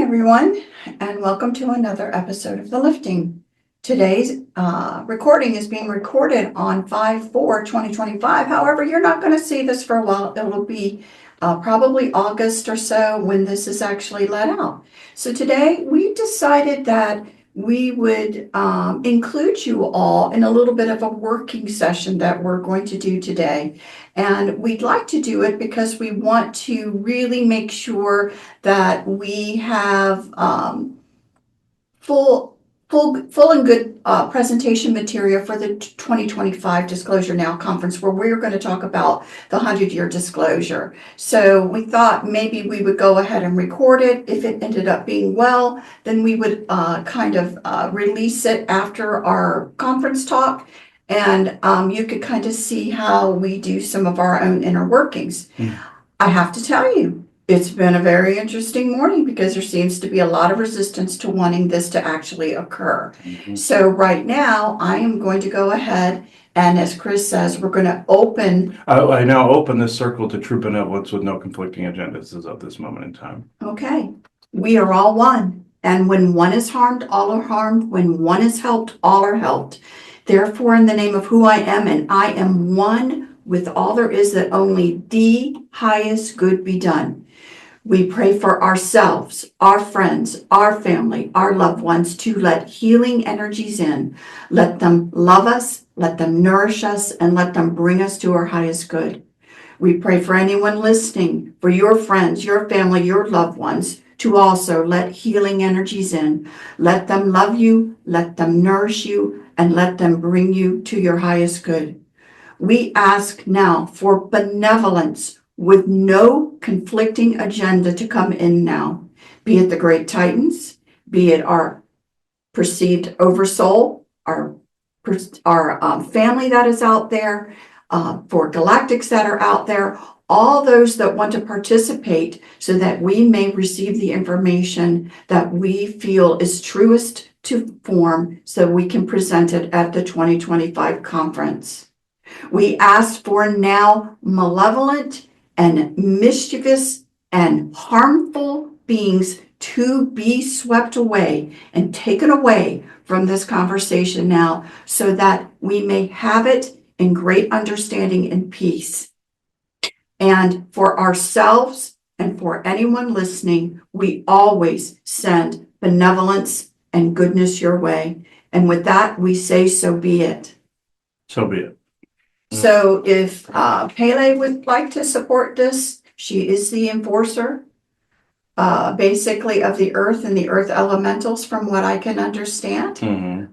everyone, and welcome to another episode of The Lifting. Today's recording is being recorded on 5/4/2025. However, you're not going to see this for a while. It will be probably August or so when this is actually let out. So today we decided that we would include you all in a little bit of a working session that we're going to do today. And we'd like to do it because we want to really make sure that we have full and good presentation material for the 2025 Disclosure Now conference, where we're going to talk about the 100-year disclosure. So we thought maybe we would go ahead and record it. If it ended up being well, then we would release it after our conference talk. And you could kind of see how we do some of our own inner workings. I have to tell you, it's been a very interesting morning because there seems to be a lot of resistance to wanting this to actually occur. So right now, I am going to go ahead and, as Chris says, we're going to open. I now open this circle to true benevolence with no conflicting agendas as of this moment in time. Okay. We are all one. And when one is harmed, all are harmed. When one is helped, all are helped. Therefore, in the name of who I am, and I am one with all there is, that only the highest good be done. We pray for ourselves, our friends, our family, our loved ones, to let healing energies in. Let them love us, let them nourish us, and let them bring us to our highest good. We pray for anyone listening, for your friends, your family, your loved ones, to also let healing energies in. Let them love you, let them nourish you, and let them bring you to your highest good. We ask now for benevolence with no conflicting agenda to come in now, be it the great titans, be it our perceived oversoul, our family that is out there, for galactics that are out there, all those that want to participate so that we may receive the information that we feel is truest to form so we can present it at the 2025 conference. We ask for now malevolent and mischievous and harmful beings to be swept away and taken away from this conversation now, so that we may have it in great understanding and peace. And for ourselves and for anyone listening, we always send benevolence and goodness your way. And with that, we say, so be it. So be it. So if Pele would like to support this, she is the enforcer, basically, of the earth and the earth elementals, from what I can understand.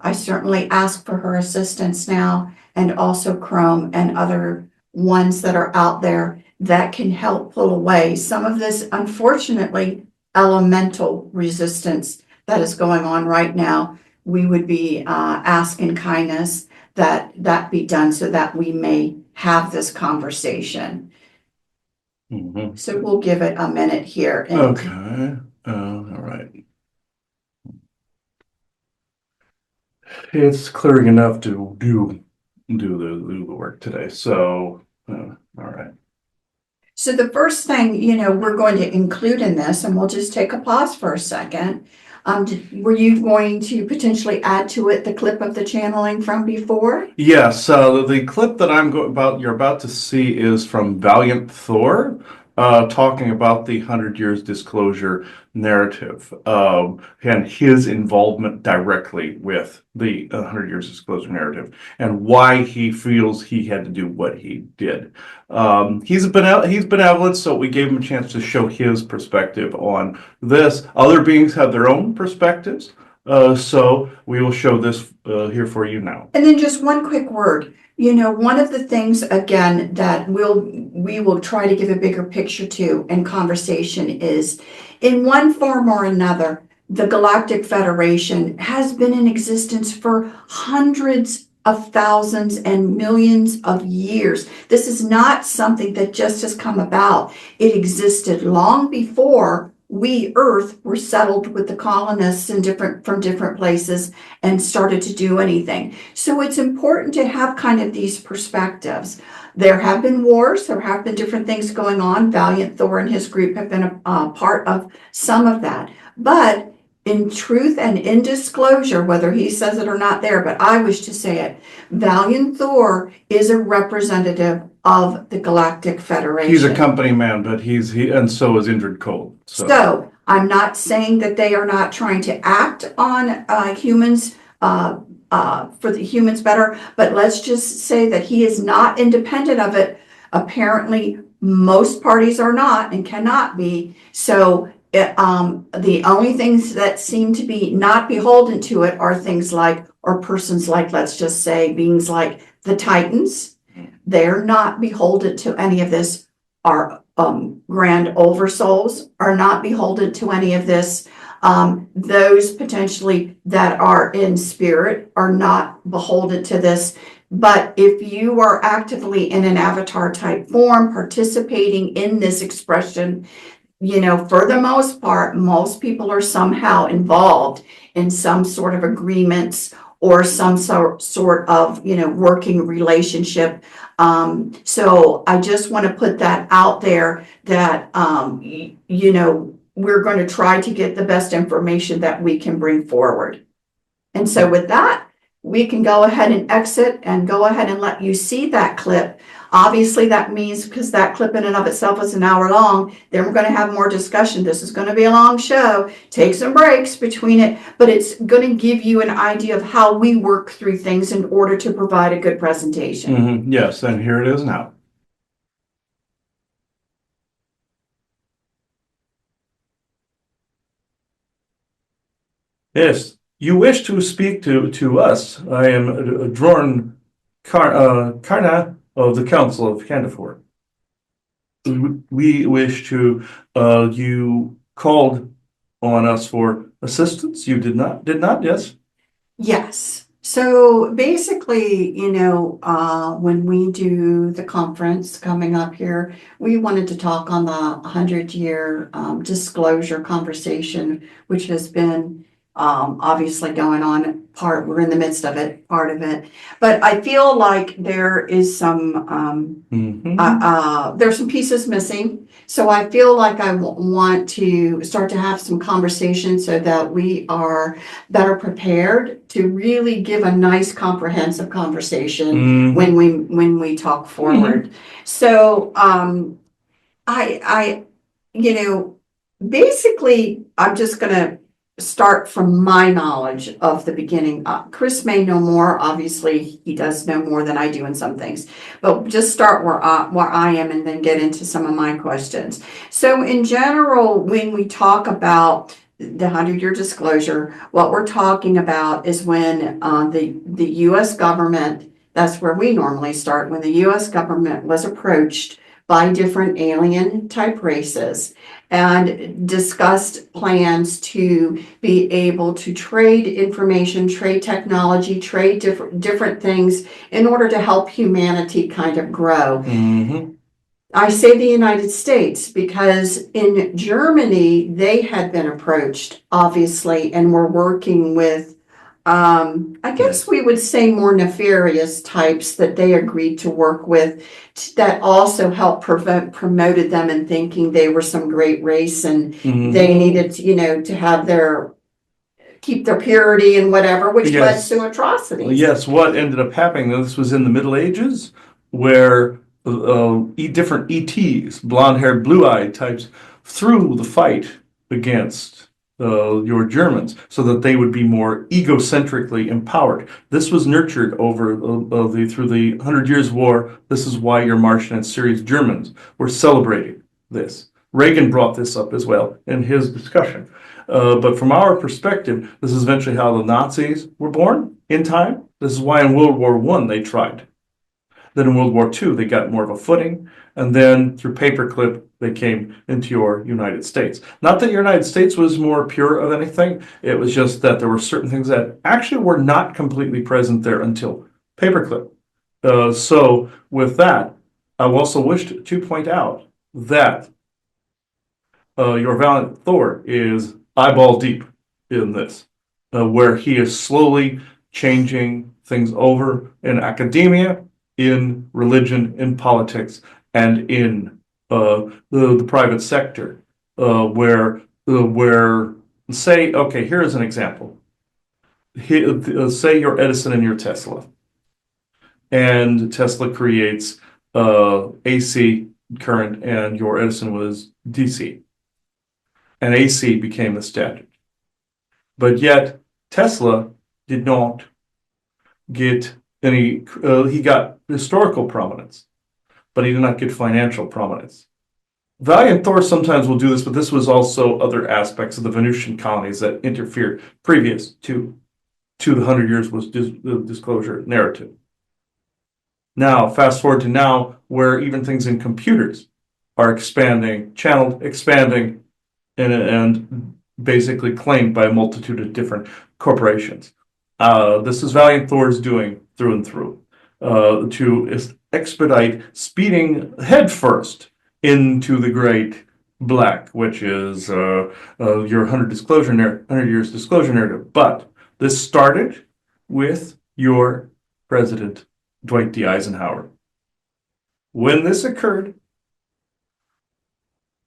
I certainly ask for her assistance now, and also Chrome and other ones that are out there that can help pull away some of this, unfortunately, elemental resistance that is going on right now. We would be asking kindness that be done so that we may have this conversation. So we'll give it a minute here. Okay. All right. It's clearing enough to do the work today. So, all right. So the first thing, we're going to include in this, and we'll just take a pause for a second. Were you going to potentially add to it the clip of the channeling from before? Yes. The clip that you're about to see is from Valiant Thor, talking about the 100 Years Disclosure narrative, and his involvement directly with the 100 Years Disclosure narrative, and why he feels he had to do what he did. He's benevolent, so we gave him a chance to show his perspective on this. Other beings have their own perspectives, so we will show this here for you now. And then just one quick word. One of the things, again, that we will try to give a bigger picture to in conversation is, in one form or another, the Galactic Federation has been in existence for hundreds of thousands and millions of years. This is not something that just has come about. It existed long before we, Earth, were settled with the colonists from different places and started to do anything. So it's important to have kind of these perspectives. There have been wars, there have been different things going on. Valiant Thor and his group have been a part of some of that. But in truth and in disclosure, whether he says it or not there, but I wish to say it, Valiant Thor is a representative of the Galactic Federation. He's a company man, but and so is Injured Cold. So I'm not saying that they are not trying to act on humans for the humans better, but let's just say that he is not independent of it. Apparently, most parties are not and cannot be. So the only things that seem to be not beholden to it are things like, or persons like, let's just say, beings like the Titans. They're not beholden to any of this. Our grand oversouls are not beholden to any of this. Those potentially that are in spirit are not beholden to this. But if you are actively in an avatar type form, participating in this expression, for the most part, most people are somehow involved in some sort of agreements or some sort of, working relationship. So I just want to put that out there that, we're going to try to get the best information that we can bring forward. And so with that, we can go ahead and exit and go ahead and let you see that clip. Obviously, that means because that clip in and of itself is an hour long, then we're going to have more discussion. This is going to be a long show. Take some breaks between it, but it's going to give you an idea of how we work through things in order to provide a good presentation. Yes, and here it is now. Yes, you wish to speak to us. I am Drorn Karna of the Council of Candifor. We wish to, you called on us for assistance. You did not, yes? Yes. So basically, when we do the conference coming up here, we wanted to talk on the 100-year disclosure conversation, which has been obviously going on. We're in the midst of it, part of it. But I feel like there is some, there's some pieces missing. So I feel like I want to start to have some conversations so that we are better prepared to really give a nice comprehensive conversation when we talk forward. So I basically I'm just gonna start from my knowledge of the beginning. Chris may know more. Obviously, he does know more than I do in some things. But just start where I am and then get into some of my questions. So in general, when we talk about the 100-year disclosure, what we're talking about is when the U.S. government, that's where we normally start, when the U.S. government was approached by different alien type races and discussed plans to be able to trade information, trade technology, trade different things in order to help humanity kind of grow. I say the United States because in Germany, they had been approached, obviously, and were working with I guess we would say more nefarious types that they agreed to work with that also helped promoted them in thinking they were some great race and they needed to, to have keep their purity and whatever, which led to atrocities. Yes, what ended up happening, this was in the Middle Ages, where different ETs, blonde-haired, blue-eyed types, threw the fight against your Germans so that they would be more egocentrically empowered. This was nurtured over through the 100 Years' War. This is why your Martian and Syrian Germans were celebrating this. Reagan brought this up as well in his discussion. But from our perspective, this is eventually how the Nazis were born in time. This is why in World War I they tried. Then in World War II, they got more of a footing. And then through paperclip, they came into your United States. Not that your United States was more pure of anything. It was just that there were certain things that actually were not completely present there until paperclip. So with that, I also wished to point out that your Valiant Thor is eyeball deep in this, where he is slowly changing things over in academia, in religion, in politics, and in the private sector, where Say, okay, here is an example. Say you're Edison and you're Tesla, and Tesla creates AC current, and your Edison was DC, and AC became the standard. But yet Tesla did not get any. He got historical prominence, but he did not get financial prominence. Valiant Thor sometimes will do this, but this was also other aspects of the Venusian colonies that interfered previous to the 100 Years was the disclosure narrative. Now, fast forward to now, where even things in computers are expanding, channeled, expanding, and basically claimed by a multitude of different corporations. This is Valiant Thor's doing through and through to expedite speeding headfirst into the great black, which is your 100 Years disclosure narrative. But this started with your president, Dwight D. Eisenhower. When this occurred,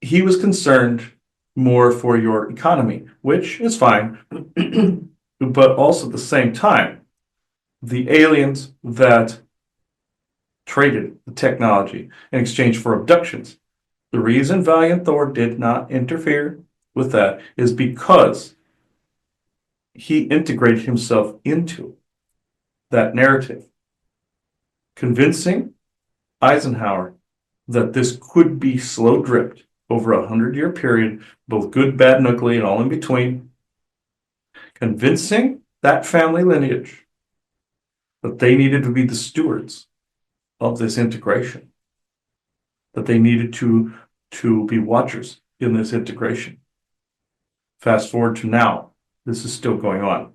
he was concerned more for your economy, which is fine, but also at the same time, the aliens that traded the technology in exchange for abductions. The reason Valiant Thor did not interfere with that is because he integrated himself into that narrative, convincing Eisenhower that this could be slow dripped over a 100-year period, both good, bad, and ugly, and all in between, convincing that family lineage that they needed to be the stewards of this integration, that they needed to be watchers in this integration. Fast forward to now, this is still going on.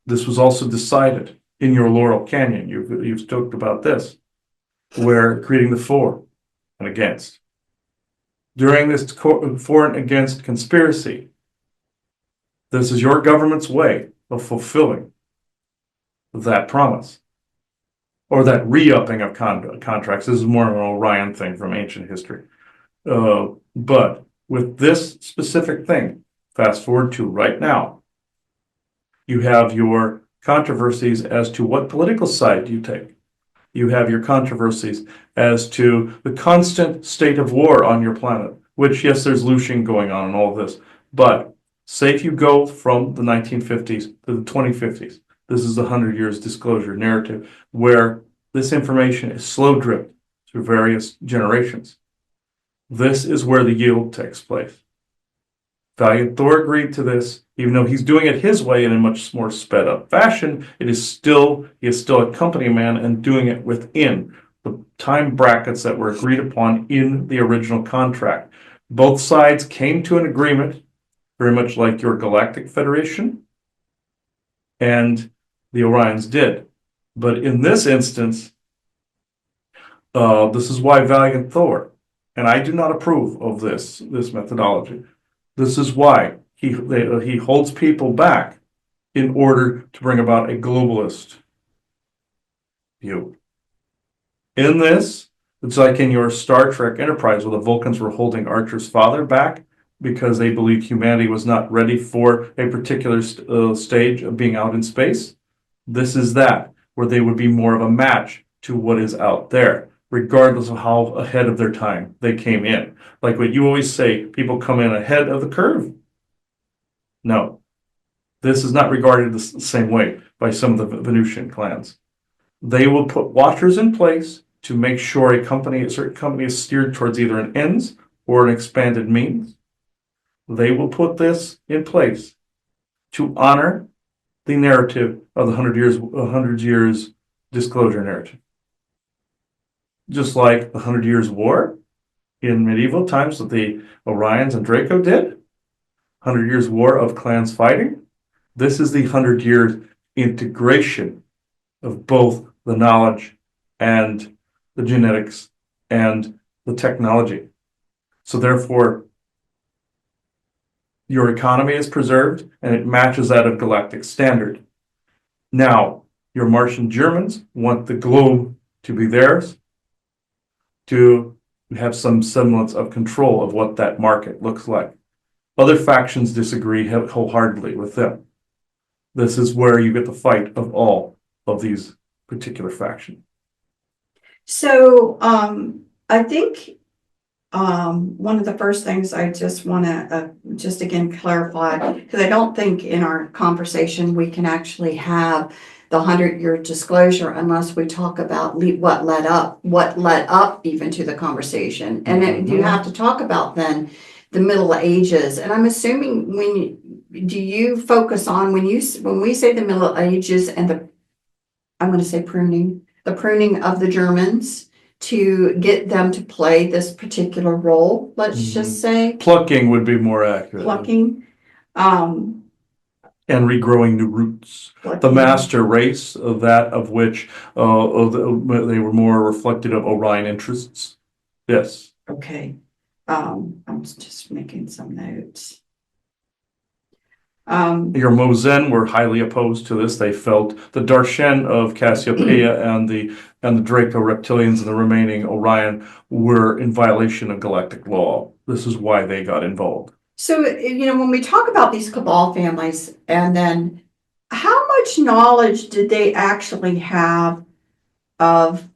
This was also decided in your Laurel Canyon. You've talked about this, where creating the for and against. During this for and against conspiracy, this is your government's way of fulfilling that promise, or that re-upping of contracts. This is more of an Orion thing from ancient history. But with this specific thing, fast forward to right now, you have your controversies as to what political side you take. You have your controversies as to the constant state of war on your planet, which, yes, there's looting going on and all of this. But say if you go from the 1950s to the 2050s, this is the 100 Years disclosure narrative, where this information is slow dripped through various generations. This is where the yield takes place. Valiant Thor agreed to this, even though he's doing it his way in a much more sped up fashion. He is still a company man and doing it within the time brackets that were agreed upon in the original contract. Both sides came to an agreement, very much like your Galactic Federation and the Orions did. But in this instance, this is why Valiant Thor, and I do not approve of this methodology. This is why he holds people back in order to bring about a globalist view. In this, it's like in your Star Trek Enterprise, where the Vulcans were holding Archer's father back because they believed humanity was not ready for a particular stage of being out in space. This is that, where they would be more of a match to what is out there, regardless of how ahead of their time they came in. Like what you always say, people come in ahead of the curve. No, this is not regarded the same way by some of the Venusian clans. They will put watchers in place to make sure a certain company is steered towards either an ends or an expanded means. They will put this in place to honor the narrative of the 100 years disclosure narrative. Just like the 100 Years War in medieval times that the Orions and Draco did, 100 Years War of clans fighting. This is the 100 years integration of both the knowledge and the genetics and the technology. So therefore, your economy is preserved and it matches that of galactic standard. Now, your Martian Germans want the globe to be theirs, to have some semblance of control of what that market looks like. Other factions disagree wholeheartedly with them. This is where you get the fight of all of these particular factions. So, I think, one of the first things I just want to, just again clarify, because I don't think in our conversation we can actually have the 100-year disclosure unless we talk about what led up even to the conversation. And you have to talk about then the Middle Ages. And I'm assuming do you focus on when we say the Middle Ages and I'm going to say the pruning of the Germans to get them to play this particular role, let's just say. Plucking would be more accurate. Plucking. And regrowing new roots. Plucking. The master race, of that of which they were more reflected of Orion interests. Yes. Okay. I'm just making some notes. Your Mosen were highly opposed to this. They felt the Darshan of Cassiopeia and the Draco reptilians and the remaining Orion were in violation of galactic law. This is why they got involved. So, when we talk about these cabal families, and then how much knowledge did they actually have of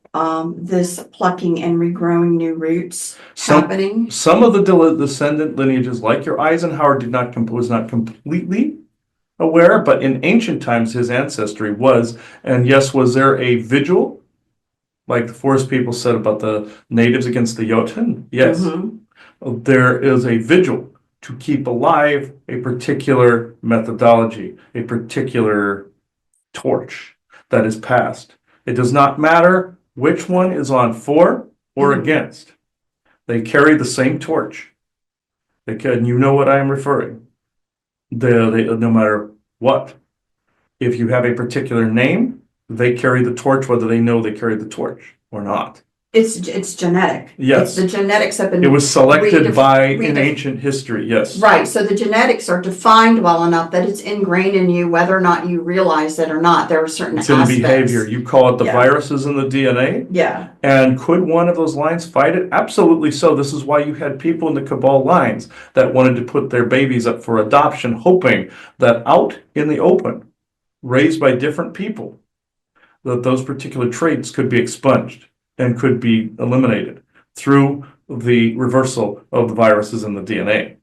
this plucking and regrowing new roots happening? Some of the descendant lineages, like your Eisenhower, was not completely aware, but in ancient times his ancestry was. And yes, was there a vigil, like the forest people said about the natives against the Jotun? Yes. There is a vigil to keep alive a particular methodology, a particular torch that is passed. It does not matter which one is on for or against. They carry the same torch. And you know what I am referring. No matter what. If you have a particular name, they carry the torch whether they know they carry the torch or not. It's genetic. Yes. The genetics have been. It was selected in ancient history, yes. Right, so the genetics are defined well enough that it's ingrained in you whether or not you realize it or not. There are certain aspects. It's in behavior. You call it the viruses in the DNA. Yeah. And could one of those lines fight it? Absolutely so. This is why you had people in the cabal lines that wanted to put their babies up for adoption, hoping that out in the open, raised by different people, that those particular traits could be expunged and could be eliminated through the reversal of the viruses in the DNA.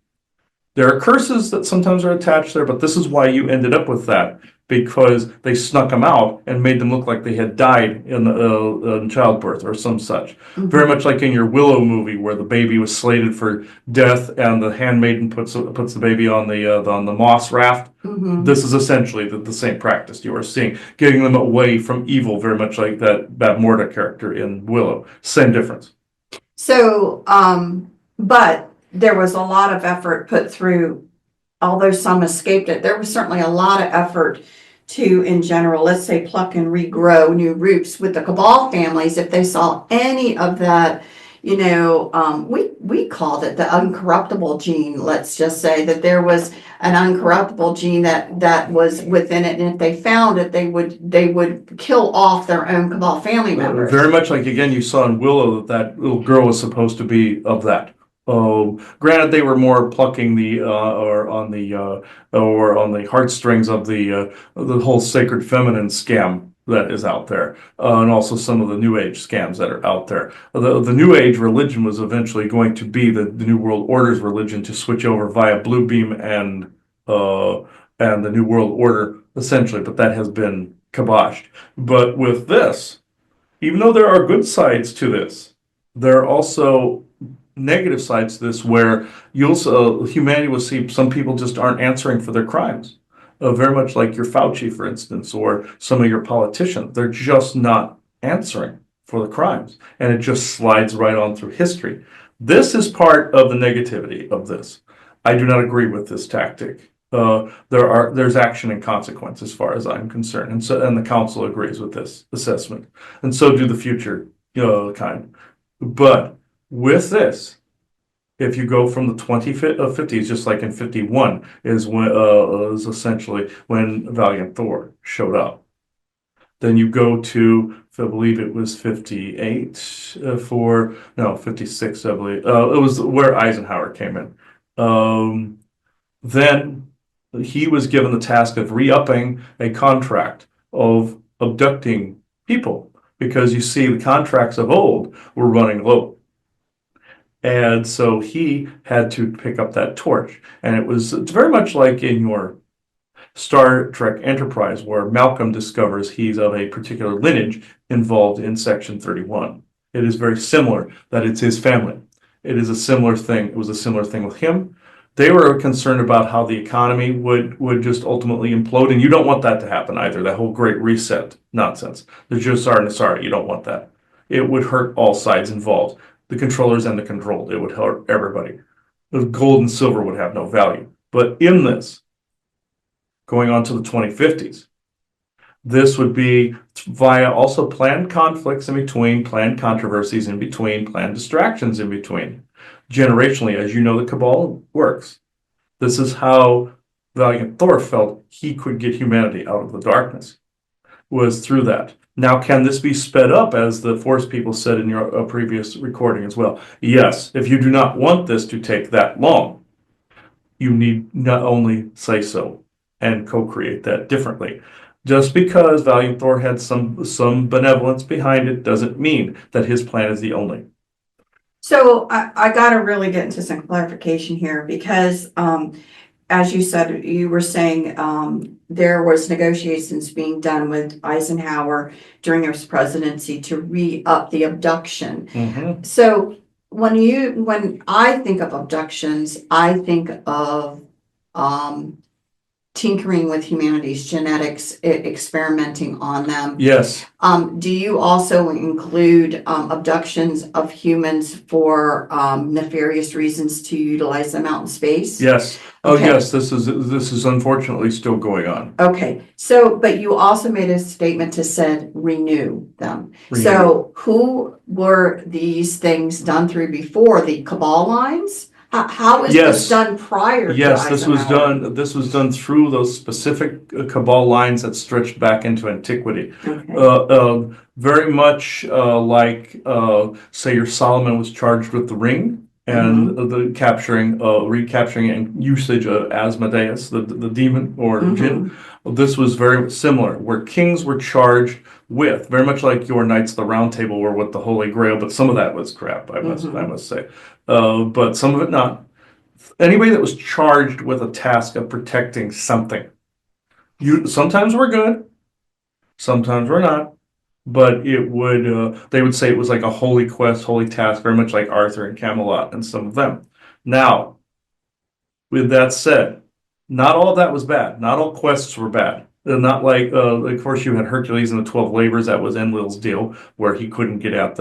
There are curses that sometimes are attached there, but this is why you ended up with that, because they snuck them out and made them look like they had died in childbirth or some such. Very much like in your Willow movie, where the baby was slated for death and the handmaiden puts the baby on the moss raft. This is essentially the same practice you are seeing, getting them away from evil, very much like that Bab Morda character in Willow. Same difference. So, but there was a lot of effort put through, although some escaped it. There was certainly a lot of effort to, in general, let's say, pluck and regrow new roots with the cabal families. If they saw any of that, we called it the uncorruptible gene. Let's just say that there was an uncorruptible gene that was within it, and if they found it, they would kill off their own cabal family members. Very much like, again, you saw in Willow that little girl was supposed to be of that. Granted, they were more plucking or on the heartstrings of the whole sacred feminine scam that is out there, and also some of the New Age scams that are out there. The New Age religion was eventually going to be the New World Order's religion, to switch over via Blue Beam and the New World Order, essentially, but that has been kiboshed. But with this, even though there are good sides to this, there are also negative sides to this, where humanity will see some people just aren't answering for their crimes. Very much like your Fauci, for instance, or some of your politicians. They're just not answering for the crimes. And it just slides right on through history. This is part of the negativity of this. I do not agree with this tactic. There's action and consequence as far as I'm concerned. And the council agrees with this assessment. And so do the future kind. But with this, if you go from the 50s, just like in 51 is essentially when Valiant Thor showed up. Then you go to, I believe it was 58 56, I believe. It was where Eisenhower came in. Then he was given the task of re-upping a contract of abducting people, because you see the contracts of old were running low. And so he had to pick up that torch. And it's very much like in your Star Trek Enterprise, where Malcolm discovers he's of a particular lineage involved in Section 31. It is very similar that it's his family. It is a similar thing. It was a similar thing with him. They were concerned about how the economy would just ultimately implode, and you don't want that to happen either. That whole Great Reset nonsense. The Sorry, you don't want that. It would hurt all sides involved, the controllers and the controlled. It would hurt everybody. The gold and silver would have no value. But in this, going on to the 2050s, this would be via also planned conflicts in between, planned controversies in between, planned distractions in between. Generationally, as you know, the cabal works. This is how Valiant Thor felt he could get humanity out of the darkness, was through that. Now, can this be sped up, as the Force people said in your previous recording as well? Yes, if you do not want this to take that long, you need not only say so and co-create that differently. Just because Valiant Thor had some benevolence behind it doesn't mean that his plan is the only. So I gotta really get into some clarification here because, as you said, you were saying, there was negotiations being done with Eisenhower during his presidency to re-up the abduction. Mm-hmm. So when I think of abductions, I think of, tinkering with humanity's genetics, experimenting on them. Yes. Do you also include abductions of humans for nefarious reasons to utilize them out in space? Yes. Oh, Okay. yes. This is unfortunately still going on. Okay, so, but you also made a statement to said renew them. Renew. So who were these things done through before, the cabal lines? How is Yes. this done prior to Yes, this was Eisenhower? done. This was done through those specific cabal lines that stretched back into antiquity. Okay. Very much like, say, your Solomon was charged with the ring and the recapturing and usage of Asmodeus, the demon or jinn. This was very similar, where kings were charged with, very much like your Knights of the Round Table were with the Holy Grail, but some of that was crap, I must say. But some of it not. Anybody that was charged with a task of protecting something. Sometimes we're good, sometimes we're not, but they would say it was like a holy quest, holy task, very much like Arthur and Camelot and some of them. Now, with that said, not all of that was bad. Not all quests were bad. Not like, of course, you had Hercules and the 12 Labors. That was Enlil's deal, where he couldn't get at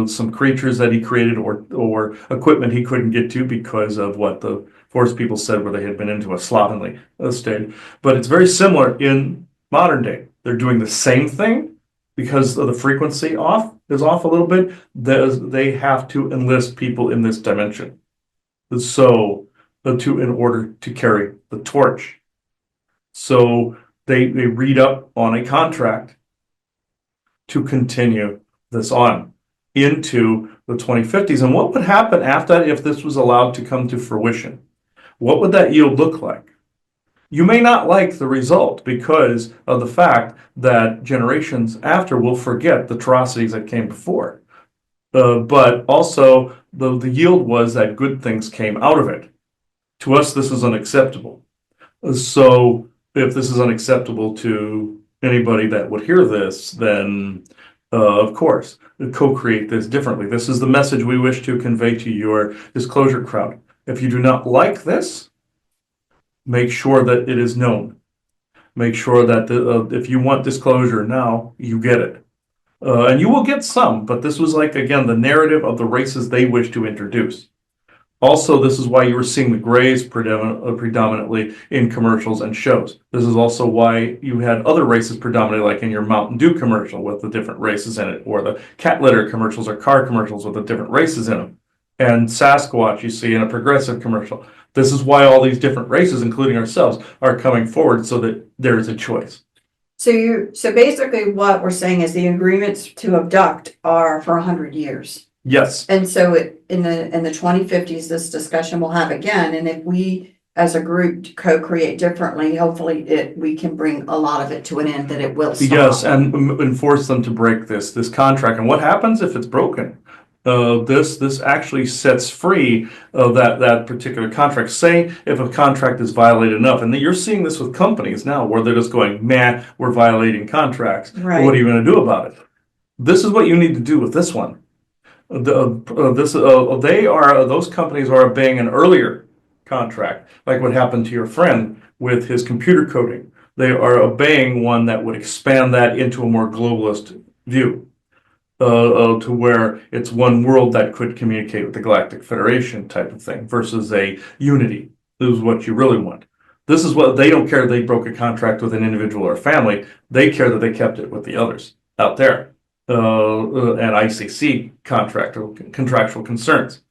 some creatures that he created or equipment he couldn't get to because of what the Force people said, where they had been into a slovenly state. But it's very similar in modern day. They're doing the same thing because of the frequency is off a little bit. They have to enlist people in this dimension. So, in order to carry the torch. So they read up on a contract to continue this on into the 2050s. And what would happen after that if this was allowed to come to fruition? What would that yield look like? You may not like the result because of the fact that generations after will forget the atrocities that came before. But also the yield was that good things came out of it. To us, this is unacceptable. So if this is unacceptable to anybody that would hear this, then of course, co-create this differently. This is the message we wish to convey to your disclosure crowd. If you do not like this, make sure that it is known. Make sure that if you want disclosure now, you get it. And you will get some, but this was like, again, the narrative of the races they wish to introduce. Also, this is why you were seeing the grays predominantly in commercials and shows. This is also why you had other races predominantly, like in your Mountain Dew commercial with the different races in it, or the cat litter commercials or car commercials with the different races in them. And Sasquatch you see in a progressive commercial. This is why all these different races, including ourselves, are coming forward so that there is a choice. So basically what we're saying is the agreements to abduct are for 100 years. Yes. And so in the 2050s, this discussion will have again, and if we as a group to co-create differently, hopefully we can bring a lot of it to an end, that it will stop. Yes, and enforce them to break this contract. And what happens if it's broken? This actually sets free that particular contract. Say if a contract is violated enough, and you're seeing this with companies now, where they're just going, "Man, we're violating contracts. Right. What are you going to do about it?" This is what you need to do with this one. Those companies are obeying an earlier contract, like what happened to your friend with his computer coding. They are obeying one that would expand that into a more globalist view, to where it's one world that could communicate with the Galactic Federation type of thing versus a unity. This is what you really want. This is what they don't care. They broke a contract with an individual or family. They care that they kept it with the others out there. And ICC contractual concerns.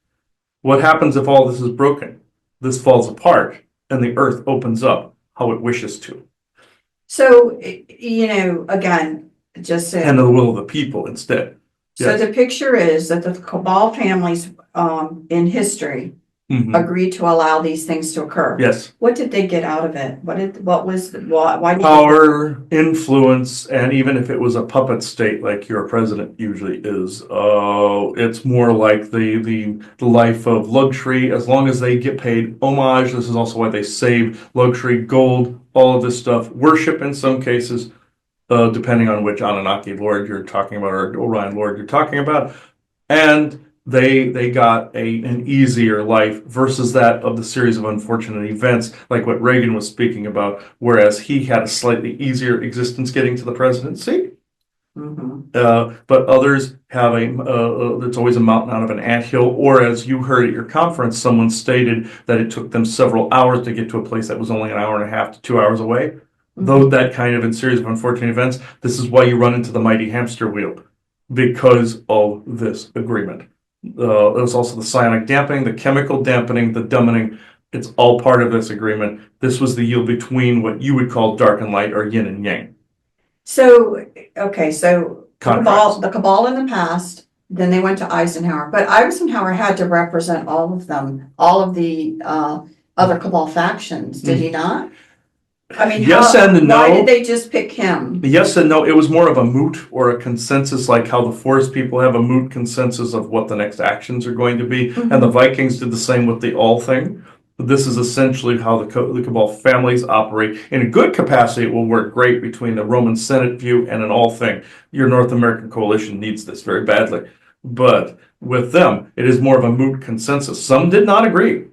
What happens if all this is broken? This falls apart and the earth opens up how it wishes to. So, again, just and the will of the people instead. So Yes. the picture is that the Cabal families in history agreed to allow these things to occur. Yes. What did they get out of it? Why did Power, influence, and even if it was a puppet state like your president usually is, it's more like the life of luxury. As long as they get paid homage, this is also why they save luxury, gold, all of this stuff, worship in some cases, depending on which Anunnaki lord you're talking about or Orion lord you're talking about, and they got an easier life versus that of the series of unfortunate events, like what Reagan was speaking about, whereas he had a slightly easier existence getting to the presidency. But others have it's always a mountain out of an anthill, or as you heard at your conference, someone stated that it took them several hours to get to a place that was only an hour and a half to 2 hours away. Though that kind of in series of unfortunate events, this is why you run into the mighty hamster wheel, because of this agreement. There's also the psionic dampening, the chemical dampening, the dumbing. It's all part of this agreement. This was the yield between what you would call dark and light, or yin and yang. So, okay, so Contracts. the Cabal in the past, then they went to Eisenhower, but Eisenhower had to represent all of them, all of the other Cabal factions, did he not? I mean, yes and no. Why did they just pick him? Yes and no. It was more of a moot or a consensus, like how the Forest people have a moot consensus of what the next actions are going to be. And the Vikings did the same with the All thing. This is essentially how the Cabal families operate. In a good capacity, it will work great between the Roman Senate view and an All thing. Your North American coalition needs this very badly. But with them, it is more of a moot consensus. Some did not agree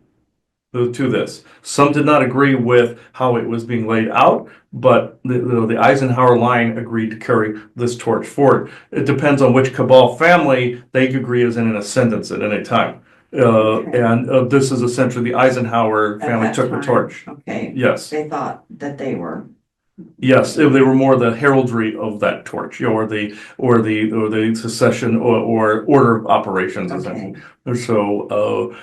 to this. Some did not agree with how it was being laid out, but the Eisenhower line agreed to carry this torch forward. It depends on which Cabal family they agree is in an ascendance at any time. And this is essentially the Eisenhower family took the torch. Okay. Yes. They thought that they were. Yes, they were more the heraldry of that torch, or the secession or order of operations. Okay. So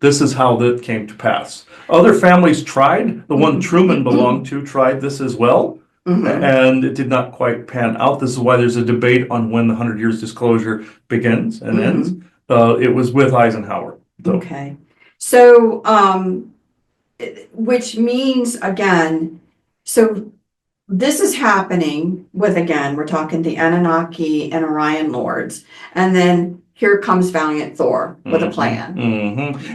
this is how that came to pass. Other families tried. The one Truman belonged to tried this as well, and it did not quite pan out. This is why there's a debate on when the 100 years disclosure begins and ends. It was with Eisenhower, though. Okay. So, which means, again, so this is happening with, again, we're talking the Anunnaki and Orion lords, and then here comes Valiant Thor with a plan.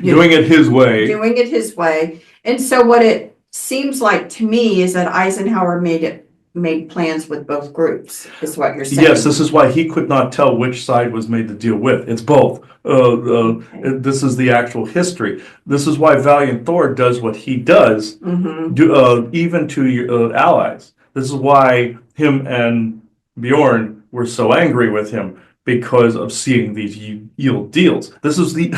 Doing it his way. Doing it his way. And so what it seems like to me is that Eisenhower made plans with both groups, is what you're saying. Yes, this is why he could not tell which side was made the deal with. It's both. This is the actual history. This is why Valiant Thor does what he does, even to your allies. This is why him and Bjorn were so angry with him, because of seeing these yield deals. This is the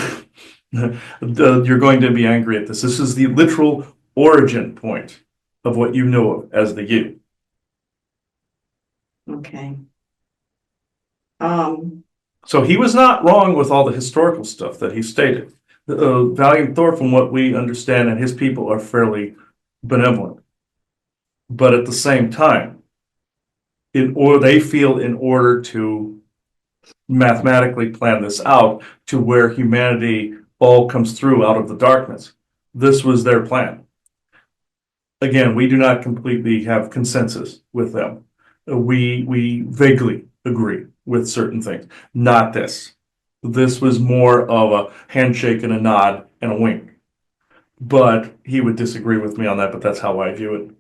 you're going to be angry at this. This is the literal origin point of what you know of as the you. Okay. So he was not wrong with all the historical stuff that he stated. Valiant Thor, from what we understand, and his people are fairly benevolent. But at the same time, they feel in order to mathematically plan this out to where humanity all comes through out of the darkness, This was their plan. Again, we do not completely have consensus with them. We vaguely agree with certain things. Not this. This was more of a handshake and a nod and a wink. But he would disagree with me on that, but that's how I view it.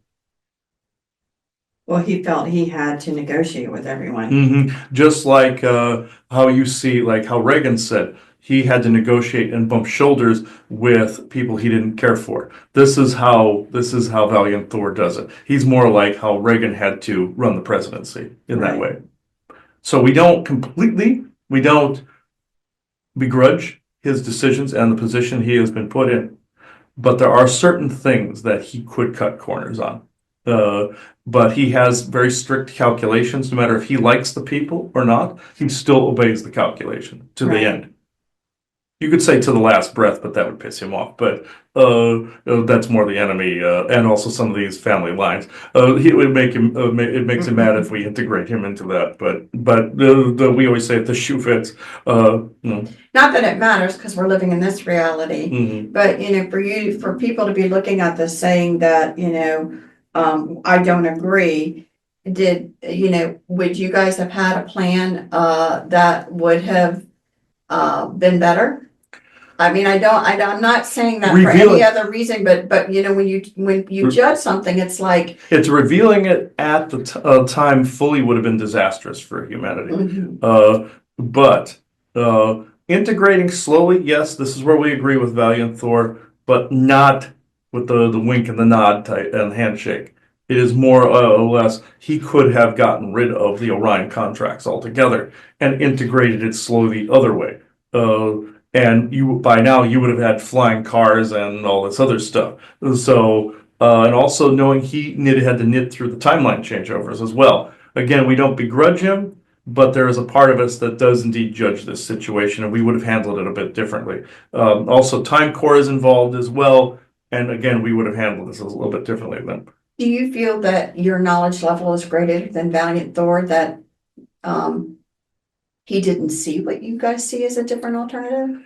Well, he felt he had to negotiate with everyone. Just like how you see, like how Reagan said, he had to negotiate and bump shoulders with people he didn't care for. This is how Valiant Thor does it. He's more like how Reagan had to run the presidency in that Right. way. So we don't begrudge his decisions and the position he has been put in, but there are certain things that he could cut corners on. But he has very strict calculations. No matter if he likes the people or not, he still obeys the calculation to the Right. end. You could say to the last breath, but that would piss him off. But that's more the enemy, and also some of these family lines. It would make him. It makes him mad if we integrate him into that. But we always say if the shoe fits. No. Not that it matters because we're living in this reality, Mhm. but for people to be looking at this saying that, I don't agree. Would you guys have had a plan, that would have, been better? I mean, I'm not saying that for any Revealing- other reason, but when you judge something, it's like, It's revealing it at the time fully would have been disastrous for humanity. But integrating slowly, yes, this is where we agree with Valiant Thor, but not with the wink and the nod type and handshake. It is more or less he could have gotten rid of the Orion contracts altogether and integrated it slowly the other way. And by now you would have had flying cars and all this other stuff. So and also knowing he had to knit through the timeline changeovers as well. Again, we don't begrudge him, but there is a part of us that does indeed judge this situation, and we would have handled it a bit differently. Also, Time Core is involved as well, and again, we would have handled this a little bit differently then. do you feel that your knowledge level is greater than Valiant Thor, that, he didn't see what you guys see as a different alternative?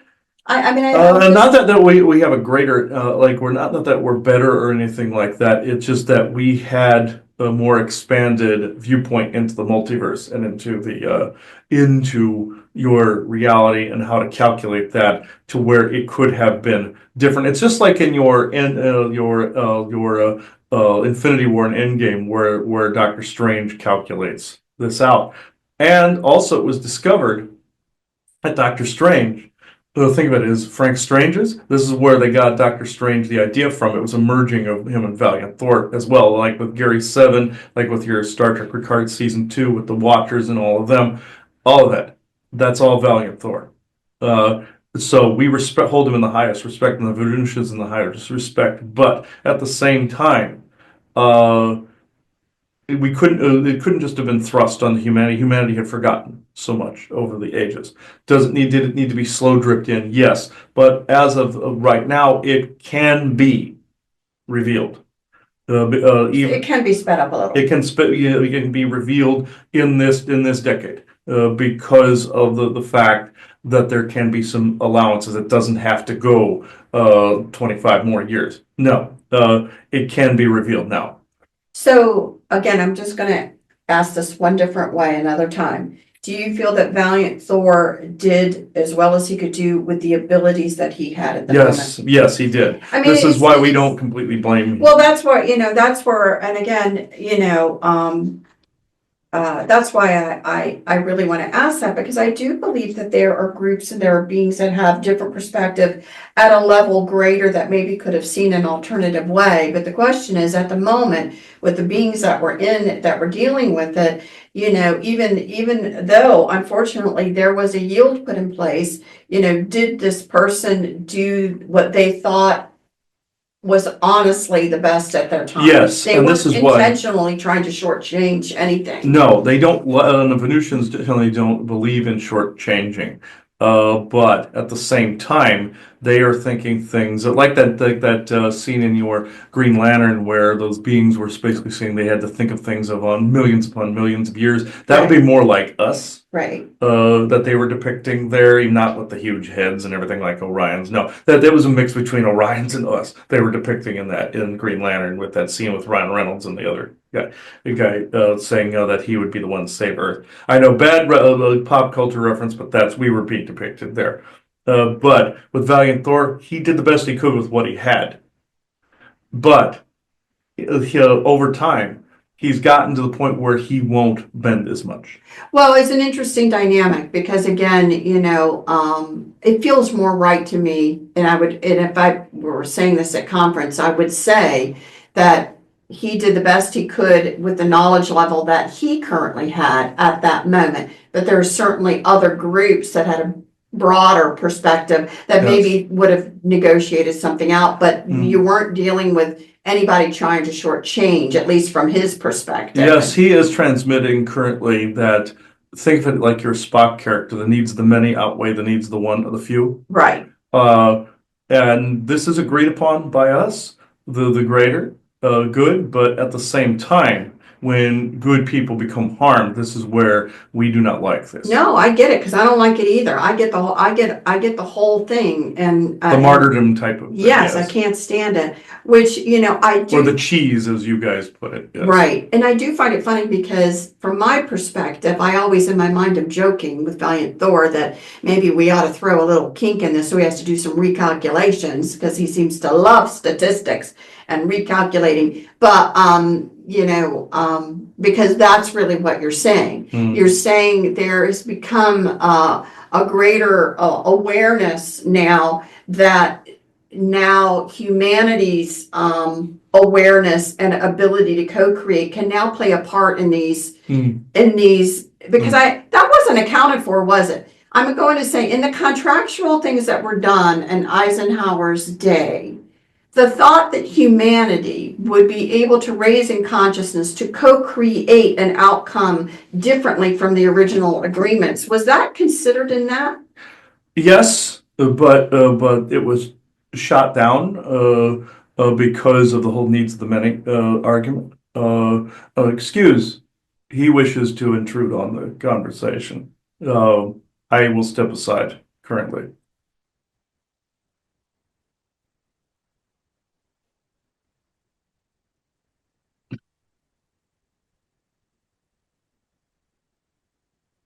Not that we have a greater like we're not that we're better or anything like that. It's just that we had a more expanded viewpoint into the multiverse and into your reality and how to calculate that to where it could have been different. It's just like in your Infinity War and Endgame where Doctor Strange calculates this out, and also it was discovered that Doctor Strange. The thing about it is Frank Strange's. This is where they got Doctor Strange the idea from. It was a merging of him and Valiant Thor as well, like with Gary Seven, like with your Star Trek Picard season 2 with the Watchers and all of them. All of that. That's all Valiant Thor. So we hold him in the highest respect, and the Venusians in the highest respect. But at the same time, we couldn't. It couldn't just have been thrust on humanity. Humanity had forgotten so much over the ages. Did it need to be slow dripped in? Yes, but as of right now, it can be revealed. It can be sped up a little. It can be revealed in this decade because of the fact that there can be some allowances. It doesn't have to go 25 more years. No, it can be revealed now. So again, I'm just gonna ask this one different way another time. Do you feel that Valiant Thor did as well as he could do with the abilities that he had at the moment? Yes, he did. I mean, This is why we don't completely blame him. Well, that's where, and again, that's why I really want to ask that, because I do believe that there are groups and there are beings that have different perspective at a level greater that maybe could have seen an alternative way. But the question is, at the moment, with the beings that were dealing with it, even though unfortunately there was a yield put in place, did this person do what they thought was honestly the best at their time? Yes, They and weren't this is why. intentionally trying to shortchange anything. No, they don't. The Venusians definitely don't believe in shortchanging. But at the same time, they are thinking things like that scene in your Green Lantern where those beings were basically saying they had to think of things on millions upon millions of years. That would be more like us. Right. That they were depicting there, not with the huge heads and everything like Orion's. No, that was a mix between Orion's and us. They were depicting in Green Lantern with that scene with Ryan Reynolds and the other guy, saying that he would be the one to save Earth. I know, bad pop culture reference, but we were being depicted there. But with Valiant Thor, he did the best he could with what he had. But over time, he's gotten to the point where he won't bend as much. Well, it's an interesting dynamic because again, it feels more right to me. And if I were saying this at conference, I would say that he did the best he could with the knowledge level that he currently had at that moment. But there are certainly other groups that had a broader perspective that maybe would have negotiated something out, but you weren't dealing with anybody trying to shortchange, at least from his perspective. Yes, he is transmitting currently that, think of it like your Spock character, the needs of the many outweigh the needs of the few. Right. And this is agreed upon by us, the greater good, but at the same time, when good people become harmed, this is where we do not like this. No, I get it because I don't like it either. I get the whole thing, and the martyrdom type of thing. Yes, I can't stand it. Which I do. Or the cheese, as you guys put it. Yes. Right, and I do find it funny because, from my perspective, I always in my mind am joking with Valiant Thor that maybe we ought to throw a little kink in this, so he has to do some recalculations because he seems to love statistics and recalculating. But because that's really what you're saying. You're saying there has become a greater awareness now that humanity's awareness and ability to co-create can now play a part in these because that wasn't accounted for, was it? I'm going to say in the contractual things that were done in Eisenhower's day, the thought that humanity would be able to raise in consciousness to co-create an outcome differently from the original agreements, was that considered in that? Yes, but it was shot down because of the whole needs of the many argument. Excuse, he wishes to intrude on the conversation. I will step aside currently.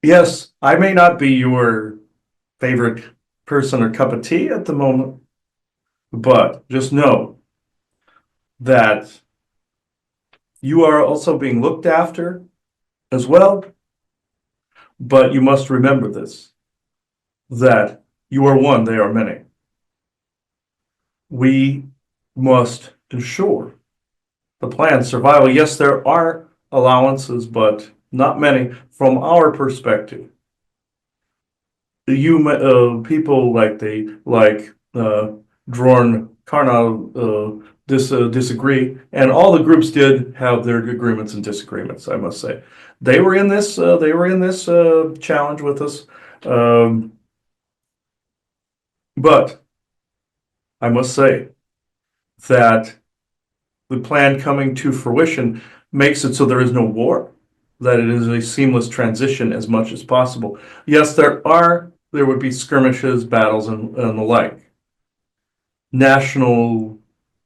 Yes, I may not be your favorite person or cup of tea at the moment, but just know that you are also being looked after as well. But you must remember this, that you are one, they are many. We must ensure the plan's survival. Yes, there are allowances, but not many from our perspective. People like Drorn Karnal disagree, and all the groups did have their agreements and disagreements. I must say, they were in this. Challenge with us, but I must say that the plan coming to fruition makes it so there is no war, that it is a seamless transition as much as possible. Yes, there would be skirmishes, battles, and the like. National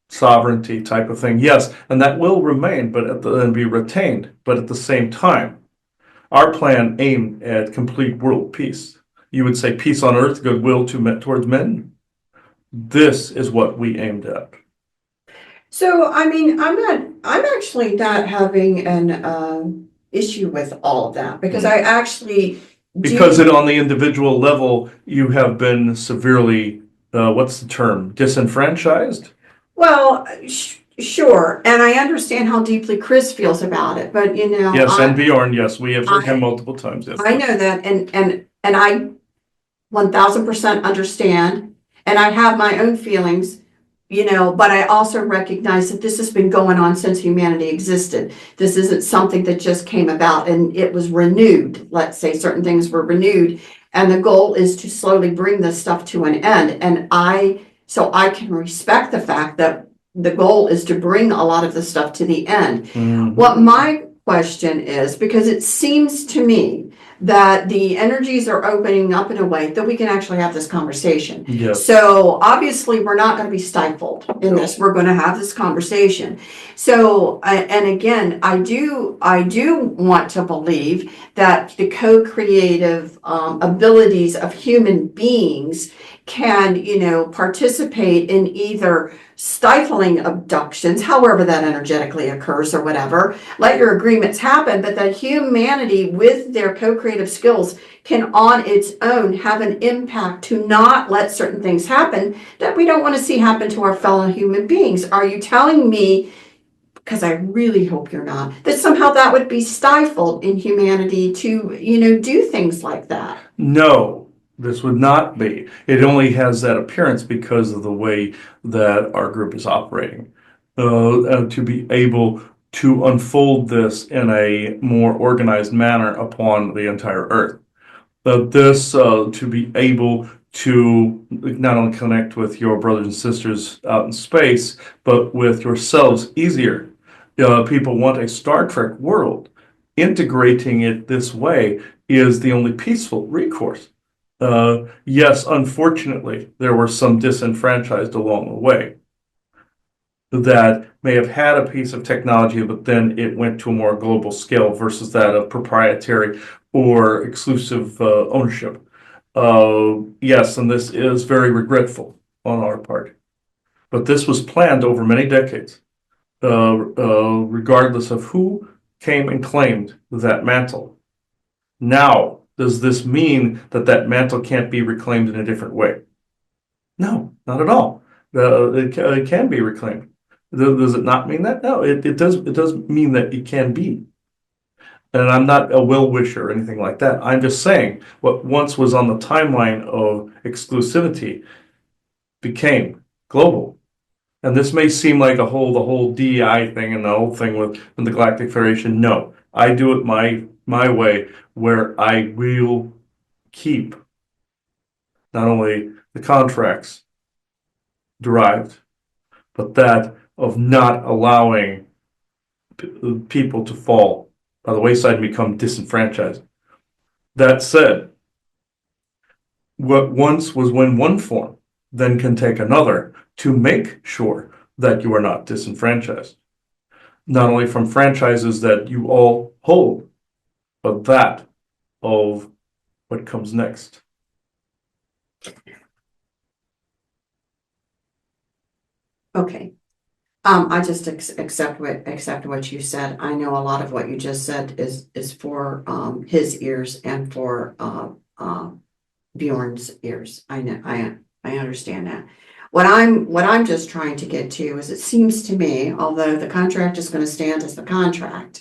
sovereignty type of thing, yes, and that will remain, and be retained. But at the same time, our plan aimed at complete world peace. You would say peace on earth, goodwill towards men. This is what we aimed at. So, I'm actually not having an issue with all of that because I actually because on the individual level, you have been severely, what's the term, disenfranchised? Well, sure, and I understand how deeply Chris feels about it, but Yes, and Bjorn, yes, we have heard him multiple times. Yes, I know that, and I 1000% understand, and I have my own feelings, but I also recognize that this has been going on since humanity existed. This isn't something that just came about and it was renewed. Let's say certain things were renewed, and the goal is to slowly bring this stuff to an end. And so I can respect the fact that the goal is to bring a lot of the stuff to the end. What my question is, because it seems to me that the energies are opening up in a way that we can actually have this conversation. Yes. So obviously, we're not going to be stifled in this. We're going to have this conversation. So, and again, I do want to believe that the co-creative abilities of human beings can, participate in either stifling abductions, however that energetically occurs or whatever. Let your agreements happen, but that humanity with their co-creative skills can on its own have an impact to not let certain things happen that we don't want to see happen to our fellow human beings. Are you telling me, because I really hope you're not, that somehow that would be stifled in humanity to, do things like that? No, this would not be. It only has that appearance because of the way that our group is operating. To be able to unfold this in a more organized manner upon the entire Earth. To be able to not only connect with your brothers and sisters out in space, but with yourselves easier. People want a Star Trek world. Integrating it this way is the only peaceful recourse. Yes, unfortunately, there were some disenfranchised along the way that may have had a piece of technology, but then it went to a more global scale versus that of proprietary or exclusive ownership. Yes, and this is very regretful on our part. But this was planned over many decades, regardless of who came and claimed that mantle. Now, does this mean that that mantle can't be reclaimed in a different way? No, not at all. It can be reclaimed. Does it not mean that? No, it does. It does mean that it can be. And I'm not a will wisher or anything like that. I'm just saying what once was on the timeline of exclusivity became global. And this may seem like the whole DEI thing and the whole thing with the Galactic Federation. No, I do it my way, where I will keep not only the contracts derived, but that of not allowing people to fall by the wayside and become disenfranchised. That said, what once was in one form then can take another to make sure that you are not disenfranchised. Not only from franchises that you all hold, but that of what comes next. Okay. I just accept what you said. I know a lot of what you just said is for his ears and for Bjorn's ears. I know, I understand that. What I'm just trying to get to is, it seems to me, although the contract is going to stand as the contract,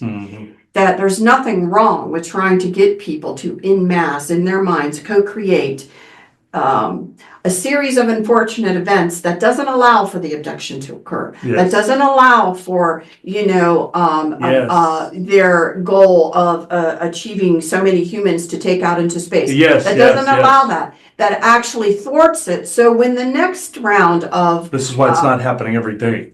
that there's nothing wrong with trying to get people to en masse in their minds co-create a series of unfortunate events that doesn't allow for the abduction to occur, that doesn't allow for, their goal of achieving so many humans to take out into space. That doesn't allow that actually thwarts it. So when the next round of... This is why it's not happening every day.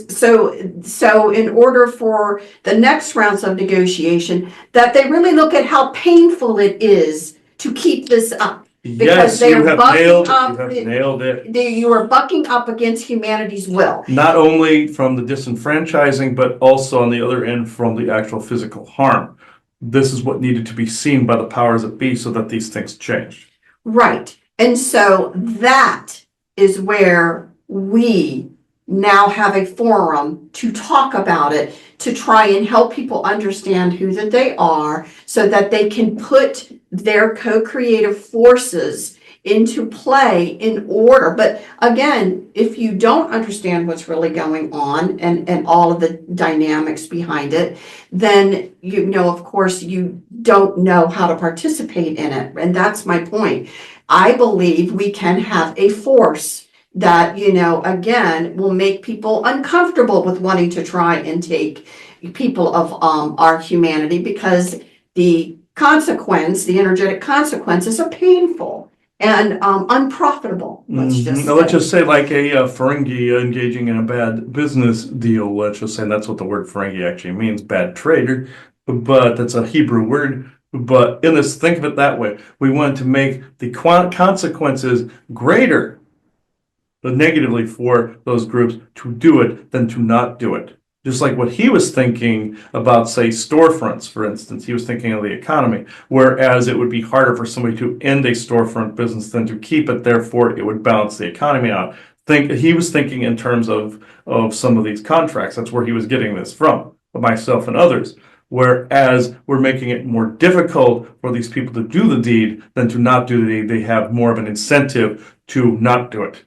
So in order for the next rounds of negotiation, that they really look at how painful it is to keep this up. Because Yes, you have nailed it. You are bucking up against humanity's will. Not only from the disenfranchising, but also on the other end from the actual physical harm. This is what needed to be seen by the powers that be so that these things change. Right. And so that is where we now have a forum to talk about it, to try and help people understand who that they are, so that they can put their co-creative forces into play in order. But again, if you don't understand what's really going on and all of the dynamics behind it, then of course you don't know how to participate in it. And that's my point. I believe we can have a force that, again, will make people uncomfortable with wanting to try and take people of our humanity, because the energetic consequences are painful and unprofitable. Let's just say like a Ferengi engaging in a bad business deal. Let's just say, and that's what the word Ferengi actually means, bad trader. But that's a Hebrew word. But in this, think of it that way. We wanted to make the consequences greater, negatively for those groups to do it than to not do it. Just like what he was thinking about, say, storefronts, for instance, he was thinking of the economy, whereas it would be harder for somebody to end a storefront business than to keep it, therefore it would balance the economy out. He was thinking in terms of some of these contracts. That's where he was getting this from, myself and others. Whereas we're making it more difficult for these people to do the deed than to not do the deed. They have more of an incentive to not do it.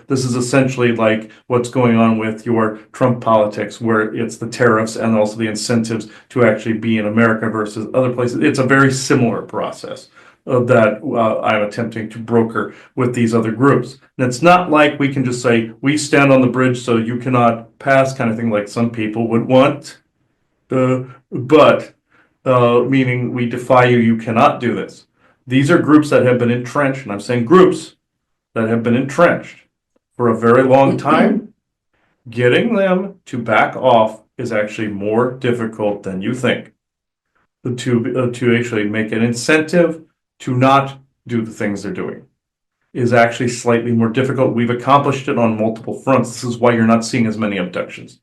This is essentially like what's going on with your Trump politics, where it's the tariffs and also the incentives to actually be in America versus other places. It's a very similar process that I'm attempting to broker with these other groups. And it's not like we can just say, we stand on the bridge so you cannot pass, kind of thing, like some people would want. But meaning we defy you, you cannot do this. These are groups that have been entrenched, and I'm saying groups that have been entrenched for a very long time. Getting them to back off is actually more difficult than you think. To actually make an incentive to not do the things they're doing is actually slightly more difficult. We've accomplished it on multiple fronts. This is why you're not seeing as many abductions.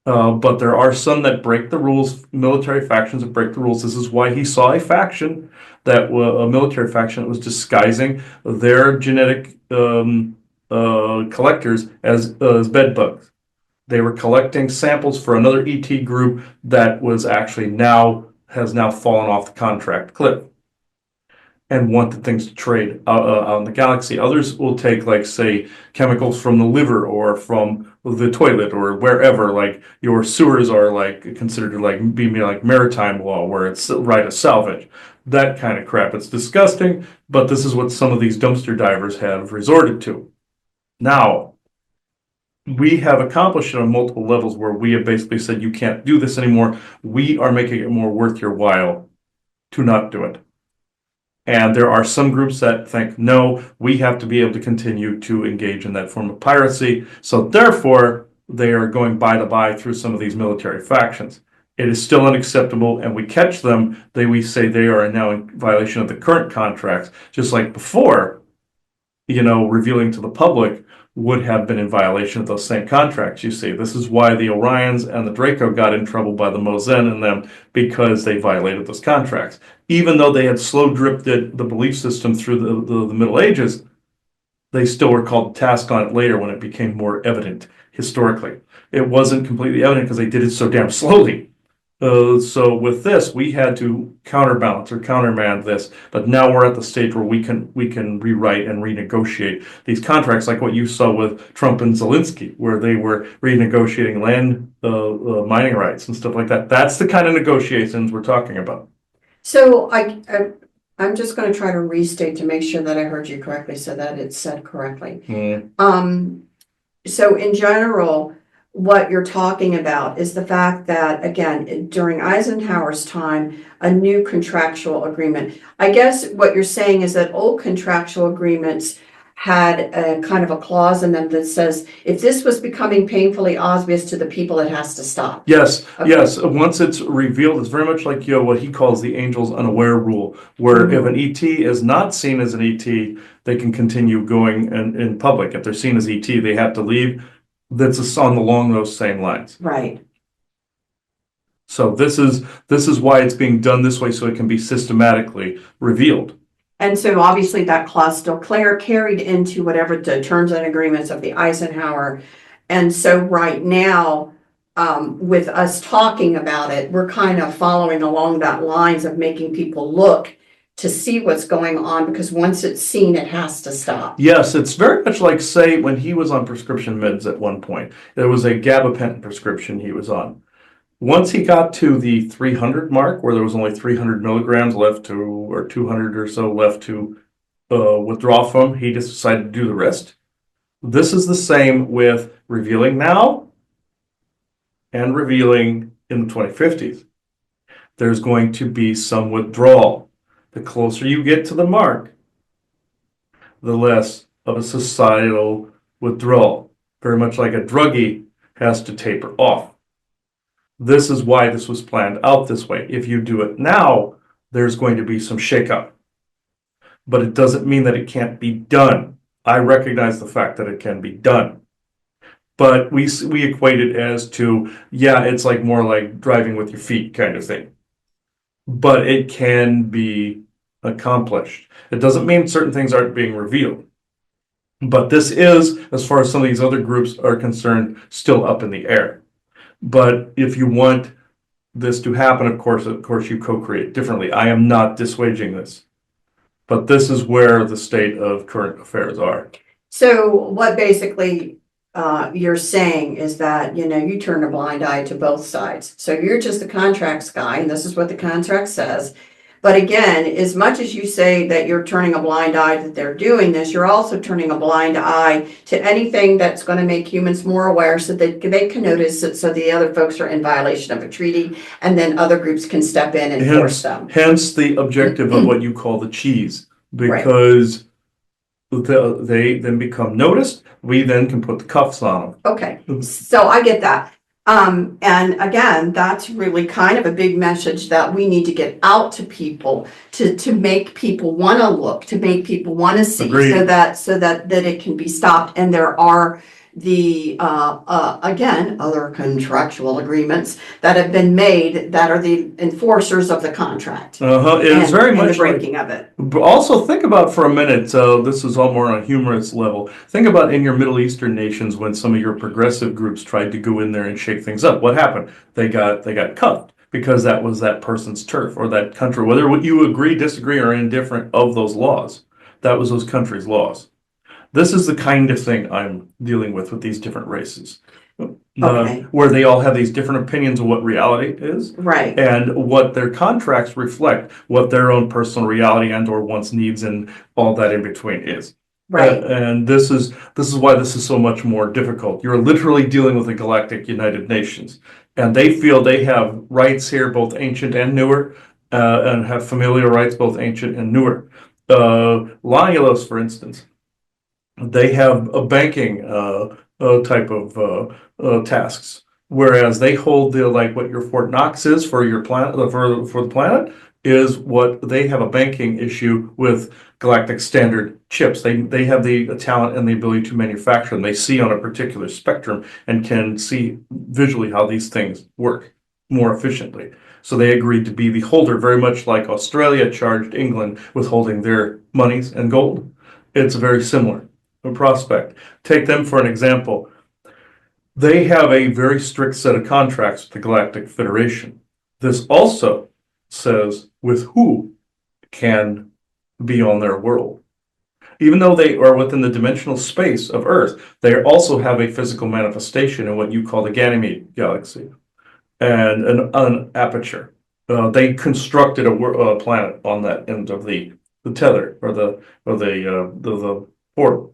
But there are some that break the rules, military factions that break the rules. This is why he saw a faction a military faction that was disguising their genetic collectors as bed bugs. They were collecting samples for another ET group that has now fallen off the contract cliff and wanted things to trade out in the galaxy. Others will take, like, say, chemicals from the liver or from the toilet or wherever. Like, your sewers are like considered to be like maritime law, where it's right of salvage. That kind of crap. It's disgusting, but this is what some of these dumpster divers have resorted to. Now, we have accomplished it on multiple levels where we have basically said, you can't do this anymore. We are making it more worth your while to not do it. And there are some groups that think, no, we have to be able to continue to engage in that form of piracy. So therefore, they are going by through some of these military factions. It is still unacceptable, and we catch them. We say they are now in violation of the current contracts, just like before, revealing to the public would have been in violation of those same contracts. You see, this is why the Orions and the Draco got in trouble by the Mozen and them, because they violated those contracts. Even though they had slow drifted the belief system through the Middle Ages, they still were called to task on it later when it became more evident historically. It wasn't completely evident because they did it so damn slowly. So with this, we had to counterbalance or countermand this, but now we're at the stage where we can rewrite and renegotiate these contracts, like what you saw with Trump and Zelensky, where they were renegotiating land mining rights and stuff like that. That's the kind of negotiations we're talking about. So I'm just going to try to restate to make sure that I heard you correctly, so that it's said correctly. So in general, what you're talking about is the fact that, again, during Eisenhower's time, a new contractual agreement. I guess what you're saying is that old contractual agreements had a kind of a clause in them that says, if this was becoming painfully obvious to the people, it has to stop. Yes, okay. Yes. Once it's revealed, it's very much like what he calls the angel's unaware rule, where if an ET is not seen as an ET, they can continue going in public. If they're seen as ET, they have to leave. That's along those same lines. Right. So this is why it's being done this way, so it can be systematically revealed. And so obviously that clause still carried into whatever the terms and agreements of the Eisenhower. And so right now, with us talking about it, we're kind of following along that lines of making people look to see what's going on, because once it's seen, it has to stop. Yes, it's very much like, say, when he was on prescription meds at one point. There was a gabapentin prescription he was on. Once he got to the 300 mark, where there was only 300 milligrams left to, or 200 or so left to withdraw from, he just decided to do the rest. This is the same with revealing now and revealing in the 2050s. There's going to be some withdrawal. The closer you get to the mark, the less of a societal withdrawal. Very much like a druggie has to taper off. This is why this was planned out this way. If you do it now, there's going to be some shakeup. But it doesn't mean that it can't be done. I recognize the fact that it can be done. But we equate it as to, yeah, it's like more like driving with your feet kind of thing. But it can be accomplished. It doesn't mean certain things aren't being revealed. But this is, as far as some of these other groups are concerned, still up in the air. But if you want this to happen, of course, you co-create differently. I am not dissuading this. But this is where the state of current affairs are. So what basically you're saying is that, you turn a blind eye to both sides. So you're just the contracts guy, and this is what the contract says. But again, as much as you say that you're turning a blind eye that they're doing this, you're also turning a blind eye to anything that's going to make humans more aware so that they can notice it, so the other folks are in violation of a treaty, and then other groups can step in and force them. Hence the objective of what you call the cheese, because they then become noticed. We then can put the cuffs on them. Okay, so I get that. And again, that's really kind of a big message that we need to get out to people to make people want to look, to make people want to see. Agreed. so that it can be stopped. And there are the again, other contractual agreements that have been made that are the enforcers of the contract. It is very much the breaking of it. But also think about for a minute, this is all more on a humorous level. Think about in your Middle Eastern nations when some of your progressive groups tried to go in there and shake things up. What happened? They got cuffed because that was that person's turf or that country. Whether you agree, disagree, or indifferent of those laws, that was those countries' laws. This is the kind of thing I'm dealing with these different races. Where they all have these different opinions of what reality is. Right. And what their contracts reflect, what their own personal reality and or wants, needs, and all that in between is. Right. And this is why this is so much more difficult. You're literally dealing with the Galactic United Nations. And they feel they have rights here, both ancient and newer, and have familial rights, both ancient and newer. Lanilos, for instance, they have a banking type of tasks, whereas they hold the like what your Fort Knox is for your planet for the planet is what they have a banking issue with galactic standard chips. They have the talent and the ability to manufacture them. They see on a particular spectrum and can see visually how these things work more efficiently. So they agreed to be the holder, very much like Australia charged England with holding their monies and gold. It's very similar. Prospect. Take them for an example. They have a very strict set of contracts with the Galactic Federation. This also says with who can be on their world. Even though they are within the dimensional space of Earth, they also have a physical manifestation in what you call the Ganymede galaxy and an aperture. They constructed a planet on that end of the tether or the portal.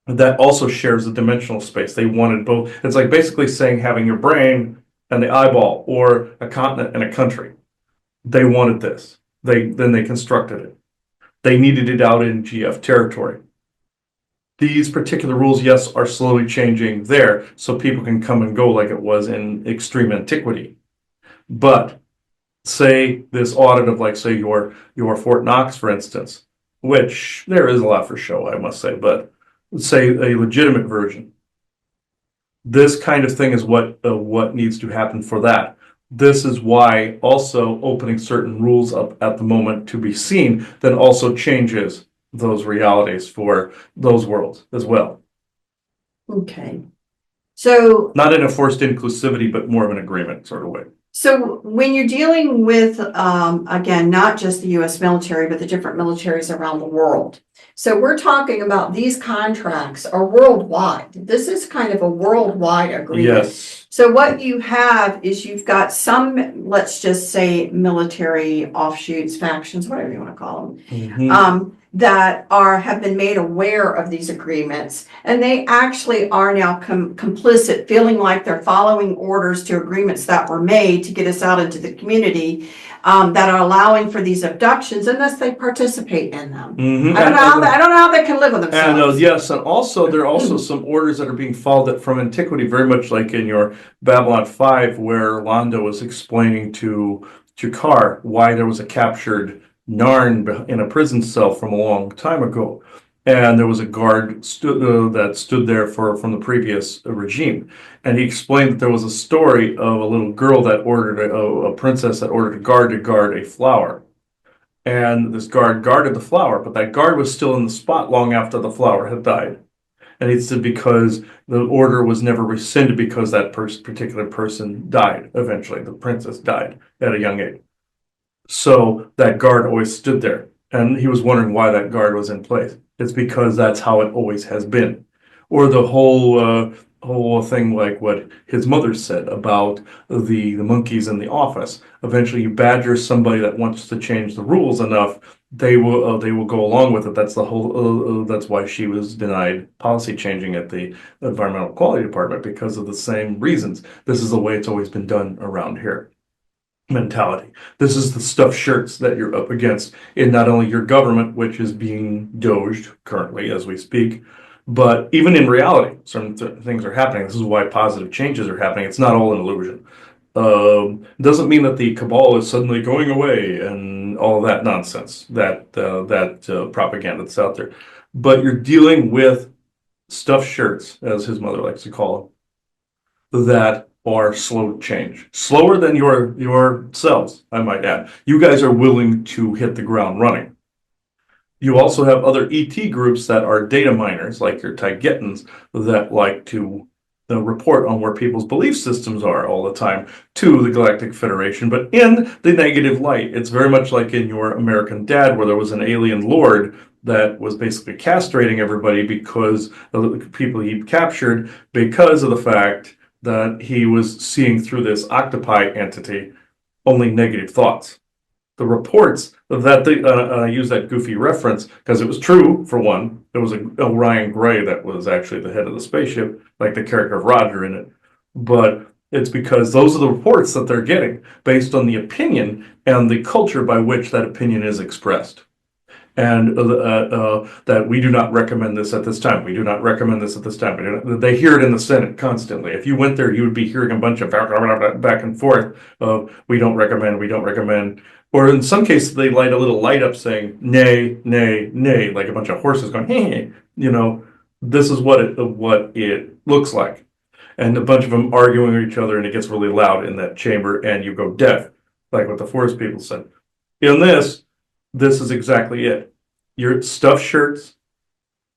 That also shares the dimensional space. They wanted both. It's like basically saying having your brain and the eyeball, or a continent and a country. They wanted this. Then they constructed it. They needed it out in GF territory. These particular rules, yes, are slowly changing there, so people can come and go like it was in extreme antiquity. But say this audit of, like, say your Fort Knox, for instance, which there is a lot for show, I must say, but say a legitimate version. This kind of thing is what needs to happen for that. This is why also opening certain rules up at the moment to be seen then also changes those realities for those worlds as well. Okay. So not in a forced inclusivity, but more of an agreement sort of way. So when you're dealing with, again, not just the U.S. military, but the different militaries around the world. So we're talking about these contracts are worldwide. This is kind of a worldwide agreement. Yes. So what you have is you've got some, let's just say, military offshoots, factions, whatever you want to call them. Mm-hmm. That have been made aware of these agreements, and they actually are now complicit, feeling like they're following orders to agreements that were made to get us out into the community, that are allowing for these abductions, unless they participate in them. Mm-hmm. I don't know how they can live with themselves. And yes, and also there are also some orders that are being followed from antiquity, very much like in your Babylon 5, where Londo was explaining to Jakar why there was a captured Narn in a prison cell from a long time ago. And there was a guard that stood there from the previous regime. And he explained that there was a story of a little girl that ordered a princess that ordered a guard to guard a flower. And this guard guarded the flower, but that guard was still in the spot long after the flower had died. And he said because the order was never rescinded because that particular person died eventually. The princess died at a young age. So that guard always stood there. And he was wondering why that guard was in place. It's because that's how it always has been. Or the whole thing like what his mother said about the monkeys in the office. Eventually, you badger somebody that wants to change the rules enough, they will go along with it. That's the whole. That's why she was denied policy changing at the environmental quality department because of the same reasons. This is the way it's always been done around here. Mentality. This is the stuffed shirts that you're up against in not only your government, which is being doged currently as we speak, but even in reality, some things are happening. This is why positive changes are happening. It's not all an illusion. Doesn't mean that the cabal is suddenly going away and all of that nonsense, that propaganda that's out there. But you're dealing with stuffed shirts, as his mother likes to call them, that are slow to change. Slower than yourselves, I might add. You guys are willing to hit the ground running. You also have other ET groups that are data miners, like your Taigetans, that like to report on where people's belief systems are all the time to the Galactic Federation, but in the negative light. It's very much like in your American Dad, where there was an alien lord that was basically castrating everybody because of the people he captured, because of the fact that he was seeing through this octopi entity only negative thoughts. The reports that I use that goofy reference because it was true. For one, there was a Orion Gray that was actually the head of the spaceship, like the character of Roger in it. But it's because those are the reports that they're getting based on the opinion and the culture by which that opinion is expressed. And that we do not recommend this at this time. We do not recommend this at this time. They hear it in the Senate constantly. If you went there, you would be hearing a bunch of back and forth of we don't recommend, we don't recommend. Or in some cases, they light a little light up saying nay, nay, nay, like a bunch of horses going, hey, this is what it looks like. And a bunch of them arguing with each other, and it gets really loud in that chamber, and you go deaf, like what the forest people said. In this is exactly it. Your stuffed shirts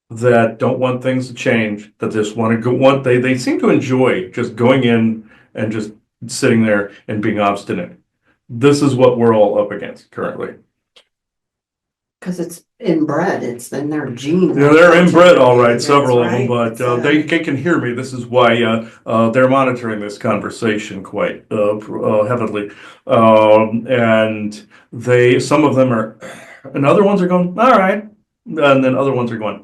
that don't want things to change, that just want to go, they seem to enjoy just going in and just sitting there and being obstinate. This is what we're all up against currently. Because it's inbred, it's in their genes. Yeah, they're inbred, all right, several of them, but they can hear me. This is why they're monitoring this conversation quite heavily. And some of them are, and other ones are going, all right. And then other ones are going,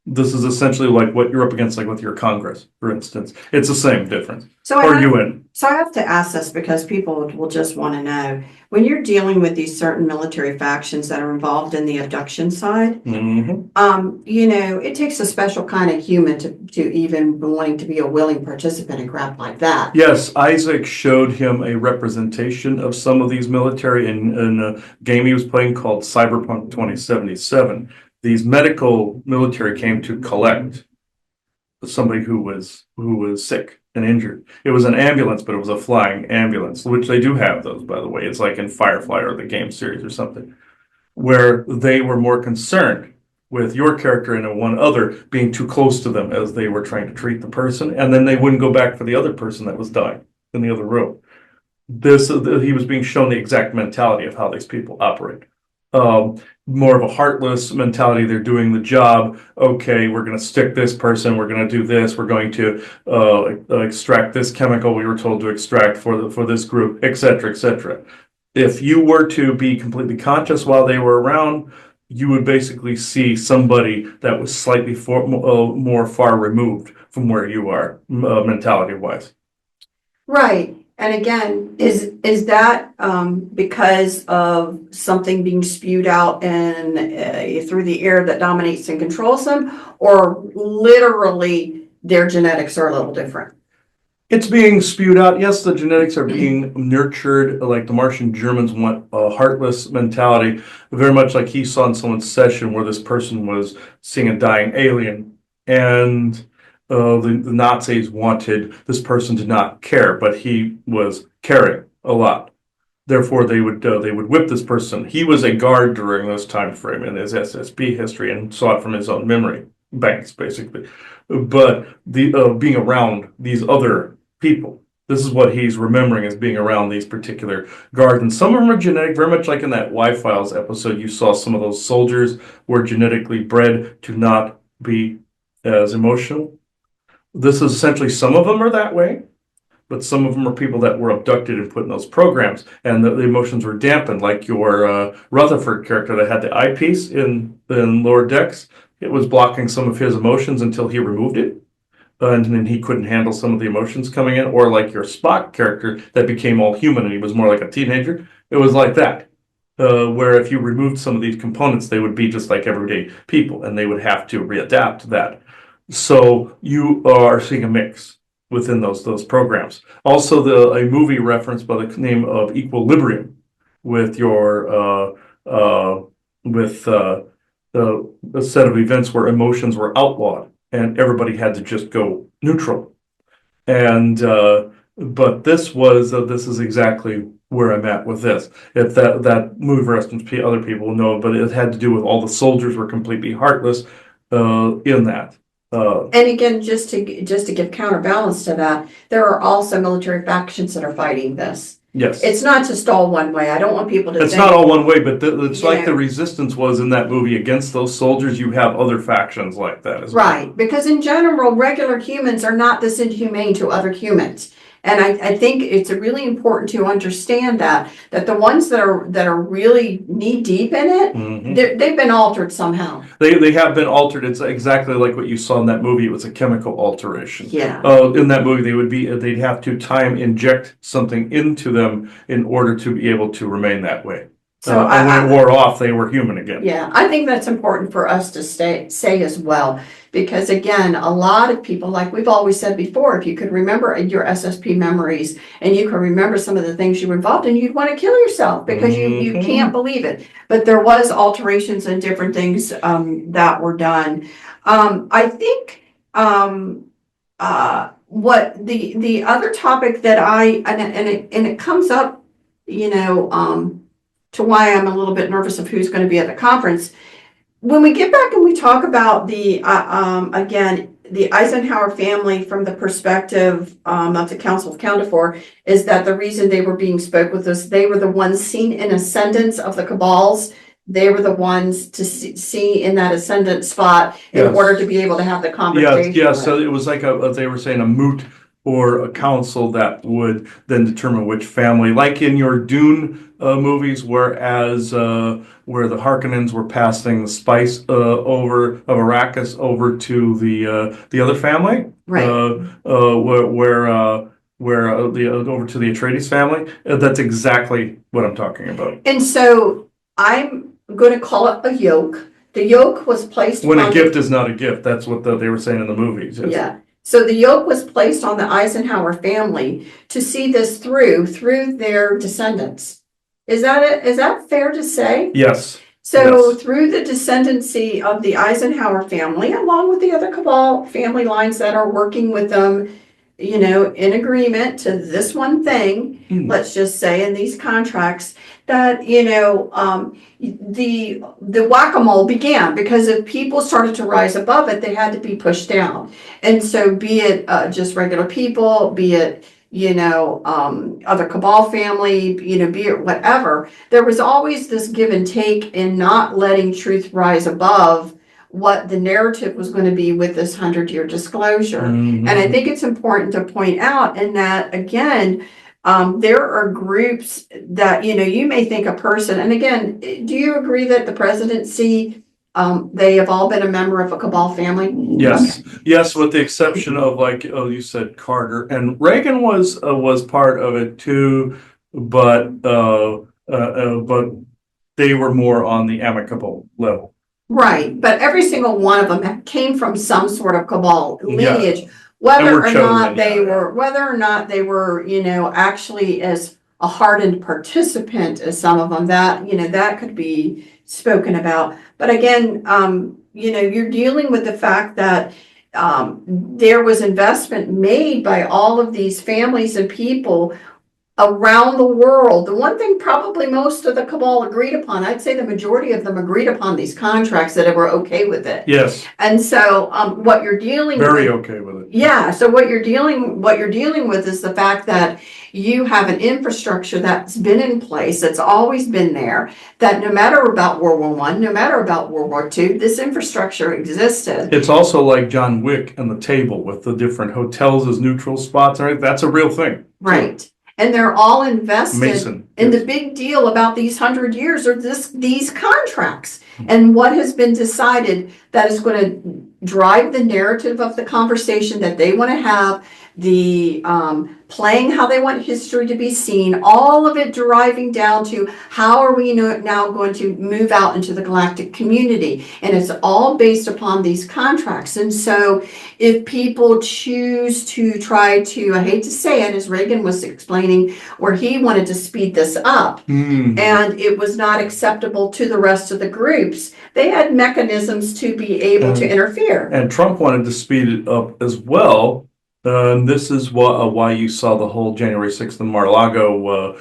This is essentially like what you're up against, like with your Congress, for instance. It's the same difference. Or UN. So I have to ask this because people will just want to know, when you're dealing with these certain military factions that are involved in the abduction side, it takes a special kind of human to even wanting to be a willing participant in crap like that. Yes, Isaac showed him a representation of some of these military in a game he was playing called Cyberpunk 2077. These medical military came to collect somebody who was sick and injured. It was an ambulance, but it was a flying ambulance, which they do have those, by the way. It's like in Firefly or the game series or something, where they were more concerned with your character and one other being too close to them as they were trying to treat the person, and then they wouldn't go back for the other person that was dying in the other room. He was being shown the exact mentality of how these people operate. More of a heartless mentality. They're doing the job. Okay, we're going to stick this person. We're going to do this. We're going to extract this chemical we were told to extract for this group, etc., etc. If you were to be completely conscious while they were around, you would basically see somebody that was slightly more far removed from where you are, mentality-wise. Right. And again, is that because of something being spewed out and through the air that dominates and controls them, or literally their genetics are a little different? It's being spewed out. Yes, the genetics are being nurtured, like the Martian Germans want a heartless mentality, very much like he saw in someone's session where this person was seeing a dying alien, and the Nazis wanted this person to not care, but he was caring a lot. Therefore, they would whip this person. He was a guard during this time frame in his SSP history and saw it from his own memory banks, basically. But the being around these other people, this is what he's remembering as being around these particular guards. And some of them are genetic, very much like in that Y-Files episode. You saw some of those soldiers were genetically bred to not be as emotional. This is essentially, some of them are that way, but some of them are people that were abducted and put in those programs, and the emotions were dampened, like your Rutherford character that had the eyepiece in Lower Decks. It was blocking some of his emotions until he removed it, and then he couldn't handle some of the emotions coming in. Or like your Spock character that became all human and he was more like a teenager. It was like that, where if you removed some of these components, they would be just like everyday people, and they would have to readapt to that. So you are seeing a mix within those programs. Also, a movie reference by the name of Equilibrium, with your with a set of events where emotions were outlawed and everybody had to just go neutral. And but this is exactly where I'm at with this. If that movie reference, other people know, but it had to do with all the soldiers were completely heartless in that. And again, just to give counterbalance to that, there are also military factions that are fighting this. Yes. It's not just all one way. I don't want people to It's think. not all one way, but it's You like the know. resistance was in that movie against those soldiers. You have other factions like that as well. Right, because in general, regular humans are not this inhumane to other humans. And I think it's really important to understand that the ones that are really knee deep in it, Mhm. they've been altered somehow. They have been altered. It's exactly like what you saw in that movie. It was a chemical alteration. Yeah. In that movie, they'd have to time inject something into them in order to be able to remain that way. So And when it wore off, they were human again. Yeah, I think that's important for us to say as well, because again, a lot of people, like we've always said before, if you could remember your SSP memories and you can remember some of the things you were involved in, you'd want to kill yourself because you Mhm. can't believe it. But there was alterations and different things that were done. I think what the other topic that it comes up, you know, to why I'm a little bit nervous of who's going to be at the conference. When we get back and we talk about again, the Eisenhower family from the perspective of the Council accounted for, is that the reason they were being spoke with us, they were the ones seen in ascendance of the cabals. They were the ones to see in that ascendant spot in Yes. order to be able to have the conversation. Yes. So it was like they were saying, a moot or a council that would then determine which family, like in your Dune movies, whereas where the Harkonnens were passing the spice over of Arrakis over to the other family, Right. Where the over to the Atreides family. That's exactly what I'm talking about. And so I'm going to call it a yoke. The yoke was placed When a on gift is not a gift, that's what they were saying in the movies. Yes. Yeah. So the yoke was placed on the Eisenhower family to see this through their descendants. Is that fair to say? Yes. So Yes. through the descendancy of the Eisenhower family, along with the other cabal family lines that are working with them, you know, in agreement to this one thing, let's just say in these contracts, that, you know, the whack-a-mole began, because if people started to rise above it, they had to be pushed down. And so be it just regular people, be it, you know, other cabal family, you know, be it whatever, there was always this give and take in not letting truth rise above what the narrative was going to be with this 100-year disclosure. Mhm. And I think it's important to point out in that, again, there are groups that, you know, you may think a person, and again, do you agree that the presidency, they have all been a member of a cabal family? Yes, yes, with the exception of, like, oh, you said Carter, and Reagan was part of it too, but they were more on the amicable level. Right, but every single one of them came from some sort of cabal lineage, Whether we're or chosen, not they yeah. were, actually as a hardened participant as some of them, that could be spoken about. But again, you're dealing with the fact that there was investment made by all of these families and people around the world. The one thing probably most of the cabal agreed upon, I'd say the majority of them agreed upon these contracts, that they were okay with it. Yes, And so what you're dealing very with, okay with it. yeah, so what you're dealing with is the fact that you have an infrastructure that's been in place, that's always been there, that no matter about World War I, no matter about World War II, this infrastructure existed. It's also like John Wick and the table with the different hotels as neutral spots, right? That's a real thing. Right. And they're all invested Mason, in yes. the big deal about these 100 years, or these contracts, and what has been decided that is going to drive the narrative of the conversation that they want to have, the playing how they want history to be seen, all of it deriving down to how are we now going to move out into the galactic community. And it's all based upon these contracts. And so if people choose to try to, I hate to say it, as Reagan was explaining, where he wanted to speed this up, and it was not acceptable to the rest of the groups, they had mechanisms to be able to interfere. And Trump wanted to speed it up as well. This is why you saw the whole January 6th in Mar-a-Lago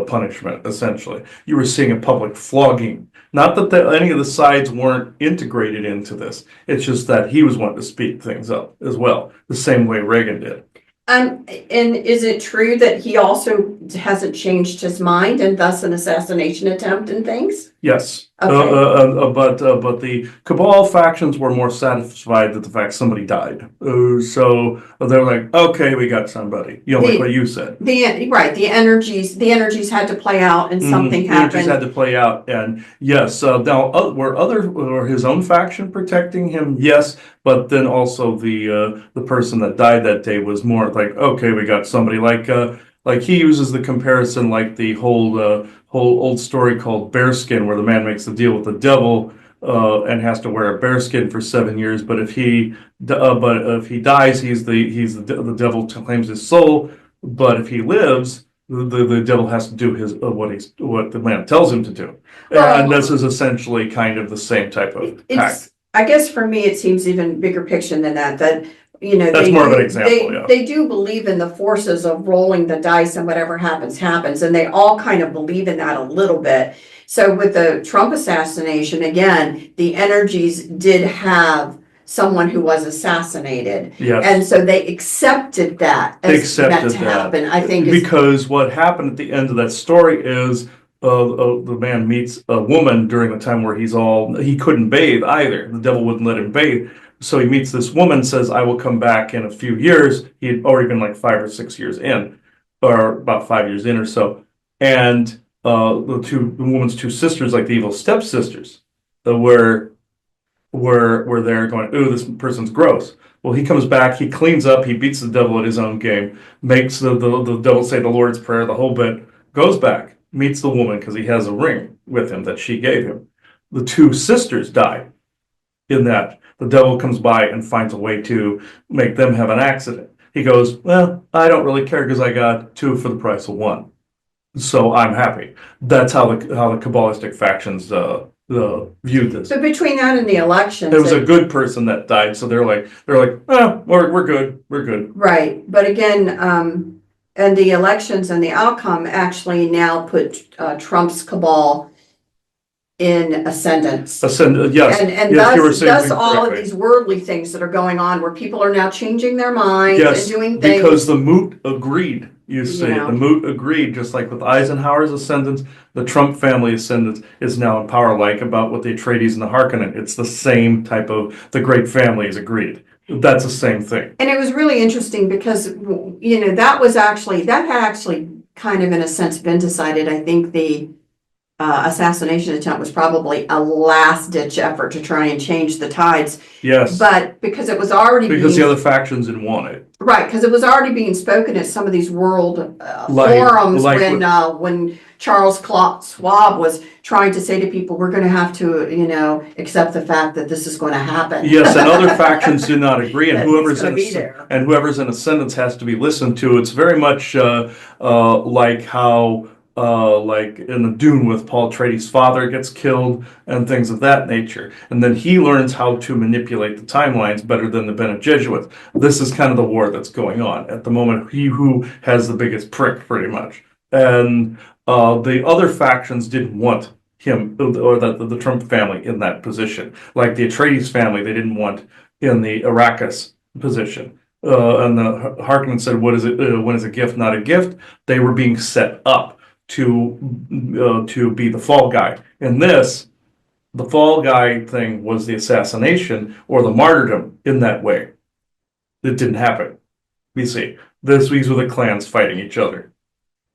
punishment, essentially. You were seeing a public flogging. Not that any of the sides weren't integrated into this. It's just that he was wanting to speed things up as well, the same way Reagan did. And is it true that he also hasn't changed his mind and thus an assassination attempt and things? Yes. Okay. But the cabal factions were more satisfied that the fact somebody died. So they're like, okay, we got somebody. Like what you said. The energies had to play out, and something happened. The energies had to play out, and yes. Now, were his own faction protecting him? Yes, but then also the person that died that day was more like, okay, we got somebody. Like he uses the comparison, like the whole old story called Bearskin, where the man makes the deal with the devil and has to wear a bearskin for 7 years. But if he dies, the devil claims his soul. But if he lives, the devil has to do what the man tells him to do. Well, and this is essentially kind of the same type of pact. I guess for me, it seems even bigger picture than that. That's more of an example, yeah. They do believe in the forces of rolling the dice, and whatever happens, happens. And they all kind of believe in that a little bit. So with the Trump assassination, again, the energies did have someone who was assassinated. Yes. And so they accepted that as meant to happen, I think. Because what happened at the end of that story is the man meets a woman during the time where he couldn't bathe either. The devil wouldn't let him bathe. So he meets this woman, says, I will come back in a few years. He had already been like 5 or 6 years in, or about 5 years in or so. And the woman's two sisters, like the evil stepsisters, were there going, ooh, this person's gross. Well, he comes back, he cleans up, he beats the devil at his own game, makes the devil say the Lord's Prayer, the whole bit, goes back, meets the woman because he has a ring with him that she gave him. The two sisters die in that. The devil comes by and finds a way to make them have an accident. He goes, well, I don't really care because I got 2 for the price of 1. So I'm happy. That's how the Kabbalistic factions viewed this. So between that and the elections, It was a good person that died, so they're like, we're good, we're good. right? But again, and the elections and the outcome actually now put Trump's cabal in ascendance. Yes, And yes, you were saying thus all of these worldly things that are going on, where people are now changing their minds yes, and doing things. Because the moot agreed. You see, You know. the moot agreed, just like with Eisenhower's ascendance, the Trump family ascendance is now in power, like about with the Atreides and the Harkonnen. It's the same type of, the great family is agreed. That's the same thing. And it was really interesting because, that had actually kind of in a sense been decided. I think the assassination attempt was probably a last-ditch effort to try and change the tides. Yes. But because it was already the other factions didn't want it. Right, because it was already being spoken at some of these world forums when Charles Schwab was trying to say to people, we're going to have to, accept the fact that this is going to happen. Yes, and other factions do not agree, and That whoever's it's in gonna be there. and whoever's in ascendance has to be listened to. It's very much like how like in the Dune with Paul Atreides' father gets killed and things of that nature, and then he learns how to manipulate the timelines better than the Bene Gesserit. This is kind of the war that's going on at the moment. He who has the biggest prick, pretty much, and the other factions didn't want him or the Trump family in that position. Like the Atreides family, they didn't want in the Arrakis position. And the Harkonnen said, "What is it? When is a gift not a gift?" They were being set up to be the fall guy. In this, the fall guy thing was the assassination or the martyrdom in that way. It didn't happen. You see, these were the clans fighting each other.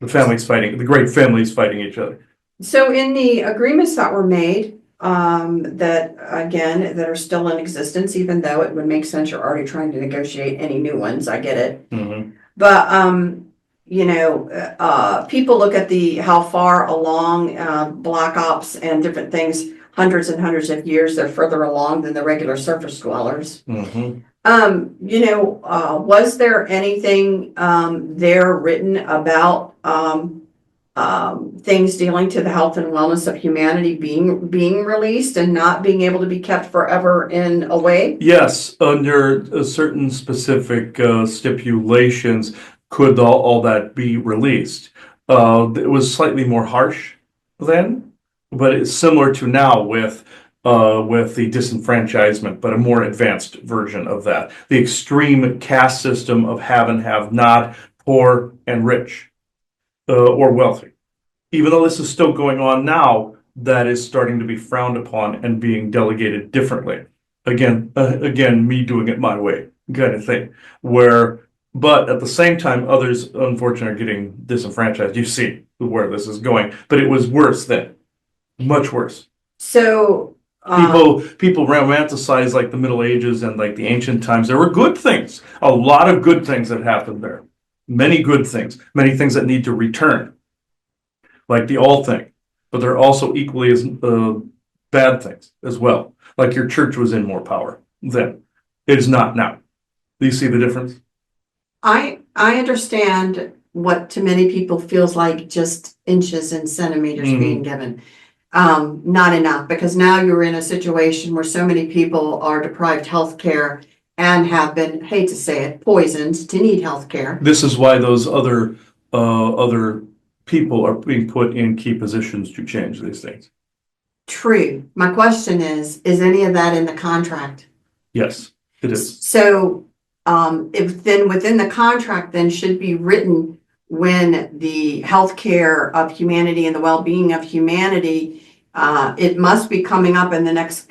The families fighting, the great families fighting each other. So in the agreements that were made, that again, that are still in existence, even though it would make sense, you're already trying to negotiate any new ones, I get it. Mm-hmm. But, people look at how far along, Black Ops and different things, hundreds and hundreds of years, they're further along than the regular surface dwellers. Mm-hmm. Was there anything, there written about, things dealing to the health and wellness of humanity being released and not being able to be kept forever in a way? Yes, under certain specific stipulations, could all that be released. It was slightly more harsh then, but it's similar to now with the disenfranchisement, but a more advanced version of that. The extreme caste system of have and have not, poor and rich, or wealthy. Even though this is still going on now, that is starting to be frowned upon and being delegated differently. Again, me doing it my way, kind of thing. But at the same time, others, unfortunately, are getting disenfranchised. You see where this is going, but it was worse then, much worse. So People romanticize like the Middle Ages and like the ancient times. There were good things, a lot of good things that happened there, many good things, many things that need to return, like the all thing, but there are also equally as bad things as well. Like your church was in more power then. It is not now. Do you see the difference? I understand what to many people feels like just inches and centimeters being given. Not enough, because now you're in a situation where so many people are deprived health care and have been, hate to say it, poisoned to need health care. This is why those other people are being put in key positions to change these things. True. My question is any of that in the contract? Yes, it is. So, if then within the contract then should be written when the healthcare of humanity and the well-being of humanity, it must be coming up in the next,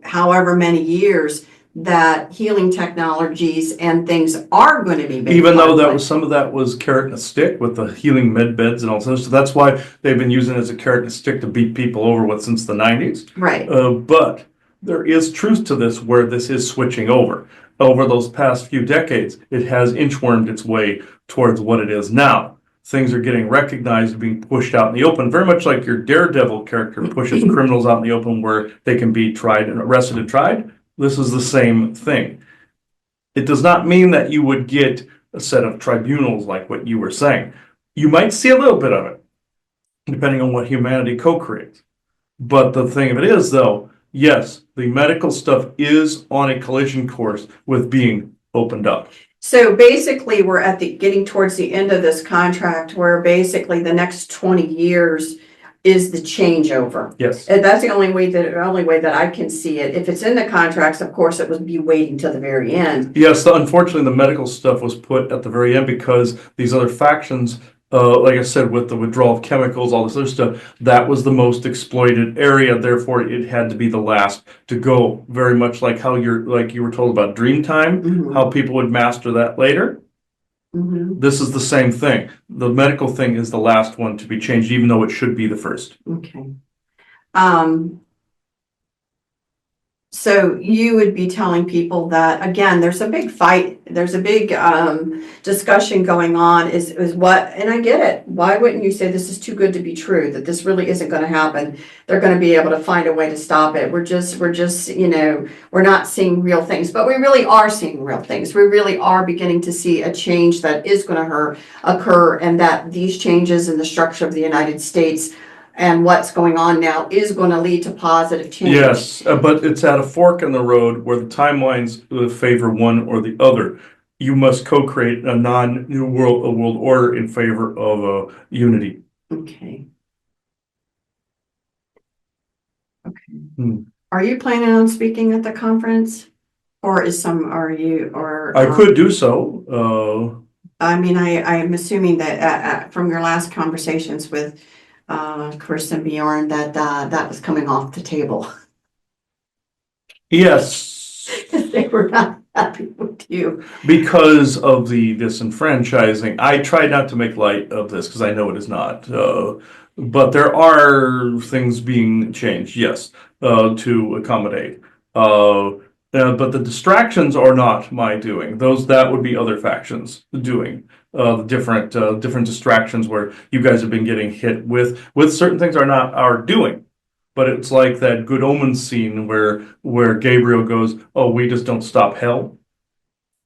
however many years, that healing technologies and things are going to be made. Even though some of that was carrot and a stick with the healing med beds and all that. So that's why they've been using it as a carrot and a stick to beat people over with since the 90s. Right. But there is truth to this where this is switching over. Over those past few decades, it has inchwormed its way towards what it is now. Things are getting recognized, being pushed out in the open, very much like your Daredevil character pushes criminals out in the open where they can be tried and arrested and tried. This is the same thing. It does not mean that you would get a set of tribunals like what you were saying. You might see a little bit of it, depending on what humanity co-creates. But the thing of it is, though, yes, the medical stuff is on a collision course with being opened up. So basically, we're at getting towards the end of this contract, where basically the next 20 years is the changeover. Yes. And that's the only way that I can see it. If it's in the contracts, of course, it would be waiting till the very end. Yes, unfortunately, the medical stuff was put at the very end because these other factions, like I said, with the withdrawal of chemicals, all this other stuff, that was the most exploited area. Therefore, it had to be the last to go. Very much like how you were told about Dreamtime, how people would master that later. This is the same thing. The medical thing is the last one to be changed, even though it should be the first. Okay. So you would be telling people that, again, there's a big fight, there's a big discussion going on is what, and I get it. Why wouldn't you say this is too good to be true, that this really isn't going to happen? They're going to be able to find a way to stop it. We're just, we're not seeing real things, but we really are seeing real things. We really are beginning to see a change that is going to occur, and that these changes in the structure of the United States and what's going on now is going to lead to positive change. Yes, but it's at a fork in the road where the timelines favor one or the other. You must co-create a non-new world order in favor of unity. Okay. Okay. Hmm. Are you planning on speaking at the conference? Or I could do so. I mean, I'm assuming that from your last conversations with Chris and Bjorn that that was coming off the table. Yes, They were not happy with you. because of the disenfranchising. I try not to make light of this because I know it is not. But there are things being changed, yes, to accommodate. But the distractions are not my doing. That would be other factions doing. Different distractions where you guys have been getting hit with certain things are not our doing. But it's like that Good Omens scene where Gabriel goes, "Oh, we just don't stop hell."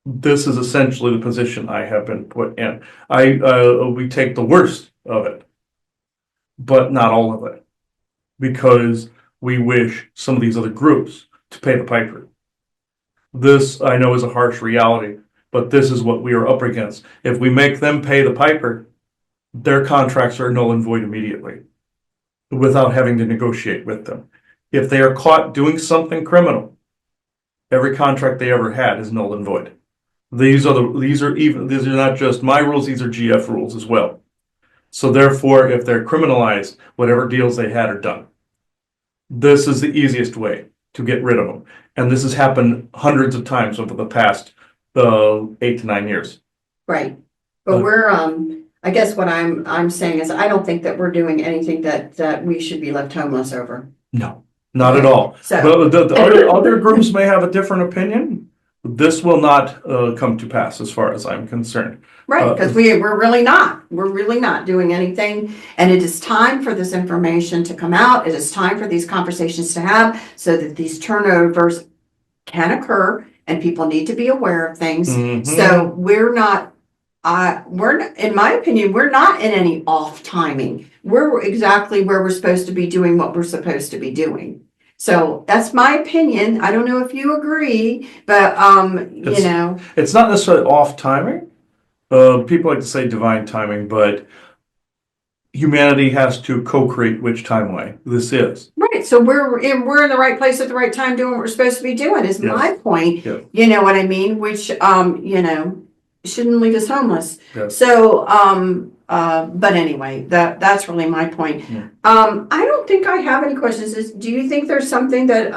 This is essentially the position I have been put in. We take the worst of it, but not all of it, because we wish some of these other groups to pay the piper. This, I know, is a harsh reality, but this is what we are up against. If we make them pay the piper, their contracts are null and void immediately, without having to negotiate with them. If they are caught doing something criminal, every contract they ever had is null and void. These are not just my rules, these are GF rules as well. So therefore, if they're criminalized, whatever deals they had are done. This is the easiest way to get rid of them. And this has happened hundreds of times over the past 8 to 9 years. Right. But we're I guess what I'm saying is I don't think that we're doing anything that we should be left homeless over. No, not at all. So The other groups may have a different opinion. This will not come to pass as far as I'm concerned. right, because we're really not doing anything, and it is time for this information to come out. It is time for these conversations to have so that these turnovers can occur and people need to be aware of things. Mhm. So in my opinion, we're not in any off timing. We're exactly where we're supposed to be doing what we're supposed to be doing. So that's my opinion. I don't know if you agree, but It's not necessarily off timing. People like to say divine timing, but humanity has to co-create which timeline this is. right. So we're in the right place at the right time doing what we're supposed to be doing is Yes. my point. Yes. You know what I mean? Which shouldn't leave us homeless. Yes. So but anyway, that's really my point. Yeah. I don't think I have any questions. Do you think there's something that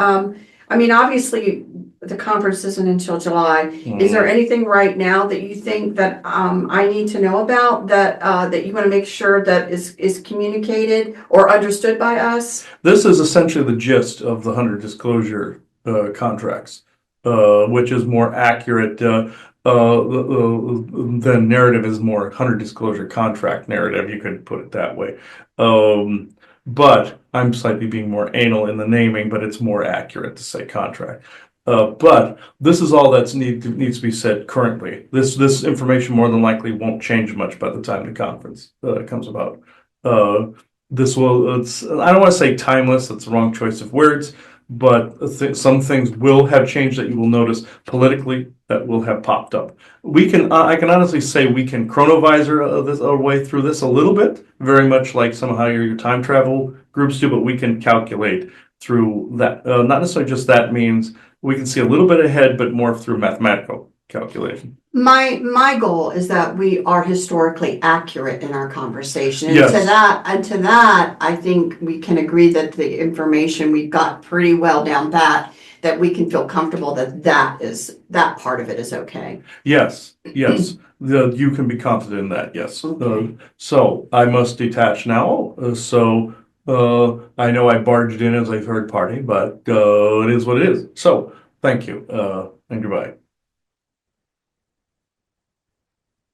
I mean, obviously the conference isn't until July. Is there anything right now that you think that I need to know about that you want to make sure that is communicated or understood by us? This is essentially the gist of the 100 disclosure contracts, which is more accurate. The narrative is more 100 disclosure contract narrative, you could put it that way. But I'm slightly being more anal in the naming, but it's more accurate to say contract. But this is all that needs to be said currently. This information more than likely won't change much by the time the conference comes about. I don't want to say timeless, that's the wrong choice of words, but some things will have changed that you will notice politically that will have popped up. I can honestly say we can chronovisor our way through this a little bit, very much like somehow your time travel groups do, but we can calculate through that. Not necessarily just that means we can see a little bit ahead, but more through mathematical calculation. My goal is that we are historically accurate in our conversation. Yes. And to that, I think we can agree that the information we've got pretty well down pat, that we can feel comfortable that part of it is okay. Yes, yes. You can be confident in that, yes. Okay. So I must detach now. I know I barged in as a third party, but it is what it is. So thank you, and goodbye.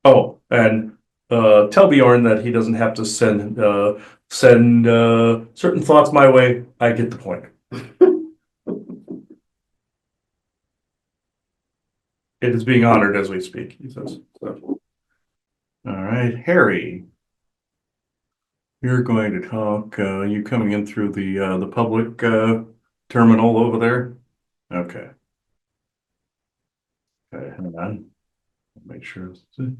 Oh, and tell Bjorn that he doesn't have to send certain thoughts my way. I get the point. It is being honored as we speak, he says. So, all right, Harry, you're going to talk. You coming in through the public terminal over there? Okay. Okay, hang on. Make sure it's it.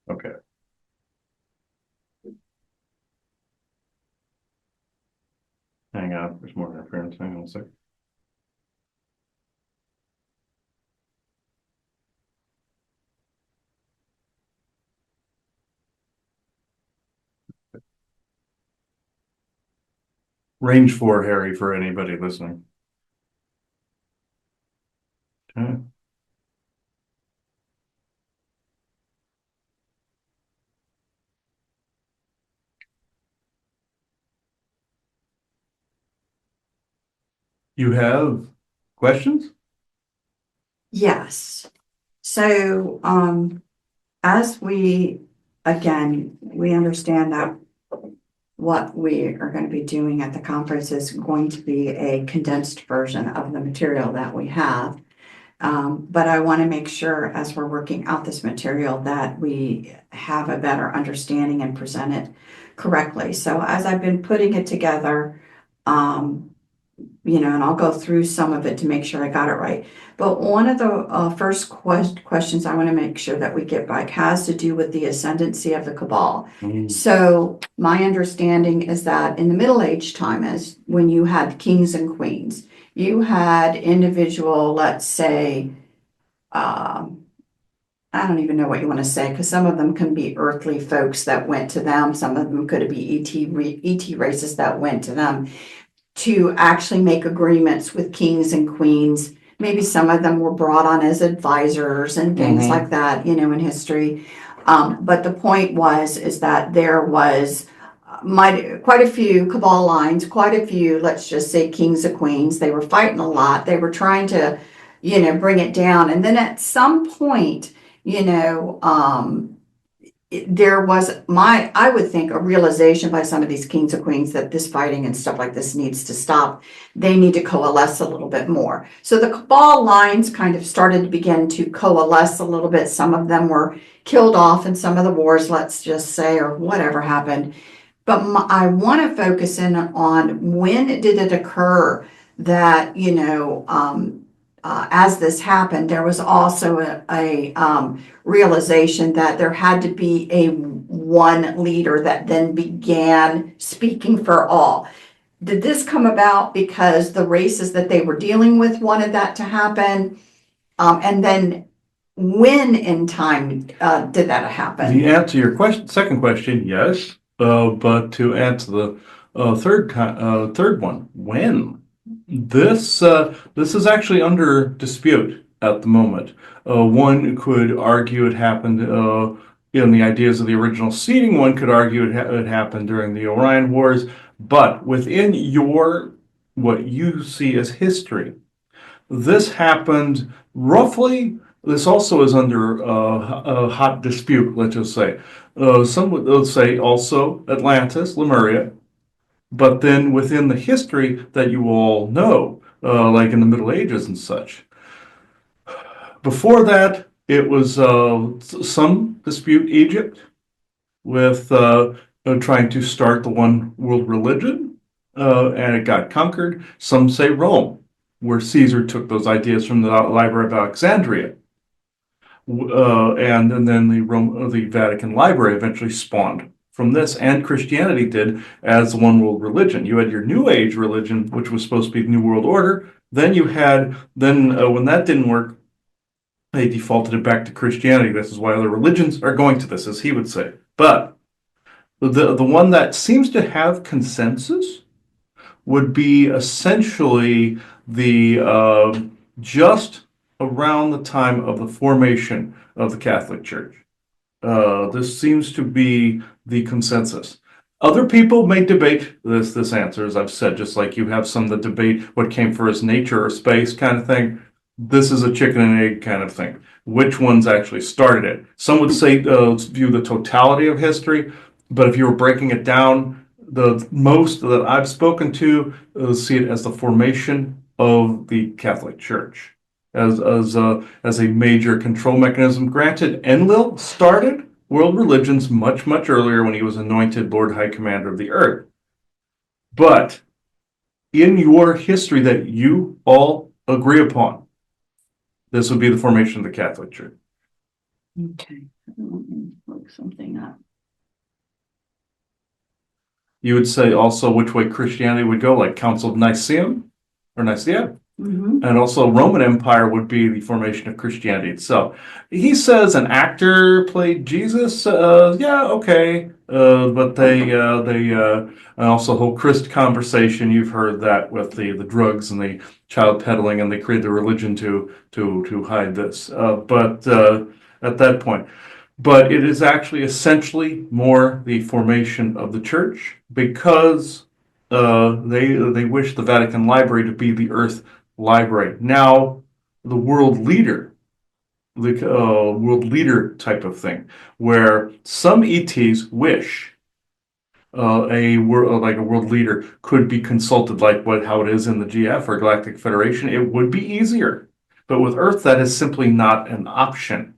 Okay. Hang on. There's more interference. Hang on a second. Range 4, Harry, for anybody listening. Okay. You have questions? Yes. So, as we understand that what we are going to be doing at the conference is going to be a condensed version of the material that we have. But I want to make sure as we're working out this material that we have a better understanding and present it correctly. So as I've been putting it together, and I'll go through some of it to make sure I got it right. But one of the first questions I want to make sure that we get back has to do with the ascendancy of the cabal. So my understanding is that in the Middle Age time is when you had kings and queens, you had individual, let's say, I don't even know what you want to say, because some of them can be earthly folks that went to them. Some of them could be ET races that went to them to actually make agreements with kings and queens. Maybe some of them were brought on as advisors and things like that, in history. But the point is that there was quite a few cabal lines, quite a few, let's just say kings and queens. They were fighting a lot. They were trying to, bring it down. And then at some point, there was I would think a realization by some of these kings and queens that this fighting and stuff like this needs to stop. They need to coalesce a little bit more. So the cabal lines kind of started to begin to coalesce a little bit. Some of them were killed off in some of the wars, let's just say, or whatever happened. But I want to focus in on when did it occur that, as this happened, there was also a realization that there had to be a one leader that then began speaking for all. Did this come about because the races that they were dealing with wanted that to happen? And then when in time did that happen? The answer to your second question, yes. But to answer the third one, when? This is actually under dispute at the moment. One could argue it happened in the ideas of the original seeding. One could argue it happened during the Orion Wars. But within what you see as history, this happened roughly. This also is under a hot dispute, let's just say. Some would say also Atlantis, Lemuria, but then within the history that you all know, like in the Middle Ages and such. Before that, it was some dispute Egypt with trying to start the one world religion, and it got conquered. Some say Rome, where Caesar took those ideas from the Library of Alexandria. And then the Vatican Library eventually spawned from this, and Christianity did as the one world religion. You had your New Age religion, which was supposed to be the New World Order. Then when that didn't work, they defaulted it back to Christianity. This is why other religions are going to this, as he would say. But the one that seems to have consensus would be essentially the just around the time of the formation of the Catholic Church. This seems to be the consensus. Other people may debate this answer, as I've said, just like you have some that debate what came first, nature or space kind of thing. This is a chicken and egg kind of thing. Which ones actually started it? Some would say view the totality of history, but if you were breaking it down, the most that I've spoken to see it as the formation of the Catholic Church as a major control mechanism. Granted, Enlil started world religions much, much earlier when he was anointed Lord High Commander of the Earth. But in your history that you all agree upon, this would be the formation of the Catholic Church. Okay, let me look something up. You would say also which way Christianity would go, like Council of Nicaea or Nicaea. Mm-hmm. And also Roman Empire would be the formation of Christianity itself. He says an actor played Jesus. Yeah, okay. But and also the whole Christ conversation. You've heard that with the drugs and the child peddling, and they created the religion to hide this. But at that point, but it is actually essentially more the formation of the church because they wish the Vatican Library to be the Earth Library. Now, the world leader type of thing, where some ETs wish a world leader could be consulted like how it is in the GF or Galactic Federation. It would be easier, but with Earth, that is simply not an option.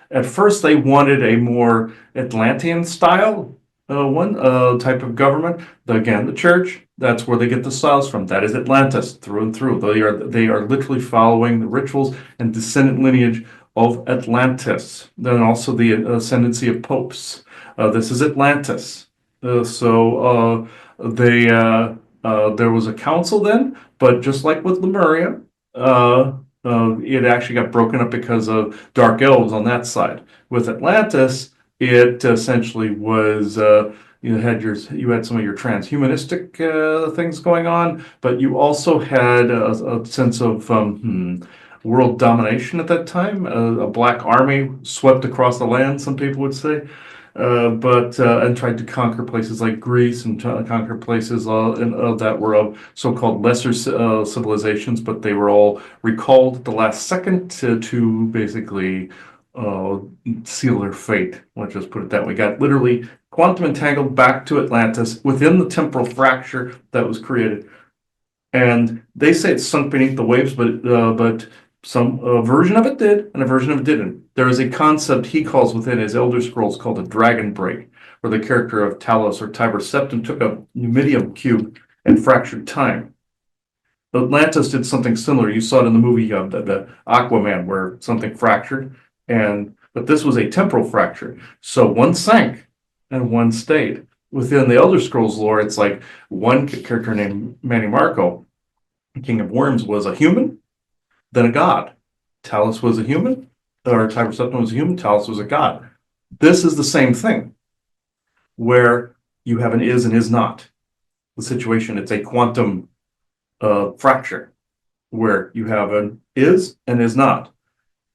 At first, they wanted a more Atlantean style one type of government. Again, the church, that's where they get the styles from. That is Atlantis through and through. They are literally following the rituals and descendant lineage of Atlantis. Then also the ascendancy of popes. This is Atlantis. There was a council then, but just like with Lemuria, it actually got broken up because of dark elves on that side. With Atlantis, it essentially was you had some of your transhumanistic things going on, but you also had a sense of world domination at that time. A black army swept across the land, some people would say. But and tried to conquer places like Greece and conquer places that were of so-called lesser civilizations, but they were all recalled at the last second to basically seal their fate. Let's just put it that way. Got literally quantum entangled back to Atlantis within the temporal fracture that was created. And they say it's sunk beneath the waves, but some version of it did, and a version of it didn't. There is a concept he calls within his Elder Scrolls called a dragon break, where the character of Talos or Tiber Septim took a Numidium cube and fractured time. Atlantis did something similar. You saw it in the movie the Aquaman, where something fractured, but this was a temporal fracture. So one sank and one stayed. Within the Elder Scrolls lore, it's like one character named Manny Marco, King of Worms, was a human, then a god. Talos was a human, or Tiber Septim was a human, Talos was a god. This is the same thing, where you have an is and is not. The situation, it's a quantum fracture, where you have an is and is not.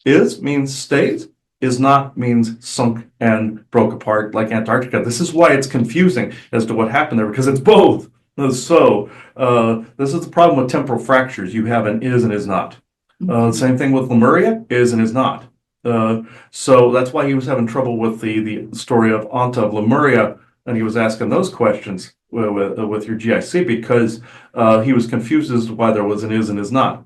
Is means stays, is not means sunk and broke apart like Antarctica. This is why it's confusing as to what happened there, because it's both. So this is the problem with temporal fractures. You have an is and is not. Same thing with Lemuria, is and is not. So that's why he was having trouble with the story of Anta of Lemuria, and he was asking those questions with your GIC because he was confused as to why there was an is and is not.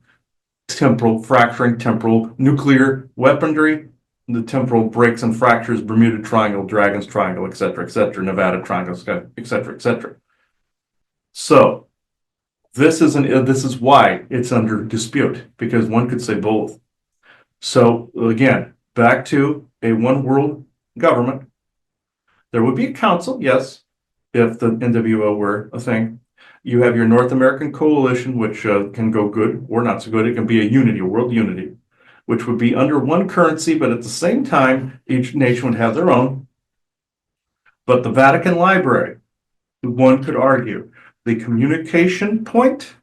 Temporal fracturing, temporal nuclear weaponry, the temporal breaks and fractures, Bermuda Triangle, Dragon's Triangle, etc., Nevada Triangle, etc. So this is why it's under dispute, because one could say both. So again, back to a one world government. There would be a council, yes, if the NWO were a thing. You have your North American coalition, which can go good or not so good. It can be a unity, a world unity, which would be under one currency, but at the same time, each nation would have their own. But the Vatican Library, one could argue, the communication point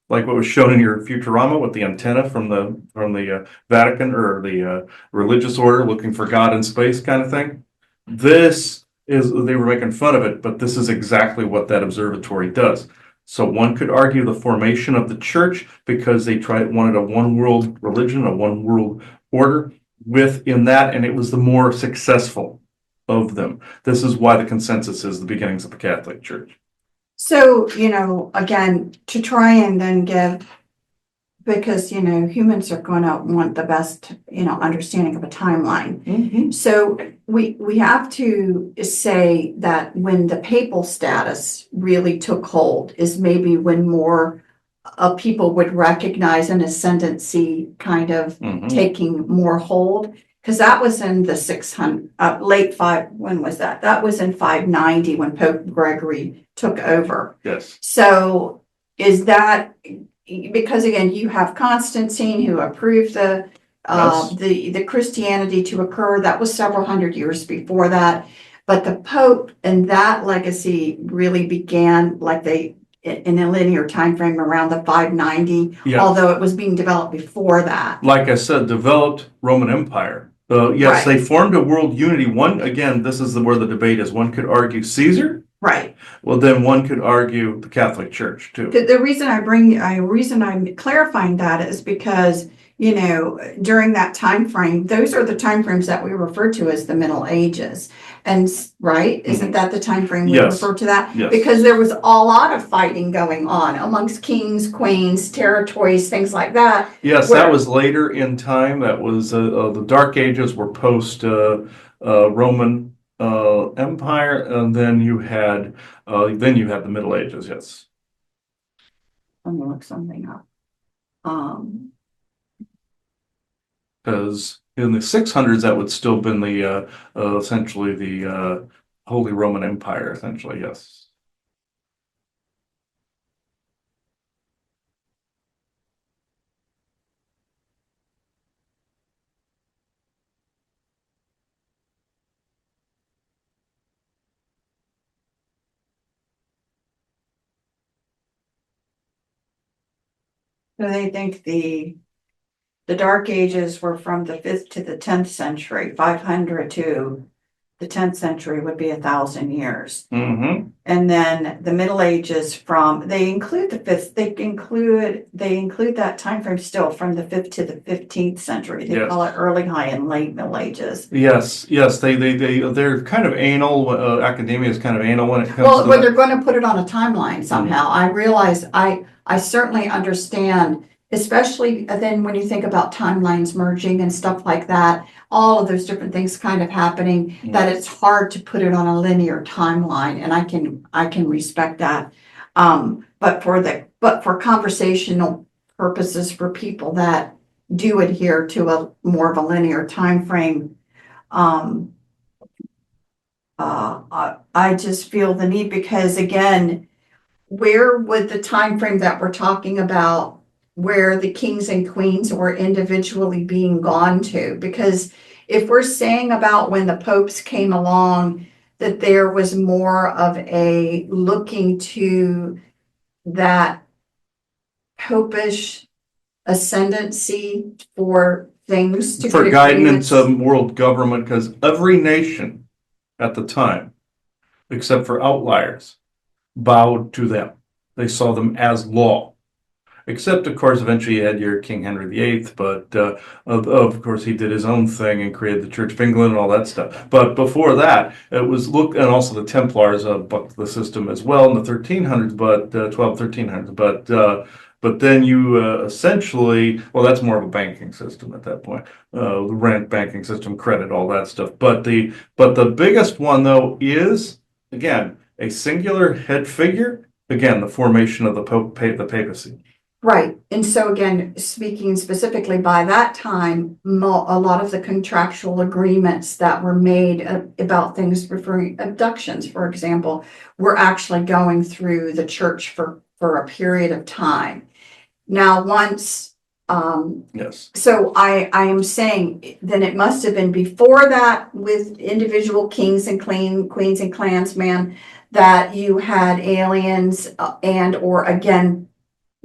like what was shown in your Futurama with the antenna from the Vatican or the religious order looking for God in space kind of thing. This is, they were making fun of it, but this is exactly what that observatory does. So one could argue the formation of the church because they wanted a one world religion, a one world order within that, and it was the more successful of them. This is why the consensus is the beginnings of the Catholic Church. So, again, to try and then give, because, humans are going to want the best, understanding of a timeline. So we have to say that when the papal status really took hold is maybe when more people would recognize an ascendancy kind of taking more hold. Because that was in the 600, when was that? That was in 590 when Pope Gregory took over. Yes. So is that, because again, you have Constantine who approved the Christianity to occur. That was several hundred years before that. But the Pope and that legacy really began in a linear time frame around the 590, although it was being developed before that. Like I said, developed Roman Empire. Yes, they formed a world unity. One, again, this is where the debate is. One could argue Caesar. Right. Well, then one could argue the Catholic Church too. The reason I'm clarifying that is because, during that time frame, those are the time frames that we refer to as the Middle Ages. And right, isn't that the time frame we refer to that? Yes. Because there was a lot of fighting going on amongst kings, queens, territories, things like that. Yes, that was later in time. That was the Dark Ages were post Roman Empire, and then you had the Middle Ages. Yes. Let me look something up. Because in the 600s, that would still been the essentially the Holy Roman Empire. Essentially, yes. So they think the Dark Ages were from the 5th to the 10th century. 500 to the 10th century would be 1,000 years. Mm-hmm. And then the Middle Ages they include the 5th, they include that time frame still from the 5th to the 15th century. They call it early, high, and late Middle Ages. Yes. They're kind of anal. Academia is kind of anal when it comes to but they're going to put it on a timeline somehow. I realize I certainly understand, especially then when you think about timelines merging and stuff like that, all of those different things kind of happening, that it's hard to put it on a linear timeline, and I can respect that. But for conversational purposes, for people that do adhere to a more of a linear time frame, I just feel the need, because again, where would the time frame that we're talking about, where the kings and queens were individually being gone to? Because if we're saying about when the popes came along, that there was more of a looking to that popish ascendancy for things to for guidance of world government, because every nation at the time, except for outliers, bowed to them. They saw them as law. Except, of course, eventually you had your King Henry VIII, but of course he did his own thing and created the Church of England and all that stuff. But before that, it was and also the Templars bucked the system as well in the 1300s, but 1300s. But then you essentially, well, that's more of a banking system at that point. The rent banking system, credit, all that stuff. But the biggest one though is, again, a singular head figure. Again, the formation of the the papacy. Right. And so again, speaking specifically by that time, a lot of the contractual agreements that were made about things referring abductions, for example, were actually going through the church for a period of time. Now, once, yes. So I am saying then it must have been before that with individual kings and queens and clansmen that you had aliens and or again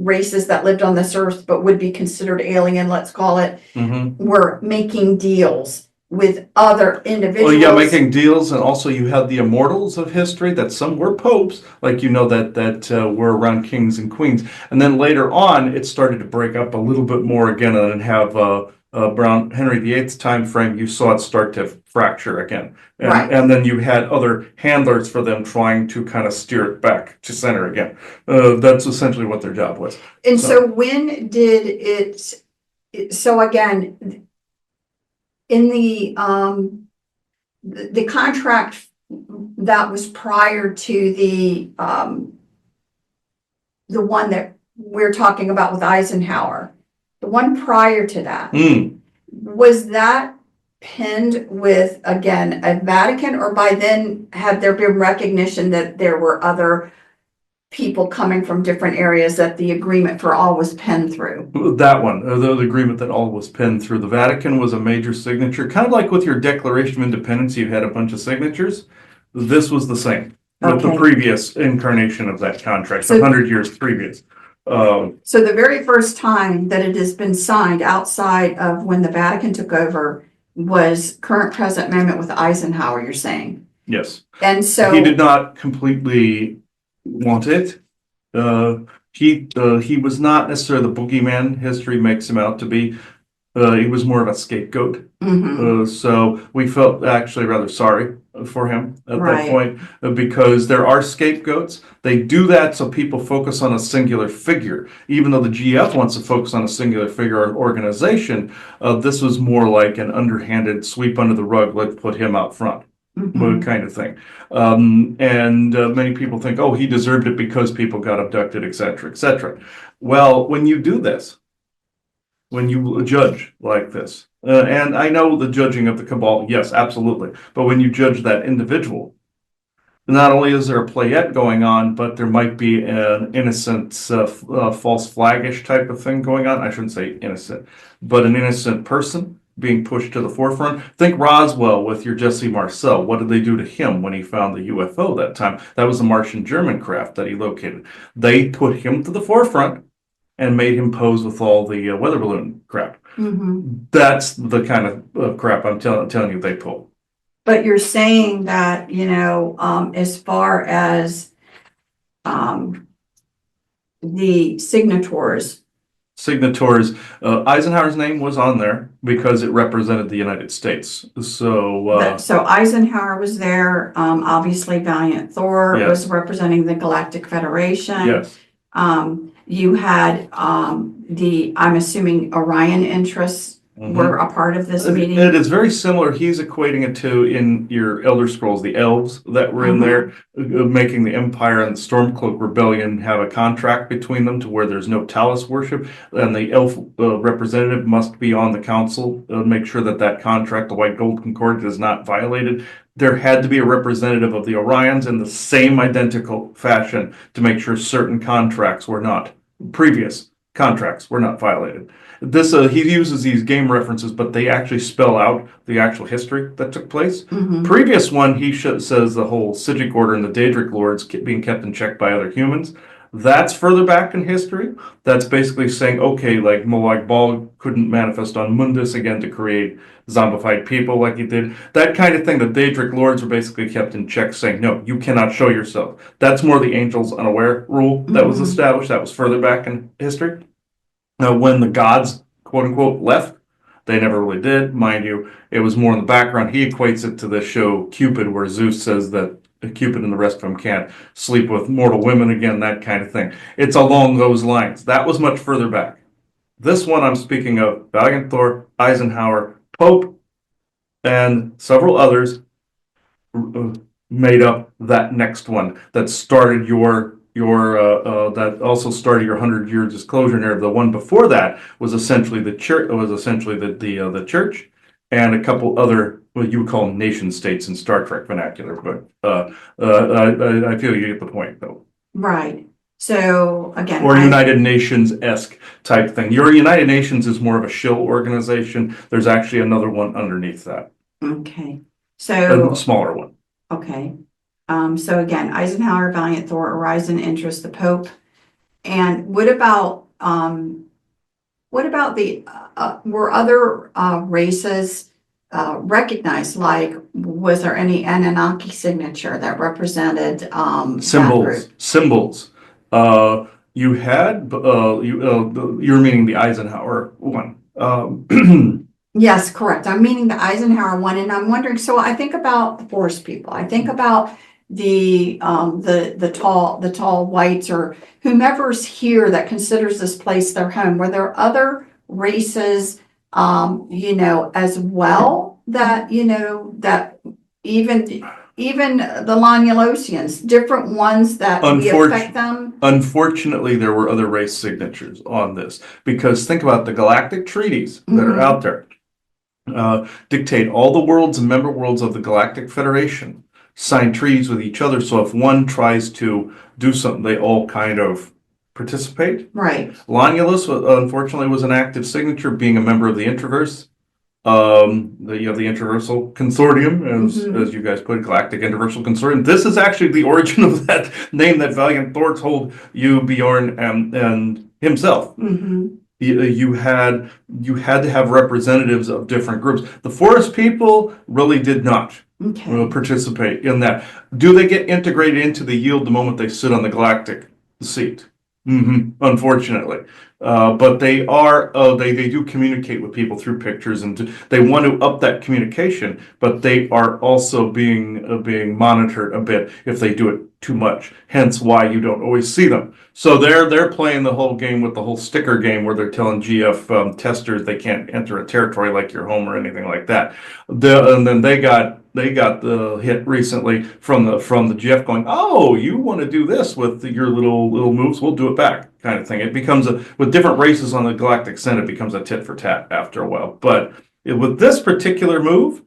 races that lived on this earth but would be considered alien, let's call it, Mm-hmm. were making deals with other Well, individuals. yeah, making deals, and also you had the immortals of history that some were popes, like that were around kings and queens, and then later on it started to break up a little bit more again, and then have around Henry VIII's time frame, you saw it start to fracture again, Right. and then you had other handlers for them trying to kind of steer it back to center again. That's essentially what their job was. And so when did so again, in the contract that was prior to the one that we're talking about with Eisenhower, the one prior to that, was that pinned with, again, a Vatican, or by then had there been recognition that there were other people coming from different areas that the agreement for all was pinned through? That one, the agreement that all was pinned through. The Vatican was a major signature, kind of like with your Declaration of Independence, you had a bunch of signatures. This was the same with the Okay. previous incarnation of that contract, So- 100 years previous. So the very first time that it has been signed outside of when the Vatican took over was current present amendment with Eisenhower, you're saying? Yes. And so. He did not completely want it. He was not necessarily the boogeyman history makes him out to be. He was more of a scapegoat. Mhm. So we felt actually rather sorry for him at that Right. point, because there are scapegoats. They do that so people focus on a singular figure. Even though the GF wants to focus on a singular figure or organization, this was more like an underhanded sweep under the rug, let's put him out front. Mhm. Kind of thing. Many people think, oh, he deserved it because people got abducted, etc., etc. Well, when you do this, when you judge like this, and I know the judging of the cabal, yes, absolutely, but when you judge that individual, not only is there a playette going on, but there might be an innocent, false flagish type of thing going on. I shouldn't say innocent, but an innocent person being pushed to the forefront. Think Roswell with your Jesse Marcel. What did they do to him when he found the UFO that time? That was a Martian German craft that he located. They put him to the forefront and made him pose with all the weather balloon crap. Mhm. That's the kind of crap I'm telling you they pull. But you're saying that, as far as the signatories. Eisenhower's name was on there because it represented the United States. So So Eisenhower was there, obviously Valiant Thor Yes. was representing the Galactic Federation. yes, You had, I'm assuming Orion interests were a part of this meeting. It is very similar. He's equating it to in your Elder Scrolls, the elves that were in there, making the Empire and the Stormcloak Rebellion have a contract between them to where there's no Talos worship, and the elf representative must be on the council, make sure that that contract, the White Gold Concord, is not violated. There had to be a representative of the Orions in the same identical fashion to make sure certain previous contracts were not violated. This he uses these game references, but they actually spell out the actual history that took place. Mhm. Previous one, says the whole Sigic Order and the Daedric Lords being kept in check by other humans. That's further back in history. That's basically saying, okay, like Molag Bal couldn't manifest on Mundus again to create zombified people like he did. That kind of thing. The Daedric Lords were basically kept in check, saying, no, you cannot show yourself. That's more the Angels Unaware rule that was established. That was further back in history. When the gods, quote unquote, left, they never really did. Mind you, it was more in the background. He equates it to the show Cupid, where Zeus says that Cupid and the rest of them can't sleep with mortal women again, that kind of thing. It's along those lines. That was much further back. This one I'm speaking of, Valiant Thor, Eisenhower, Pope, and several others made up that next one that started that also started your 100-year disclosure narrative. The one before that was essentially the church. Was essentially the church and a couple other, what you would call nation states in Star Trek vernacular. But I feel you get the point, though. Right. So again, Or United Nations-esque type thing. Your United Nations is more of a shill organization. There's actually another one underneath that, okay. So a smaller one. okay. So again, Eisenhower, Valiant Thor, Horizon Interest, the Pope, And what about were other races recognized? Like, was there any Anunnaki signature that represented that group? Symbols. You had you're meaning the Eisenhower one. Yes, correct. I'm meaning the Eisenhower one, and I'm wondering, so I think about the forest people. I think about the tall whites or whomever's here that considers this place their home. Were there other races, as well that, that even the Lonulosians, different ones that we affect them? Unfortunately, there were other race signatures on this because think about the galactic treaties that are out there. Dictate all the worlds and member worlds of the Galactic Federation sign treaties with each other. So if one tries to do something, they all kind of participate. Right. Lonulus, unfortunately, was an active signature, being a member of the Introverse. You have the Interversal Consortium, as you guys put it, Galactic Interversal Consortium. This is actually the origin of that name that Valiant Thor told you, Bjorn, and himself. You had to have representatives of different groups. The forest people really did not participate in that. Do they get integrated into the yield the moment they sit on the galactic seat? Unfortunately, but they are they do communicate with people through pictures, and they want to up that communication, but they are also being monitored a bit if they do it too much. Hence why you don't always see them. So they're playing the whole game with the whole sticker game where they're telling GF testers they can't enter a territory like your home or anything like that. And then they got the hit recently from the GF going, oh, you want to do this with your little moves, we'll do it back, kind of thing. It becomes with different races on the Galactic Senate, it becomes a tit for tat after a while. But with this particular move,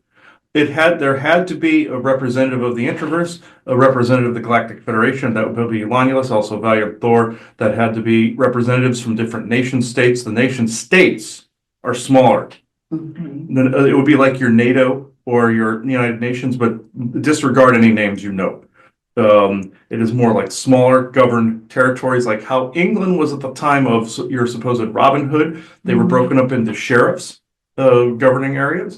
there had to be a representative of the Introverse, a representative of the Galactic Federation, that would be Lonulus, also Valiant Thor, that had to be representatives from different nation states. The nation states are smaller. It would be like your NATO or your United Nations, but disregard any names you know. It is more like smaller governed territories, like how England was at the time of your supposed Robin Hood. They were broken up into sheriffs. Governing areas.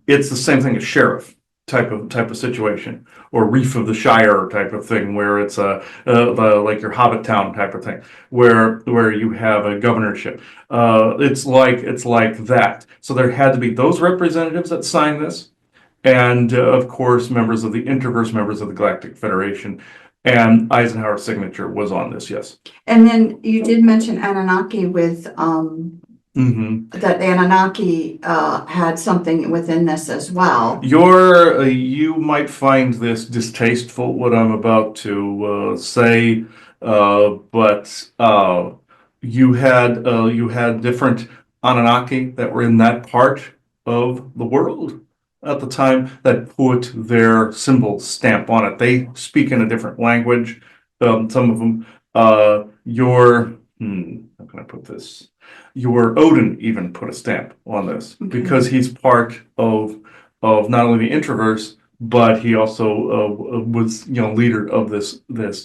It's the same thing as sheriff type of situation, or reef of the Shire type of thing, where it's like your Hobbit town type of thing, where you have a governorship. It's like that. So there had to be those representatives that signed this, and of course members of the Interverse, members of the Galactic Federation. And Eisenhower's signature was on this, yes. And then you did mention Anunnaki with that the Anunnaki had something within this as well. You might find this distasteful, what I'm about to say, but you had different Anunnaki that were in that part of the world at the time that put their symbol stamp on it. They speak in a different language. Some of them, how can I put this? Your Odin even put a stamp on this because he's part of not only the Introverse, but he also was leader of this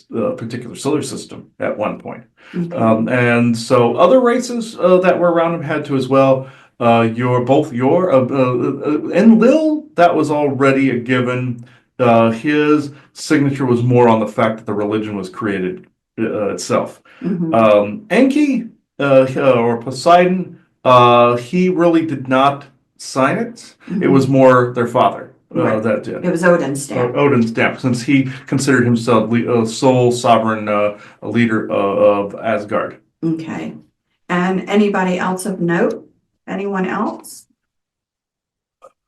particular solar system at one point. And so other races that were around him had to as well. And Lil, that was already a given. His signature was more on the fact that the religion was created itself. Enki, or Poseidon, he really did not sign it. It was more their father that did. It was Odin's stamp. Odin's stamp, since he considered himself sole sovereign leader of Asgard. Okay. And anybody else of note? Anyone else?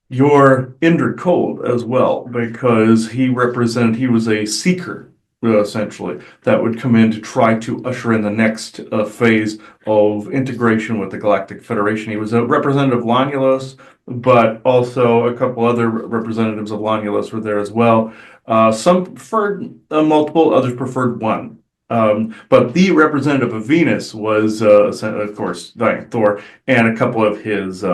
Your Indrid Cold as well, because he was a seeker, essentially, that would come in to try to usher in the next phase of integration with the Galactic Federation. He was a representative of Lonulus, but also a couple other representatives of Lonulus were there as well. Some preferred multiple, others preferred one. But the representative of Venus was, of course, Valiant Thor, and a couple of his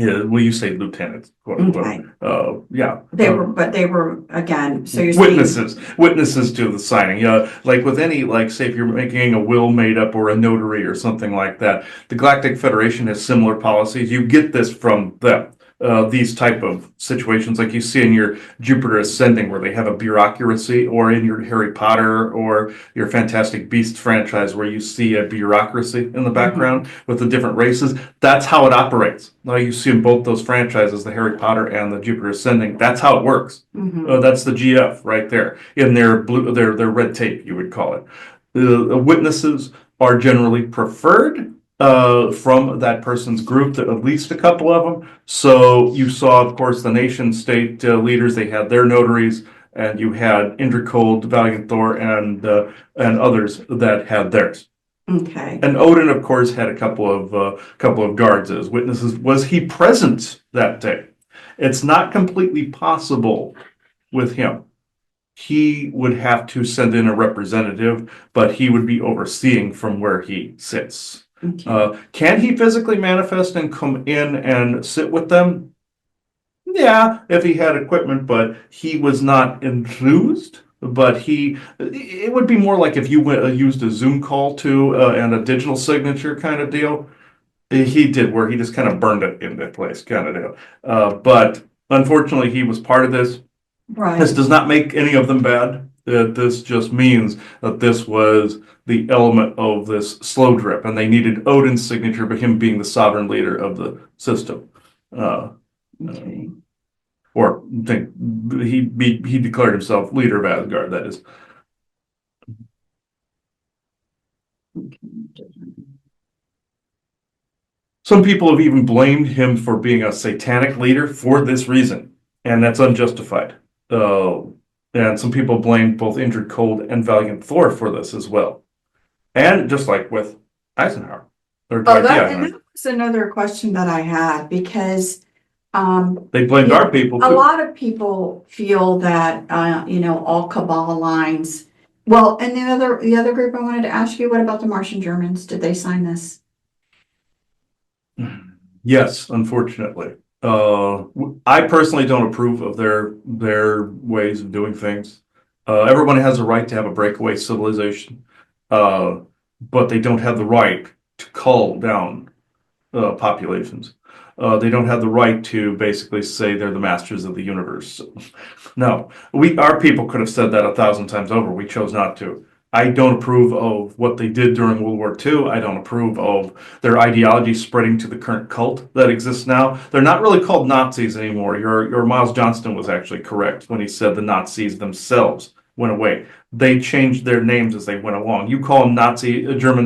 Yeah, well, you say lieutenants, quote unquote. Okay. Yeah. But they were, again, so you're saying. Witnesses to the signing. Yeah, like with any, like, say if you're making a will made up or a notary or something like that, the Galactic Federation has similar policies. You get this from them. These type of situations, like you see in your Jupiter Ascending, where they have a bureaucracy, or in your Harry Potter or your Fantastic Beasts franchise, where you see a bureaucracy in the background with the different races. That's how it operates. Now you see in both those franchises, the Harry Potter and the Jupiter Ascending. That's how it works. That's the GF right there in their blue, their red tape, you would call it. The witnesses are generally preferred from that person's group, at least a couple of them. So you saw, of course, the nation state leaders. They had their notaries, and you had Indracold, Valiant Thor, and others that had theirs. Okay. And Odin, of course, had a couple of guards as witnesses. Was he present that day? It's not completely possible with him. He would have to send in a representative, but he would be overseeing from where he sits. Okay. Can he physically manifest and come in and sit with them? Yeah, if he had equipment, but he was not enthused. But it would be more like if you used a Zoom call too, and a digital signature kind of deal. He did, where he just kind of burned it into place kind of deal. But unfortunately, he was part of this. This Right. does not make any of them bad. This just means that this was the element of this slow drip, and they needed Odin's signature, but him being the sovereign leader of the system. Okay. Or think he declared himself leader of Asgard, that is. Some people have even blamed him for being a satanic leader for this reason, and that's unjustified. And some people blamed both Injured Cold and Valiant Thor for this as well. And just like with Eisenhower, or Oh, Dwight D. and Eisenhower, that was another question that I had, because they blamed our people a too. lot of people feel that all Kabbalah lines. Well, and the other group I wanted to ask you, what about the Martian Germans? Did they sign this? Yes, unfortunately. I personally don't approve of their ways of doing things. Everyone has a right to have a breakaway civilization, but they don't have the right to cull down populations. They don't have the right to basically say they're the masters of the universe. No, our people could have said that 1,000 times over. We chose not to. I don't approve of what they did during World War II. I don't approve of their ideology spreading to the current cult that exists now. They're not really called Nazis anymore. Your Miles Johnston was actually correct when he said the Nazis themselves went away. They changed their names as they went along. You call them German,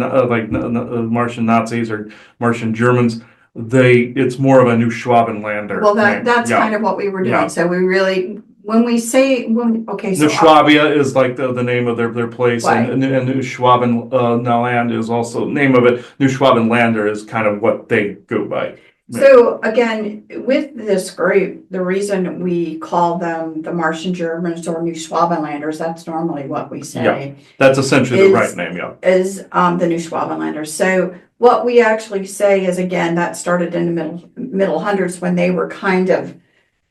Martian Nazis or Martian Germans. It's more of a New Schwabenlander Well, name. that's Yeah. kind of what we were doing. Yeah. So we really, when we say, okay, New so Schwabia is like the name of their place, Right. and New Schwabenland is also name of it. New Schwabenlander is kind of what they go by. So again, with this group, the reason we call them the Martian Germans or New Schwabenlanders, that's normally what we say, That's essentially the right name, yeah. is the New Schwabenlanders. So what we actually say is, again, that started in the middle hundreds, when they were kind of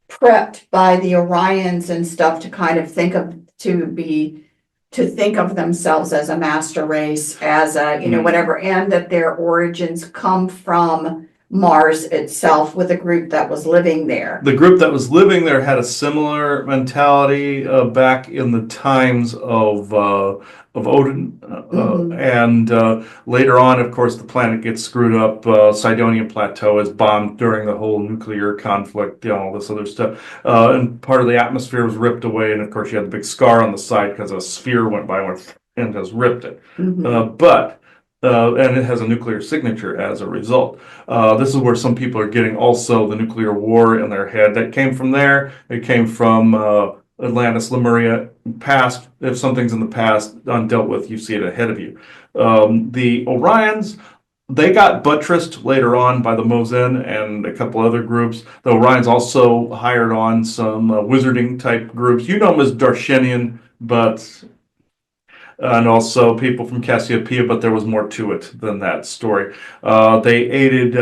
prepped by the Orions and stuff to kind of think of themselves as a master race, as a whatever, and that their origins come from Mars itself, with a group that was living there. The group that was living there had a similar mentality back in the times of Odin, and later on, of course, the planet gets screwed up. Sidonian Plateau is bombed during the whole nuclear conflict, all this other stuff, and part of the atmosphere was ripped away. And of course, you had the big scar on the side because a sphere went by and just ripped it. And it has a nuclear signature as a result. This is where some people are getting also the nuclear war in their head. That came from there. It came from Atlantis, Lemuria, past. If something's in the past undealt with, you see it ahead of you. The Orions, they got buttressed later on by the Mozen and a couple other groups. The Orions also hired on some wizarding type groups. You know them as Darshenian, but and also people from Cassiopeia, but there was more to it than that story. They aided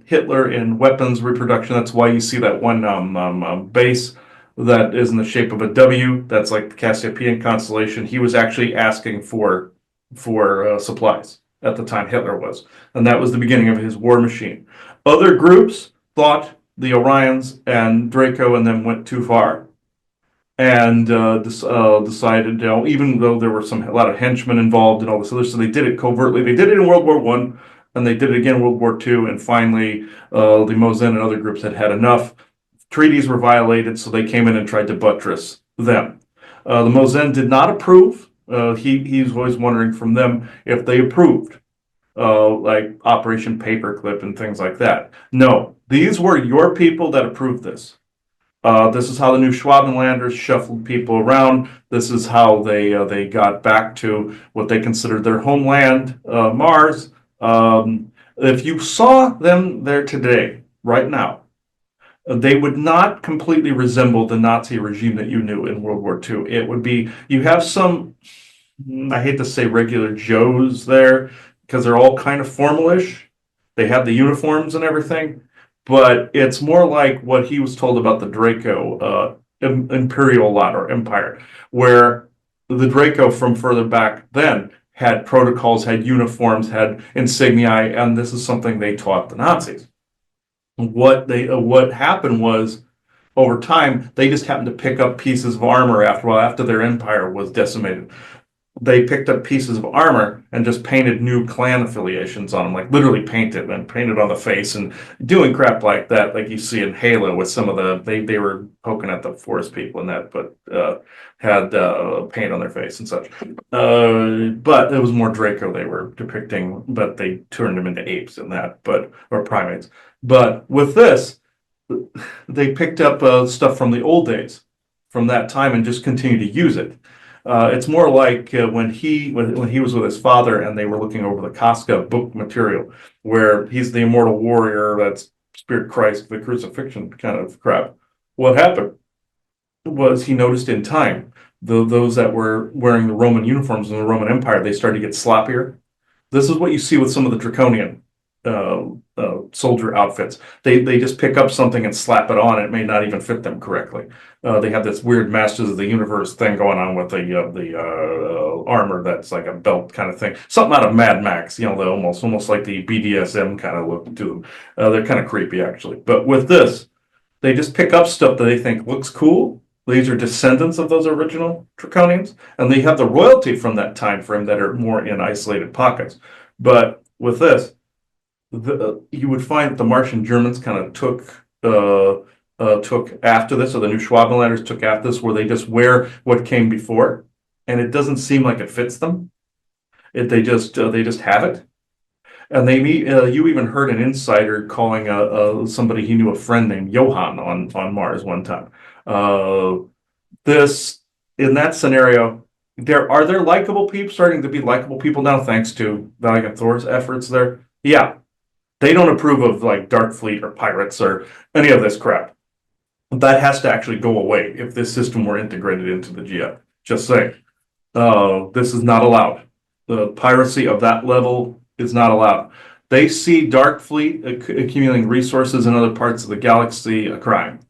Hitler in weapons reproduction. That's why you see that one base that is in the shape of a W. That's like the Cassiopeian constellation. He was actually asking for supplies at the time, Hitler was, and that was the beginning of his war machine. Other groups thought the Orions and Draco and them went too far, and decided, even though there were a lot of henchmen involved and all this other, so they did it covertly. They did it in World War One, and they did it again in World War Two, and finally, the Mosin and other groups had had enough. Treaties were violated, so they came in and tried to buttress them. The Mosin did not approve. He's always wondering from them if they approved, like Operation Paperclip and things like that. No, these were your people that approved this. This is how the new Schwabenlanders shuffled people around. This is how they got back to what they considered their homeland, Mars. If you saw them there today, right now, they would not completely resemble the Nazi regime that you knew in World War II. It would be, you have some, I hate to say regular Joes there, because they're all kind of formalish. They have the uniforms and everything, but it's more like what he was told about the Draco Imperial lot or Empire, where the Draco from further back then had protocols, had uniforms, had insignia, and this is something they taught the Nazis. What happened was, over time, they just happened to pick up pieces of armor after their empire was decimated. They picked up pieces of armor and just painted new clan affiliations on them, like literally painted on the face and doing crap like that, like you see in Halo with some of they were poking at the forest people and that, but had paint on their face and such. But it was more Draco they were depicting, but they turned them into apes in that, or primates. But with this, they picked up stuff from the old days, from that time, and just continued to use it. It's more like when he was with his father and they were looking over the Casca book material, where he's the immortal warrior, that's Spirit Christ, the crucifixion kind of crap. What happened was he noticed in time those that were wearing the Roman uniforms in the Roman Empire, they started to get sloppier. This is what you see with some of the Draconian soldier outfits. They just pick up something and slap it on. It may not even fit them correctly. They have this weird Masters of the Universe thing going on with the armor that's like a belt kind of thing. Something out of Mad Max, the almost like the BDSM kind of look to them. They're kind of creepy actually. But with this, they just pick up stuff that they think looks cool. These are descendants of those original Draconians, and they have the royalty from that time frame that are more in isolated pockets. But with this, you would find that the Martian Germans kind of took after this, or the new Schwabenlanders took after this, where they just wear what came before, and it doesn't seem like it fits them. They just have it, and they meet. You even heard an insider calling somebody he knew, a friend named Johann, on Mars one time. This In that scenario, are there likable people starting to be likable people now, thanks to Valiant Thor's efforts there? Yeah. They don't approve of like Darkfleet or pirates or any of this crap. That has to actually go away if this system were integrated into the GF. Just saying. This is not allowed. The piracy of that level is not allowed. They see Darkfleet accumulating resources in other parts of the galaxy a crime.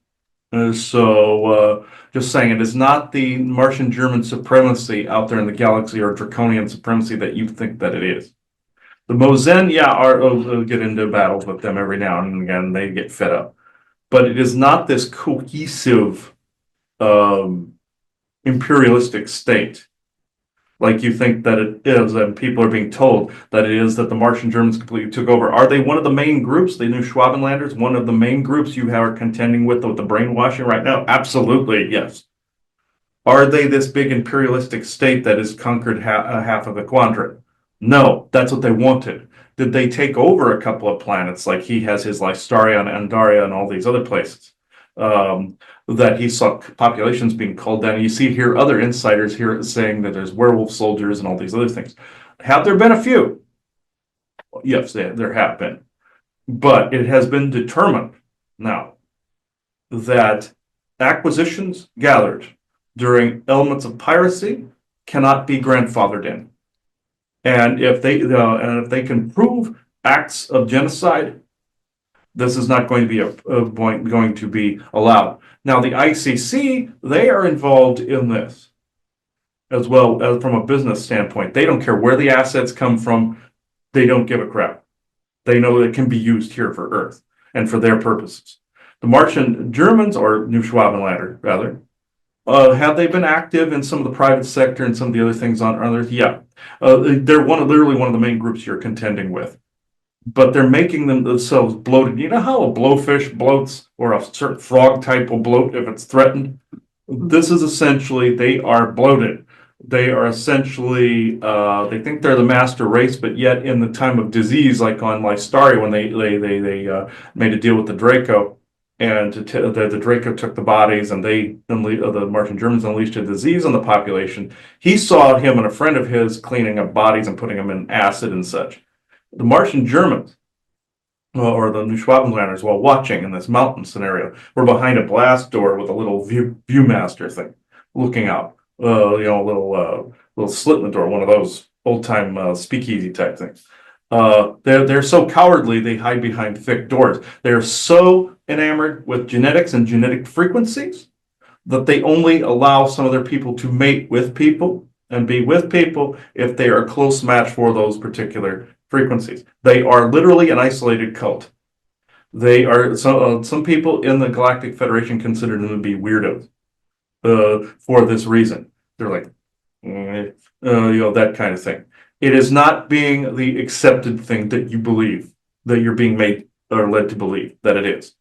Just saying, it is not the Martian German supremacy out there in the galaxy or Draconian supremacy that you think that it is. The Mosin, will get into battles with them every now and again. They get fed up. But it is not this cohesive, imperialistic state like you think that it is, and people are being told that it is, that the Martian Germans completely took over. Are they one of the main groups, the new Schwabenlanders, one of the main groups you are contending with the brainwashing right now? Absolutely, yes. Are they this big imperialistic state that has conquered half of the quadrant? No, that's what they wanted. Did they take over a couple of planets, like he has his Lystaria and Andaria and all these other places? That he saw populations being culled down. You see here other insiders here saying that there's werewolf soldiers and all these other things. Have there been a few? Yes, there have been. But it has been determined now that acquisitions gathered during elements of piracy cannot be grandfathered in. And if they can prove acts of genocide, this is not going to be going to be allowed. Now, the ICC, they are involved in this as well as from a business standpoint. They don't care where the assets come from. They don't give a crap. They know it can be used here for Earth and for their purposes. The Martian Germans, or New Schwabenländer, rather, have they been active in some of the private sector and some of the other things on Earth? Yeah. They're literally one of the main groups you're contending with. But they're making themselves bloated. You know how a blowfish bloats, or a certain frog type will bloat if it's threatened? This is essentially, they are bloated. They are essentially, they think they're the master race, but yet in the time of disease, like on Lystari, when they made a deal with the Draco, and the Draco took the bodies, and the Martian Germans unleashed a disease on the population. He saw him and a friend of his cleaning up bodies and putting them in acid and such. The Martian Germans, or the New Schwabenlanders, while watching in this mountain scenario, were behind a blast door with a little viewmaster thing, looking out. Little slit in the door, one of those old time speakeasy type things. They're so cowardly they hide behind thick doors. They're so enamored with genetics and genetic frequencies that they only allow some of their people to mate with people and be with people if they are a close match for those particular frequencies. They are literally an isolated cult. They are some people in the Galactic Federation consider them to be weirdos for this reason. They're like, that kind of thing. It is not being the accepted thing that you believe, that you're being made or led to believe that it is.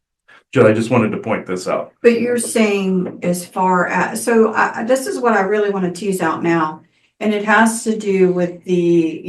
Jill, I just wanted to point this out. But you're saying as far as, so this is what I really want to tease out now. And it has to do with the,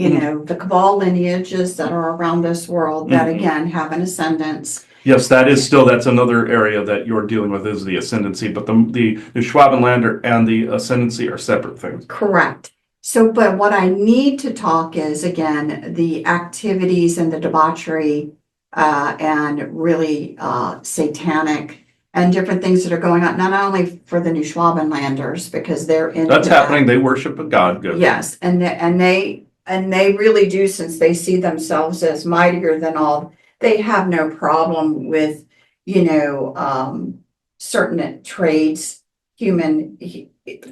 the cabal lineages that are around this world that again have an ascendance. Yes, that's another area that you're dealing with is the ascendancy, but the Schwabenlander and the ascendancy are separate things. Correct. So, but what I need to talk is, again, the activities and the debauchery and really satanic and different things that are going on, not only for the New Schwabenlanders, because they're in that's happening. They worship a god. Good. Yes, and they really do, since they see themselves as mightier than all. They have no problem with, certain trades,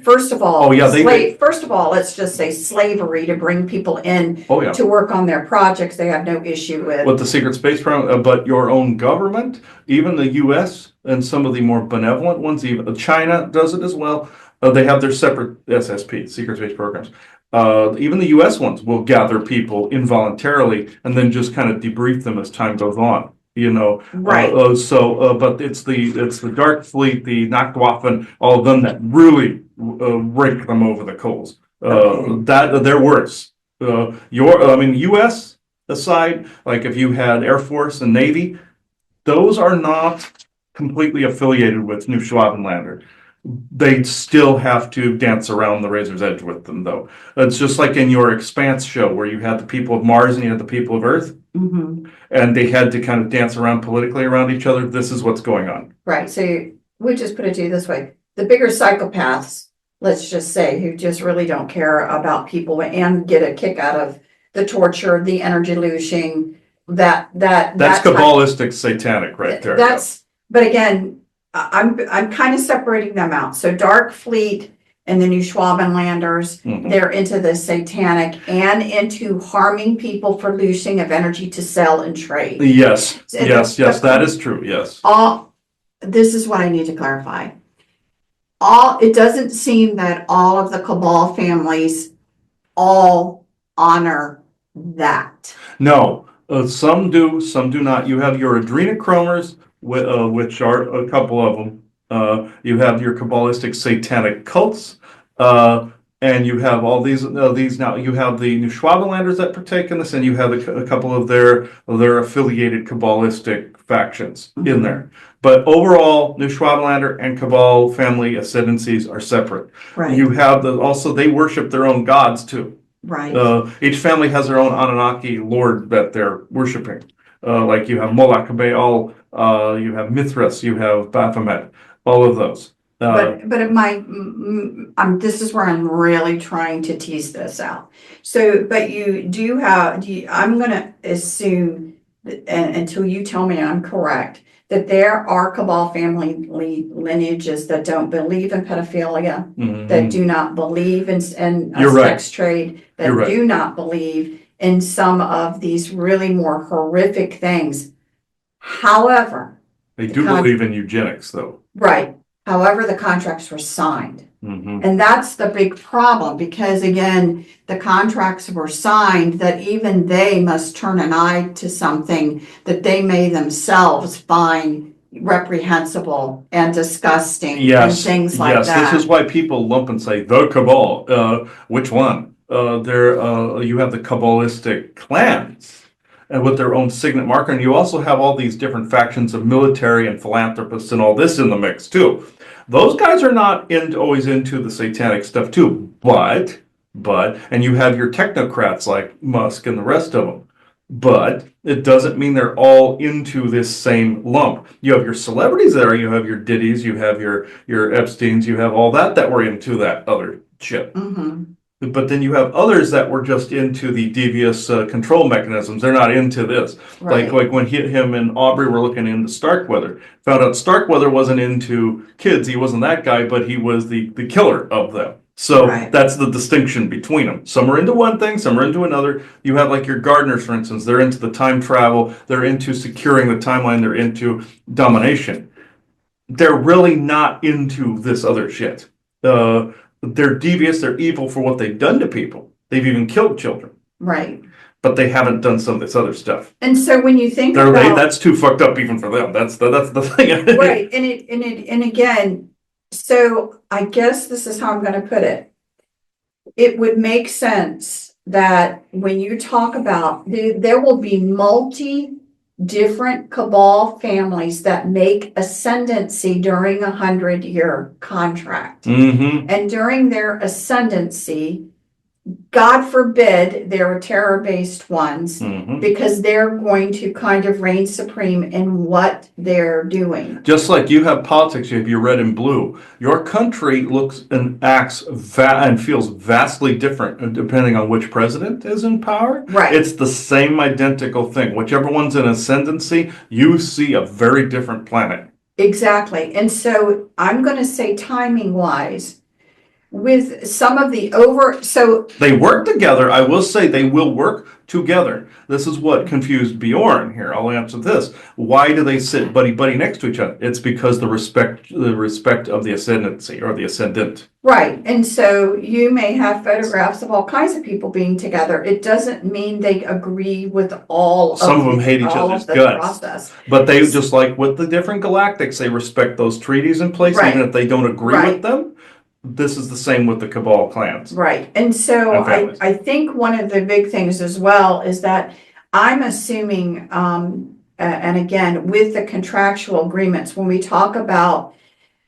first of all, first of all, let's just say slavery to bring people in to work on their projects. They have no issue with the secret space program, but your own government, even the U.S. and some of the more benevolent ones, even China does it as well. They have their separate SSP, secret space programs. Even the U.S. ones will gather people involuntarily and then just kind of debrief them as time goes on. Right. But it's the Dark Fleet, the Nachtwaffen, all of them that really rake them over the coals. That they're worse. U.S. aside, like if you had Air Force and Navy, those are not completely affiliated with New Schwabenlander. They still have to dance around the razor's edge with them, though. It's just like in your Expanse show where you had the people of Mars and you had the people of Earth, and they had to kind of dance around politically around each other. This is what's going on. Right. So we just put it to you this way. The bigger psychopaths, let's just say, who just really don't care about people and get a kick out of the torture, the energy looshing, that's Kabbalistic satanic right there. But again, I'm kind of separating them out. So Dark Fleet and the New Schwabenlanders, they're into the satanic and into harming people for looshing of energy to sell and trade. Yes, that is true. Yes. This is what I need to clarify. It doesn't seem that all of the cabal families all honor that. No, some do, some do not. You have your adrenochromers, which are a couple of them. You have your Kabbalistic satanic cults, and you have all these now. You have the New Schwabenlanders that partake in this, and you have a couple of their affiliated Kabbalistic factions in there. But overall, New Schwabenlander and Cabal family ascendancies are separate. Right. You have also they worship their own gods too. Right. Each family has their own Anunnaki lord that they're worshiping. Like you have Moloch, Baal, you have Mithras, you have Baphomet, all of those. But this is where I'm really trying to tease this out. So, but you do have, I'm gonna assume, and until you tell me I'm correct, that there are cabal family lineages that don't believe in pedophilia, that do not believe in a You're right. sex trade, that You're right. do not believe in some of these really more horrific things. However, They do believe in eugenics, though. right. However, the contracts were signed. Mm-hmm. And that's the big problem, because again, the contracts were signed that even they must turn an eye to something that they may themselves find reprehensible and disgusting and things like that. This is why people lump and say the cabal. Which one? You have the Kabbalistic clans with their own signet marker, and you also have all these different factions of military and philanthropists and all this in the mix too. Those guys are not always into the satanic stuff too, but, and you have your technocrats like Musk and the rest of them, but it doesn't mean they're all into this same lump. You have your celebrities there, you have your Diddy's, you have your Epstein's, you have all that were into that other shit. Mm-hmm. But then you have others that were just into the devious control mechanisms. They're not into this. Right. Like when him and Aubrey were looking into Starkweather. Found out Starkweather wasn't into kids. He wasn't that guy, but he was the killer of them. So that's the distinction between them. Some are into one thing, some are into another. You have like your Gardeners, for instance. They're into the time travel. They're into securing the timeline. They're into domination. They're really not into this other shit. They're devious, they're evil for what they've done to people. They've even killed children. Right. But they haven't done some of this other stuff. And so when you think about that's too fucked up even for them. That's the thing. Right. And again, so I guess this is how I'm going to put it. It would make sense that when you talk about there will be different cabal families that make ascendancy during 100-year contract. Mm-hmm. And during their ascendancy, God forbid there are terror-based ones, because they're going to kind of reign supreme in what they're doing. Just like you have politics, you have your red and blue. Your country looks and acts and feels vastly different depending on which president is in power. Right. It's the same identical thing. Whichever one's in ascendancy, you see a very different planet. Exactly. And so I'm going to say timing-wise, with some of the so they work together. I will say they will work together. This is what confused Bjorn here. I'll answer this. Why do they sit buddy next to each other? It's because the respect of the ascendancy or the ascendant. Right. And so you may have photographs of all kinds of people being together. It doesn't mean they agree with some of them hate each other's guts. Process. But they, just like with the different galactics, they respect those treaties in place, even if they don't agree with them. This is the same with the Cabal clans. Right. And so I think one of the big things as well is that I'm assuming, and again, with the contractual agreements, when we talk about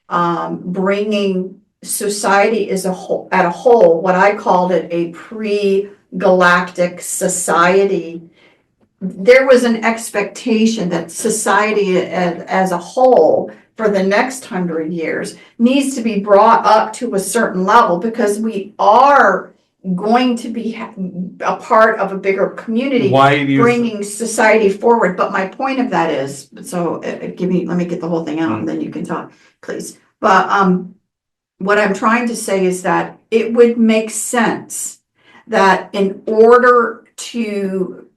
bringing society as a whole, what I called it a pre-galactic society, there was an expectation that society as a whole for the next 100 years needs to be brought up to a certain level, because we are going to be a part of a bigger community, bringing society forward. But my point of that is, so let me get the whole thing out and then you can talk, please. But what I'm trying to say is that it would make sense that in order to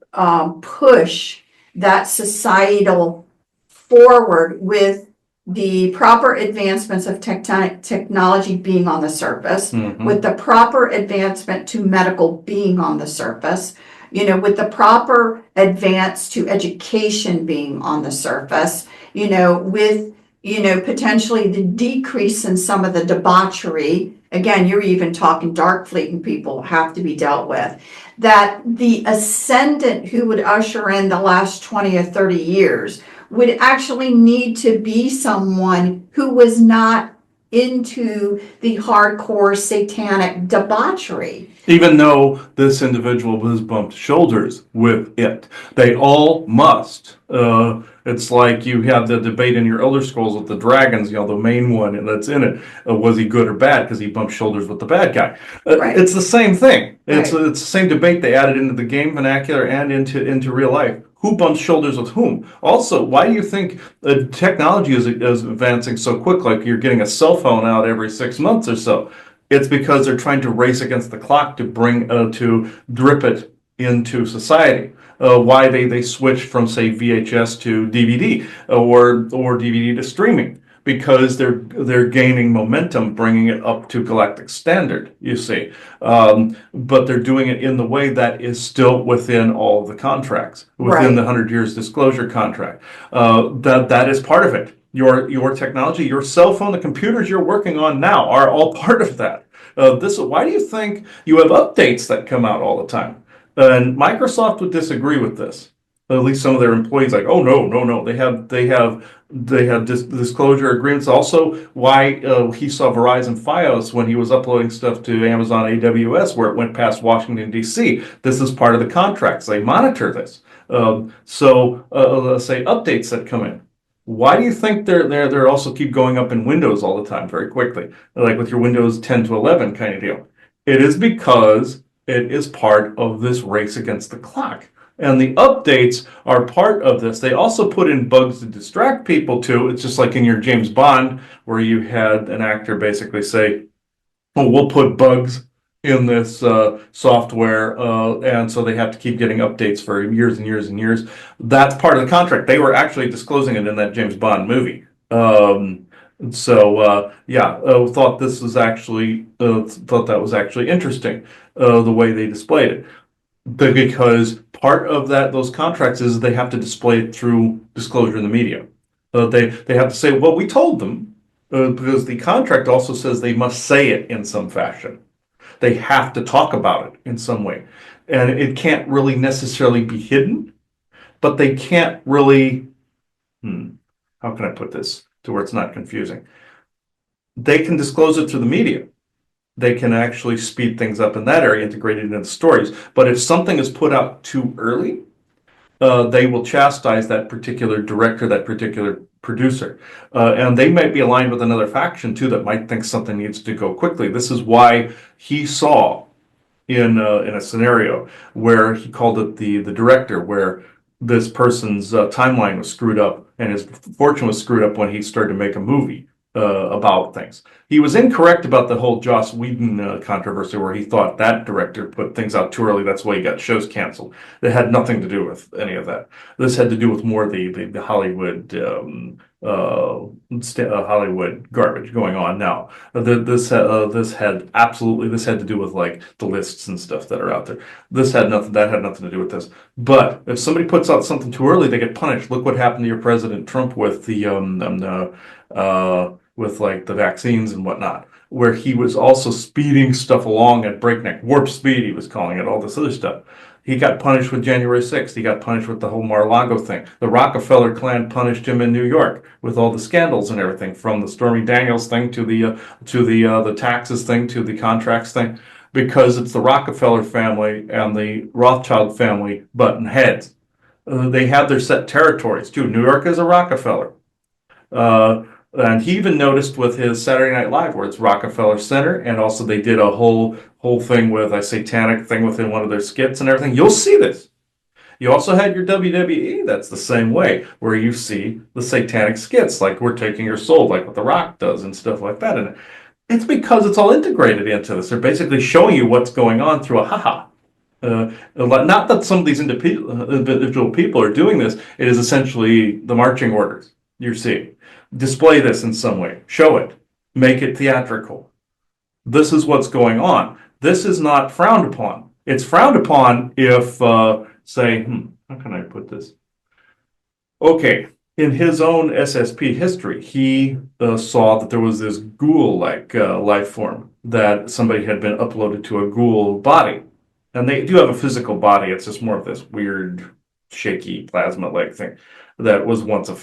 push that societal forward with the proper advancements of technology being on the surface, with the proper advancement to medical being on the surface, with the proper advance to education being on the surface, with, potentially the decrease in some of the debauchery. Again, you're even talking dark fleet and people have to be dealt with. That the ascendant who would usher in the last 20 or 30 years would actually need to be someone who was not into the hardcore satanic debauchery. Even though this individual has bumped shoulders with it, they all must. It's like you have the debate in your Elder Scrolls with the dragons, the main one that's in it. Was he good or bad because he bumped shoulders with the bad guy? Right. It's the same thing. It's Right. the same debate they added into the game vernacular and into real life. Who bumps shoulders with whom? Also, why do you think technology is advancing so quick? Like you're getting a cell phone out every 6 months or so. It's because they're trying to race against the clock to to drip it into society. Why they switched from say VHS to DVD or DVD to streaming, because they're gaining momentum, bringing it up to galactic standard. You see, but they're doing it in the way that is still within all of the contracts, within the Right. 100 years disclosure contract. That is part of it. Your technology, your cell phone, the computers you're working on now are all part of that. Why do you think you have updates that come out all the time? And Microsoft would disagree with this. At least some of their employees, like, oh no, no, no. They have disclosure agreements. Also, why he saw Verizon FiOS when he was uploading stuff to Amazon AWS, where it went past Washington D.C. This is part of the contracts. They monitor this. Let's say updates that come in. Why do you think they're also keep going up in Windows all the time very quickly, like with your Windows 10 to 11 kind of deal? It is because it is part of this race against the clock. And the updates are part of this. They also put in bugs to distract people too. It's just like in your James Bond, where you had an actor basically say, "Oh, we'll put bugs in this software," and so they have to keep getting updates for years and years and years. That's part of the contract. They were actually disclosing it in that James Bond movie. Thought this was actually thought that was actually interesting, the way they displayed it, because part of those contracts is they have to display it through disclosure in the media. They have to say, well, we told them, because the contract also says they must say it in some fashion. They have to talk about it in some way. And it can't really necessarily be hidden, but they can't really, how can I put this to where it's not confusing? They can disclose it through the media. They can actually speed things up in that area, integrate it into the stories. But if something is put out too early, they will chastise that particular director, that particular producer. And they might be aligned with another faction too that might think something needs to go quickly. This is why he saw in a scenario where he called it the director, where this person's timeline was screwed up and his fortune was screwed up when he started to make a movie about things. He was incorrect about the whole Joss Whedon controversy, where he thought that director put things out too early. That's why he got shows canceled. It had nothing to do with any of that. This had to do with more the Hollywood Hollywood garbage going on now. This had to do with like the lists and stuff that are out there. That had nothing to do with this. But if somebody puts out something too early, they get punished. Look what happened to your President Trump with with like the vaccines and whatnot, where he was also speeding stuff along at breakneck warp speed. He was calling it all this other stuff. He got punished with January 6th. He got punished with the whole Mar-a-Lago thing. The Rockefeller clan punished him in New York with all the scandals and everything, from the Stormy Daniels thing to the taxes thing to the contracts thing, because it's the Rockefeller family and the Rothschild family button heads. They have their set territories too. New York is a Rockefeller. And he even noticed with his Saturday Night Live, where it's Rockefeller Center, and also they did a whole thing with a satanic thing within one of their skits and everything. You'll see this. You also had your WWE, that's the same way, where you see the satanic skits, like "We're Taking Your Soul," like what The Rock does and stuff like that. And it's because it's all integrated into this. They're basically showing you what's going on through a haha. Not that some of these individual people are doing this. It is essentially the marching orders you're seeing. Display this in some way. Show it. Make it theatrical. This is what's going on. This is not frowned upon. It's frowned upon if, say, how can I put this? Okay, in his own SSP history, he saw that there was this ghoul-like life form, that somebody had been uploaded to a ghoul body. And they do have a physical body. It's just more of this weird, shaky plasma-like thing that was once a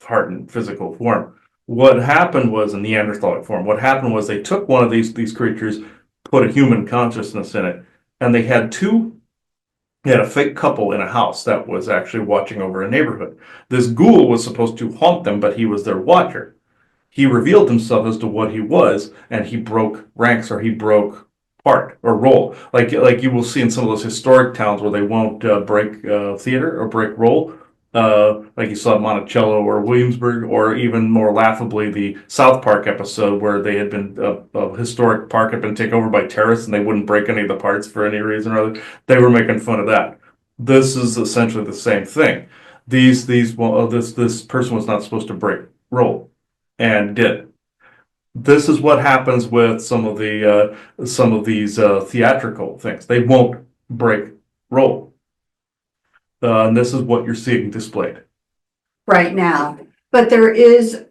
hardened physical form. What happened was in Neanderthalic form, what happened was they took one of these creatures, put a human consciousness in it, and they had a fake couple in a house that was actually watching over a neighborhood. This ghoul was supposed to haunt them, but he was their watcher. He revealed himself as to what he was, and he broke ranks, or he broke part or role. Like you will see in some of those historic towns where they won't break theater or break role. Like you saw at Monticello or Williamsburg, or even more laughably, the South Park episode where they had been a historic park had been taken over by terrorists and they wouldn't break any of the parts for any reason or other. They were making fun of that. This is essentially the same thing. This person was not supposed to break role and did. This is what happens with some of these theatrical things. They won't break role, and this is what you're seeing displayed. right now. But there is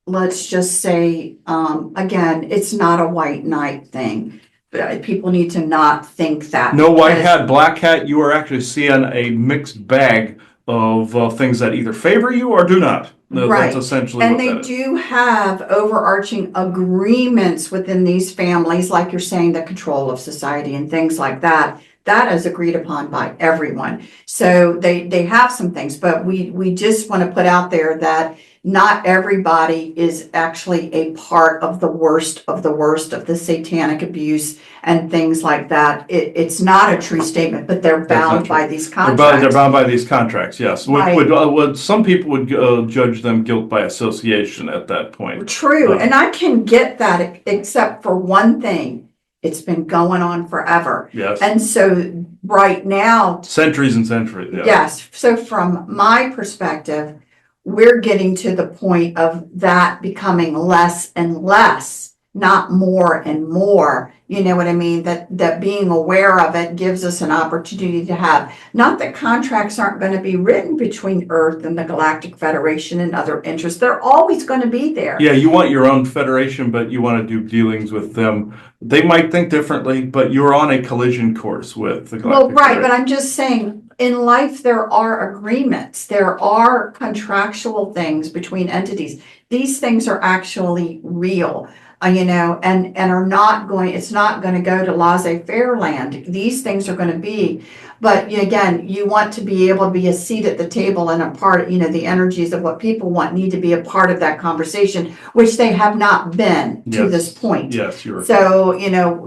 let's just say, again, it's not a white knight thing. But people need to not think that. No white hat, black hat. You are actually seeing a mixed bag of things that either favor you or do not. Right. That's essentially and what they that is. do have overarching agreements within these families, like you're saying, the control of society and things like that. That is agreed upon by everyone. So they have some things, but we just want to put out there that not everybody is actually a part of the worst of the worst of the satanic abuse and things like that. It's not a true statement, but they're bound by these contracts. They're bound by these contracts, yes. Right. Some people would judge them guilt by association at that point. True, and I can get that, except for one thing. It's been going on forever. Yes. And so right now, Centuries and centuries, yeah. yes. So from my perspective, we're getting to the point of that becoming less and less, not more and more. You know what I mean? That being aware of it gives us an opportunity to have, not that contracts aren't going to be written between Earth and the Galactic Federation and other interests. They're always going to be there. Yeah, you want your own federation, but you want to do dealings with them. They might think differently, but you're on a collision course with the Galactic Well, right, Federation. but I'm just saying, in life, there are agreements. There are contractual things between entities. These things are actually real, and are not going, it's not going to go to laissez-faire land. These things are going to be, but again, you want to be able to be a seat at the table and a part, the energies of what people want need to be a part of that conversation, which they have not been to this point. Yes, you're So,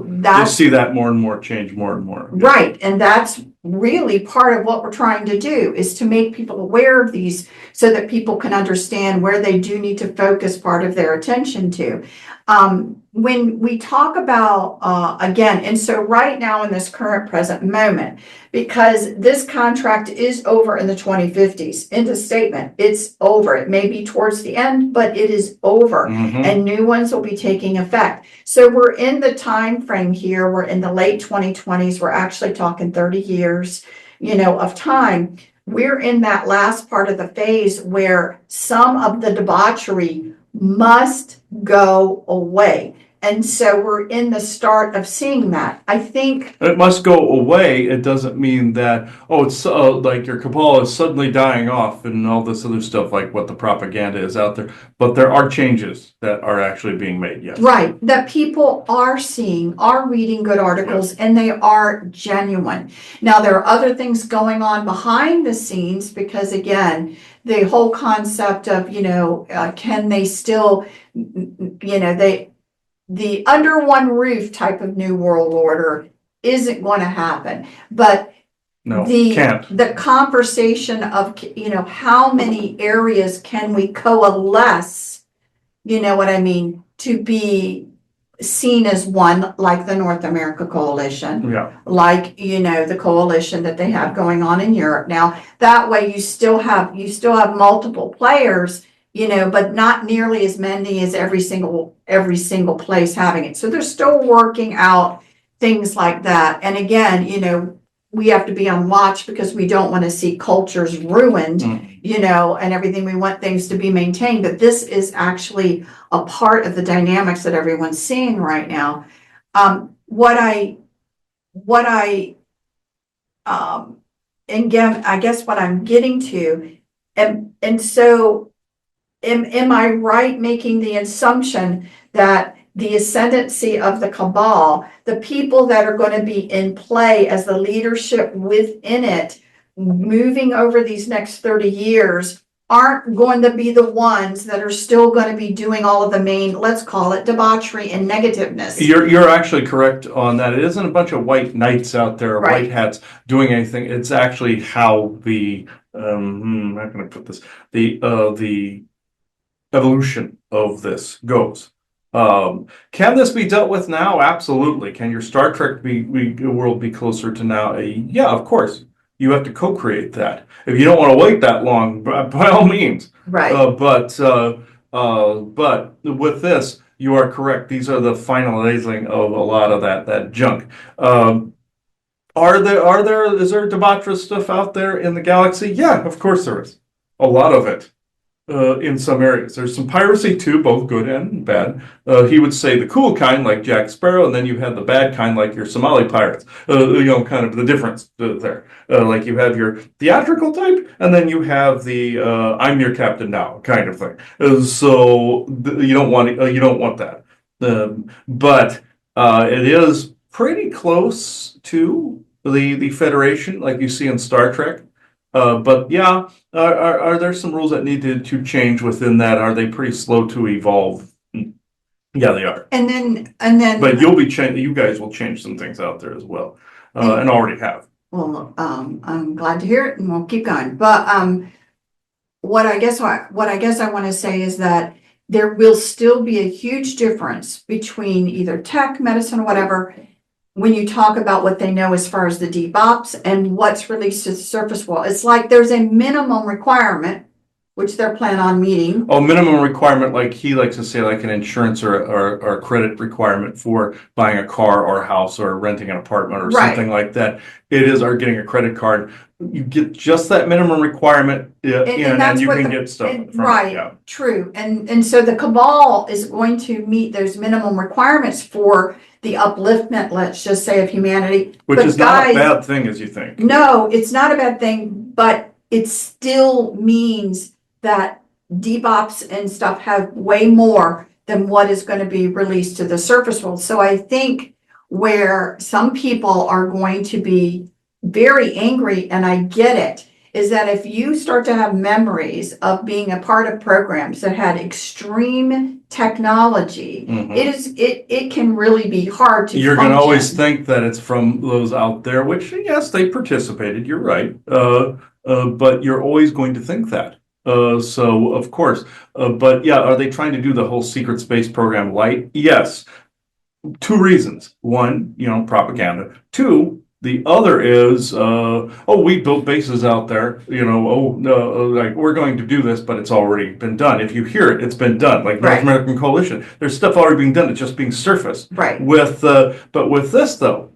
that's. You see that more and more change more and more. Right, and that's really part of what we're trying to do, is to make people aware of these so that people can understand where they do need to focus part of their attention to. When we talk about, again, and so right now in this current present moment, because this contract is over in the 2050s, in the statement, it's over. It may be towards the end, but it is over, and new ones will be taking effect. So we're in the time frame here. We're in the late 2020s. We're actually talking 30 years, of time. We're in that last part of the phase where some of the debauchery must go away. And so we're in the start of seeing that. I think it must go away. It doesn't mean that, it's like your cabal is suddenly dying off and all this other stuff, like what the propaganda is out there. But there are changes that are actually being made, yes. Right, that people are reading good articles, and they are genuine. Now, there are other things going on behind the scenes, because again, the whole concept of, can they still, the under one roof type of new world order isn't going to happen. But No, can't. The conversation of, how many areas can we coalesce, what I mean, to be seen as one, like the North America Coalition, like, the coalition that they have going on in Europe now. That way you still have multiple players, but not nearly as many as every single place having it. So they're still working out things like that. And again, we have to be on watch, because we don't want to see cultures ruined, and everything. We want things to be maintained. But this is actually a part of the dynamics that everyone's seeing right now. What I again, I guess what I'm getting to, and so am I right making the assumption that the ascendancy of the cabal, the people that are going to be in play as the leadership within it, moving over these next 30 years, aren't going to be the ones that are still going to be doing all of the main, let's call it debauchery and negativeness? You're actually correct on that. It isn't a bunch of white knights out there, or Right. white hats doing anything. It's actually how the how can I put this? The evolution of this goes. Can this be dealt with now? Absolutely. Can your Star Trek world be closer to now? Yeah, of course. You have to co-create that. If you don't want to wait that long, by all means. Right. But with this, you are correct. These are the finalizing of a lot of that junk. Is there debaucherous stuff out there in the galaxy? Yeah, of course there is. A lot of it. In some areas. There's some piracy too, both good and bad. He would say the cool kind, like Jack Sparrow, and then you have the bad kind, like your Somali pirates. Kind of the difference there. Like you have your theatrical type, and then you have the I'm your captain now kind of thing. You don't want that. But it is pretty close to the Federation, like you see in Star Trek. But yeah, are there some rules that need to change within that? Are they pretty slow to evolve? Yeah, they are. And then, But you guys will change some things out there as well, and already have. well, I'm glad to hear it, and we'll keep going. But what I guess I want to say is that there will still be a huge difference between either tech, medicine, or whatever, when you talk about what they know as far as the deep ops and what's released to the surface wall. It's like there's a minimum requirement, which they're planning on meeting. Oh, minimum requirement, like he likes to say, like an insurance or credit requirement for buying a car or a house or renting an apartment or Right. something like that. It is, or getting a credit card. You get just that minimum requirement and you can get stuff from it. Right, Yeah. true. And so the cabal is going to meet those minimum requirements for the upliftment, let's just say, of humanity. Which But is not a guys, bad thing, as you think. no, it's not a bad thing, but it still means that deep ops and stuff have way more than what is going to be released to the surface world. So I think where some people are going to be very angry, and I get it, is that if you start to have memories of being a part of programs that had extreme technology, Mhm. it can really be hard to You're going to always function. think that it's from those out there, which, yes, they participated. You're right. But you're always going to think that. So, of course. But yeah, are they trying to do the whole secret space program light? Yes. Two reasons. One, propaganda. Two, the other is, we built bases out there, like we're going to do this, but it's already been done. If you hear it, it's been done. Like North Right. American Coalition, there's stuff already being done. It's just being surfaced. Right. But with this though,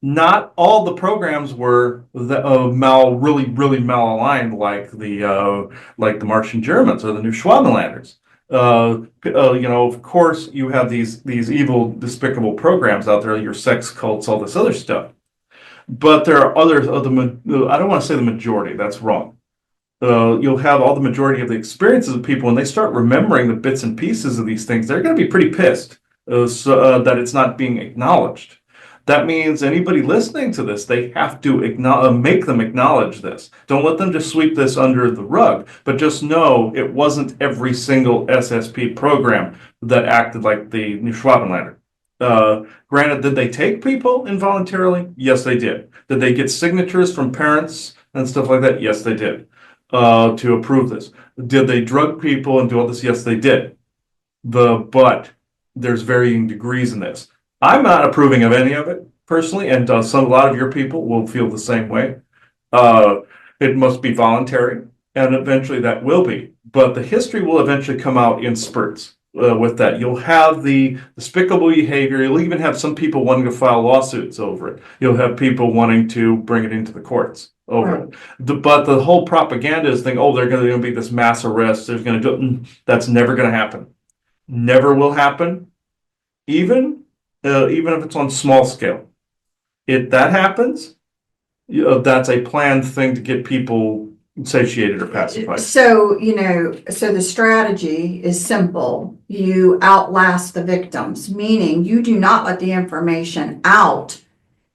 not all the programs were really malaligned like the Martian Germans or the New Schwabenlanders. Of course, you have these evil, despicable programs out there, your sex cults, all this other stuff. But there are others of I don't want to say the majority, that's wrong. You'll have all the majority of the experiences of people when they start remembering the bits and pieces of these things, they're going to be pretty pissed that it's not being acknowledged. That means anybody listening to this, they have to make them acknowledge this. Don't let them just sweep this under the rug, but just know it wasn't every single SSP program that acted like the New Schwabenlander. Granted, did they take people involuntarily? Yes, they did. Did they get signatures from parents and stuff like that? Yes, they did. To approve this. Did they drug people and do all this? Yes, they did. But there's varying degrees in this. I'm not approving of any of it personally, and a lot of your people will feel the same way. It must be voluntary, and eventually that will be. But the history will eventually come out in spurts. With that, you'll have the despicable behavior. You'll even have some people wanting to file lawsuits over it. You'll have people wanting to bring it into the courts over it. But the whole propaganda is thing. Oh, they're going to be this mass arrest. There's going to do. That's never going to happen. Never will happen. Even if it's on small scale. If that happens, that's a planned thing to get people satiated or pacified. So, so the strategy is simple. You outlast the victims, meaning you do not let the information out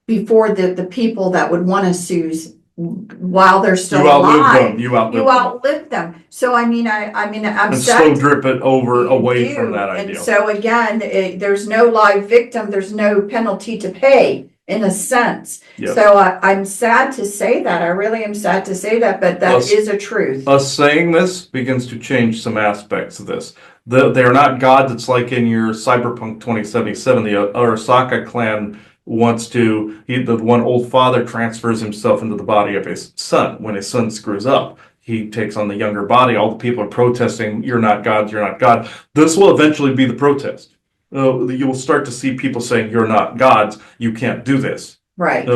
before the people that would want to sue while they're still You outlive alive. them. You outlive You them. outlive them. So I'm And sad. slow drip it over away You from that do. ideal. And so again, there's no live victim, there's no penalty to pay in a sense. Yes. So I'm sad to say that. I really am sad to say that, but that is a truth. Us saying this begins to change some aspects of this. They're not gods. It's like in your Cyberpunk 2077, the Arasaka clan wants to, the one old father transfers himself into the body of his son. When his son screws up, he takes on the younger body. All the people are protesting, you're not gods, you're not God. This will eventually be the protest. You will start to see people saying, you're not gods, you can't do this. Right.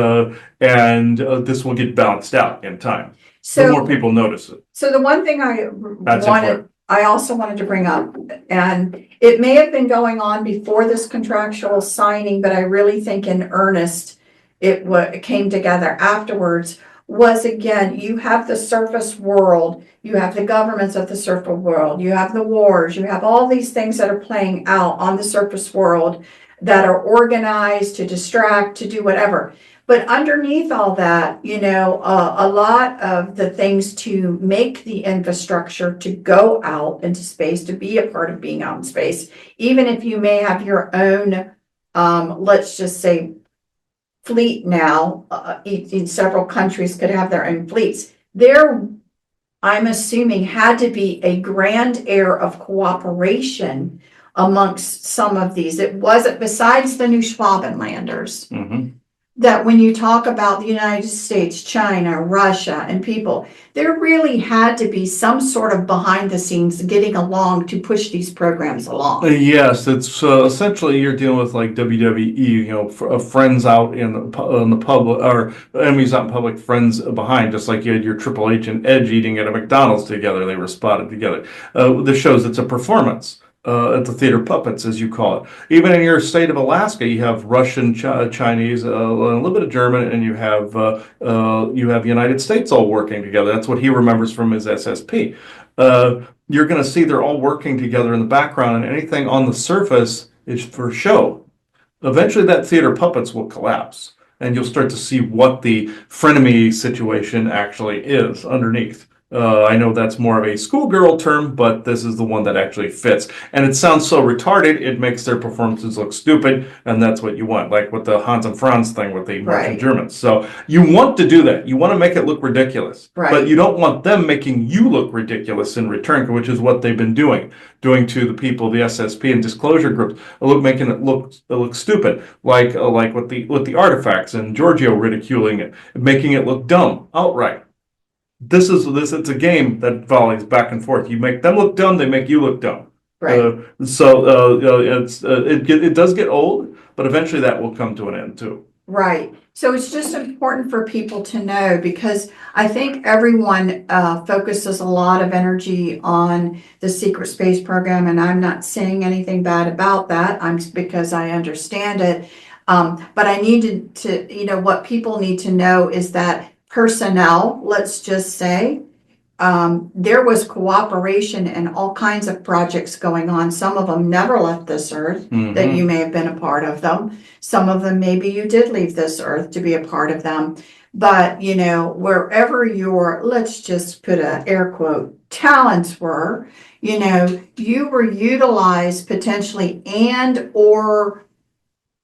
And this will get balanced out in time. So the more people notice it. So the one thing I also wanted to bring up, and it may have been going on before this contractual signing, but I really think in earnest it came together afterwards, was again, you have the surface world, you have the governments of the surface world, you have the wars, you have all these things that are playing out on the surface world that are organized to distract, to do whatever. But underneath all that, a lot of the things to make the infrastructure to go out into space, to be a part of being out in space, even if you may have your own, let's just say, fleet now, in several countries could have their own fleets. There, I'm assuming, had to be a grand air of cooperation amongst some of these. It wasn't, besides the New Schwabenlanders. Mm-hmm. That when you talk about the United States, China, Russia, and people, there really had to be some sort of behind the scenes getting along to push these programs along. Yes, it's essentially you're dealing with like WWE, friends out in the public, or enemies out in public, friends behind, just like you had your Triple H and Edge eating at a McDonald's together. They were spotted together. This shows it's a performance. At the theater puppets, as you call it. Even in your state of Alaska, you have Russian, Chinese, a little bit of German, and you have United States all working together. That's what he remembers from his SSP. You're going to see they're all working together in the background, and anything on the surface is for show. Eventually, that theater puppets will collapse, and you'll start to see what the frenemy situation actually is underneath. I know that's more of a schoolgirl term, but this is the one that actually fits. And it sounds so retarded, it makes their performances look stupid, and that's what you want, like with the Hans and Franz thing with the Martian Germans. So you want to do that. You want to make it look ridiculous. Right. But you don't want them making you look ridiculous in return, which is what they've been doing to the people, the SSP and disclosure groups, making it look stupid, like with the artifacts and Giorgio ridiculing it, making it look dumb outright. It's a game that volleys back and forth. You make them look dumb, they make you look dumb. Right. It does get old, but eventually that will come to an end too. Right. So it's just important for people to know, because I think everyone focuses a lot of energy on the secret space program, and I'm not saying anything bad about that. Because I understand it. But I need to, what people need to know is that personnel, let's just say, there was cooperation and all kinds of projects going on. Some of them never left this earth, that you may have been a part of them. Some of them, maybe you did leave this earth to be a part of them. But, wherever your, let's just put a air quote, talents were, you were utilized potentially and or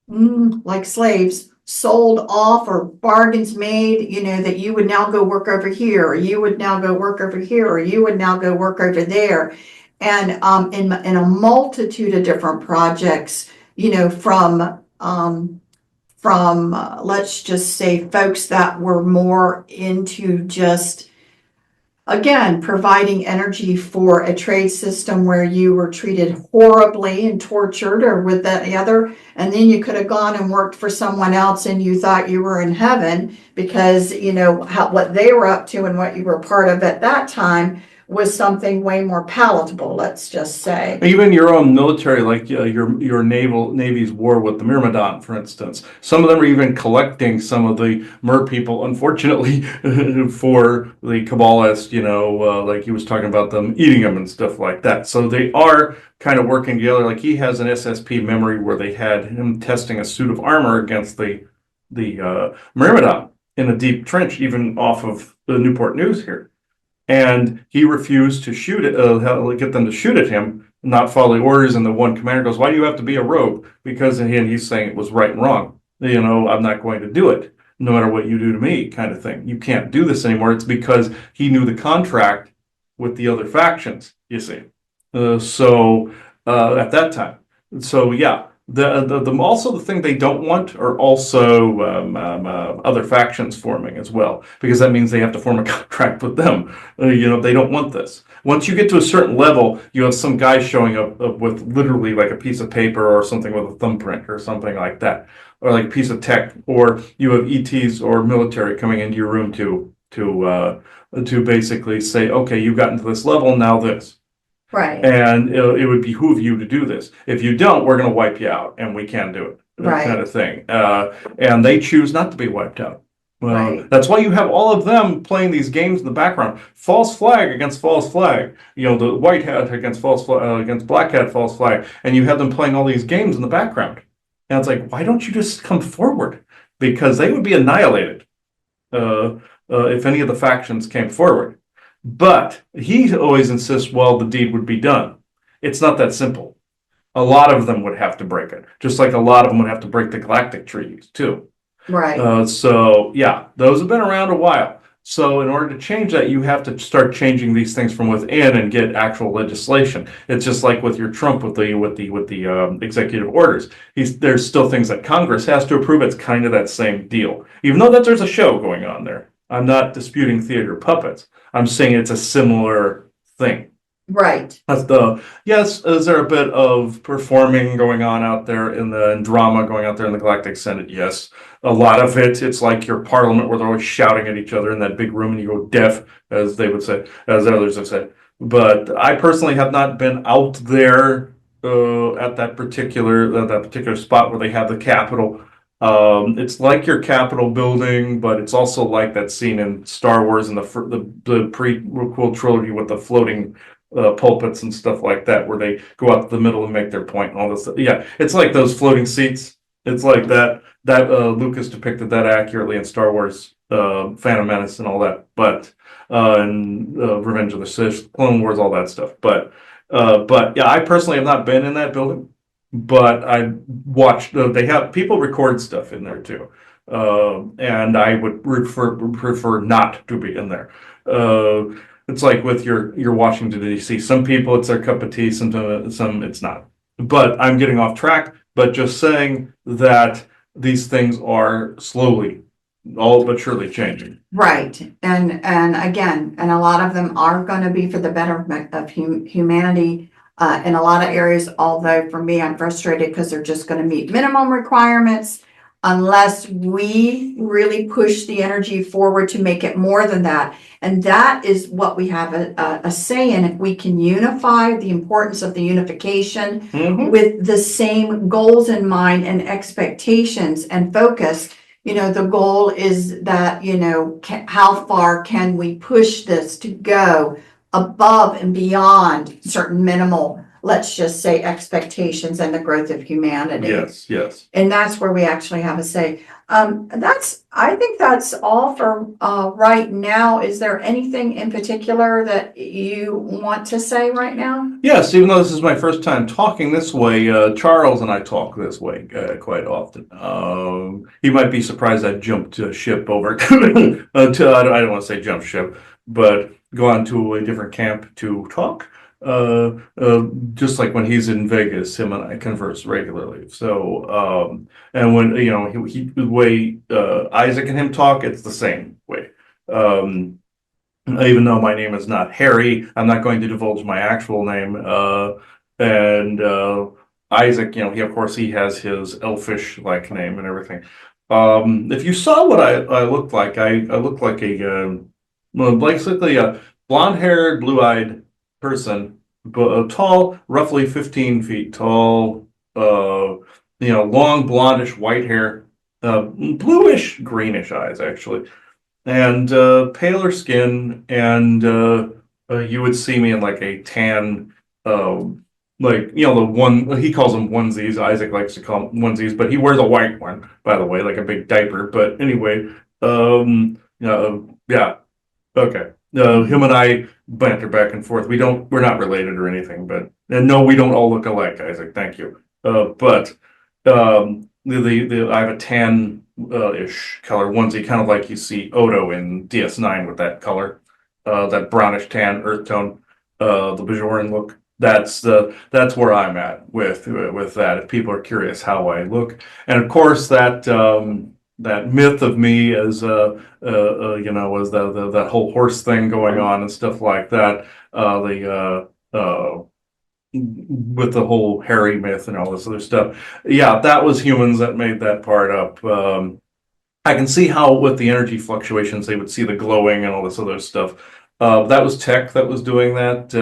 like slaves, sold off, or bargains made, that you would now go work over here, or you would now go work over here, or you would now go work over there. And in a multitude of different projects, from let's just say folks that were more into just, again, providing energy for a trade system where you were treated horribly and tortured or with that other, and then you could have gone and worked for someone else and you thought you were in heaven because what they were up to and what you were part of at that time with something way more palatable, let's just say. Even your own military, like your Navy's war with the Myrmidon, for instance. Some of them are even collecting some of the Mer people, unfortunately, for the Kabbalists, like he was talking about them eating them and stuff like that. So they are kind of working together. Like he has an SSP memory where they had him testing a suit of armor against the Myrmidon in a deep trench, even off of the Newport News here. And he refused to shoot it, get them to shoot at him, not follow the orders. And the one commander goes, "Why do you have to be a rogue?" Because he's saying it was right and wrong. I'm not going to do it, no matter what you do to me, kind of thing. You can't do this anymore. It's because he knew the contract with the other factions, you see. At that time. So yeah, the also the thing they don't want are also other factions forming as well, because that means they have to form a contract with them. They don't want this. Once you get to a certain level, you have some guy showing up with literally like a piece of paper or something with a thumbprint or something like that, or like a piece of tech, or you have ETs or military coming into your room to basically say, okay, you've gotten to this level, now this. Right, And it would behoove you to do this. If you don't, we're going to wipe you out, and we can't do it. That Right. kind of thing. And they choose not to be wiped out. Right. That's why you have all of them playing these games in the background. False flag against false flag. The white hat against against black hat false flag, and you have them playing all these games in the background. And it's like, why don't you just come forward? Because they would be annihilated if any of the factions came forward. But he always insists, well, the deed would be done. It's not that simple. A lot of them would have to break it, just like a lot of them would have to break the galactic treaties too. Right. So yeah, those have been around a while. So in order to change that, you have to start changing these things from within and get actual legislation. It's just like with your Trump with the executive orders. There's still things that Congress has to approve. It's kind of that same deal, even though there's a show going on there. I'm not disputing theater puppets. I'm saying it's a similar thing. Right. Yes, is there a bit of performing going on out there and drama going out there in the Galactic Senate? Yes. A lot of it's like your parliament where they're always shouting at each other in that big room and you go deaf, as they would say, as others have said. But I personally have not been out there at that particular spot where they have the Capitol. It's like your Capitol building, but it's also like that scene in Star Wars in the prequel trilogy with the floating pulpits and stuff like that, where they go out to the middle and make their point and all this. Yeah, it's like those floating seats. It's like that. Lucas depicted that accurately in Star Wars, Phantom Menace and all that, but and Revenge of the Sith, Clone Wars, all that stuff. But yeah, I personally have not been in that building, but I watched. They have people record stuff in there too, and I would prefer not to be in there. It's like with your Washington D.C. Some people it's their cup of tea, some it's not. But I'm getting off track. But just saying that these things are slowly, all but surely changing. Right. And again, and a lot of them are going to be for the betterment of humanity in a lot of areas. Although for me, I'm frustrated because they're just going to meet minimum requirements unless we really push the energy forward to make it more than that. And that is what we have a say in. If we can unify the importance of the unification with the same goals in mind and expectations and focus, the goal is that, how far can we push this to go above and beyond certain minimal, let's just say, expectations and the growth of humanity. Yes. And that's where we actually have a say. I think that's all for right now. Is there anything in particular that you want to say right now? Yes, even though this is my first time talking this way, Charles and I talk this way quite often. He might be surprised I jumped ship over to, I don't want to say jump ship, but gone to a different camp to talk. Just like when he's in Vegas, him and I converse regularly. So, and when the way Isaac and him talk, it's the same way. Even though my name is not Harry, I'm not going to divulge my actual name. And Isaac, he of course he has his elfish like name and everything. If you saw what I looked like, I looked like basically blonde-haired, blue-eyed person, but tall, roughly 15 feet tall, long blondish white hair, bluish greenish eyes actually, and paler skin, and you would see me in like a tan, uh, the one he calls them onesies. Isaac likes to call them onesies, but he wears a white one, by the way, like a big diaper. But anyway, yeah, okay. Him and I banter back and forth. We're not related or anything, and no, we don't all look alike, Isaac. Thank you. But I have a tan ish color onesie, kind of like you see Odo in DS9 with that color, that brownish tan earth tone, the Bajoran look. That's where I'm at with that. If people are curious how I look, and of course that myth of me as was that whole horse thing going on and stuff like that. With the whole Harry myth and all this other stuff. Yeah, that was humans that made that part up. I can see how with the energy fluctuations they would see the glowing and all this other stuff. That was tech that was doing that.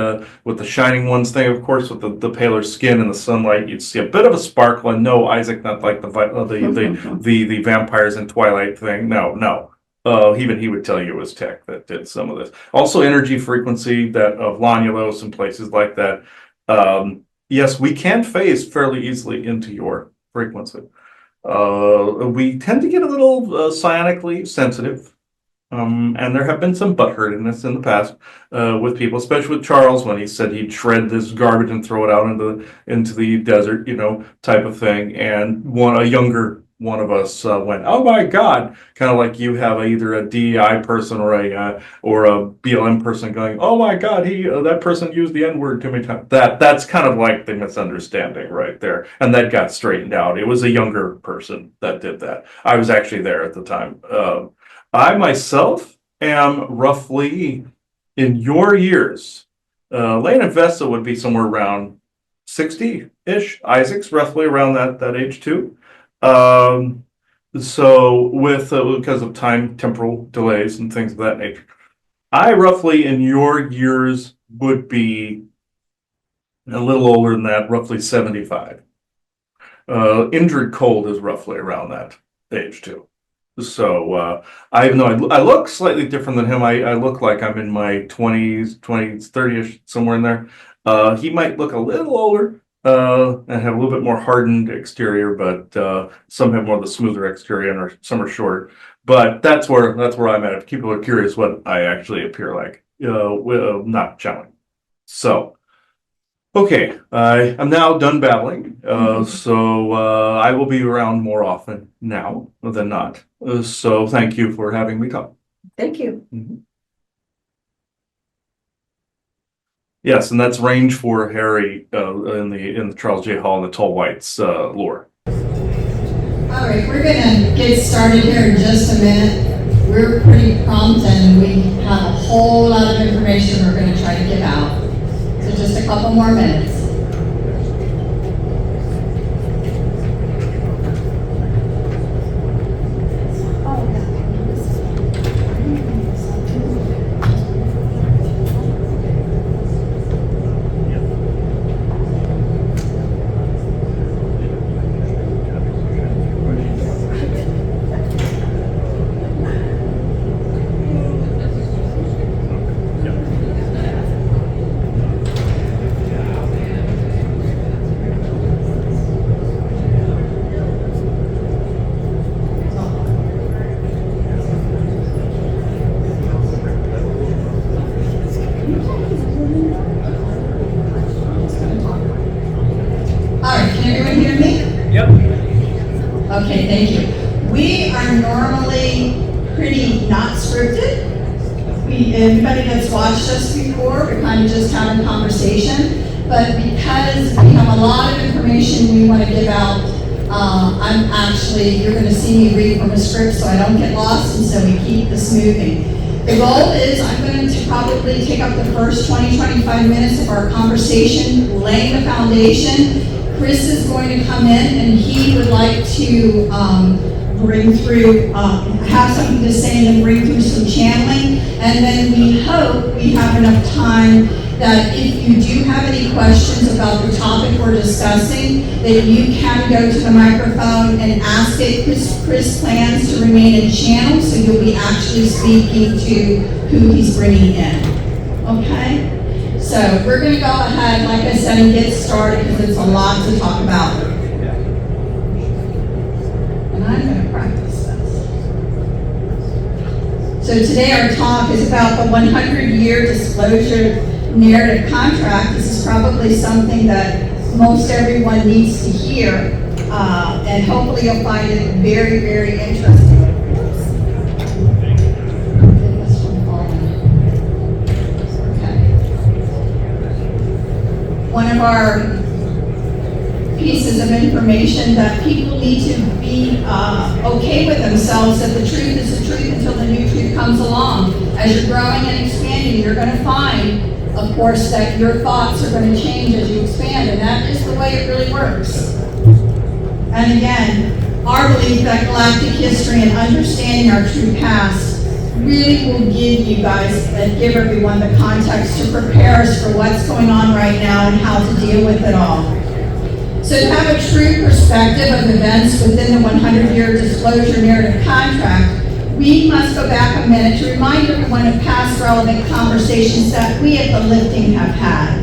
With the shining ones thing, of course, with the paler skin and the sunlight, you'd see a bit of a sparkle. And no, Isaac, not like the vampires in Twilight thing. No. Even he would tell you it was tech that did some of this. Also, energy frequency that of Lanulos and places like that. Yes, we can phase fairly easily into your frequency. We tend to get a little psionically sensitive. And there have been some butthurtedness in the past with people, especially with Charles when he said he'd shred this garbage and throw it out into the desert, type of thing. And a younger one of us went, "Oh my God!" Kind of like you have either a DEI person or a BLM person going, "Oh my God, that person used the N-word too many times." That's kind of like the misunderstanding right there, and that got straightened out. It was a younger person that did that. I was actually there at the time. I myself am roughly in your years. Lena Vesta would be somewhere around 60-ish. Isaac's roughly around that age too. So with because of temporal delays and things of that nature, I roughly in your years would be a little older than that, roughly 75. Injured Cold is roughly around that age too. So I know I look slightly different than him. I look like I'm in my 20s, 30ish, somewhere in there. He might look a little older and have a little bit more hardened exterior, but some have more of the smoother exterior and some are shorter. But that's where I'm at. If people are curious what I actually appear like, not challenging. So. Okay, I am now done babbling, so I will be around more often now than not. So thank you for having me talk. Thank you. Yes, and that's range for Harry in the Charles J. Hall and the Tall Whites lore. All right, we're gonna get started here in just a minute. We're pretty prompt and we have a whole lot of information we're gonna try to get out. So just a couple more minutes. Okay, thank you. We are normally pretty not scripted. Anybody that's watched us before, we're kind of just having a conversation. But because we have a lot of information we want to give out, you're going to see me read from a script so I don't get lost, and so we keep this moving. The goal is I'm going to probably take up the first 20-25 minutes of our conversation, laying the foundation. Chris is going to come in and he would like to bring through, have something to say and then bring through some channeling. And then we hope we have enough time that if you do have any questions about the topic we're discussing, that you can go to the microphone and ask it. Chris plans to remain in channel, so you'll be actually speaking to who he's bringing in. Okay? So we're going to go ahead, like I said, and get started because it's a lot to talk about. And I'm going to practice this. So today our talk is about the 100-year disclosure narrative contract. This is probably something that most everyone needs to hear, and hopefully you'll find it very, very interesting. One of our pieces of information that people need to be okay with themselves, that the truth is the truth until the new truth comes along. As you're growing and expanding, you're going to find, of course, that your thoughts are going to change as you expand, and that is the way it really works. And again, our belief that galactic history and understanding our true past really will give you guys, and give everyone the context to prepare us for what's going on right now and how to deal with it all. So to have a true perspective of events within the 100-year disclosure narrative contract, we must go back a minute to remind everyone of past relevant conversations that we at the Lifting have had.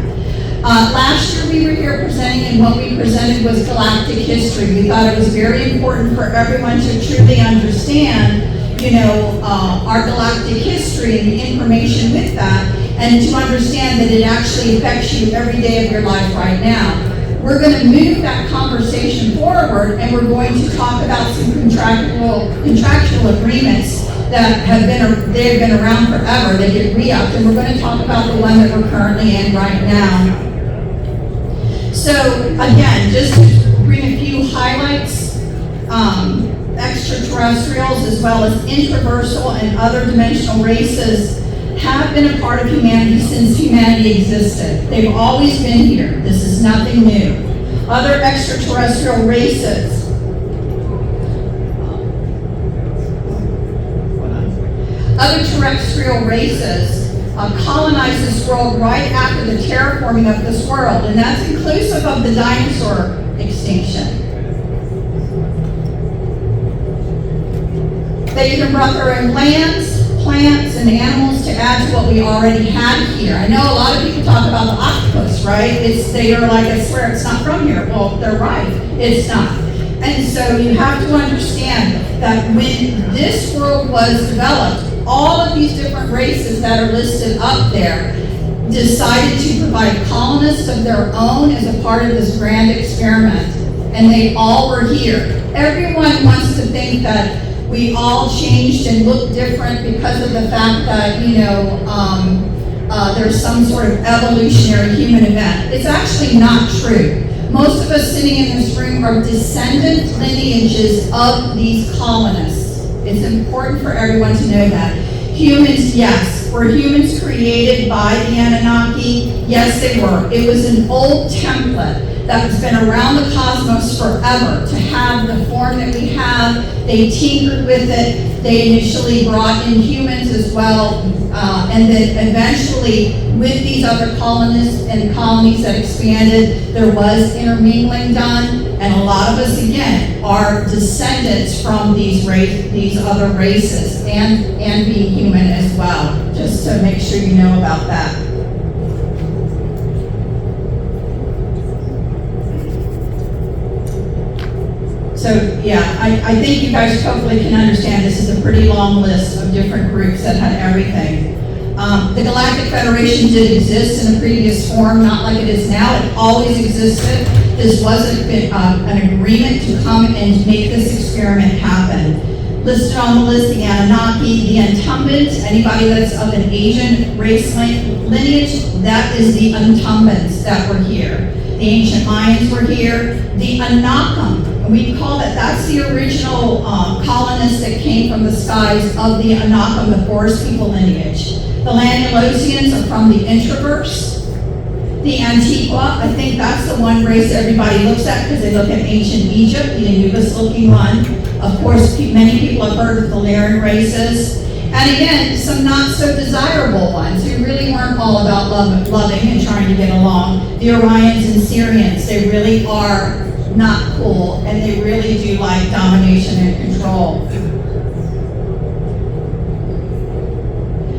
Last year we were here presenting, and what we presented was galactic history. We thought it was very important for everyone to truly understand, our galactic history and the information with that, and to understand that it actually affects you every day of your life right now. We're going to move that conversation forward, and we're going to talk about some contractual agreements that they've been around forever. They get re-upped, and we're going to talk about the one that we're currently in right now. So again, just to bring a few highlights, extraterrestrials as well as intraversal and other dimensional races have been a part of humanity since humanity existed. They've always been here. This is nothing new. Other extraterrestrial races colonized this world right after the terraforming of this world, and that's inclusive of the dinosaur extinction. They even brought their own lands, plants, and animals to add to what we already had here. I know a lot of people talk about the octopus, right? They are like, I swear it's not from here. Well, they're right, it's not. And so you have to understand that when this world was developed, all of these different races that are listed up there decided to provide colonists of their own as a part of this grand experiment. And they all were here. Everyone wants to think that we all changed and look different because of the fact that, there's some sort of evolutionary human event. It's actually not true. Most of us sitting in this room are descendant lineages of these colonists. It's important for everyone to know that. Humans, yes. Were humans created by the Anunnaki? Yes, they were. It was an old template that's been around the cosmos forever to have the form that we have. They tinkered with it. They initially brought in humans as well, and then eventually with these other colonists and colonies that expanded, there was intermingling done, and a lot of us, again, are descendants from these other races, and being human as well, just to make sure you know about that. So yeah, I think you guys hopefully can understand this is a pretty long list of different groups that had everything. The Galactic Federation did exist in a previous form, not like it is now. It always existed. This wasn't an agreement to come and make this experiment happen. Listed on the list, the Anunnaki, the Incumbents, anybody that's of an Asian race lineage, that is the Incumbents that were here. The ancient Mayans were here. The Anakim, we call that's the original colonists that came from the skies of the Anakim, the forest people lineage. The Lanulosians are from the Intraverse. The Antiqua, I think that's the one race everybody looks at because they look at ancient Egypt, the Anubis-looking one. Of course, many people have heard of the Lyran races. And again, some not so desirable ones who really weren't all about loving and trying to get along. The Orions and Syrians, they really are not cool, and they really do like domination and control.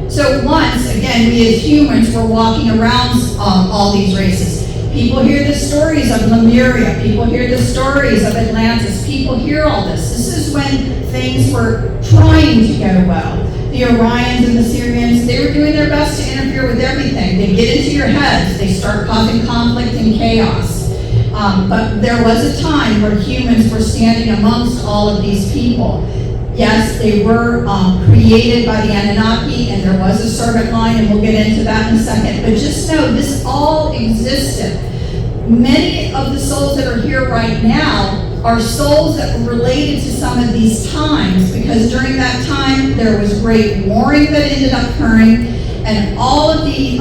So once, again, we as humans were walking around all these races. People hear the stories of Lemuria. People hear the stories of Atlantis. People hear all this. This is when things were trying to go well. The Orions and the Syrians, they were doing their best to interfere with everything. They get into your heads. They start causing conflict and chaos. But there was a time where humans were standing amongst all of these people. Yes, they were created by the Anunnaki, and there was a servant line, and we'll get into that in a second. But just know, this all existed. Many of the souls that are here right now are souls that were related to some of these times, because during that time, there was great warring that ended up occurring, and all of the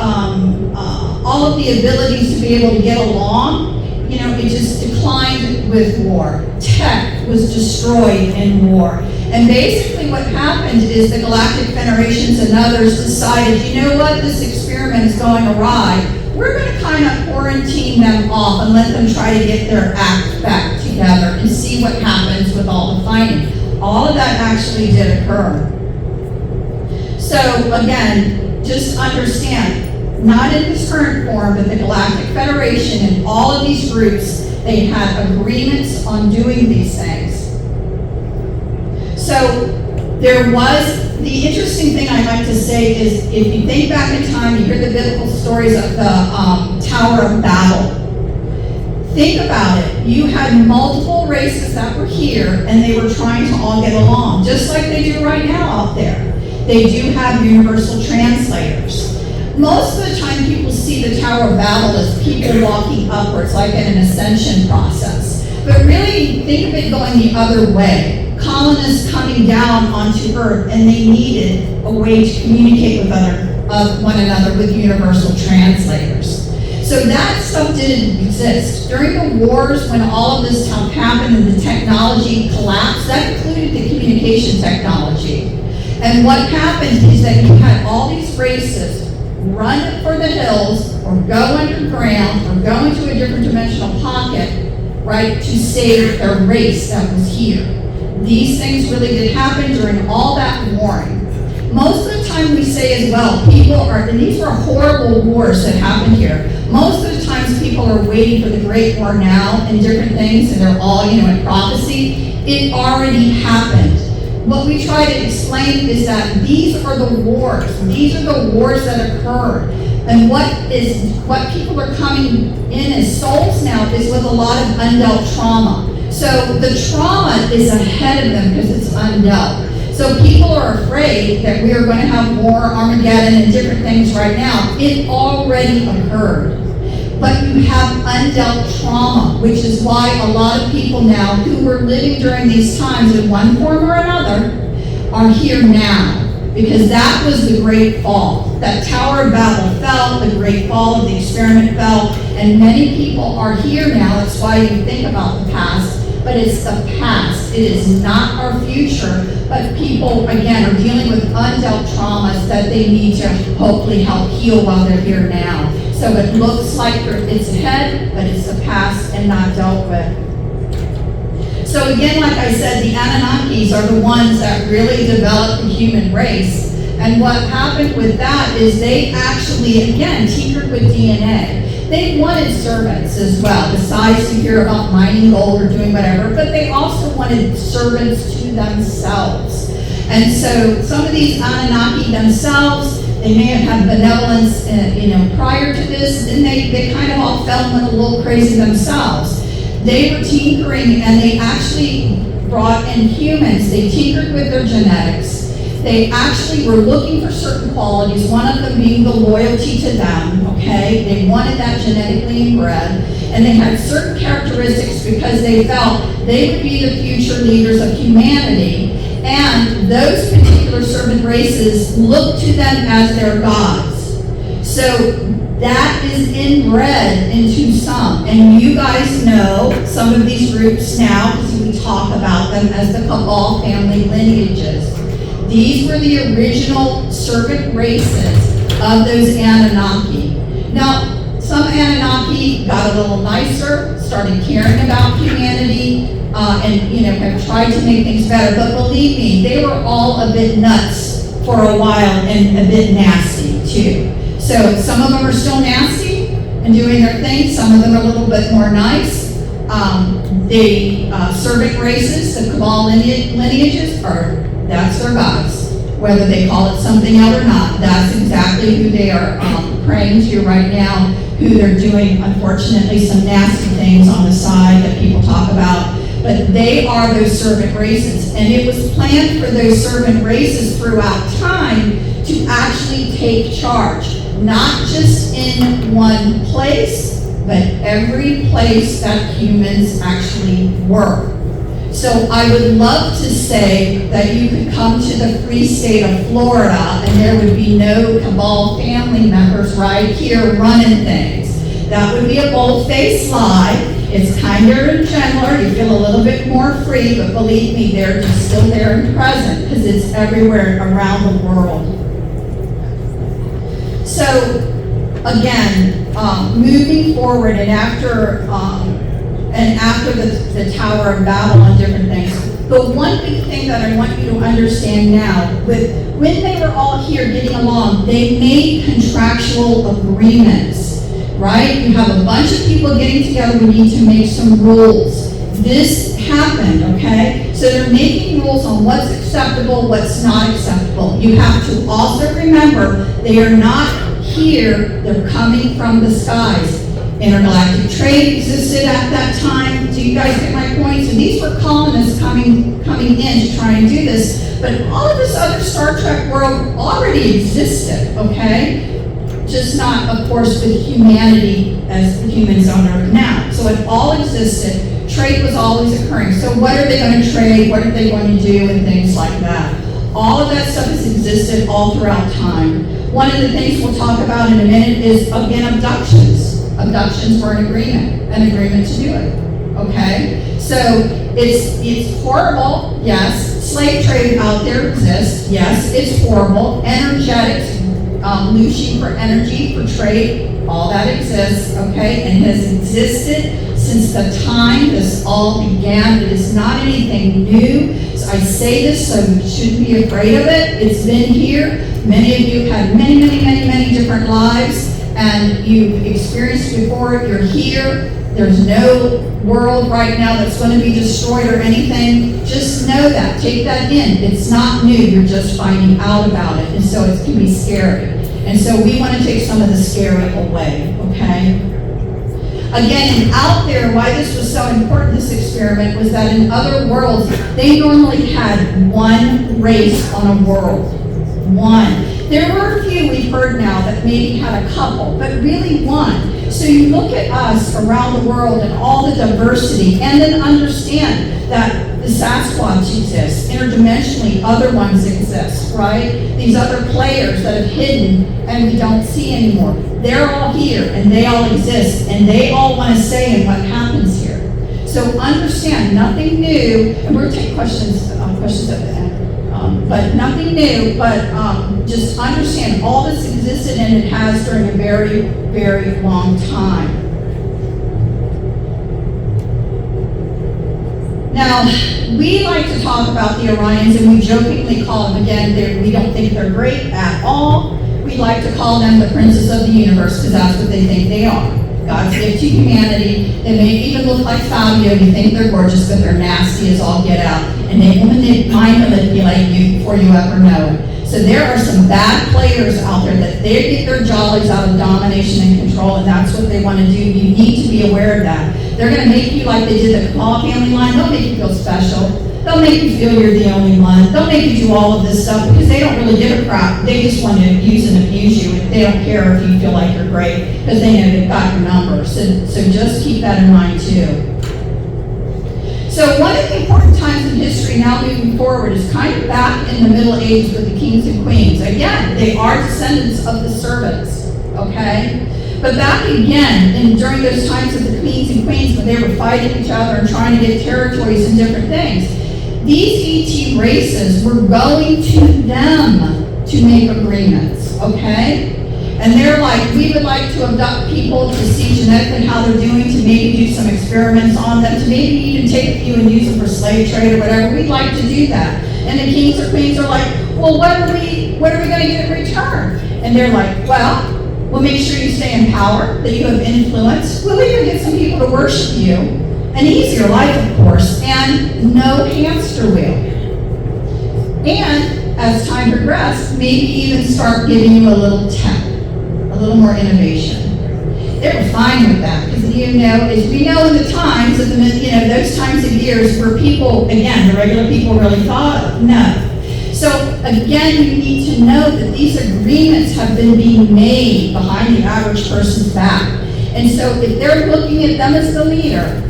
abilities to be able to get along, it just declined with war. Tech was destroyed in war. And basically what happened is the Galactic Federations and others decided, you know what, this experiment is going awry. We're going to kind of quarantine them off and let them try to get their act back together and see what happens with all the fighting. All of that actually did occur. So again, just understand, not in this current form, but the Galactic Federation and all of these groups, they had agreements on doing these things. So there was, the interesting thing I like to say is, if you think back in time, you hear the biblical stories of the Tower of Babel. Think about it. You had multiple races that were here, and they were trying to all get along, just like they do right now out there. They do have universal translators. Most of the time people see the Tower of Babel as people walking upwards, like in an ascension process. But really, think of it going the other way. Colonists coming down onto Earth, and they needed a way to communicate with one another with universal translators. So that stuff didn't exist. During the wars, when all of this stuff happened and the technology collapsed, that included the communication technology. And what happened is that you had all these races run for the hills, or go underground, or go into a different dimensional pocket, right, to save their race that was here. These things really did happen during all that warring. Most of the time we say as well, people are, and these were horrible wars that happened here. Most of the times people are waiting for the Great War now and different things, and they're all, in prophecy. It already happened. What we try to explain is that these are the wars. These are the wars that occurred. And what people are coming in as souls now is with a lot of undealt trauma. So the trauma is ahead of them because it's undealt. So people are afraid that we are going to have war, Armageddon, and different things right now. It already occurred. But you have undealt trauma, which is why a lot of people now who were living during these times in one form or another are here now. Because that was the Great Fall. That Tower of Babel fell, the Great Fall of the experiment fell, and many people are here now. That's why you think about the past. But it's the past. It is not our future. But people, again, are dealing with undealt traumas that they need to hopefully help heal while they're here now. So it looks like it's ahead, but it's the past and not dealt with. So again, like I said, the Anunnakis are the ones that really developed the human race. And what happened with that is they actually, again, tinkered with DNA. They wanted servants as well, besides to hear about mining gold or doing whatever, but they also wanted servants to themselves. And so some of these Anunnaki themselves, they may have had benevolence, prior to this, and they kind of all felt a little crazy themselves. They were tinkering, and they actually brought in humans. They tinkered with their genetics. They actually were looking for certain qualities, one of them being the loyalty to them, okay? They wanted that genetically inbred, and they had certain characteristics because they felt they would be the future leaders of humanity, and those particular servant races looked to them as their gods. So That is inbred into some, and you guys know some of these groups now, because we talk about them as the Cabal family lineages. These were the original servant races of those Anunnaki. Now, some Anunnaki got a little nicer, started caring about humanity, and have tried to make things better. But believe me, they were all a bit nuts for a while and a bit nasty too. So some of them are still nasty and doing their thing. Some of them are a little bit more nice. The servant races, the Cabal lineages, that's their gods. Whether they call it something else or not, that's exactly who they are praying to right now, who they're doing, unfortunately, some nasty things on the side that people talk about. But they are those servant races. And it was planned for those servant races throughout time to actually take charge. Not just in one place, but every place that humans actually were. So I would love to say that you could come to the free state of Florida and there would be no Cabal family members right here running things. That would be a bold-faced lie. It's kinder and gentler. You feel a little bit more free, but believe me, they're just still there and present because it's everywhere around the world. So, again, moving forward and after the Tower of Babel and different things, the one big thing that I want you to understand now, when they were all here getting along, they made contractual agreements, right? You have a bunch of people getting together, we need to make some rules. This happened, okay? So they're making rules on what's acceptable, what's not acceptable. You have to also remember, they are not here, they're coming from the skies. Intergalactic trade existed at that time. Do you guys get my point? So these were colonists coming in to try and do this, but all of this other Star Trek world already existed, okay? Just not, of course, with humanity as the humans on Earth now. So it all existed. Trade was always occurring. So what are they going to trade? What are they going to do? And things like that. All of that stuff has existed all throughout time. One of the things we'll talk about in a minute is, again, abductions. Abductions were an agreement to do it, okay? So it's horrible, yes. Slave trade out there exists, yes, it's horrible. Energetics, looshing for energy, for trade, all that exists, okay? And has existed since the time this all began. It is not anything new. So I say this so you shouldn't be afraid of it. It's been here. Many of you have had many different lives. And you've experienced before, you're here, there's no world right now that's going to be destroyed or anything. Just know that, take that in. It's not new, you're just finding out about it, and so it can be scary. And so we want to take some of the scary away, okay? Again, out there, why this was so important, this experiment, was that in other worlds, they normally had one race on a world. One. There were a few we've heard now that maybe had a couple, but really one. So you look at us around the world and all the diversity, and then understand that the Sasquatch exists, interdimensionally other ones exist, right? These other players that have hidden and we don't see anymore. They're all here and they all exist and they all want to say in what happens here. So understand, nothing new, and we're going to take questions at the end. But nothing new, but just understand all this existed and it has during a very long time. Now, we like to talk about the Orions and we jokingly call them, again, we don't think they're great at all. We like to call them the princes of the universe because that's what they think they are. God's gift to humanity. They may even look like Fabio. You think they're gorgeous, but they're nasty as all get out. And they will mind manipulate you before you ever know it. So there are some bad players out there that they get their jollies out of domination and control, and that's what they want to do. You need to be aware of that. They're going to make you like they did the Cabal family line. They'll make you feel special. They'll make you feel you're the only one. They'll make you do all of this stuff because they don't really give a crap. They just want to use and abuse you. They don't care if you feel like you're great because they know they've got your number. So just keep that in mind too. So one of the important times in history now moving forward is kind of back in the Middle Ages with the kings and queens. Again, they are descendants of the servants, okay? But back again, and during those times of the kings and queens, when they were fighting each other and trying to get territories and different things, these ET races were going to them to make agreements, okay? And they're like, we would like to abduct people to see genetically how they're doing, to maybe do some experiments on them, to maybe even take a few and use them for slave trade or whatever. We'd like to do that. And the kings or queens are like, well, what are we going to get in return? And they're like, well, we'll make sure you stay in power, that you have influence. We'll even get some people to worship you. An easier life, of course, and no hamster wheel. And as time progressed, maybe even start giving you a little tech, a little more innovation. They were fine with that, because as we know in the times of those times of years where people, again, the regular people really thought of, no. So again, you need to know that these agreements have been being made behind the average person's back. And so if they're looking at them as the leader,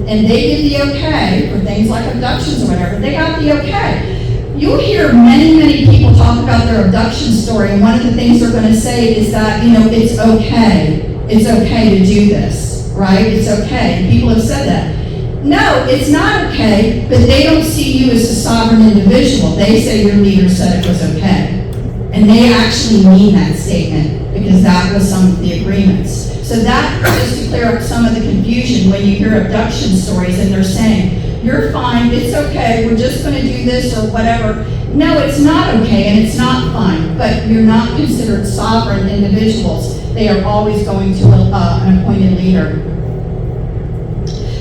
and they give the okay for things like abductions or whatever, they got the okay. You'll hear many, many people talk about their abduction story, and one of the things they're going to say is that, it's okay. It's okay to do this, right? It's okay. And people have said that. No, it's not okay, but they don't see you as a sovereign individual. They say your leader said it was okay. And they actually mean that statement, because that was some of the agreements. So that, just to clear up some of the confusion when you hear abduction stories and they're saying, you're fine, it's okay, we're just going to do this or whatever. No, it's not okay and it's not fine, but you're not considered sovereign individuals. They are always going to an appointed leader.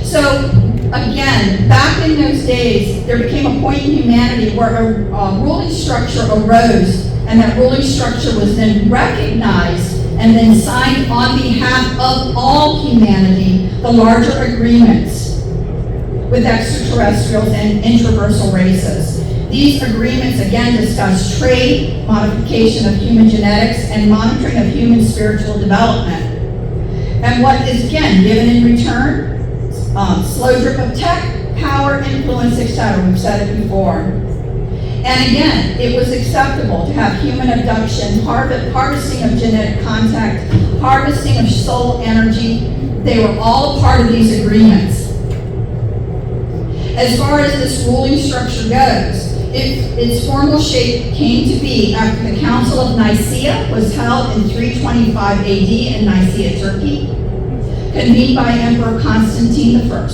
So, again, back in those days, there became a point in humanity where a ruling structure arose, and that ruling structure was then recognized and then signed on behalf of all humanity, the larger agreements with extraterrestrials and intraversal races. These agreements, again, discuss trade, modification of human genetics, and monitoring of human spiritual development. And what is, again, given in return? Slow drip of tech, power, influence, etc. We've said it before. And again, it was acceptable to have human abduction, harvesting of genetic contact, harvesting of soul energy. They were all part of these agreements. As far as this ruling structure goes, its formal shape came to be after the Council of Nicaea was held in 325 AD in Nicaea, Turkey, convened by Emperor Constantine I.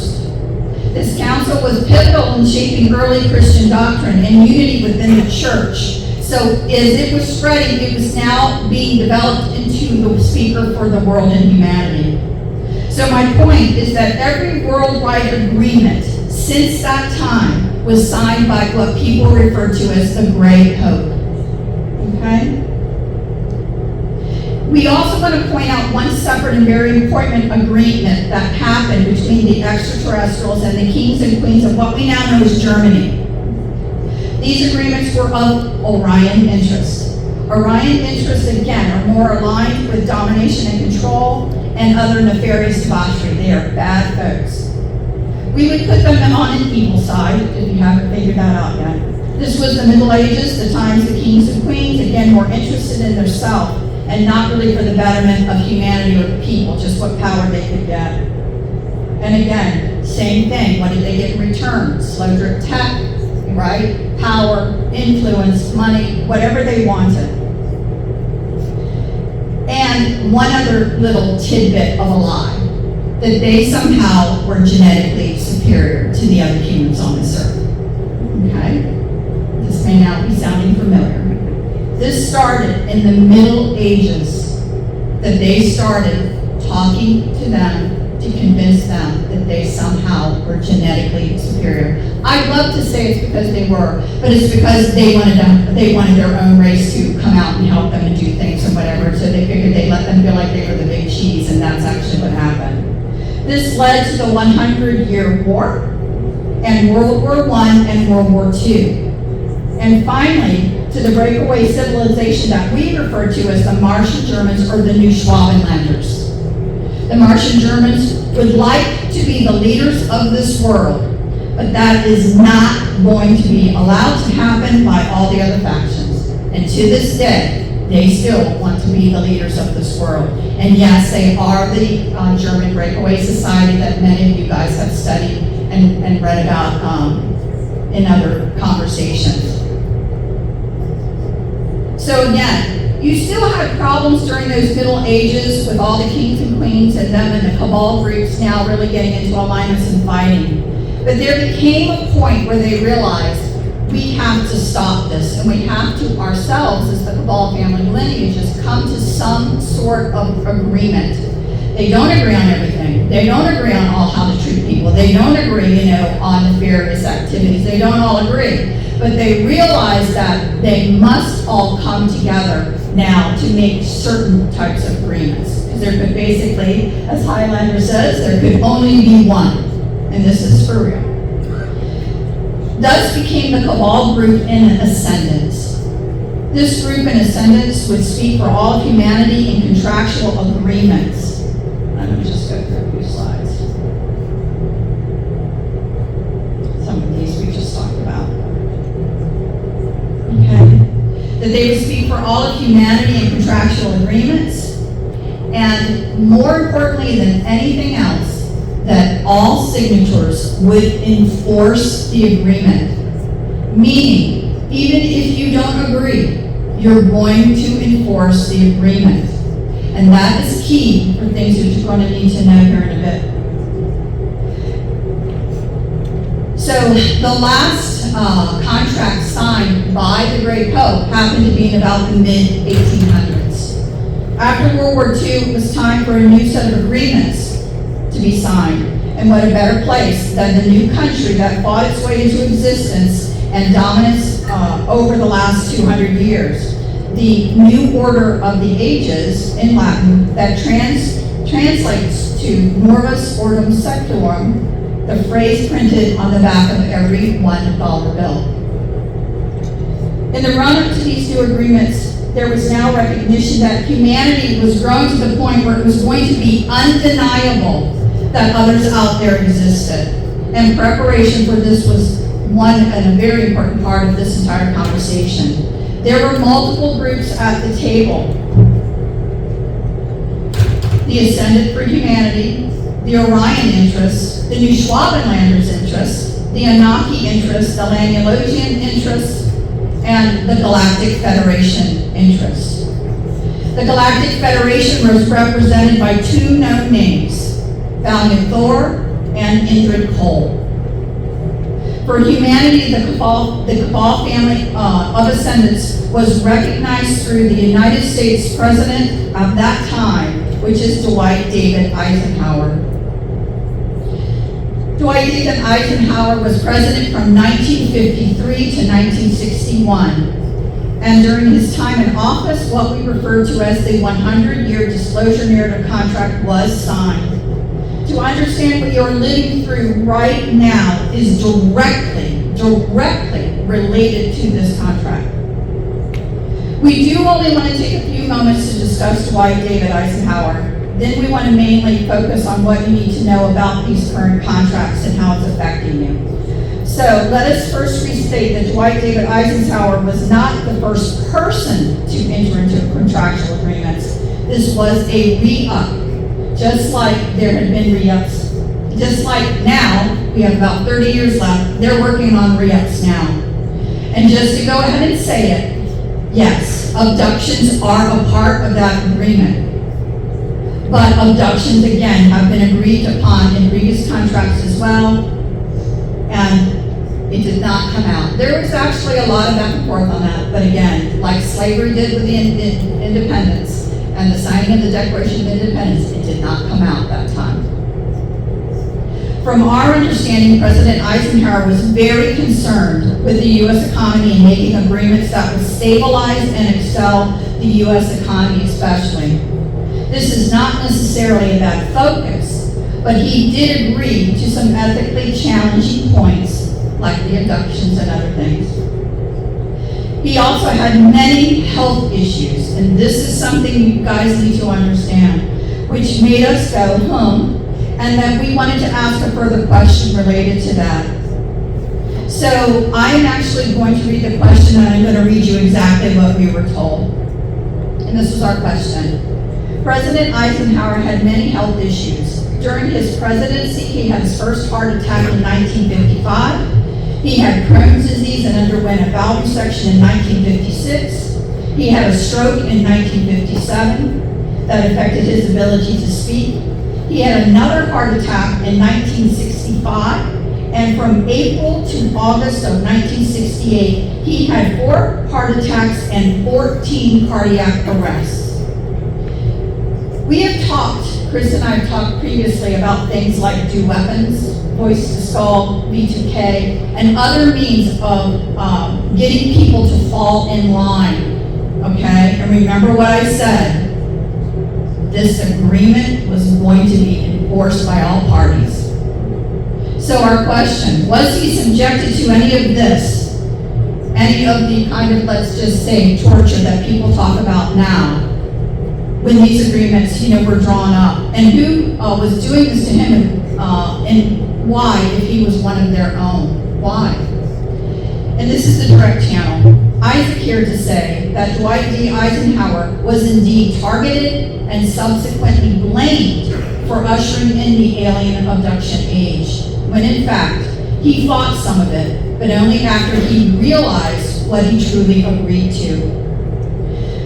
This council was pivotal in shaping early Christian doctrine and unity within the church. So as it was spreading, it was now being developed into the speaker for the world and humanity. So my point is that every worldwide agreement since that time was signed by what people refer to as the Great Hope. Okay? We also want to point out one separate and very important agreement that happened between the extraterrestrials and the kings and queens of what we now know as Germany. These agreements were of Orion interest. Orion interests, again, are more aligned with domination and control and other nefarious debauchery. They are bad folks. We would put them on an evil side, if you haven't figured that out yet. This was the Middle Ages, the times the kings and queens, again, more interested in their self and not really for the betterment of humanity or the people, just what power they could get. And again, same thing. What did they get in return? Slow drip tech, right? Power, influence, money, whatever they wanted. And one other little tidbit of a lie, that they somehow were genetically superior to the other humans on this earth. Okay? This may now be sounding familiar. This started in the Middle Ages, that they started talking to them to convince them that they somehow were genetically superior. I'd love to say it's because they were, but it's because they wanted their own race to come out and help them and do things and whatever, so they figured they'd let them feel like they were the big cheese, and that's actually what happened. This led to the 100-year war, and World War I and World War II. And finally, to the breakaway civilization that we refer to as the Martian Germans or the New Schwabenlanders. The Martian Germans would like to be the leaders of this world, but that is not going to be allowed to happen by all the other factions. And to this day, They still want to be the leaders of this world. And yes, they are the German Breakaway Society that many of you guys have studied and read about in other conversations. So again, you still had problems during those Middle Ages with all the kings and queens and them and the cabal groups now really getting into alignments and fighting. But there became a point where they realized we have to stop this, and we have to ourselves, as the cabal family lineages, come to some sort of agreement. They don't agree on everything. They don't agree on all how to treat people. They don't agree, on the various activities. They don't all agree. But they realize that they must all come together now to make certain types of agreements. Because there could basically, as Highlander says, there could only be one. And this is for real. Thus became the cabal group in ascendance. This group in ascendance would speak for all of humanity in contractual agreements. Let me just go through a few slides. Some of these we just talked about. Okay. That they would speak for all of humanity in contractual agreements, and more importantly than anything else, that all signatories would enforce the agreement. Meaning, even if you don't agree, you're going to enforce the agreement. And that is key for things that you're going to need to know here in a bit. So the last contract signed by the Great Pope happened to be in about the mid-1800s. After World War II, it was time for a new set of agreements to be signed. And what a better place than the new country that fought its way into existence and dominance over the last 200 years. The New Order of the Ages in Latin that translates to Novus Ordo Seclorum, the phrase printed on the back of every $1 bill. In the run-up to these new agreements, there was now recognition that humanity was growing to the point where it was going to be undeniable that others out there existed. And preparation for this was one and a very important part of this entire conversation. There were multiple groups at the table. The Ascended for Humanity, the Orion interests, the New Schwabenlanders interests, the Anunnaki interests, the Laniologian interests, and the Galactic Federation interests. The Galactic Federation was represented by two known names, Valiant Thor and Indrid Cole. For humanity, the cabal family of ascendants was recognized through the United States President of that time, which is Dwight David Eisenhower. Dwight David Eisenhower was president from 1953 to 1961. And during his time in office, what we refer to as the 100-year disclosure narrative contract was signed. To understand what you're living through right now is directly related to this contract. We do only want to take a few moments to discuss Dwight David Eisenhower. Then we want to mainly focus on what you need to know about these current contracts and how it's affecting you. So let us first restate that Dwight David Eisenhower was not the first person to enter into contractual agreements. This was a re-up. Just like there had been re-ups. Just like now, we have about 30 years left, they're working on re-ups now. And just to go ahead and say it, yes, abductions are a part of that agreement. But abductions, again, have been agreed upon in previous contracts as well, and it did not come out. There was actually a lot of back and forth on that, but again, like slavery did with the independence, and the signing of the Declaration of Independence, it did not come out that time. From our understanding, President Eisenhower was very concerned with the U.S. economy and making agreements that would stabilize and excel the U.S. economy especially. This is not necessarily a bad focus, but he did agree to some ethically challenging points, like the abductions and other things. He also had many health issues, and this is something you guys need to understand, which made us go, and then we wanted to ask a further question related to that. So I am actually going to read the question, and I'm going to read you exactly what we were told. and this was our question. President Eisenhower had many health issues. During his presidency, he had his first heart attack in 1955. He had Crohn's disease and underwent a valve resection in 1956. He had a stroke in 1957 that affected his ability to speak. He had another heart attack in 1965, and from April to August of 1968, he had 4 heart attacks and 14 cardiac arrests. We have talked, Chris and I have talked previously about things like dew weapons, voice to skull, V2K, and other means of getting people to fall in line, okay? And remember what I said, this agreement was going to be enforced by all parties. So our question, was he subjected to any of this? Any of the kind of, let's just say, torture that people talk about now when these agreements, were drawn up? And who was doing this to him, and why, if he was one of their own? Why? And this is the direct channel. Isaac here to say that Dwight D. Eisenhower was indeed targeted and subsequently blamed for ushering in the alien abduction age, when in fact, he fought some of it, but only after he realized what he truly agreed to.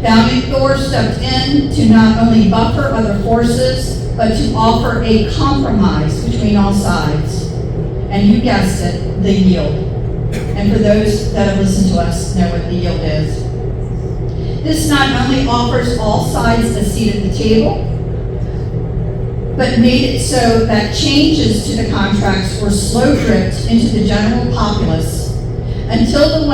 Valiant Thor stepped in to not only buffer other forces, but to offer a compromise between all sides. And you guessed it, the yield. And for those that have listened to us know what the yield is. This not only offers all sides a seat at the table, but made it so that changes to the contracts were slow dripped into the general populace until the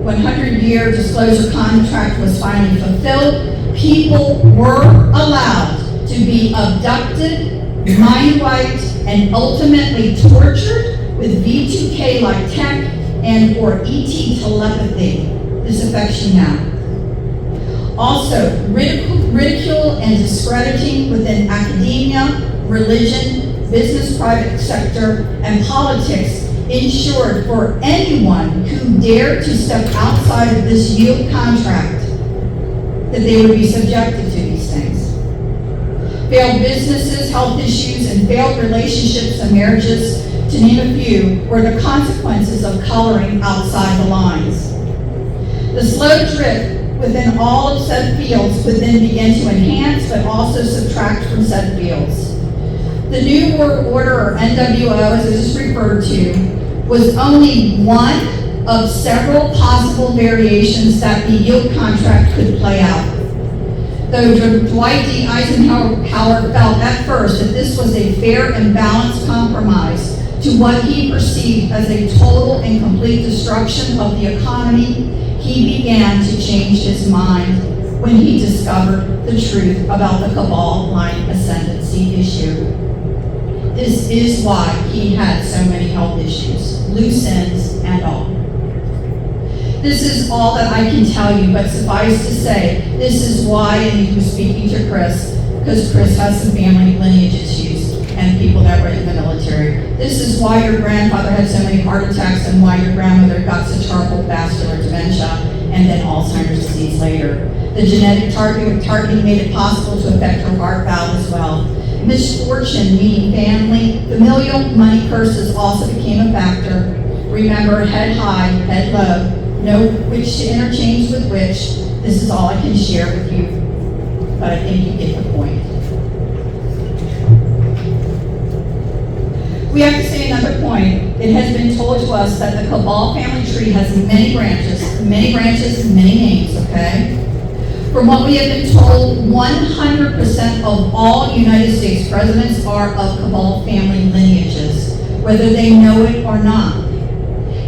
100-year disclosure contract was finally fulfilled. People were allowed to be abducted, mind-wiped, and ultimately tortured with V2K-like tech and or ET telepathy. This affects you now. Also, ridicule and discrediting within academia, religion, business, private sector, and politics ensured for anyone who dared to step outside of this yield contract that they would be subjected to these things. Failed businesses, health issues, and failed relationships and marriages, to name a few, were the consequences of coloring outside the lines. The slow drift within all of said fields would then begin to enhance but also subtract from said fields. The New World Order, or NWO as it is referred to, was only one of several possible variations that the yield contract could play out. Though Dwight D. Eisenhower felt at first that this was a fair and balanced compromise to what he perceived as a total and complete destruction of the economy, he began to change his mind when he discovered the truth about the cabal line ascendancy issue. This is why he had so many health issues, loose ends and all. This is all that I can tell you, but suffice to say, this is why, and he was speaking to Chris, because Chris has some family lineage issues and people that were in the military. This is why your grandfather had so many heart attacks and why your grandmother got such horrible vascular dementia and then Alzheimer's disease later. The genetic targeting made it possible to affect her heart valve as well. Misfortune, meaning family, familial, money curses also became a factor. Remember, head high, head low, know which to interchange with which. This is all I can share with you, but I think you get the point. We have to say another point. It has been told to us that the Cabal family tree has many branches, many names, okay? From what we have been told, 100% of all United States presidents are of Cabal family lineages, whether they know it or not.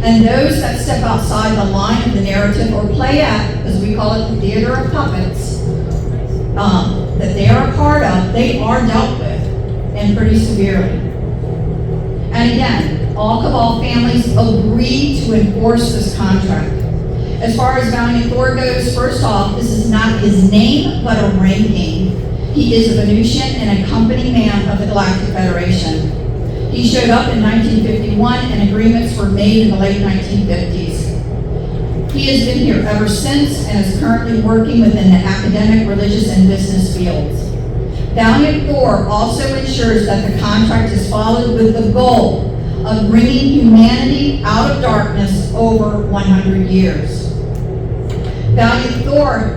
And those that step outside the line of the narrative or play at, as we call it, the theater of puppets, that they are a part of, they are dealt with, and pretty severely. And again, all Cabal families agree to enforce this contract. As far as Valiant Thor goes, first off, this is not his name, but a ranking. He is a Venusian and a company man of the Galactic Federation. He showed up in 1951 and agreements were made in the late 1950s. He has been here ever since and is currently working within the academic, religious, and business fields. Valiant Thor also ensures that the contract is followed with the goal of bringing humanity out of darkness over 100 years. Valiant Thor,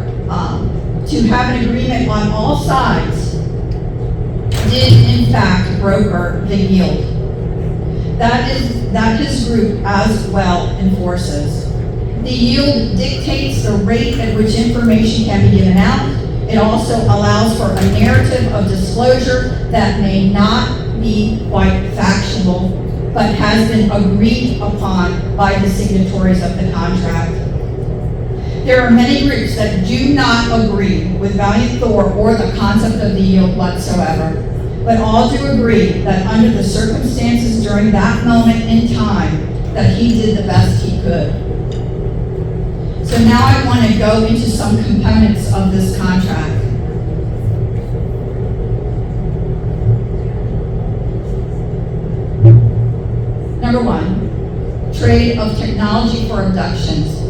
to have an agreement on all sides, did in fact broker the yield. That his group as well enforces. The yield dictates the rate at which information can be given out. It also allows for a narrative of disclosure that may not be quite factual, but has been agreed upon by the signatories of the contract. There are many groups that do not agree with Valiant Thor or the concept of the yield whatsoever, but all do agree that under the circumstances during that moment in time, that he did the best he could. So now I want to go into some components of this contract. Number one, trade of technology for abductions.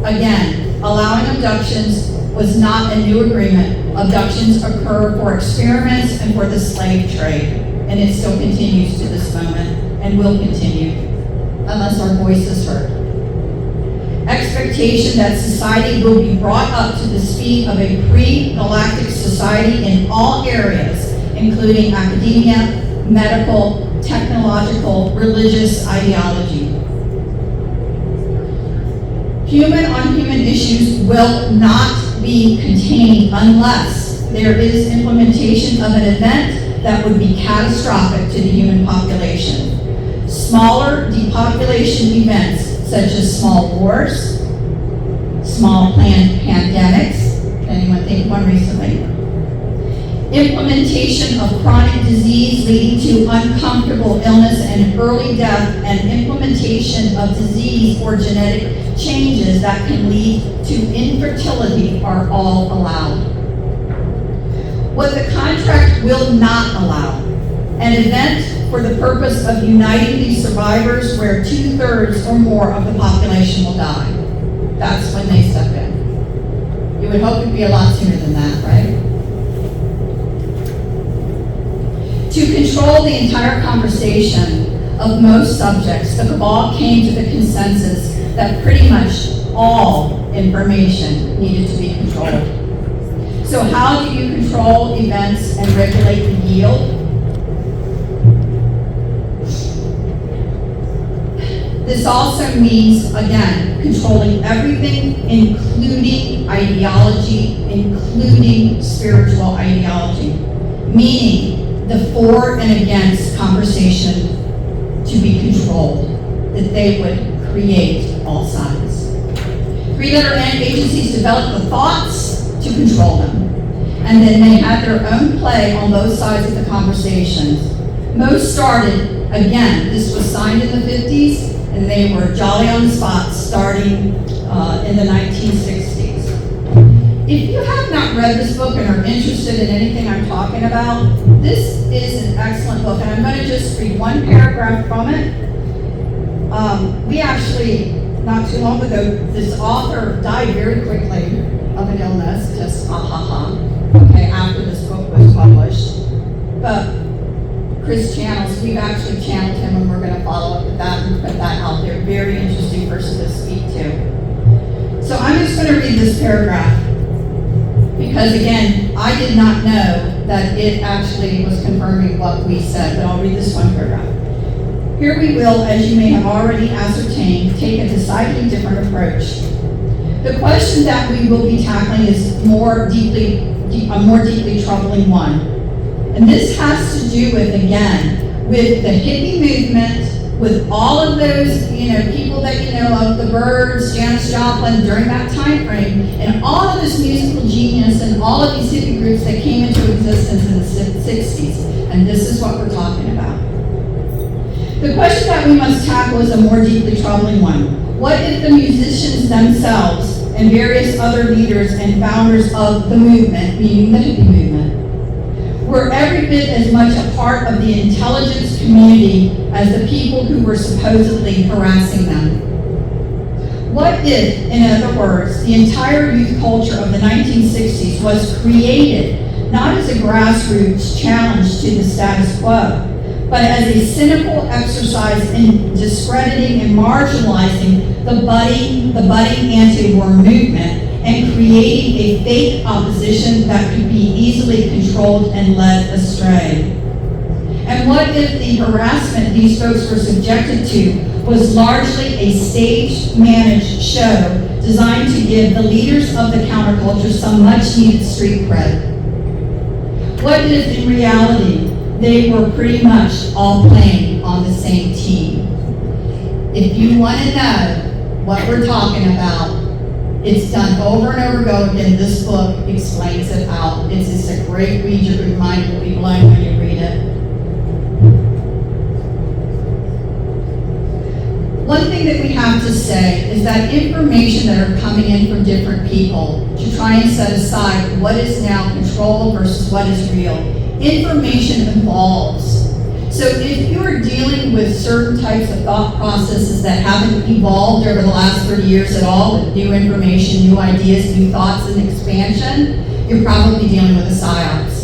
Again, allowing abductions was not a new agreement. Abductions occur for experiments and for the slave trade, and it still continues to this moment and will continue unless our voice is heard. Expectation that society will be brought up to the speed of a pre-galactic society in all areas, including academia, medical, technological, religious ideology. Human-on-human issues will not be contained unless there is implementation of an event that would be catastrophic to the human population. Smaller depopulation events such as small wars, small planned pandemics, anyone think of one recently? Implementation of chronic disease leading to uncomfortable illness and early death, and implementation of disease or genetic changes that can lead to infertility are all allowed. What the contract will not allow, an event for the purpose of uniting these survivors where 2/3 or more of the population will die. That's when they step in. You would hope it'd be a lot sooner than that, right? To control the entire conversation of most subjects, the cabal came to the consensus that pretty much all information needed to be controlled. So how do you control events and regulate the yield? This also means, again, controlling everything, including ideology, including spiritual ideology, meaning the for and against conversation to be controlled, that they would create all sides. Three-letter N agencies develop the thoughts to control them, and then they had their own play on both sides of the conversations. Most started, again, this was signed in the 50s, and they were jolly on the spot starting in the 1960s. If you have not read this book and are interested in anything I'm talking about, this is an excellent book, and I'm going to just read one paragraph from it. We actually, not too long ago, this author died very quickly of an illness, just okay, after this book was published. But Chris Channels, we've actually channeled him, and we're going to follow up with that and put that out there. Very interesting person to speak to. So I'm just going to read this paragraph, because again, I did not know that it actually was confirming what we said, but I'll read this one paragraph. Here we will, as you may have already ascertained, take a decidedly different approach. The question that we will be tackling is a more deeply troubling one. And this has to do with, again, with the hippie movement, with all of those, people that of the Byrds, Janis Joplin, during that time frame, and all of this musical genius and all of these hippie groups that came into existence in the 60s. And this is what we're talking about. The question that we must tackle is a more deeply troubling one. What if the musicians themselves and various other leaders and founders of the movement, meaning the hippie movement, were every bit as much a part of the intelligence community as the people who were supposedly harassing them? What if, in other words, the entire youth culture of the 1960s was created not as a grassroots challenge to the status quo, but as a cynical exercise in discrediting and marginalizing the budding anti-war movement and creating a fake opposition that could be easily controlled and led astray? And what if the harassment these folks were subjected to was largely a staged, managed show designed to give the leaders of the counterculture some much-needed street cred? What if, in reality, they were pretty much all playing on the same team? If you want to know what we're talking about, it's done over and over again. This book explains it out. It's just a great read. Your mind will be blown when you read it. One thing that we have to say is that information that are coming in from different people to try and set aside what is now control versus what is real, information evolves. So if you're dealing with certain types of thought processes that haven't evolved over the last 30 years at all, with new information, new ideas, new thoughts, and expansion, you're probably dealing with a psyops.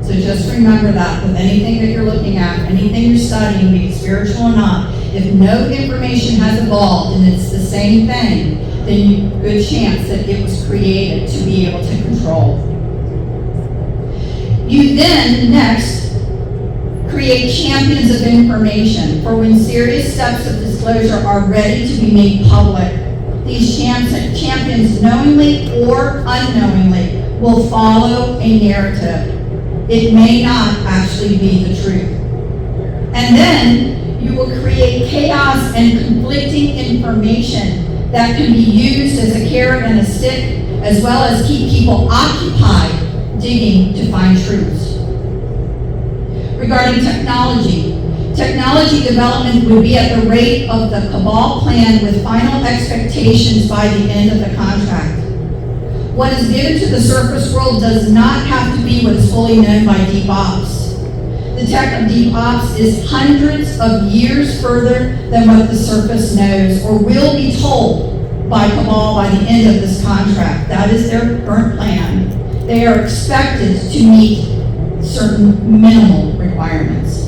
So just remember that with anything that you're looking at, anything you're studying, be it spiritual or not, if no information has evolved and it's the same thing, then good chance that it was created to be able to control. You then, next, create champions of information for when serious steps of disclosure are ready to be made public. These champions, knowingly or unknowingly, will follow a narrative. It may not actually be the truth. And then, you will create chaos and conflicting information that can be used as a carrot and a stick, as well as keep people occupied digging to find truths. Regarding technology development would be at the rate of the cabal plan with final expectations by the end of the contract. What is given to the surface world does not have to be what is fully known by deep ops. The tech of deep ops is hundreds of years further than what the surface knows or will be told by cabal by the end of this contract. That is their current plan. They are expected to meet certain minimal requirements.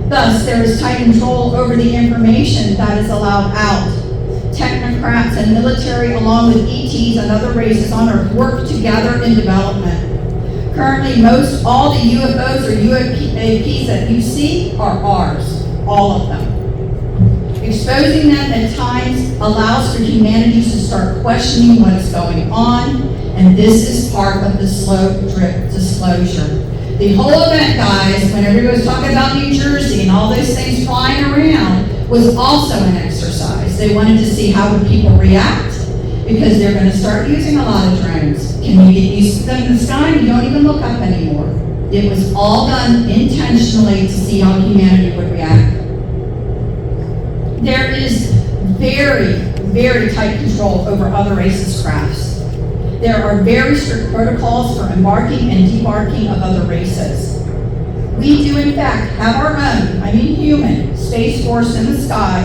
Thus, there is tight control over the information that is allowed out. Technocrats and military, along with ETs and other races on Earth, work together in development. Currently, all the UFOs or UAPs that you see are ours, all of them. Exposing them at times allows for humanity to start questioning what is going on, and this is part of the slow drip disclosure. The whole event, guys, when everybody was talking about New Jersey and all those things flying around, was also an exercise. They wanted to see how would people react, because they're going to start using a lot of drones. Can you get used to them in the sky? You don't even look up anymore. It was all done intentionally to see how humanity would react. There is very, very tight control over other races' crafts. There are very strict protocols for embarking and debarking of other races. We do, in fact, have our own, human, Space Force in the sky,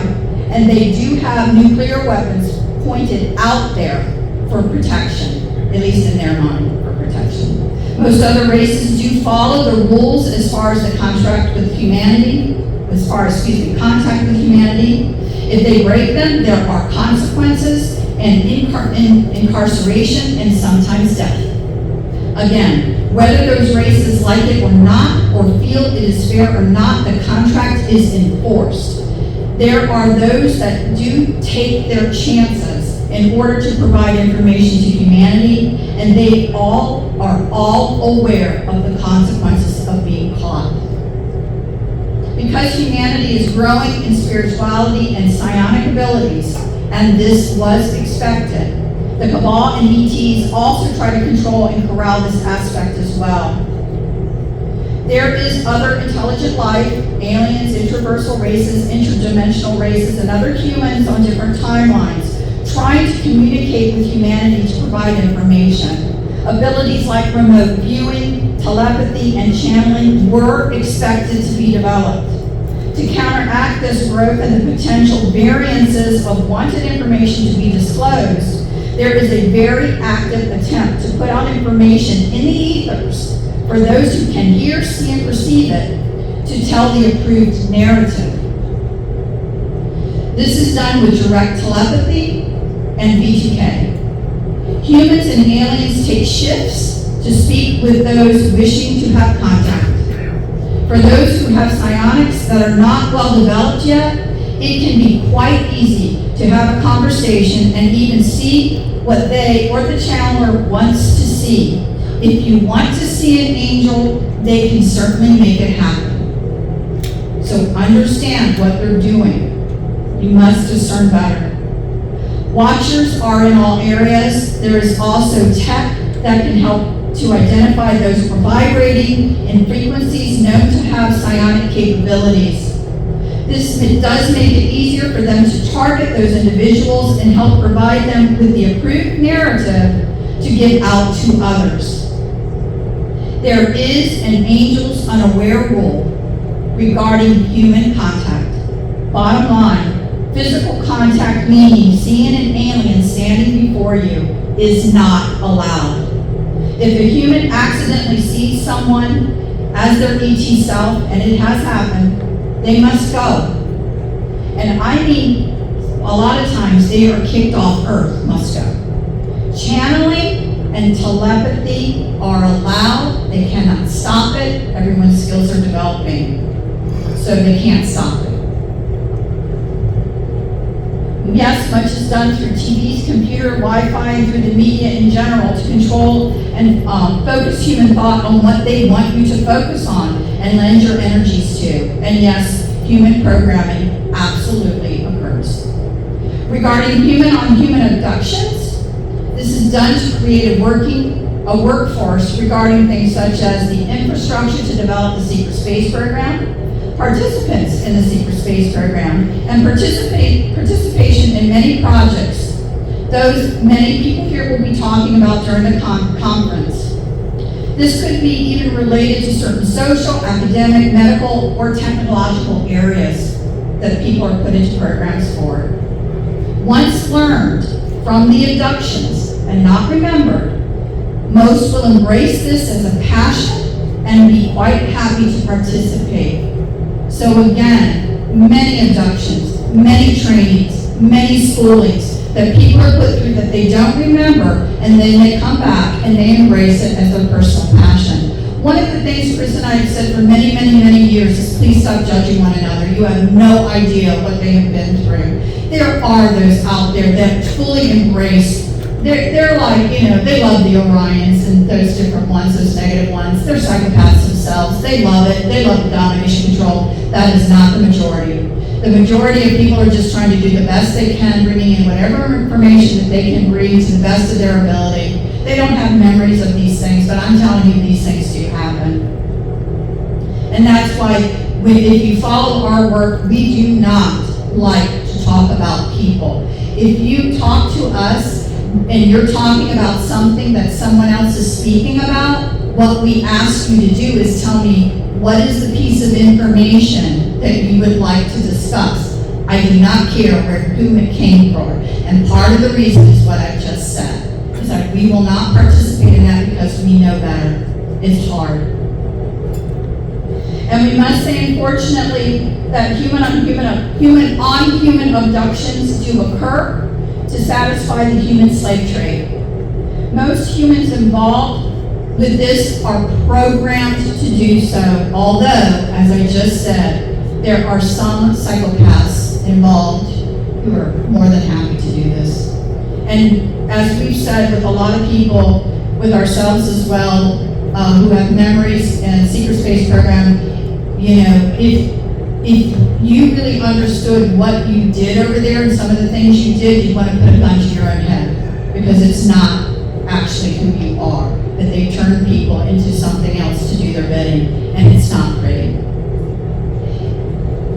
and they do have nuclear weapons pointed out there for protection, at least in their mind, for protection. Most other races do follow the rules as far as the contact with humanity. If they break them, there are consequences and incarceration and sometimes death. Again, whether those races like it or not, or feel it is fair or not, the contract is enforced. There are those that do take their chances in order to provide information to humanity, and they all are aware of the consequences of being caught. Because humanity is growing in spirituality and psionic abilities, and this was expected, the cabal and ETs also try to control and corral this aspect as well. There is other intelligent life, aliens, intraversal races, interdimensional races, and other humans on different timelines, trying to communicate with humanity to provide information. Abilities like remote viewing, telepathy, and channeling were expected to be developed. To counteract this growth and the potential variances of wanted information to be disclosed, there is a very active attempt to put out information in the ethers for those who can hear, see, and perceive it to tell the approved narrative. This is done with direct telepathy and V2K. Humans and aliens take shifts to speak with those wishing to have contact. For those who have psionics that are not well developed yet, it can be quite easy to have a conversation and even see what they or the channeler wants to see. If you want to see an angel, they can certainly make it happen. So understand what they're doing. You must discern better. Watchers are in all areas. There is also tech that can help to identify those who are vibrating in frequencies known to have psionic capabilities. This does make it easier for them to target those individuals and help provide them with the approved narrative to give out to others. There is an angel's unaware rule regarding human contact. Bottom line, physical contact, meaning seeing an alien standing before you, is not allowed. If a human accidentally sees someone as their ET self, and it has happened, they must go. And I mean, a lot of times they are kicked off Earth, must go. Channeling and telepathy are allowed. They cannot stop it. Everyone's skills are developing, so they can't stop it. Yes, much is done through TVs, computer, Wi-Fi, and through the media in general to control and focus human thought on what they want you to focus on and lend your energies to. And yes, human programming absolutely occurs. Regarding human-on-human abductions, this is done to create a workforce regarding things such as the infrastructure to develop the secret space program, participants in the secret space program, and participation in many projects. Those many people here will be talking about during the conference. This could be even related to certain social, academic, medical, or technological areas that people are put into programs for. Once learned from the abductions and not remembered, most will embrace this as a passion and be quite happy to participate. So again, many abductions, many trainings, many schoolings that people are put through that they don't remember, and then they come back and they embrace it as their personal passion. One of the things Chris and I have said for many, many, many years is please stop judging one another. You have no idea what they have been through. There are those out there that fully embrace. They're like, they love the Orions and those different ones, those negative ones. They're psychopaths themselves. They love it. They love the domination control. That is not the majority. The majority of people are just trying to do the best they can, bringing in whatever information that they can bring to the best of their ability. They don't have memories of these things, but I'm telling you, these things do happen. And that's why if you follow our work, we do not like to talk about people. If you talk to us and you're talking about something that someone else is speaking about, what we ask you to do is tell me, what is the piece of information that you would like to discuss? I do not care whom it came from. And part of the reason is what I just said. Is that we will not participate in that because we know better. It's hard. And we must say, unfortunately, that human-on-human abductions do occur to satisfy the human slave trade. Most humans involved with this are programmed to do so, although, as I just said, there are some psychopaths involved who are more than happy to do this. And as we've said with a lot of people, with ourselves as well, who have memories and secret space program, if you really understood what you did over there and some of the things you did, you'd want to put a gun to your own head, because it's not actually who you are. That they turn people into something else to do their bidding, and it's not pretty.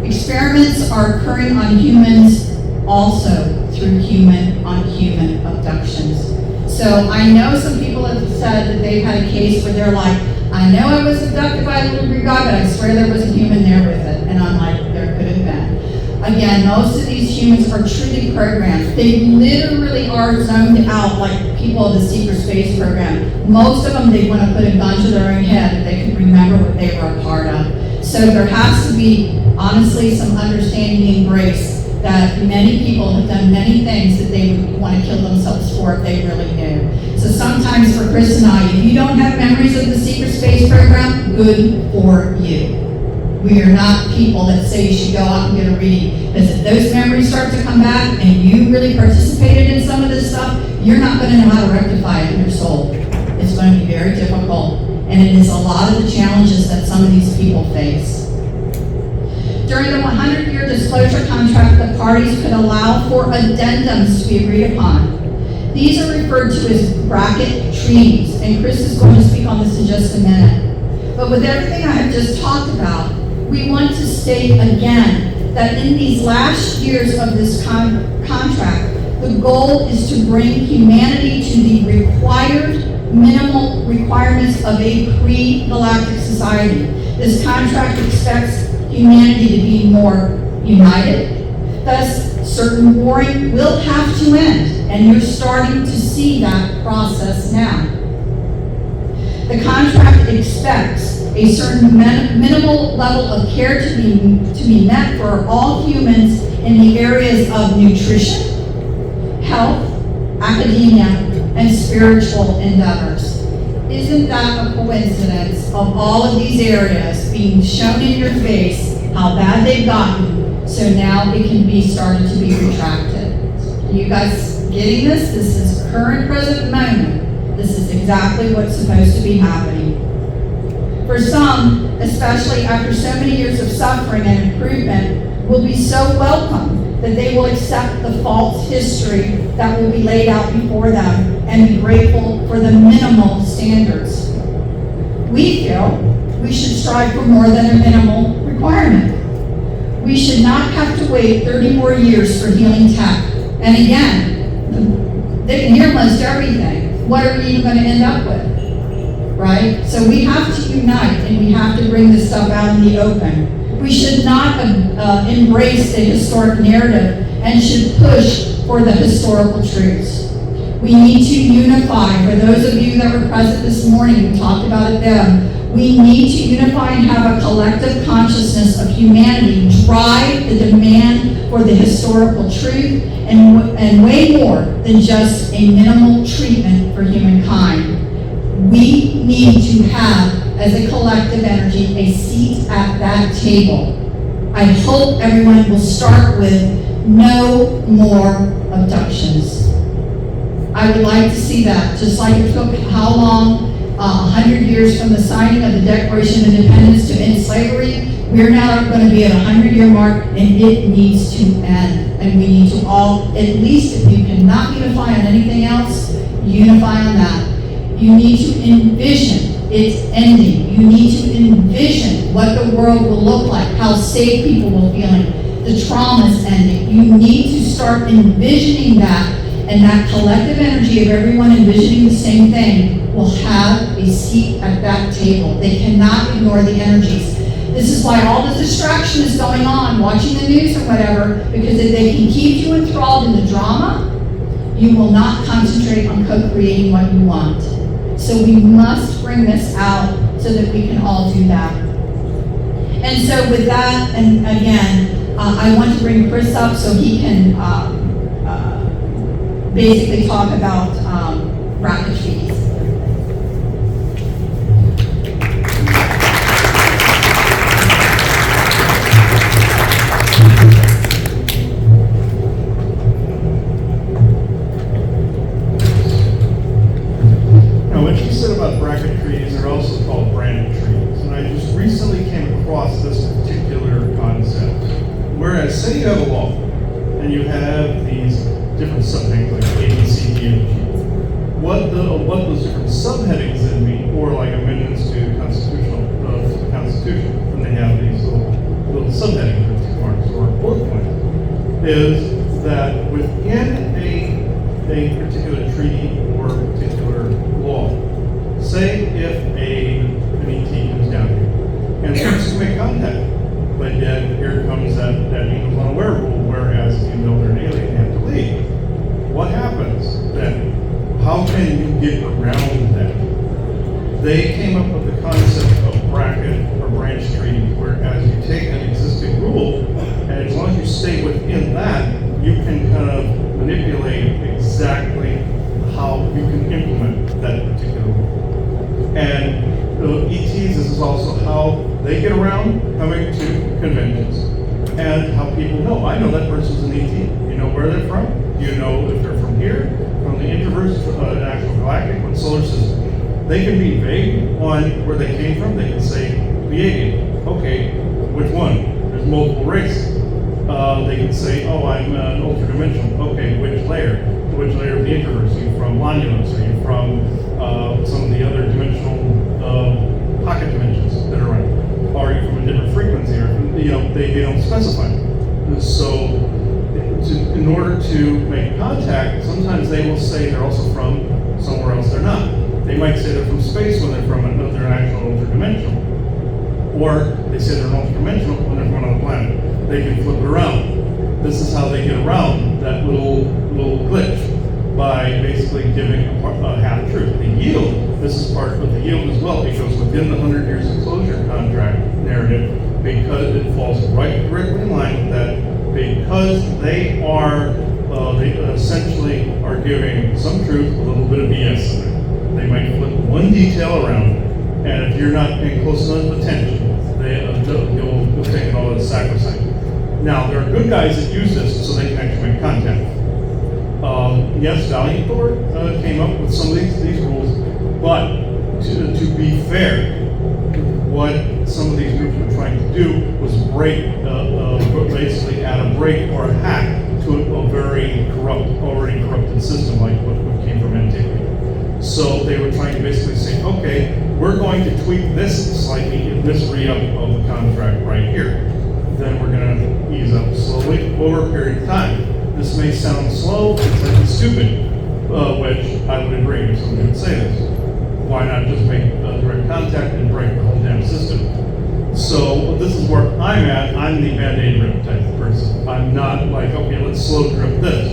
Experiments are occurring on humans also through human-on-human abductions. So I know some people have said that they've had a case where they're like, I know I was abducted by a little green guy, but I swear there was a human there with it. And I'm like, there could have been. Again, most of these humans are truly programmed. They literally are zoned out like people of the secret space program. Most of them, they want to put a gun to their own head if they can remember what they were a part of. So there has to be, honestly, some understanding and grace that many people have done many things that they would want to kill themselves for if they really knew. So sometimes for Chris and I, if you don't have memories of the secret space program, good for you. We are not people that say you should go out and get a reading, because if those memories start to come back and you really participated in some of this stuff, you're not going to know how to rectify it in your soul. It's going to be very difficult, and it is a lot of the challenges that some of these people face. During the 100-year disclosure contract, the parties could allow for addendums to be agreed upon. These are referred to as bracket treaties, and Chris is going to speak on this in just a minute. But with everything I have just talked about, we want to state again that in these last years of this contract, the goal is to bring humanity to the required minimal requirements of a pre-galactic society. This contract expects humanity to be more united. Thus, certain warring will have to end, and you're starting to see that process now. The contract expects a certain minimal level of care to be met for all humans in the areas of nutrition, health, academia, and spiritual endeavors. Isn't that a coincidence of all of these areas being shown in your face, how bad they've gotten, so now it can be started to be retracted? Are you guys getting this? This is current present moment. This is exactly what's supposed to be happening. For some, especially after so many years of suffering and improvement, will be so welcome that they will accept the false history that will be laid out before them and be grateful for the minimal standards. We feel we should strive for more than a minimal requirement. We should not have to wait 30 more years for healing tech. And again, they can hear most everything. What are we even going to end up with? Right? So we have to unite, and we have to bring this stuff out in the open. We should not embrace the historic narrative and should push for the historical truths. We need to unify. For those of you that were present this morning, we talked about it then. We need to unify and have a collective consciousness of humanity drive the demand for the historical truth and way more than just a minimal treatment for humankind. We need to have, as a collective energy, a seat at that table. I hope everyone will start with no more abductions. I would like to see that, just like it took how long, 100 years from the signing of the Declaration of Independence to end slavery. We're now going to be at a 100-year mark, and it needs to end. And we need to all, at least if you cannot unify on anything else, unify on that. You need to envision its ending. You need to envision what the world will look like, how safe people will feel, the traumas ending. You need to start envisioning that, and that collective energy of everyone envisioning the same thing will have a seat at that table. They cannot ignore the energies. This is why all the distraction is going on, watching the news or whatever, because if they can keep you enthralled in the drama, you will not concentrate on co-creating what you want. So we must bring this out so that we can all do that. And so with that, and again, I want to bring Chris up so he can basically talk about bracket fees. About bracket trees, they're also called branded trees. And I just recently came across this particular concept. Whereas, say you have a law, and you have these different subheadings like A, B, C, D, and G. What those different subheadings then mean, or like amendments to the Constitution, when they have these little subheadings or tick marks or bullet points, is that within a particular treaty or particular law, say if can get around that. They came up with the concept of bracket or branch treaty, whereas you take an existing rule, and as long as you stay within that, you can kind of manipulate exactly how you can implement that particular rule. And ETs, this is also how they get around coming to conventions, and how people know, I know that person's an ET. You know where they're from, you know if they're from here, from the introverse, actual galactic, or solar system. They can be vague on where they came from. They can say, Pleiadian. Okay, which one? There's multiple races. They can say, oh, I'm an ultra-dimensional. Okay, which layer? Which layer of the introverse? Are you from Lonulus? Are you from some of the other dimensional pocket dimensions that are around? Are you from a different frequency? Or, they don't specify. So, in order to make contact, sometimes they will say they're also from somewhere else they're not. They might say they're from space when they're from another actual ultra-dimensional. Or they say they're an ultra-dimensional when they're from another planet. They can flip it around. This is how they get around that little glitch, by basically giving a half-truth. The yield, this is part of the yield as well, it goes within the 100 years enclosure contract narrative, because it falls right directly in line with that, because they are, they essentially are giving some truth, a little bit of BS in there. They might flip one detail around, and if you're not paying close enough attention, you'll take it all as sacrosanct. Now, there are good guys that use this so they can actually make contact. Yes, Valiant Thor came up with some of these rules, but to be fair, what some of these groups were trying to do was basically add a break or a hack to a very already corrupted system like what came from antiquity. So they were trying to basically say, okay, we're going to tweak this slightly in this re-up of the contract right here. Then we're going to ease up slowly over a period of time. This may sound slow, it's like stupid, which I would agree if somebody would say this. Why not just make direct contact and break the whole damn system? So this is where I'm at. I'm the Band-Aid drip type of person. I'm not like, okay, let's slow drip this.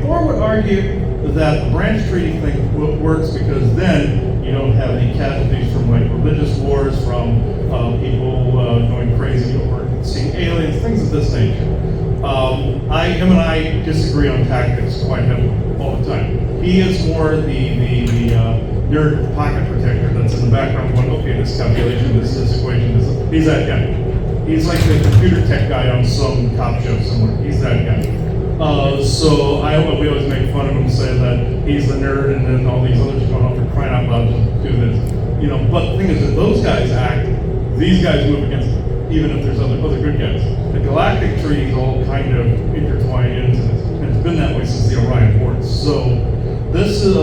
Thor would argue that the branch treaty thing works because then you don't have any casualties from like religious wars, from people going crazy over seeing aliens, things of this nature. Him and I disagree on tactics quite heavily all the time. He is more the nerd pocket protector that's in the background going, okay, this calculation, this equation, he's that guy. He's like the computer tech guy on some cop show somewhere. He's that guy. So we always make fun of him, say that he's the nerd, and then all these others are going off for crying out loud to do this. But the thing is that those guys act, these guys move against them, even if there's other good guys. The Galactic Treaty is all kind of intertwined into this, and it's been that way since the Orion Wars. So this is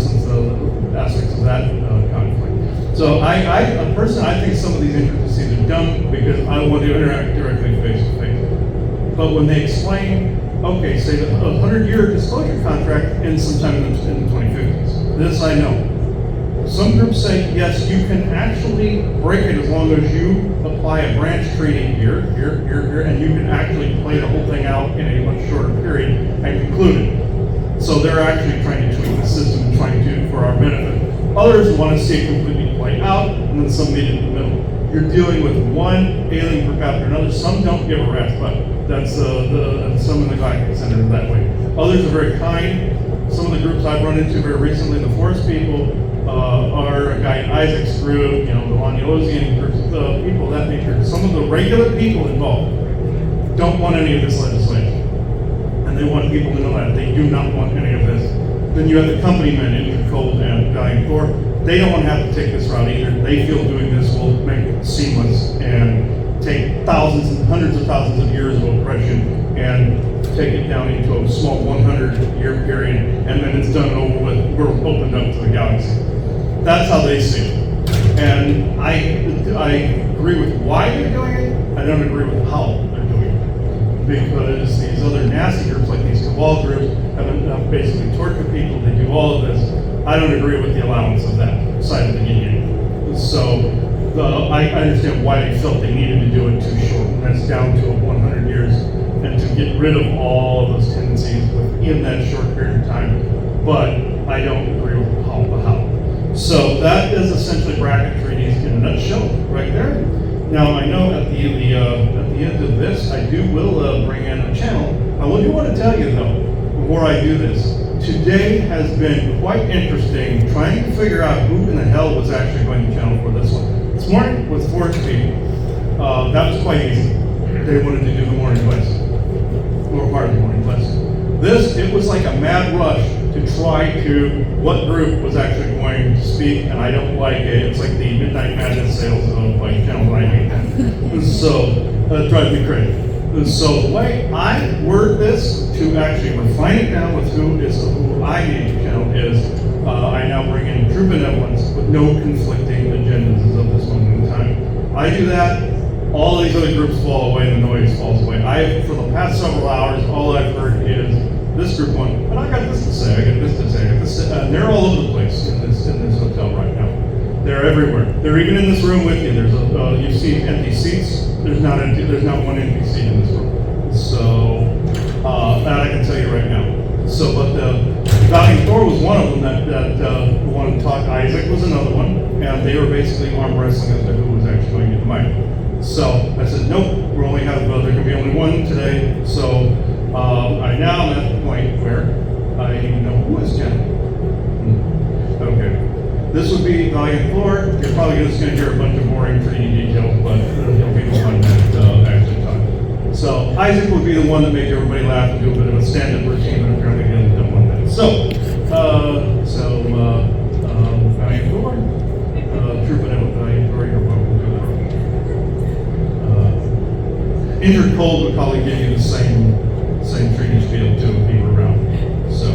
since the aspects of that conflict. So I think some of these intricacies are dumb because I want to interact directly face to face. But when they explain, okay, say the 100-year disclosure contract ends sometime in the 2050s. This I know. Some groups say, yes, you can actually break it as long as you apply a branch treaty here, and you can actually play the whole thing out in a much shorter period and conclude it. So they're actually trying to tweak the system and trying to do it for our benefit. Others want to see it completely play out, and then some meet in the middle. You're dealing with one alien group after another. Some don't give a rat's butt. That's some in the Galactic Center is that way. Others are very kind. Some of the groups I've run into very recently, the Forest people, are a guy Isaac's group, the Lonulosian groups, people of that nature. Some of the regular people involved don't want any of this legislation. And they want people to know that. They do not want any of this. Then you have the company men, Intercold and Valiant Thor. They don't want to have to take this route either. They feel doing this will make it seamless and take thousands and hundreds of thousands of years of oppression and take it down into a small 100-year period, and then it's done and over with. We're opened up to the galaxy. That's how they see it. And I agree with why they're doing it. I don't agree with how they're doing it. Because these other nasty groups, like these cabal groups, have basically tortured people. They do all of this. I don't agree with the allowance of that side of the yin. So I understand why they felt they needed to do it too short. And that's down to 100 years. And to get rid of all of those tendencies within that short period of time. But I don't agree with how. So that is essentially bracket treaties in a nutshell, right there. Now I know at the end of this, will bring in a channel. I do want to tell you though, before I do this, today has been quite interesting trying to figure out who in the hell was actually going to channel for this one. This morning was Forest Feed. That was quite easy. They wanted to do the morning lesson, or part of the morning lesson. This, it was like a mad rush to try to, what group was actually going to speak, and I don't like it. It's like the Midnight Madness sales of like channel 9, 8, 10. So, that drives me crazy. So the way I word this to actually refine it down with who I need to channel is, I now bring in true benevolence with no conflicting agendas as of this moment in time. I do that, all these other groups fall away, the noise falls away. For the past several hours, all I've heard is this group one, and I got this to say, I got this to say, I got this to say, and they're all over the place in this hotel right now. They're everywhere. They're even in this room with you. You see empty seats. There's not one empty seat in this room. So that I can tell you right now. So, but Valiant Thor was one of them that wanted to talk. Isaac was another one, and they were basically arm wrestling as to who was actually going to get the mic. So I said, nope, there can be only one today. So I now am at the point where I know who is Jen. Okay. This would be Valiant Thor. You're probably just going to hear a bunch of boring 3D details, but he'll be the one that actually talks. So Isaac would be the one that made everybody laugh and do a bit of a stand-up routine, but apparently he hasn't done one that. So Valiant Thor, true benevolent Valiant Thor, you're welcome to it. Injured Cold would probably give you the same treaty spiel too if he were around. So.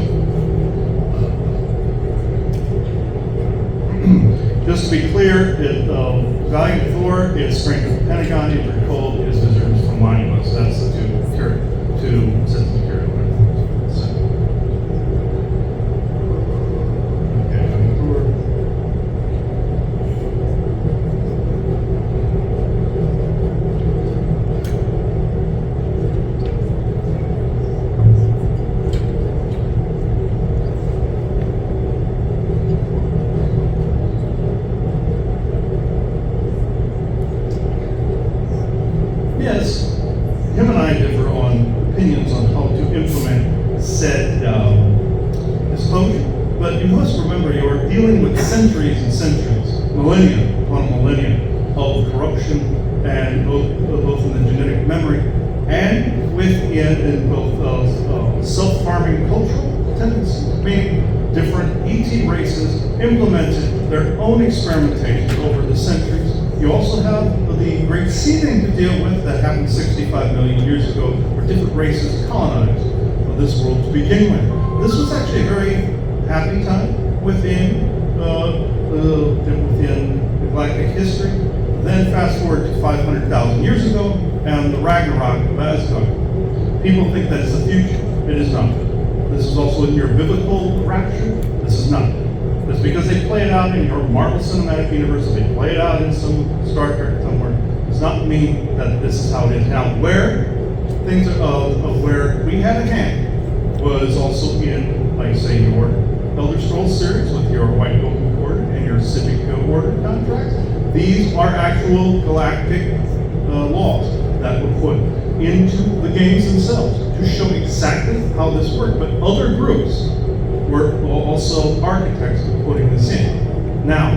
Just to be clear, Valiant Thor is strength of the Pentagon, Injured Cold is visitors from monuments. That's the two sets of material. So, okay, Valiant Thor. Yes, him and I differ on opinions on how to implement said disclosure, but you must remember you're dealing with centuries and centuries, millennia upon millennia of corruption, and both in the genetic memory and within both self-farming cultural tendencies, meaning different ET races implemented their own experimentations over the centuries. You also have the great seeding to deal with that happened 65 million years ago, where different races colonized this world to begin with. This was actually a very happy time within galactic history. Then fast forward to 500,000 years ago, and the Ragnarok of Asgard. People think that is the future. It is not. This is also in your biblical rapture. This is not. That's because they play it out in your Marvel Cinematic Universe, or they play it out in some Star Trek somewhere. Does not mean that this is how it is. Now, where things of where we had a hand was also in, like say, your Elder Scrolls series with your White Golden Cord and your Civic Order contracts. These are actual galactic laws that were put into the games themselves to show exactly how this worked. But other groups were also architects of putting this in. Now,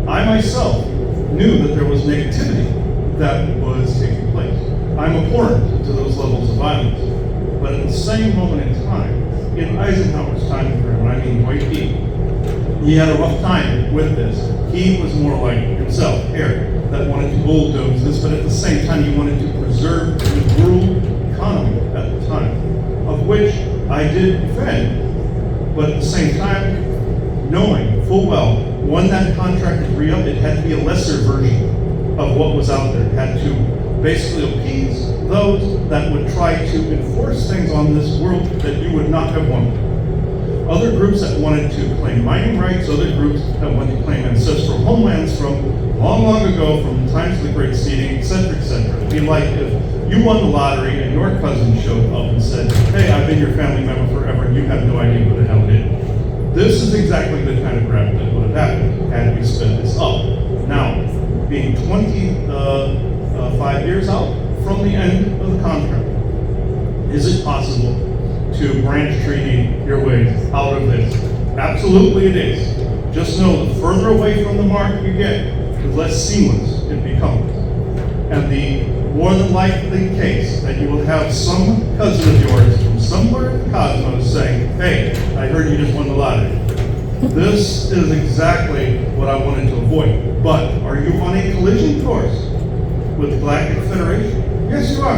I myself knew that there was negativity that was taking place. I'm abhorrent to those levels of violence. But at the same moment in time, in Eisenhower's time frame, and I mean quite deep, he had a rough time with this. He was more like himself, Harry, that wanted to bulldoze this, but at the same time he wanted to preserve the world economy at the time, of which I did defend. But at the same time, knowing full well, when that contract was re-upped, it had to be a lesser version of what was out there. It had to basically appease those that would try to enforce things on this world that you would not have wanted. Other groups that wanted to claim mining rights, other groups that wanted to claim ancestral homelands from long, long ago, from the times of the Great Seeding, etc., etc. It'd be like if you won the lottery and your cousin showed up and said, hey, I've been your family member forever, and you have no idea who the hell it is. This is exactly the kind of crap that would have happened had we sped this up. Now, being 25 years out from the end of the contract, is it possible to branch treaty your way out of this? Absolutely it is. Just know the further away from the mark you get, the less seamless it becomes. And the more than likely case that you will have some cousin of yours from somewhere in the cosmos saying, hey, I heard you just won the lottery. This is exactly what I wanted to avoid. But are you on a collision course with the Galactic Federation? Yes, you are.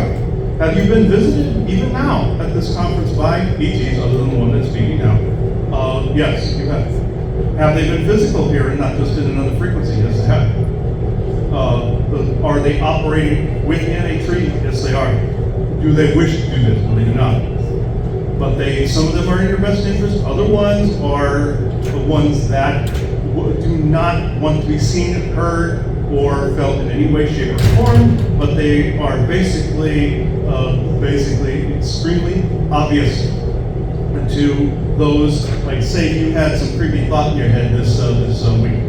Have you been visited, even now, at this conference by ETs, other than the one that's speaking now? Yes, you have. Have they been physical here and not just in another frequency? Yes, they have. Are they operating within a treaty? Yes, they are. Do they wish to do this? No, they do not. But some of them are in your best interest. Other ones are the ones that do not want to be seen, heard, or felt in any way, shape, or form. But they are basically extremely obvious to those. Like, say you had some creepy thought in your head this week,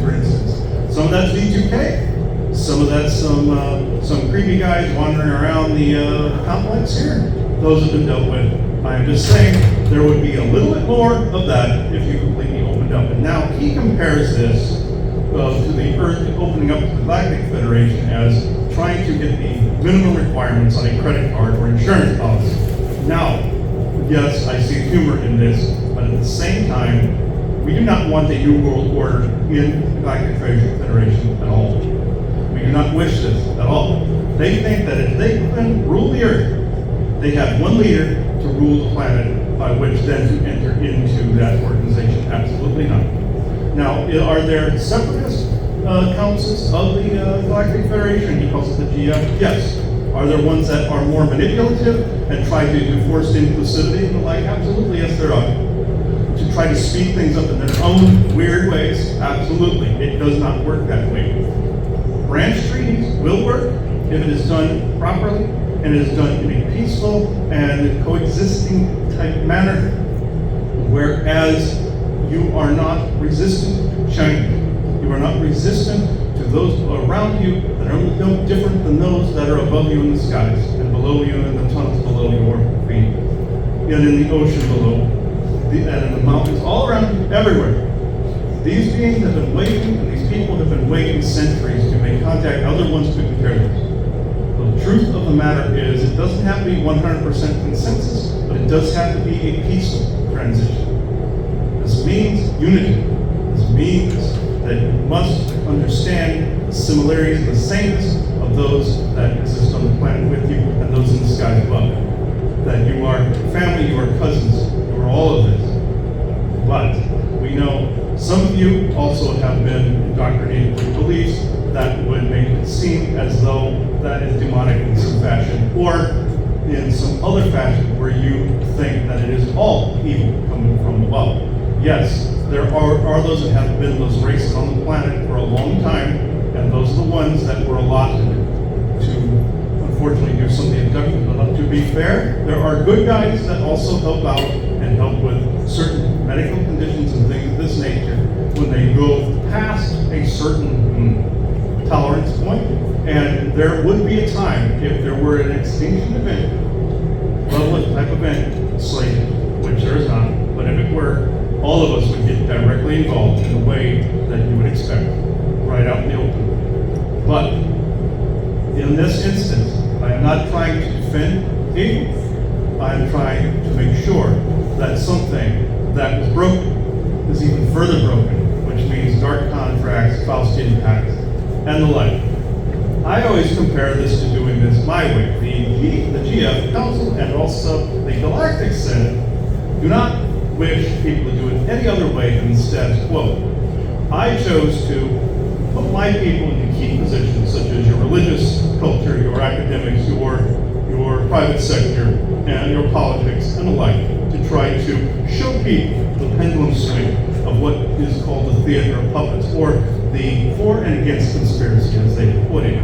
for instance. Some of that's V2K. Some of that's some creepy guys wandering around the complex here. Those have been dealt with. I am just saying there would be a little bit more of that if you completely opened up. And now he compares this to the Earth opening up to the Galactic Federation as trying to get the minimum requirements on a credit card or insurance policy. Now, yes, I see humor in this, but at the same time, we do not want a new world order in the Galactic Federation at all. We do not wish this at all. They think that if they can rule the Earth, they have one leader to rule the planet by which then to enter into that organization. Absolutely not. Now, are there separatist councils of the Galactic Federation? He calls it the GF. Yes. Are there ones that are more manipulative and try to do forced inclusivity and the like? Absolutely, yes, there are. To try to speed things up in their own weird ways? Absolutely. It does not work that way. Branch treaties will work if it is done properly and it is done in a peaceful and coexisting type manner, whereas you are not resistant to change. You are not resistant to those around you that are no different than those that are above you in the skies and below you in the tunnels below your feet and in the ocean below and in the mountains all around you, everywhere. These beings have been waiting, and these people have been waiting centuries to make contact. Other ones couldn't care less. The truth of the matter is, it doesn't have to be 100% consensus, but it does have to be a peaceful transition. This means unity. This means that you must understand the similarities and the sameness of those that exist on the planet with you and those in the sky above. That you are family, you are cousins, you are all of this. But we know some of you also have been indoctrinated with beliefs that would make it seem as though that is demonic in some fashion, or in some other fashion where you think that it is all evil coming from above. Yes, there are those that have been those races on the planet for a long time, and those are the ones that were allotted to, unfortunately, do some of the abduction. But to be fair, there are good guys that also help out and help with certain medical conditions and things of this nature when they go past a certain tolerance point. And there would be a time, if there were an extinction event, level type event, slated, which there is not, but if it were, all of us would get directly involved in the way that you would expect, right out in the open. But in this instance, I am not trying to defend evil. I am trying to make sure that something that was broken is even further broken, which means dark contracts, Faustian pacts, and the like. I always compare this to doing this my way. The GF Council and also the Galactic Senate do not wish people to do it any other way than the status quo. I chose to put my people into key positions such as your religious culture, your academics, your private sector, and your politics and the like, to try to show people the pendulum swing of what is called the theater of puppets, or the for and against conspiracy, as they put it.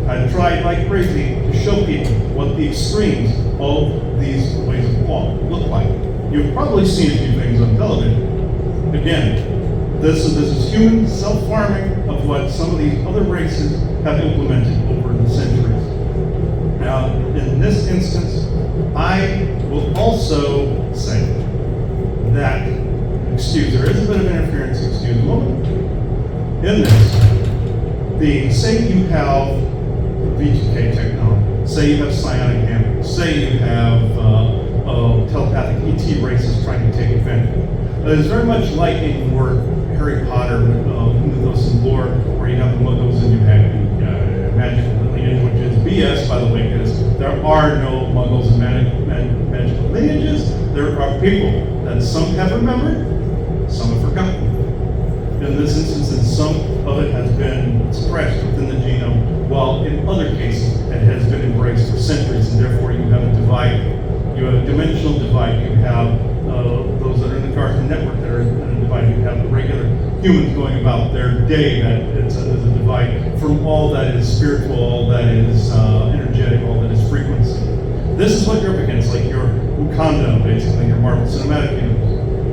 I've tried like crazy to show people what the extremes of these ways of thought look like. You've probably seen a few things on television. Again, this is human self-harming of what some of these other races have implemented over the centuries. Now, in this instance, I will also say that, there is a bit of interference, excuse a moment. In this, say you have V2K technology, say you have psionic amber, say you have telepathic ET races trying to take advantage. It is very much like in your Harry Potter mythos and lore, where you have the muggles and you have the magical lineage, which is BS, by the way, because there are no muggles and magical lineages. There are people that some have remembered, some have forgotten. In this instance, some of it has been suppressed within the genome, while in other cases it has been embraced for centuries, and therefore you have a divide. You have a dimensional divide. You have those that are in the Cartoon Network that are in a divide. You have the regular humans going about their day that is a divide from all that is spiritual, all that is energetic, all that is frequency. This is what you're up against, like your Wakanda, basically, your Marvel Cinematic Universe.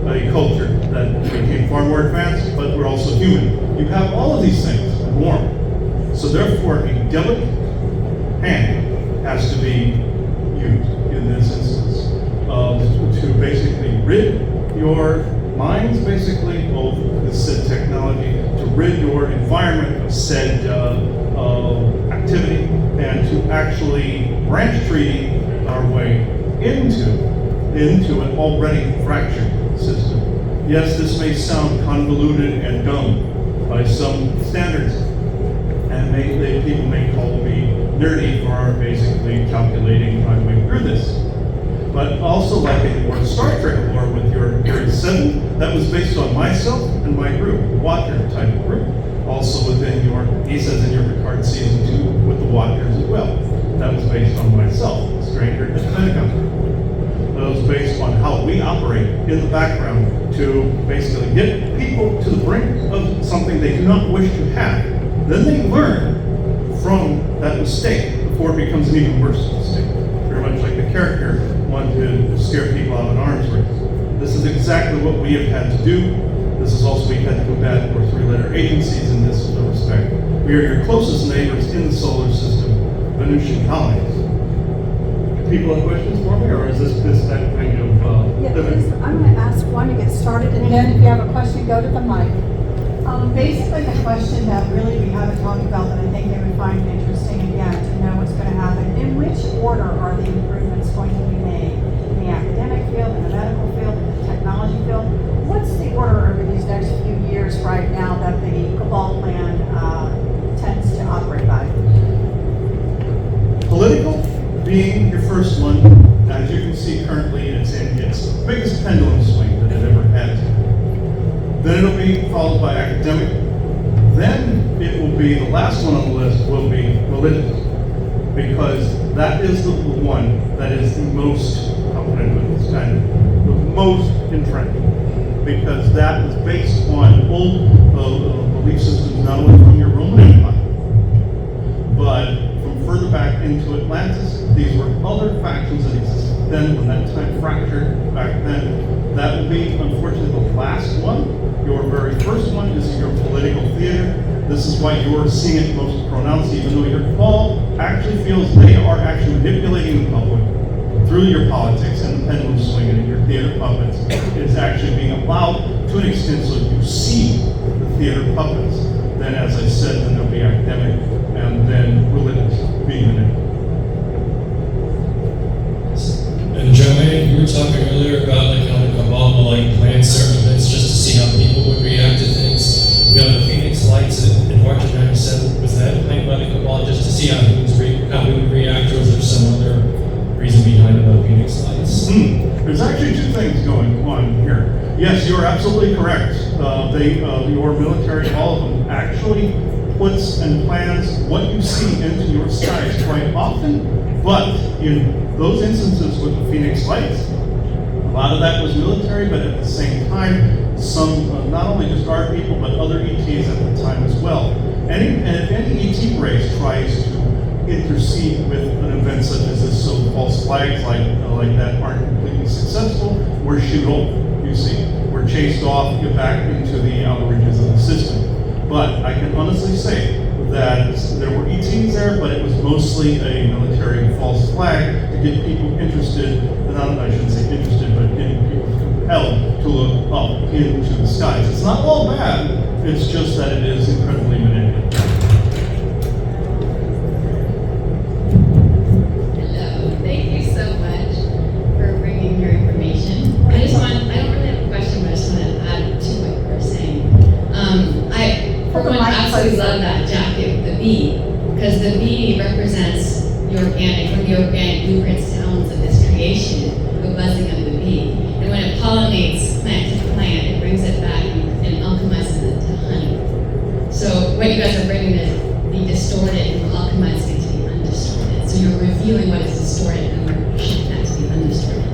A culture that became far more advanced, but we're also human. You have all of these things warm. So therefore, a delicate hand has to be used in this instance to basically rid your minds, basically, of this said technology, to rid your environment of said activity, and to actually branch treaty our way into an already fractured system. Yes, this may sound convoluted and dumb by some standards, and people may call me nerdy for basically calculating my way through this. But also, like in your Star Trek lore with your Period 7, that was based on myself and my group, the Watcher type of group. Also within your, he says in your Picard Season 2 with the Watchers as well. That was based on myself, the Stranger at the Pentagon. That was based on how we operate in the background to basically get people to the brink of something they do not wish to have. Then they learn from that mistake before it becomes an even worse mistake. Very much like the character wanted to scare people out of an arms race. This is exactly what we have had to do. This is also we've had to combat our three-letter agencies in this respect. We are your closest neighbors in the solar system, Venusian colonies. People have questions for me, or is this that kind of Yeah, please, I'm going to ask one to get started, and then if you have a question, go to the mic. Basically, the question that really we haven't talked about that I think they would find interesting again to know what's going to happen. In which order are the improvements going to be made? In the academic field, in the medical field, in the technology field? What's the order over these next few years right now that the Cabal plan tends to operate by? Political being your first one. As you can see currently, it's in its biggest pendulum swing that it ever had. Then it'll be followed by academic. Then it will be, the last one on the list will be religious. Because that is the one that is the most, how can I put this, kind of, the most entrenched. Because that is based on old belief systems, not only from your Roman Empire, but from further back into Atlantis. These were other factions that existed then when that time fractured back then. That will be, unfortunately, the last one. Your very first one is your political theater. This is why you're seeing it most pronounced, even though your cabal actually feels they are actually manipulating the public through your politics and the pendulum swinging and your theater puppets. It's actually being allowed to an extent so you see the theater puppets. Then, as I said, then there'll be academic and then religious being the name. And Joanna, you were talking earlier about like how the Cabal will like plan certain events just to see how people would react to things. You know, the Phoenix Lights in March of '97, was that planned by the Cabal just to see how we would react, or was there some other reason behind the Phoenix Lights? There's actually two things going on here. Yes, you're absolutely correct. Your military, all of them, actually puts and plans what you see into your skies quite often. But in those instances with the Phoenix Lights, a lot of that was military, but at the same time, some, not only just our people, but other ETs at the time as well. And if any ET race tries to intercede with an event such as this, so false flags like that aren't completely successful, we're shoot over, you see. We're chasing chased off back into the outer reaches of the system. But I can honestly say that there were ETs there, but it was mostly a military false flag to get people interested, I shouldn't say interested, but getting people compelled to look up into the skies. It's not all bad, it's just that it is incredibly manipulative. Hello, thank you so much for bringing your information. I don't really have a question, but I just want to add to what you were saying. For one, I absolutely love that jacket, the bee, because the bee represents the organic blueprint sounds of this creation, the buzzing of the bee. And when it pollinates plant to plant, it brings it back and alchemizes it to honey. So what you guys are bringing is the distorted and we're alchemizing it to the undistorted. So you're revealing what is distorted and we're shifting that to the undistorted.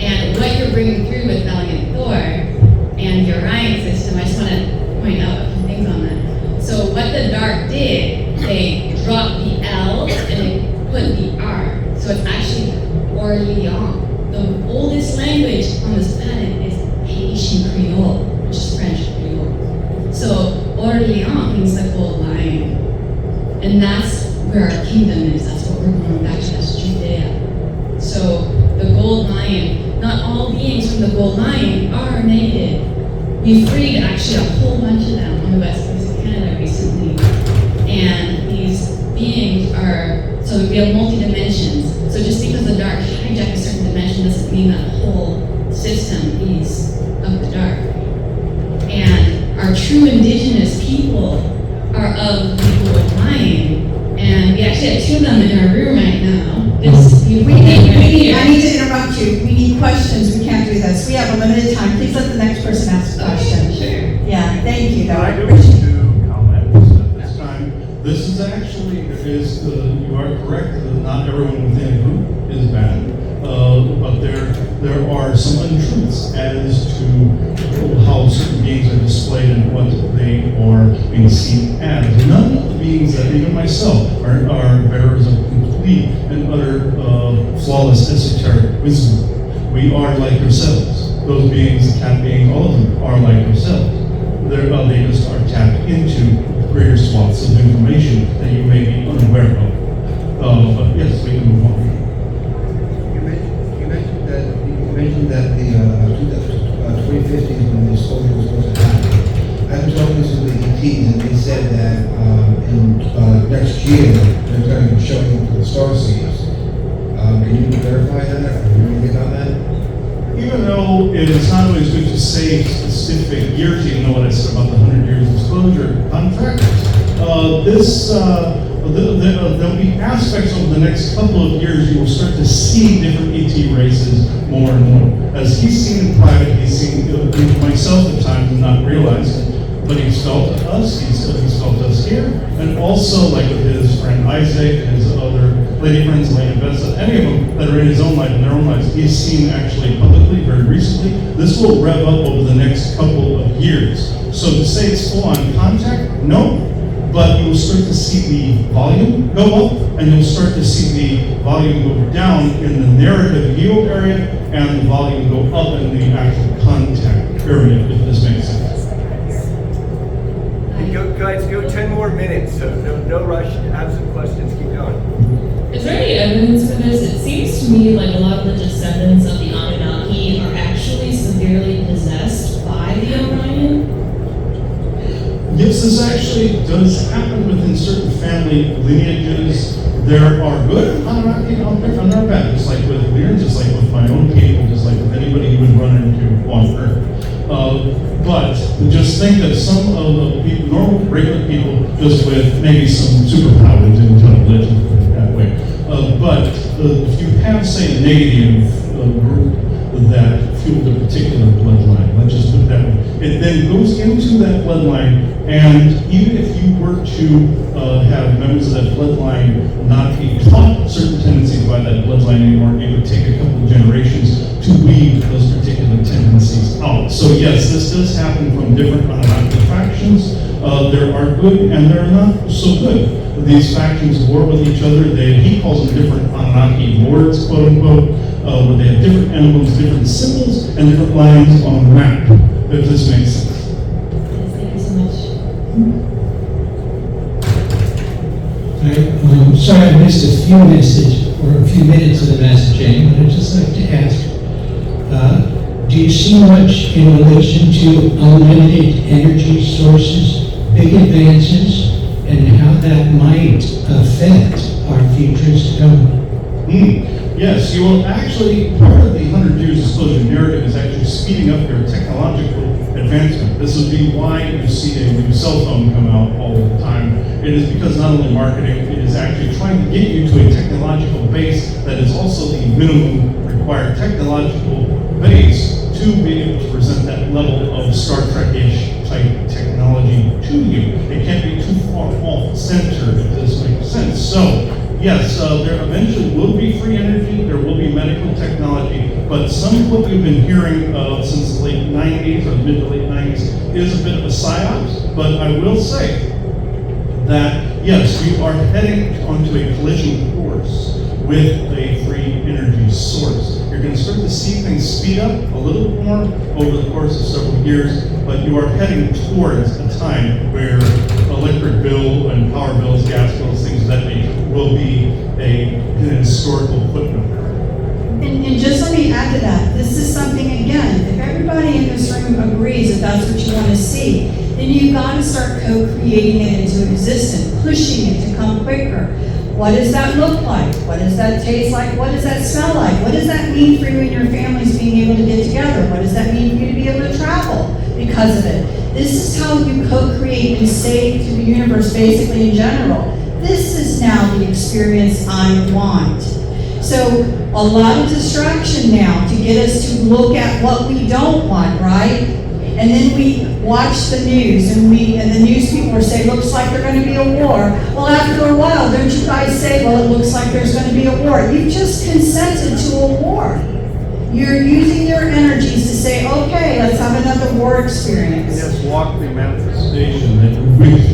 And what you're bringing through with Valiant Thor and the Orion system, I just want to point out a few things on that. So what the dark did, they dropped the L and they put the R. So it's actually Orléans. The oldest language on this planet is Haitian Creole, which is French Creole. So Orléans means the gold lion. And that's where our kingdom is. That's what we're going back to. That's Judea. So the gold lion, not all beings from the gold lion are negative. We freed actually a whole bunch of them on the west coast of Canada recently. And these beings are, so we have multi-dimensions. So just because the dark hijacked a certain dimension doesn't mean that whole system is of the dark. And our true indigenous people are of the gold lion. And we actually have two of them in our room right now. This beautiful I need to interrupt you. We need questions. We can't do this. We have a limited time. Please let the next person ask a question. Sure. Yeah, thank you, I do though. wish to comment at this time. This is actually, you are correct, that not everyone within a group is bad. But there are some untruths as to how certain beings are displayed and what they are being seen as. None of the beings that, even myself, are bearers of complete and utter flawless esoteric wisdom. We are like yourselves. Those beings, the cat beings, all of them are like yourselves. They just are tapped into greater swaths of information that you may be unaware of. But yes, we can move on. You mentioned that the 2050 is when the disclosure was supposed to happen. I was talking to the ETs and they said that in next year they're going to be showing up to the star seeds. Can you verify that? Are you anything on that? Even though it is not always good to say specific years, even though what I said about the 100 years disclosure contract, there'll be aspects over the next couple of years you will start to see different ET races more and more. As he's seen in private, he's seen myself at times and not realized it, but he's felt us, he's felt us here, and also like with his friend Isaac and his other lady friends, Lady Bessa, any of them that are in his own life, in their own lives, he's seen actually publicly very recently. This will rev up over the next couple of years. So to say it's full on contact, no. But you'll start to see the volume go up, and you'll start to see the volume go down in the narrative yield area, and the volume go up in the actual contact area, if this makes sense. Guys, go 10 more minutes, so no rush. Have some questions, keep going. Is there any evidence for this? It seems to me like a lot of the descendants of the Anunnaki are actually severely possessed by the Orion. Yes, this actually does happen within certain family lineages. There are good Anunnaki out there, and there are bad. Just like with Lear, just like with my own people, just like with anybody you would run into on Earth. But just think that some of the people, normal, regular people, just with maybe some superpowers, intelligence, that way. But if you have, say, a negative group that fueled a particular bloodline, let's just put it that way, it then goes into that bloodline, and even if you were to have members of that bloodline not be taught certain tendencies by that bloodline anymore, it would take a couple of generations to weed those particular tendencies out. So yes, this does happen from different Anunnaki factions. There are good and there are not so good. These factions war with each other. He calls them different Anunnaki lords, quote unquote, where they have different emblems, different symbols, and different lines on the map. missed a few minutes of the messaging, and I'd just like to ask, do you see much in relation to unlimited energy sources, big advances, and how that might affect our futures to come? Yes, you will actually, part of the 100 Years Disclosure narrative is actually speeding up your technological advancement. This would be why you see a new cell phone come out all the time. It is because not only marketing, it is actually trying to get you to a technological base that is also the minimum required technological base to be able to present that level of Star Trek-ish type technology to you. It can't be too far off center, if this makes sense. So, yes, there eventually will be free energy, there will be medical technology, but some of what we've been hearing since the late 90s or mid to late 90s is a bit of a psyops, but I will say that, yes, we are heading onto a collision course with a free energy source. You're going to start to see things speed up a little bit more over the course of several years, but you are heading towards a time where electric bill and power bills, gas bills, things of that nature will be an historical footnote. And just let me add to that, this is something, again, if everybody in this room agrees that that's what you want to see, then you've got to start co-creating it into existence, pushing it to come quicker. What does that look like? What does that taste like? What does that smell like? What does that mean for you and your families being able to get together? What does that mean for you to be able to travel because of it? This is how you co-create and save to the universe, basically in general. This is now the experience I want. So a lot of distraction now to get us to look at what we don't want, right? And then we watch the news, and the news people are saying, looks like there's going to be a war. Well, after a while, don't you guys say, well, it looks like there's going to be a war. You've just consented to a war. You're using your energies to say, okay, let's have another war experience. Yes, walk the manifestation that you wish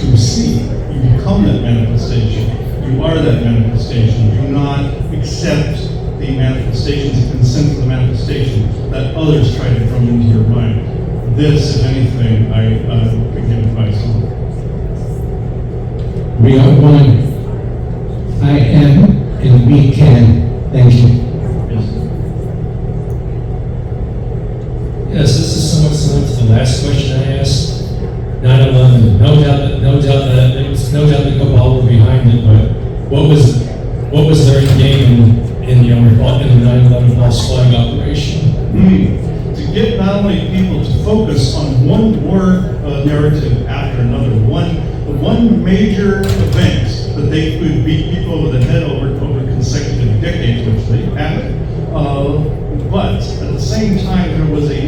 to see. You become that manifestation. You are that manifestation. Do not accept the manifestations and consent to the manifestation that others try to drum into your mind. This, if anything, I could give advice on. We are one. I am, and we can. Thank you. Yes, this is somewhat similar to the last question I asked. 9/11, no doubt that cabal were behind it, but what was their game in the 9/11 false flag operation? To get not only people to focus on one war narrative after another, one major event that they could beat people over the head over consecutive decades, which they haven't. But at the same time, there was a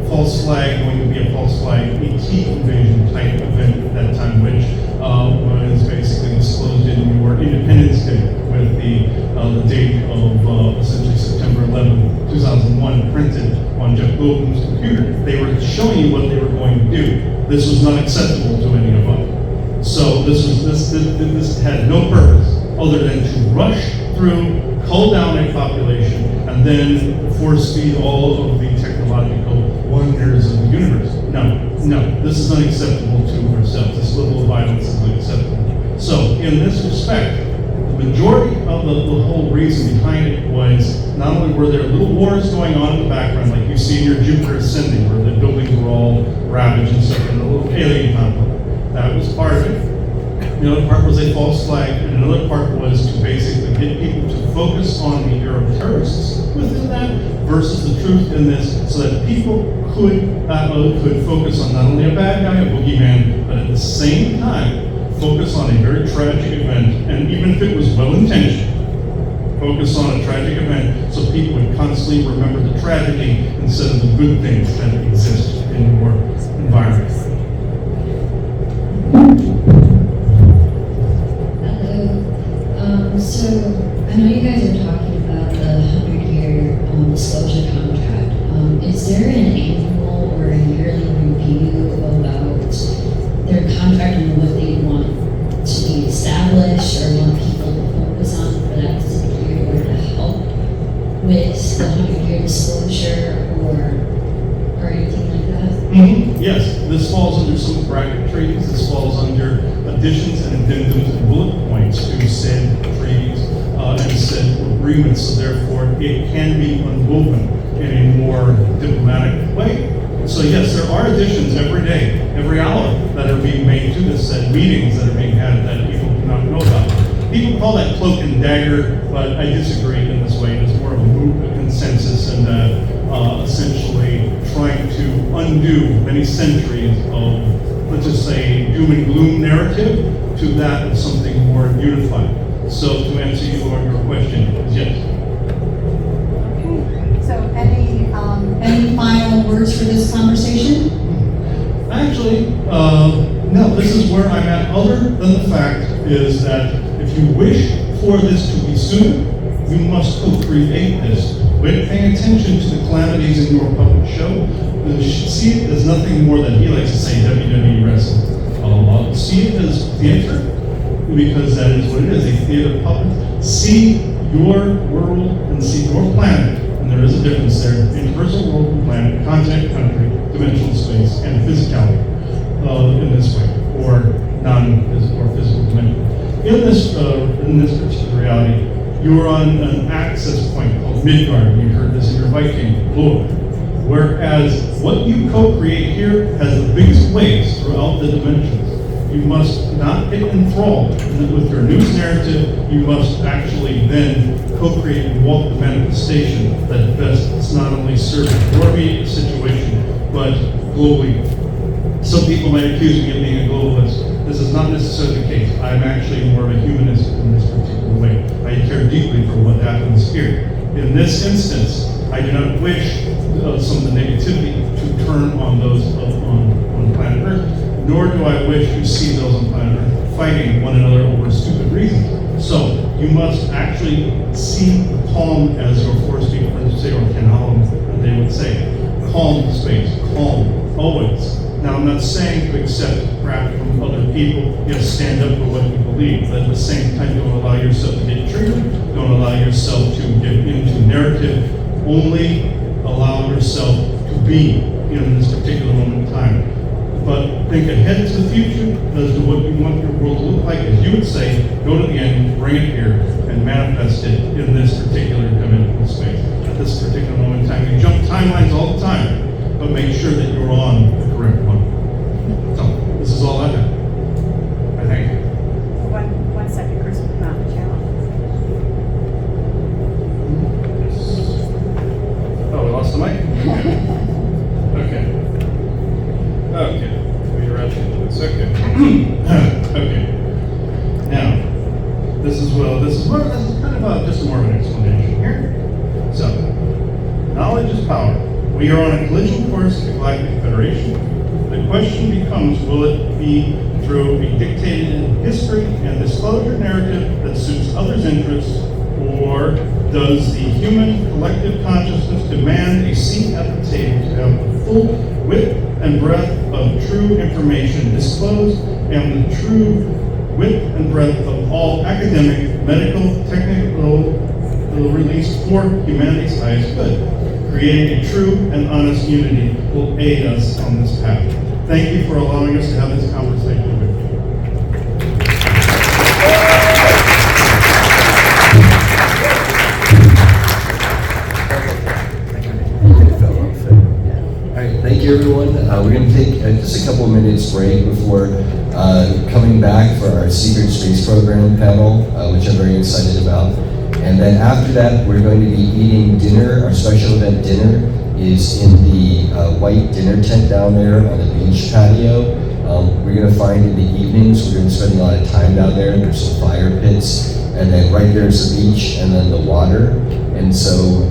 false flag, going to be a false flag ET invasion type event at that time, which was basically disclosed in your Independence Day with the date of essentially September 11, 2001, printed on Jeff Goldblum's computer. They were showing you what they were going to do. This was not acceptable to any of us. So this had no purpose other than to rush through, cull down a population, and then force feed all of the technological wonders of the universe. No, this is unacceptable to ourselves. This level of violence is unacceptable. So in this respect, the majority of the whole reason behind it was not only were there little wars going on in the background, like you see in your Jupiter Ascending, where the buildings were all ravaged and stuff, and a little alien conflict. That was part of it. The other part was a false flag, and another part was to basically get people to focus on the Arab terrorists within that versus the truth in this, so that people could focus on not only a bad guy, a boogeyman, but at the same time focus on a very tragic event, and even if it was well-intentioned, focus on a tragic event so people would constantly remember the tragedy instead of the good things that exist in your environment. So I know you guys are talking about the 100-year disclosure contract. Is there an annual or a yearly review about their contract and what they want to be established or want people to focus on for that specific year or to help with the 100-year disclosure or anything like that? Yes, this falls under some bracket treaties, this falls under additions and addendums and bullet points to said treaties and said agreements, so therefore it can be unwoven in a more diplomatic way. So yes, there are additions every day, every hour that are being made to this, said meetings that are being had that people do not know about. People call that cloak and dagger, but I disagree in this way. It's more of a movement consensus and essentially trying to undo many centuries of, let's just say, doom and gloom narrative to that of something more unified. So to answer your question, is yes. Okay, so any final words for this conversation? Actually, no, this is where I'm at, other than the fact is that if you wish for this to be sooner, you must co-create this. With paying attention to the calamities in your public show, you should see it as nothing more than, he likes to say, WWE wrestling. See it as theater, because that is what it is, a theater puppet. See your world and see your planet, and there is a difference there, interpersonal world and planet, content, country, dimensional space, and physicality in this way, or non-physical or physical dimension. In this particular reality, you are on an access point called Midgard. You heard this in your Viking lore. Whereas what you co-create here has the biggest waves throughout the dimensions. You must not get enthralled with your news narrative. You must actually then co-create and walk the manifestation that best not only serves your immediate situation, but globally. Some people might accuse me of being a globalist. This is not necessarily the case. I'm actually more of a humanist in this particular way. I care deeply for what happens here. In this instance, I do not wish some of the negativity to turn on those on planet Earth, nor do I wish to see those on planet Earth fighting one another over stupid reasons. So you must actually see the calm, as your forest people would say, or Canal, they would say, calm space, calm, always. Now, I'm not saying to accept crap from other people. Yes, stand up for what you believe, but at the same time, don't allow yourself to get triggered. Don't allow yourself to get into narrative. Only allow yourself to be in this particular moment in time. But think ahead to the future as to what you want your world to look like. As you would say, go to the end, bring it here, and manifest it in this particular dimensional space. At this particular moment in time, you jump timelines all the time, but make sure that you're on the correct one. So, this is all I have. I thank you. One second, Chris, not the channel. Oh, we lost the mic? Okay. Okay. We're actually, it's okay. Okay. Now, this is kind of just more of an explanation here. So, knowledge is power. We are on a collision course with the Galactic Federation. The question becomes, will it be through a dictated history and disclosure narrative that suits others' interests, or does the human collective consciousness demand a seat at the table to have the full width and breadth of true information disclosed, and the true width and breadth of all academic, medical, technical release for humanity's highest good? Creating a true and honest unity will aid us on this path. Thank you for allowing us to have this conversation with you. All right, thank you everyone. We're going to take just a couple of minutes break before coming back for our Secret Space Program panel, which I'm very excited about. And then after that, we're going to be eating dinner. Our special event dinner is in the white dinner tent down there on the beach patio. We're going to find in the evenings, we're going to spend a lot of time down there. There's some fire pits, and then right there's the beach and then the water. And so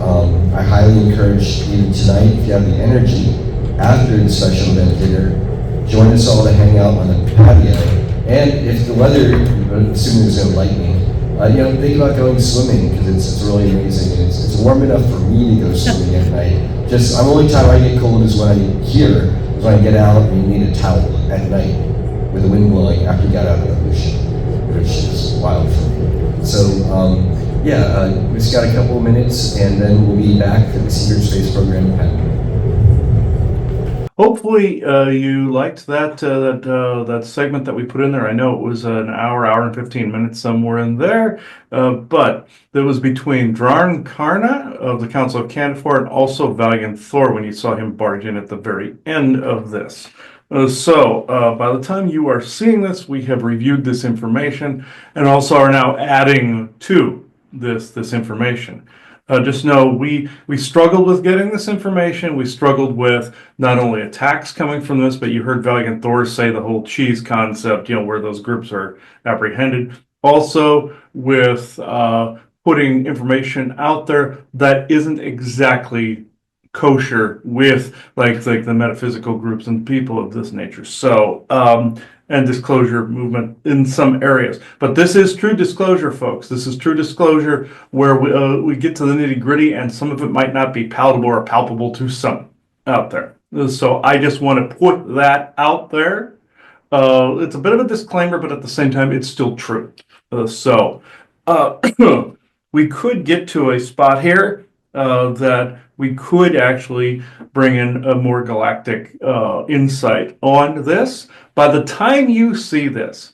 I highly encourage you tonight, if you have the energy, after the special event dinner, join us all to hang out on the patio. And if the weather, assuming there's no lightning, think about going swimming, because it's really amazing. It's warm enough for me to go swimming at night. The only time I get cold is when when I get out and you need a towel at night with the wind blowing after you got out of the ocean, which is wild for me. So, we just got a couple of minutes, and then we'll be back for the Secret Space Program panel. hopefully you liked that segment that we put in there. I know it was an hour and 15 minutes somewhere in there, but it was between Drarn Karna of the Council of Candifor and also Valiant Thor when you saw him barge in at the very end of this. By the time you are seeing this, we have reviewed this information and also are now adding to this information. Just know we struggled with getting this information. We struggled with not only attacks coming from this, but you heard Valiant Thor say the whole cheese concept, where those groups are apprehended. Also with putting information out there that isn't exactly kosher with like the metaphysical groups and people of this nature. And disclosure movement in some areas. But this is true disclosure, folks. This is true disclosure where we get to the nitty gritty, and some of it might not be palatable or palpable to some out there. So I just want to put that out there. It's a bit of a disclaimer, but at the same time, it's still true. We could get to a spot here that we could actually bring in a more galactic insight on this. By the time you see this,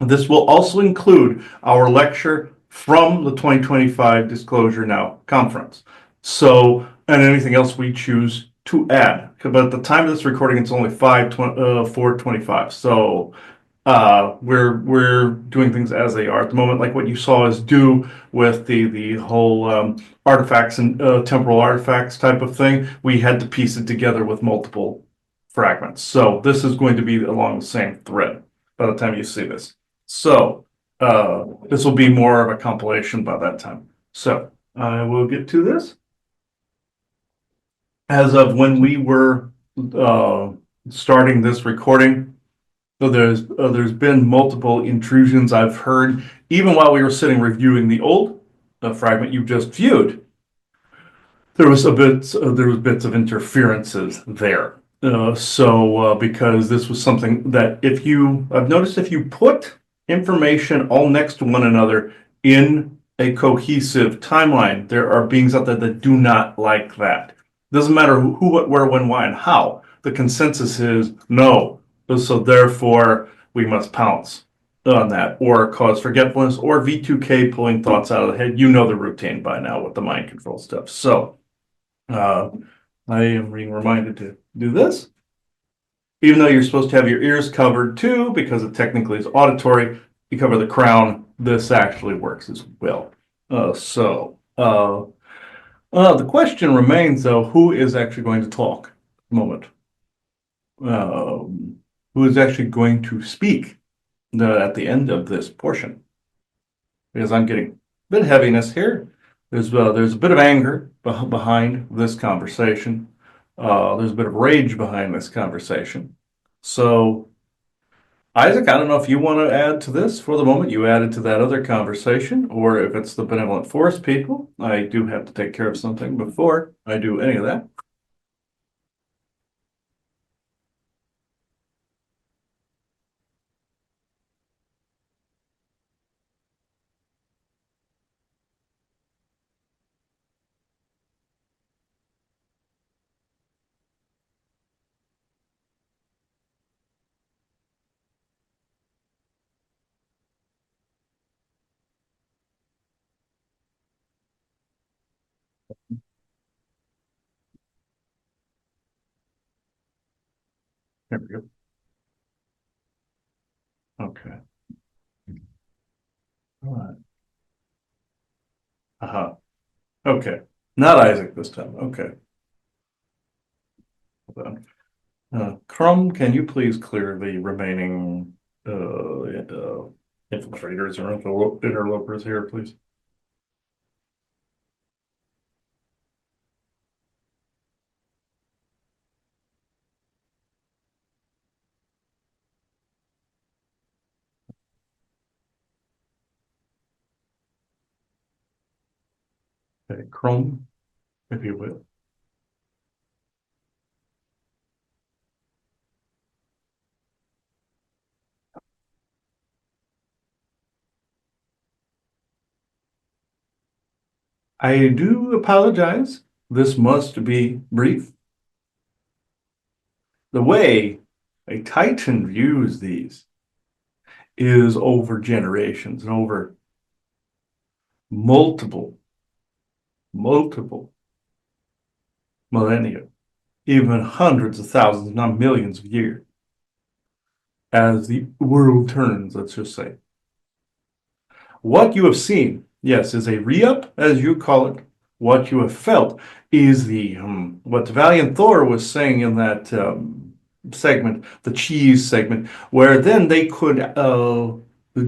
this will also include our lecture from the 2025 Disclosure Now conference. So, and anything else we choose to add. But at the time of this recording, it's only 4:25. So we're doing things as they are at the moment, like what you saw us do with the whole artifacts and temporal artifacts type of thing. We had to piece it together with multiple fragments. So this is going to be along the same thread by the time you see this. So this will be more of a compilation by that time. So I will get to this. As of when we were starting this recording, so there's been multiple intrusions I've heard, even while we were sitting reviewing the old fragment you just viewed. There was bits of interferences there. Because this was something that I've noticed if you put information all next to one another in a cohesive timeline, there are beings out there that do not like that. Doesn't matter who, what, where, when, why, and how. The consensus is no. So therefore, we must pounce on that, or cause forgetfulness, or V2K pulling thoughts out of the head. You know the routine by now with the mind control stuff. So I am being reminded to do this. Even though you're supposed to have your ears covered too, because it technically is auditory, you cover the crown. This actually works as well. The question remains, though, who is actually going to talk at the moment? Who is actually going to speak at the end of this portion? Because I'm getting a bit of heaviness here. There's a bit of anger behind this conversation. There's a bit of rage behind this conversation. So, Isaac, I don't know if you want to add to this for the moment. You added to that other conversation, or if it's the benevolent force people. I do have to take care of something before I do any of that. There we go. Okay. All right. Uh-huh. Okay. Not Isaac this time. Okay. Hold on. Crumb, can you please clear the remaining infiltrators or interlopers here, please? Okay, Chrome, if you will. I do apologize. This must be brief. The way a Titan views these is over generations and over multiple millennia, even hundreds of thousands, not millions of years, as the world turns, let's just say. What you have seen, yes, is a re-up, as you call it. What you have felt is the what Valiant Thor was saying in that segment, the cheese segment, where then they could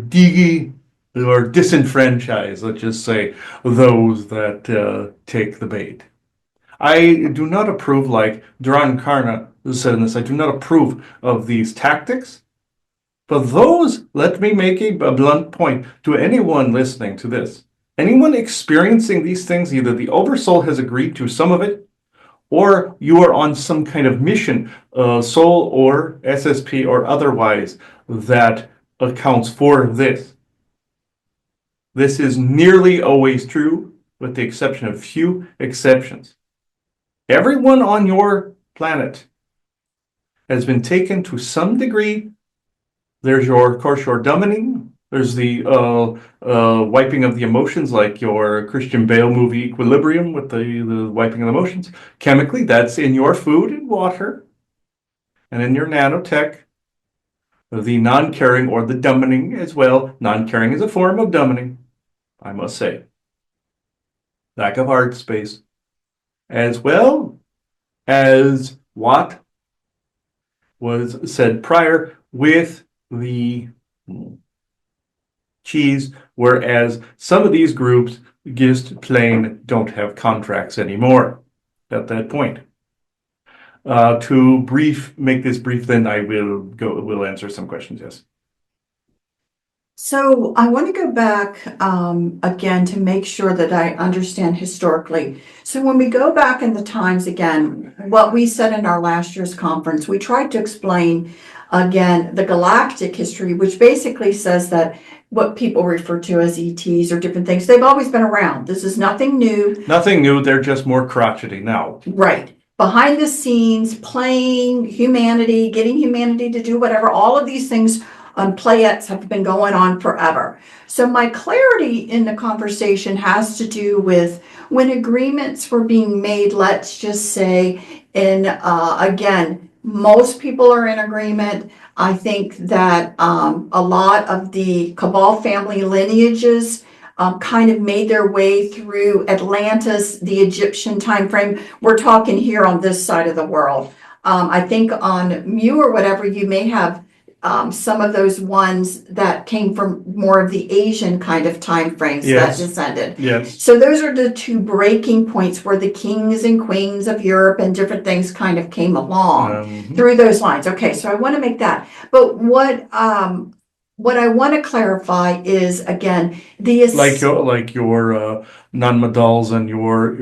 dig or disenfranchise, let's just say, those that take the bait. I do not approve, like Duran Karna said in this, I do not approve of these tactics. But those, let me make a blunt point to anyone listening to this. Anyone experiencing these things, either the Oversoul has agreed to some of it, or you are on some kind of mission, soul or SSP or otherwise, that accounts for this. This is nearly always true, with the exception of few exceptions. Everyone on your planet has been taken to some degree. There's of course, your dumbing. There's the wiping of the emotions, like your Christian Bale movie Equilibrium with the wiping of the emotions. Chemically, that's in your food and water, and in your nanotech. The non-caring or the dumbing as well. Non-caring is a form of dumbing, I must say. Lack of heart space, as well as what was said prior with the cheese, whereas some of these groups just plain don't have contracts anymore at that point. To make this brief, then I will answer some questions, yes. So I want to go back again to make sure that I understand historically. So when we go back in the times again, what we said in our last year's conference, we tried to explain again the galactic history, which basically says that what people refer to as ETs or different things, they've always been around. This is nothing new. Nothing new, they're just more crotchety now. Right. Behind the scenes, playing humanity, getting humanity to do whatever, all of these things on playettes have been going on forever. So my clarity in the conversation has to do with when agreements were being made, let's just say, and again, most people are in agreement. I think that a lot of the Cabal family lineages kind of made their way through Atlantis, the Egyptian time frame. We're talking here on this side of the world. I think on Mu or whatever, you may have some of those ones that came from more of the Asian kind of time frames that descended. Yes. So those are the two breaking points where the kings and queens of Europe and different things kind of came along through those lines. Okay, so I want to make that. But what I want to clarify is again like your non-Madals and your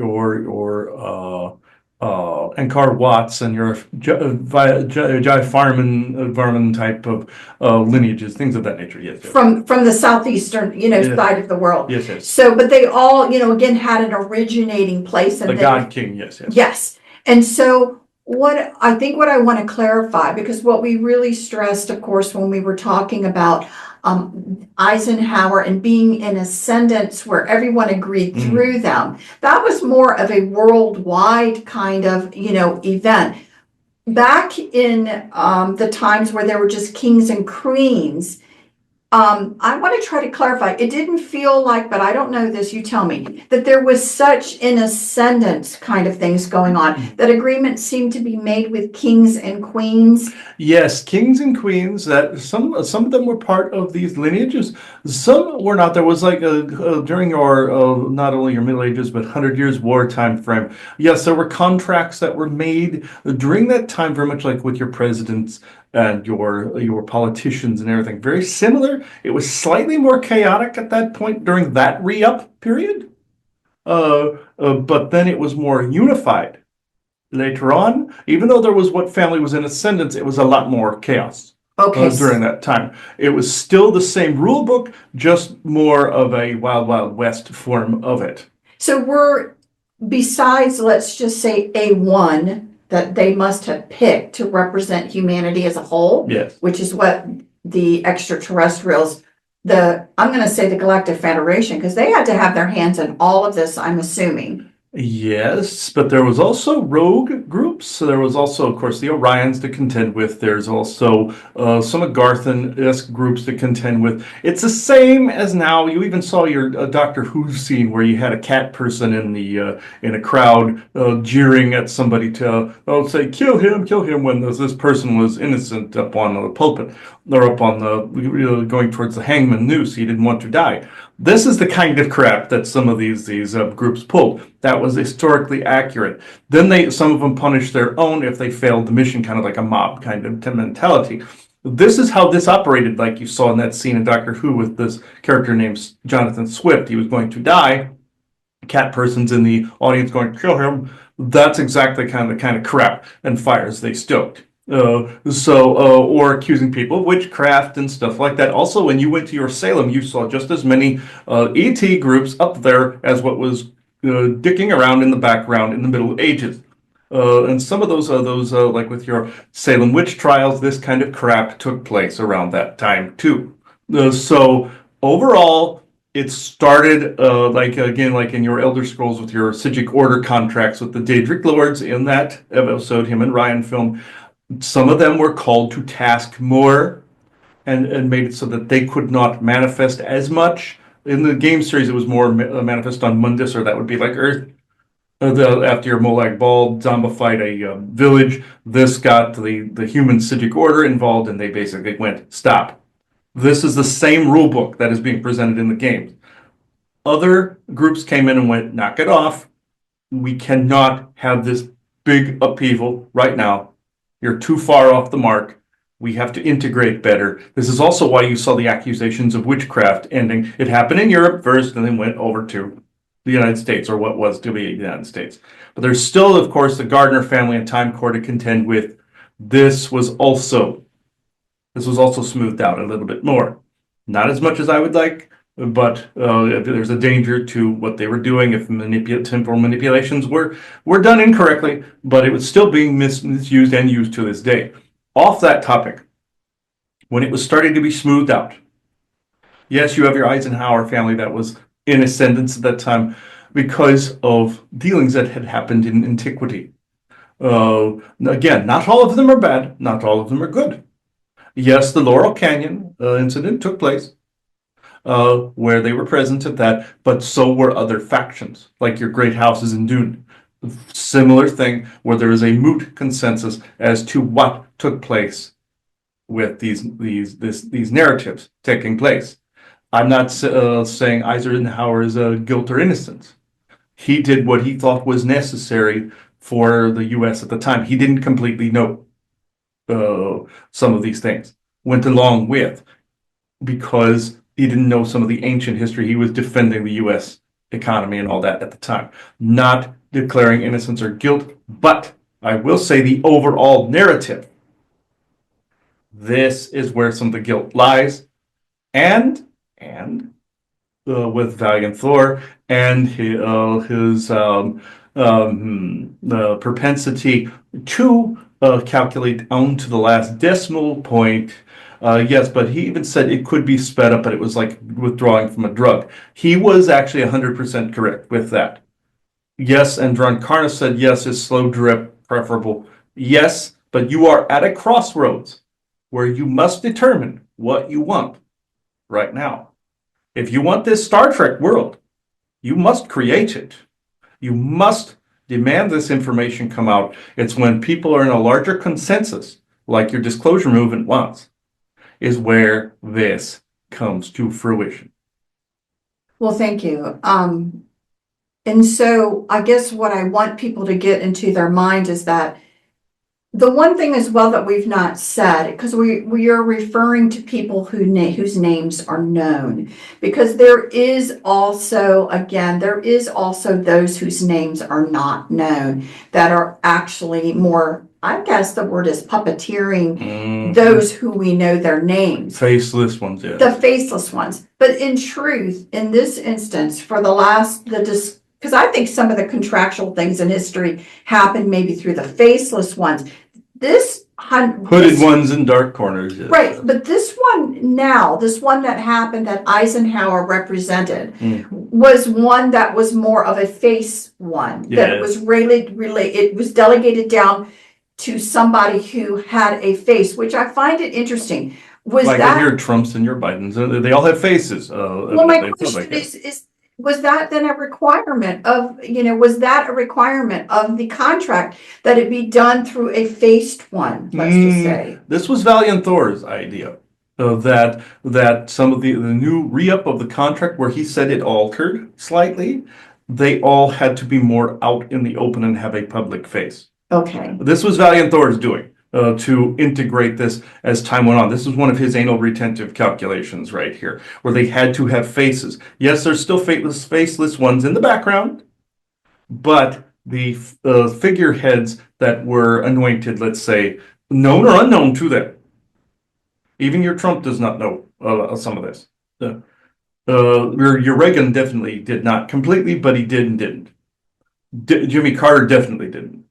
Ankar Watts and your Jai Farman type of lineages, things of that nature. Yes. From the southeastern, side of the world. Yes, yes. So, but they all, again, had an originating place. And the God King, yes, yes. Yes. And so what I want to clarify, because what we really stressed, of course, when we were talking about Eisenhower and being in ascendance where everyone agreed through them, that was more of a worldwide kind of, event. Back in the times where there were just kings and queens, I want to try to clarify. It didn't feel like, but I don't know this, you tell me, that there was such an ascendance kind of things going on, that agreements seemed to be made with kings and queens. Yes, kings and queens, that some of them were part of these lineages. Some were not. There was like during your, not only your Middle Ages, but 100 Years War time frame. Yes, there were contracts that were made during that time, very much like with your presidents and your politicians and everything. Very similar. It was slightly more chaotic at that point during that re-up period. But then it was more unified. Later on, even though there was what family was in ascendance, it was a lot more chaos. During that time. It was still the same rule book, just more of a Wild Wild West form of it. So we're, besides, let's just say A1, that they must have picked to represent humanity as a whole. Yes. Which is what the extraterrestrials, I'm gonna say the Galactic Federation, because they had to have their hands in all of this, I'm assuming. Yes, but there was also rogue groups. So there was also, of course, the Orions to contend with. There's also some Agarthan-esque groups to contend with. It's the same as now. You even saw your Doctor Who scene where you had a cat person in a crowd jeering at somebody to say kill him when this person was innocent up on the pulpit or up on the going towards the hangman noose. He didn't want to die. This is the kind of crap that some of these groups pulled. That was historically accurate. Then some of them punished their own if they failed the mission, kind of like a mob kind of mentality. This is how this operated, like you saw in that scene in Doctor Who with this character named Jonathan Swift. He was going to die. Cat person's in the audience going, kill him. That's exactly the kind of crap and fires they stoked. Or accusing people of witchcraft and stuff like that. Also, when you went to your Salem, you saw just as many ET groups up there as what was dicking around in the background in the Middle Ages. And some of those, like with your Salem witch trials, this kind of crap took place around that time too. So overall, it started like in your Elder Scrolls with your Sigic Order contracts with the Daedric Lords in that episode, him and Ryan film. Some of them were called to task more and made it so that they could not manifest as much. In the game series, it was more manifest on Mundus, or that would be like Earth. After your Molag Bal zombified a village, this got the human Sigic Order involved, and they basically went, stop. This is the same rule book that is being presented in the games. Other groups came in and went, knock it off. We cannot have this big upheaval right now. You're too far off the mark. We have to integrate better. This is also why you saw the accusations of witchcraft ending. It happened in Europe first and then went over to the United States, or what was to be the United States. But there's still, of course, the Gardner family and Time Corps to contend with. This was also smoothed out a little bit more. Not as much as I would like, but there's a danger to what they were doing if temporal manipulations were done incorrectly, but it was still being misused and used to this day. Off that topic, when it was starting to be smoothed out, yes, you have your Eisenhower family that was in ascendance at that time because of dealings that had happened in antiquity. Again, not all of them are bad, not all of them are good. Yes, the Laurel Canyon incident took place, where they were present at that, but so were other factions, like your great houses in Dune. Similar thing where there is a moot consensus as to what took place with these narratives taking place. I'm not saying Eisenhower is guilt or innocence. He did what he thought was necessary for the U.S. at the time. He didn't completely know some of these things. Went along with because he didn't know some of the ancient history. He was defending the U.S. economy and all that at the time, not declaring innocence or guilt. But I will say the overall narrative, this is where some of the guilt lies, and with Valiant Thor and his propensity to calculate down to the last decimal point. Yes, but he even said it could be sped up, but it was like withdrawing from a drug. He was actually 100% correct with that. Yes, and Dronkarna said, yes, is slow drip preferable. Yes, but you are at a crossroads where you must determine what you want right now. If you want this Star Trek world, you must create it. You must demand this information come out. It's when people are in a larger consensus, like your disclosure movement wants, is where this comes to fruition. Well, thank you. And so I guess what I want people to get into their mind is that the one thing as well that we've not said, because we are referring to people whose names are known, because there is also those whose names are not known that are actually more, I guess the word is puppeteering those who we know their names. Faceless ones, yeah. The faceless ones. But in truth, in this instance, for the because I think some of the contractual things in history happened maybe through the faceless ones. This Hooded ones in dark corners. Yes. right, but this one now, this one that happened that Eisenhower represented, was one that was more of a face one. That it was really, it was delegated down to somebody who had a face, which I find it interesting. Was like that your Trumps and your Bidens, they all have faces. well, my question is, was that then a requirement of, was that a requirement of the contract that it be done through a faced one, let's just say? This was Valiant Thor's idea. That some of the new re-up of the contract where he said it altered slightly, they all had to be more out in the open and have a public face. Okay. This was Valiant Thor's doing. To integrate this as time went on. This is one of his anal retentive calculations right here, where they had to have faces. Yes, there's still faceless ones in the background, but the figureheads that were anointed, let's say, known or unknown to them. Even your Trump does not know some of this. Your Reagan definitely did not completely, but he did and didn't. Jimmy Carter definitely didn't.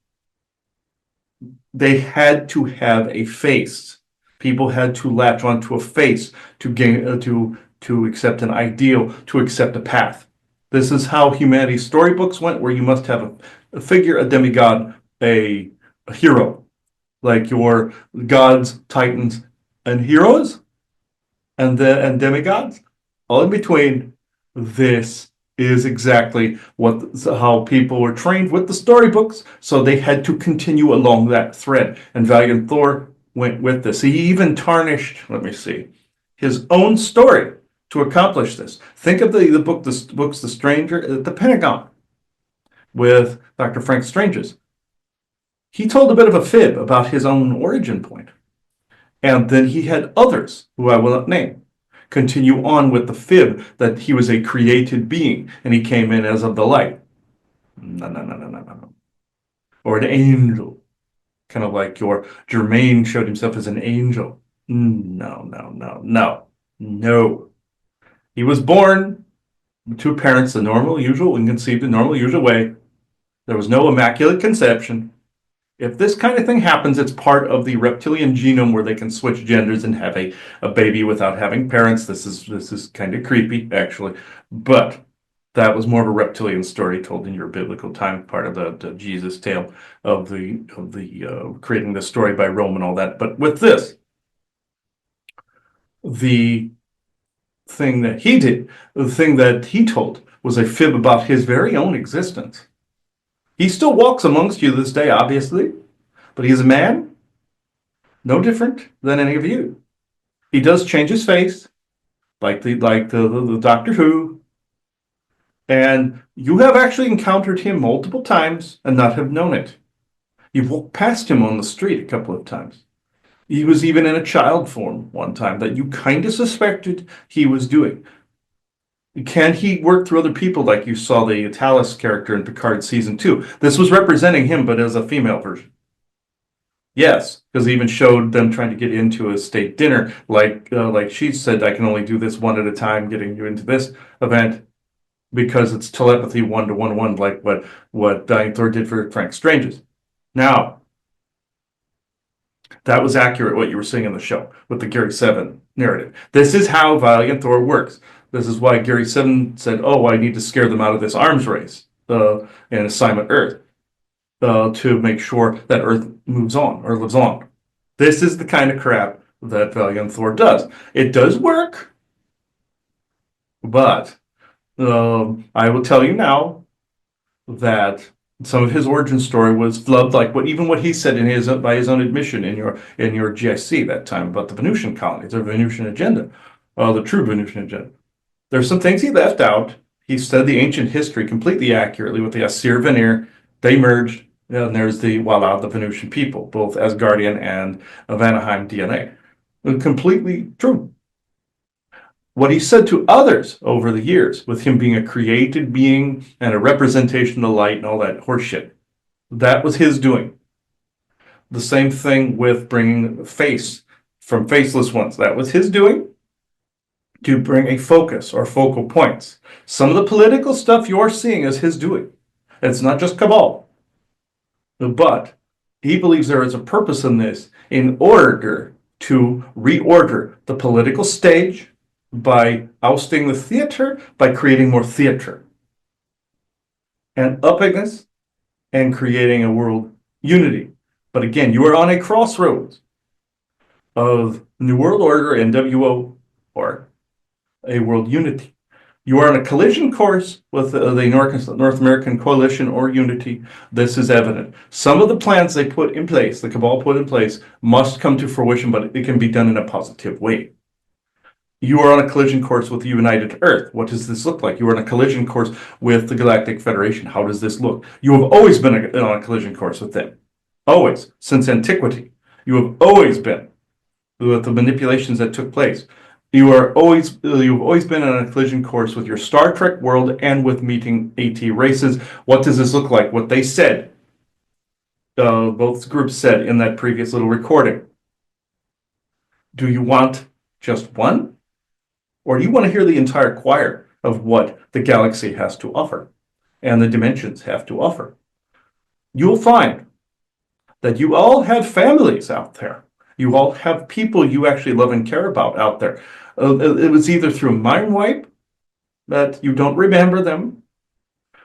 They had to have a face. People had to latch onto a face to gain to accept an ideal, to accept a path. This is how humanity's storybooks went, where you must have a figure, a demigod, a hero, like your gods, titans, and heroes, and demigods, all in between. This is exactly how people were trained with the storybooks, so they had to continue along that thread. And Valiant Thor went with this. He even tarnished, let me see, his own story to accomplish this. Think of the books The Stranger at the Pentagon with Dr. Frank Strange's. He told a bit of a fib about his own origin point. And then he had others, who I will not name, continue on with the fib that he was a created being and he came in as of the light. No. Or an angel. Kind of like your Jermaine showed himself as an angel. No. He was born with two parents the normal, usual, and conceived the normal, usual way. There was no immaculate conception. If this kind of thing happens, it's part of the reptilian genome where they can switch genders and have a baby without having parents. This is kind of creepy, actually. But that was more of a reptilian story told in your biblical time, part of the Jesus tale of the creating the story by Rome and all that. But with this, the thing that he did, the thing that he told, was a fib about his very own existence. He still walks amongst you this day, obviously, but he's a man, no different than any of you. He does change his face, like the Doctor Who, and you have actually encountered him multiple times and not have known it. You've walked past him on the street a couple of times. He was even in a child form one time that you kind of suspected he was doing. Can he work through other people like you saw the Talos character in Picard Season 2? This was representing him, but as a female version. Yes, because he even showed them trying to get into a state dinner. Like she said, I can only do this one at a time, getting you into this event, because it's telepathy 1-to-1-1, like what Valiant Thor did for Frank Strange's. Now, that was accurate what you were seeing in the show with the Gary 7 narrative. This is how Valiant Thor works. This is why Gary 7 said, I need to scare them out of this arms race in Assignment Earth to make sure that Earth moves on or lives on. This is the kind of crap that Valiant Thor does. It does work, but I will tell you now that some of his origin story was flubbed, like what he said by his own admission in your GIC that time about the Venusian colonies, the Venusian agenda, the true Venusian agenda. There's some things he left out. He said the ancient history completely accurately with the Asir Vanir. They merged, and there's the Venusian people, both Asgardian and Vanaheim DNA. Completely true. What he said to others over the years, with him being a created being and a representation of the light and all that horseshit, that was his doing. The same thing with bringing face from faceless ones. That was his doing. to bring a focus or focal points. Some of the political stuff you're seeing is his doing. It's not just cabal. But he believes there is a purpose in this in order to reorder the political stage by ousting the theater, by creating more theater and upping this and creating a world unity. But again, you are on a crossroads of New World Order and WO, or a world unity. You are on a collision course with the North American Coalition or Unity. This is evident. Some of the plans they put in place, the cabal put in place, must come to fruition, but it can be done in a positive way. You are on a collision course with the United Earth. What does this look like? You are on a collision course with the Galactic Federation. How does this look? You have always been on a collision course with them. Always. Since antiquity. You have always been with the manipulations that took place. You've always been on a collision course with your Star Trek world and with meeting AT races. What does this look like? What they said, both groups said in that previous little recording. Do you want just one? Or do you want to hear the entire choir of what the galaxy has to offer and the dimensions have to offer? You'll find that you all have families out there. You all have people you actually love and care about out there. It was either through mind wipe, that you don't remember them,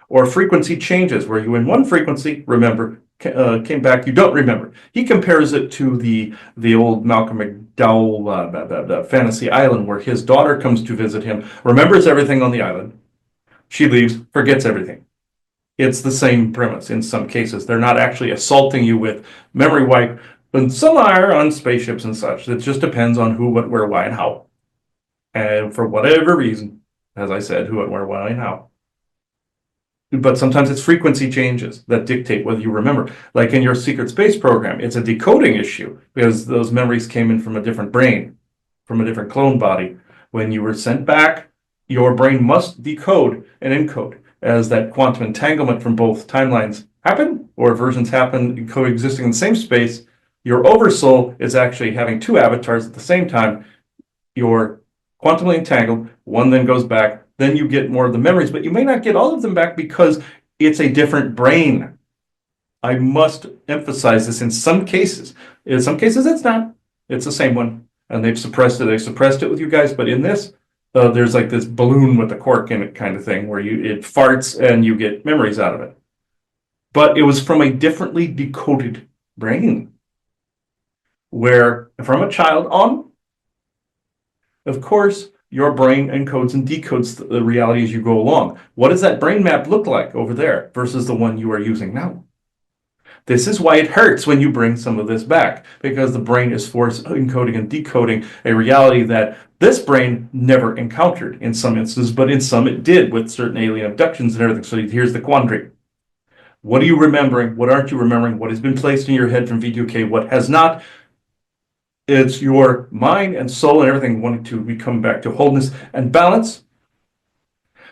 or frequency changes, where you in one frequency remember, came back, you don't remember. He compares it to the old Malcolm McDowell Fantasy Island, where his daughter comes to visit him, remembers everything on the island. She leaves, forgets everything. It's the same premise in some cases. They're not actually assaulting you with memory wipe, but some are on spaceships and such. It just depends on who, what, where, why, and how. And for whatever reason, as I said, who, what, where, why, and how. But sometimes it's frequency changes that dictate whether you remember. Like in your secret space program, it's a decoding issue because those memories came in from a different brain, from a different clone body. When you were sent back, your brain must decode and encode as that quantum entanglement from both timelines happen, or versions happen coexisting in the same space. Your oversoul is actually having two avatars at the same time. You're quantumly entangled, one then goes back, then you get more of the memories, but you may not get all of them back because it's a different brain. I must emphasize this in some cases. In some cases, it's not. It's the same one, and they've suppressed it. They suppressed it with you guys, but in this, there's like this balloon with a cork in it kind of thing where it farts and you get memories out of it. But it was from a differently decoded brain, where from a child on, of course, your brain encodes and decodes the reality as you go along. What does that brain map look like over there versus the one you are using now? This is why it hurts when you bring some of this back, because the brain is force encoding and decoding a reality that this brain never encountered in some instances, but in some it did with certain alien abductions and everything. So here's the quandary. What are you remembering? What aren't you remembering? What has been placed in your head from V2K? What has not? It's your mind and soul and everything wanting to become back to wholeness and balance.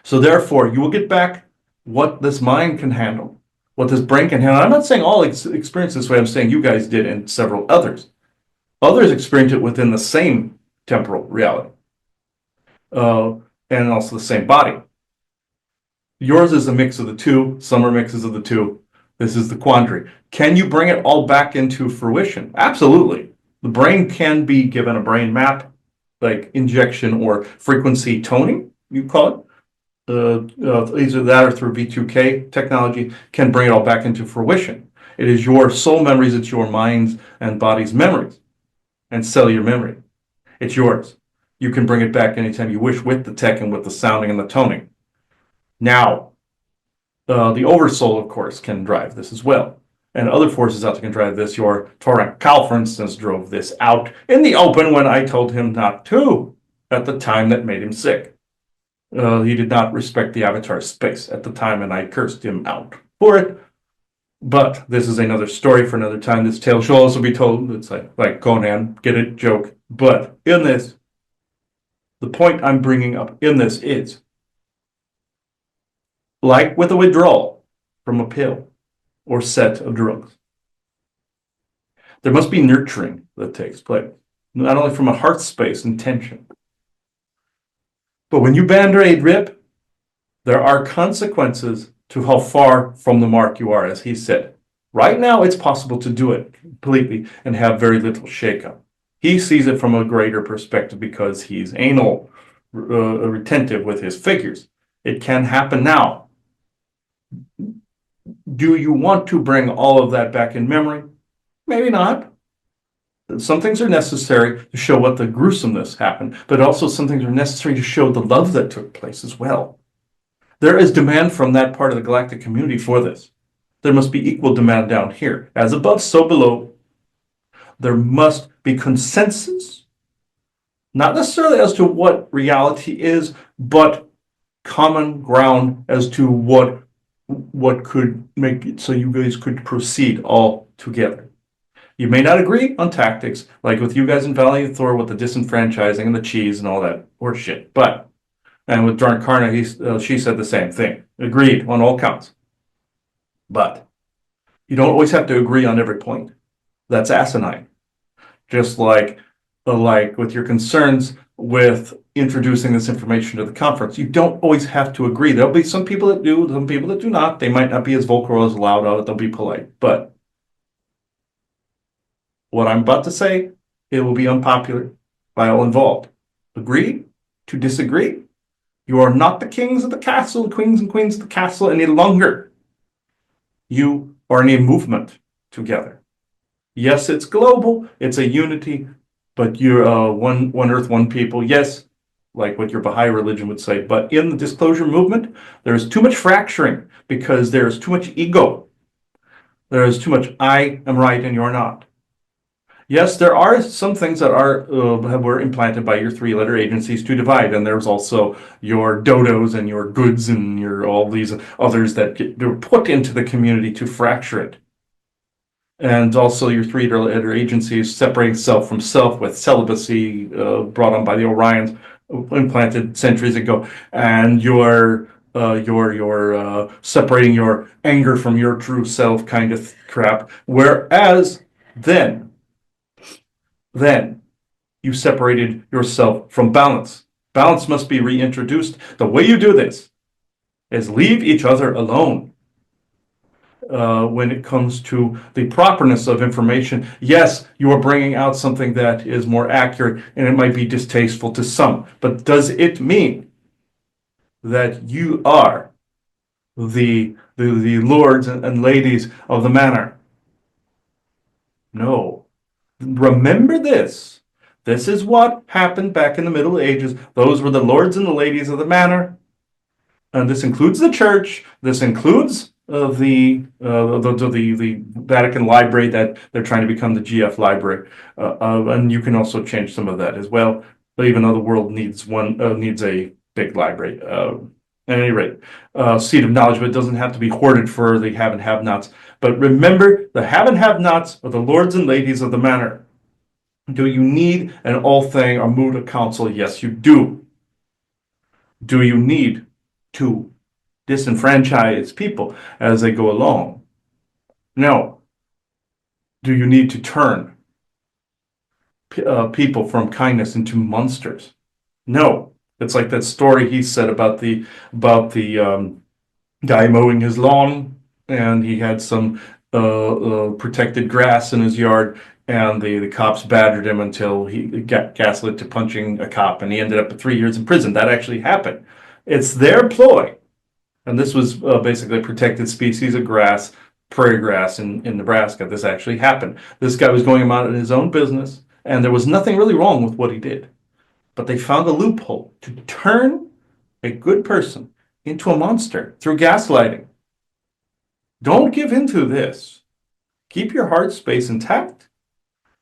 So therefore, you will get back what this mind can handle, what this brain can handle. I'm not saying all experience this way. I'm saying you guys did and several others. Others experienced it within the same temporal reality and also the same body. Yours is a mix of the two. Some are mixes of the two. This is the quandary. Can you bring it all back into fruition? Absolutely. The brain can be given a brain map, like injection or frequency toning, you call it. Either that or through V2K technology can bring it all back into fruition. It is your soul memories, it's your mind's and body's memories and cellular memory. It's yours. You can bring it back anytime you wish with the tech and with the sounding and the toning. Now, the oversoul, of course, can drive this as well. And other forces out there can drive this. Your Torrent Cal, for instance, drove this out in the open when I told him not to at the time that made him sick. He did not respect the avatar space at the time, and I cursed him out for it. But this is another story for another time. This tale shall also be told. It's like Conan, get it, joke. But in this, the point I'm bringing up in this is, like with a withdrawal from a pill or set of drugs, there must be nurturing that takes place, not only from a heart space intention, But when you band-aid rip, there are consequences to how far from the mark you are, as he said. Right now, it's possible to do it completely and have very little shakeup. He sees it from a greater perspective because he's anal retentive with his figures. It can happen now. Do you want to bring all of that back in memory? Maybe not. Some things are necessary to show what the gruesomeness happened, but also some things are necessary to show the love that took place as well. There is demand from that part of the galactic community for this. There must be equal demand down here. As above, so below. There must be consensus, not necessarily as to what reality is, but common ground as to what could make it so you guys could proceed all together. You may not agree on tactics, like with you guys in Valley of Thor with the disenfranchising and the cheese and all that horseshit. But, and with Darnkarna, she said the same thing. Agreed on all counts. But you don't always have to agree on every point. That's asinine. Just like with your concerns with introducing this information to the conference, you don't always have to agree. There'll be some people that do, some people that do not. They might not be as vocal or as loud on it. They'll be polite. But what I'm about to say, it will be unpopular by all involved. Agree to disagree. You are not the kings of the castle, the queens and queens of the castle any longer. You are in a movement together. Yes, it's global, it's a unity, but you're one earth, one people. Yes, like what your Baha'i religion would say. But in the disclosure movement, there's too much fracturing because there's too much ego. There's too much I am right and you're not. Yes, there are some things that were implanted by your three-letter agencies to divide, and there's also your dodos and your goods and your all these others that they're put into the community to fracture it. And also your three-letter agencies separating self from self with celibacy brought on by the Orions, implanted centuries ago, and your separating your anger from your true self kind of crap. Whereas then you separated yourself from balance. Balance must be reintroduced. The way you do this is leave each other alone. When it comes to the properness of information, yes, you are bringing out something that is more accurate and it might be distasteful to some, but does it mean that you are the lords and ladies of the manor? No. Remember this. This is what happened back in the Middle Ages. Those were the lords and the ladies of the manor. And this includes the church. This includes the Vatican Library that they're trying to become the GF Library. And you can also change some of that as well. But even though the world needs a big library. At any rate, seat of knowledge, but it doesn't have to be hoarded for the have and have-nots. But remember, the have and have-nots are the lords and ladies of the manor. Do you need an all-thing or mood of counsel? Yes, you do. Do you need to disenfranchise people as they go along? No. Do you need to turn people from kindness into monsters? No. It's like that story he said about the guy mowing his lawn, and he had some protected grass in his yard, and the cops badgered him until he got gaslit to punching a cop, and he ended up with 3 years in prison. That actually happened. It's their ploy. And this was basically a protected species of grass, prairie grass in Nebraska. This actually happened. This guy was going about in his own business, and there was nothing really wrong with what he did. But they found a loophole to turn a good person into a monster through gaslighting. Don't give in to this. Keep your heart space intact.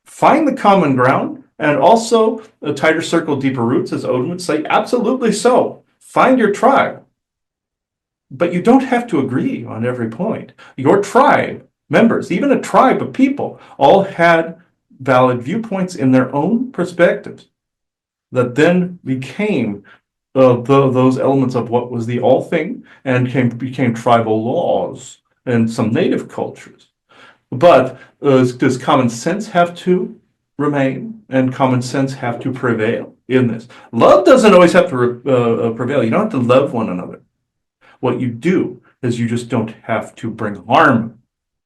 Find the common ground, and also a tighter circle, deeper roots, as Odin would say. Absolutely so. Find your tribe. But you don't have to agree on every point. Your tribe members, even a tribe of people, all had valid viewpoints in their own perspectives that then became those elements of what was the all thing and became tribal laws in some native cultures. But does common sense have to remain and common sense have to prevail in this. Love doesn't always have to prevail. You don't have to love one another. What you do is you just don't have to bring harm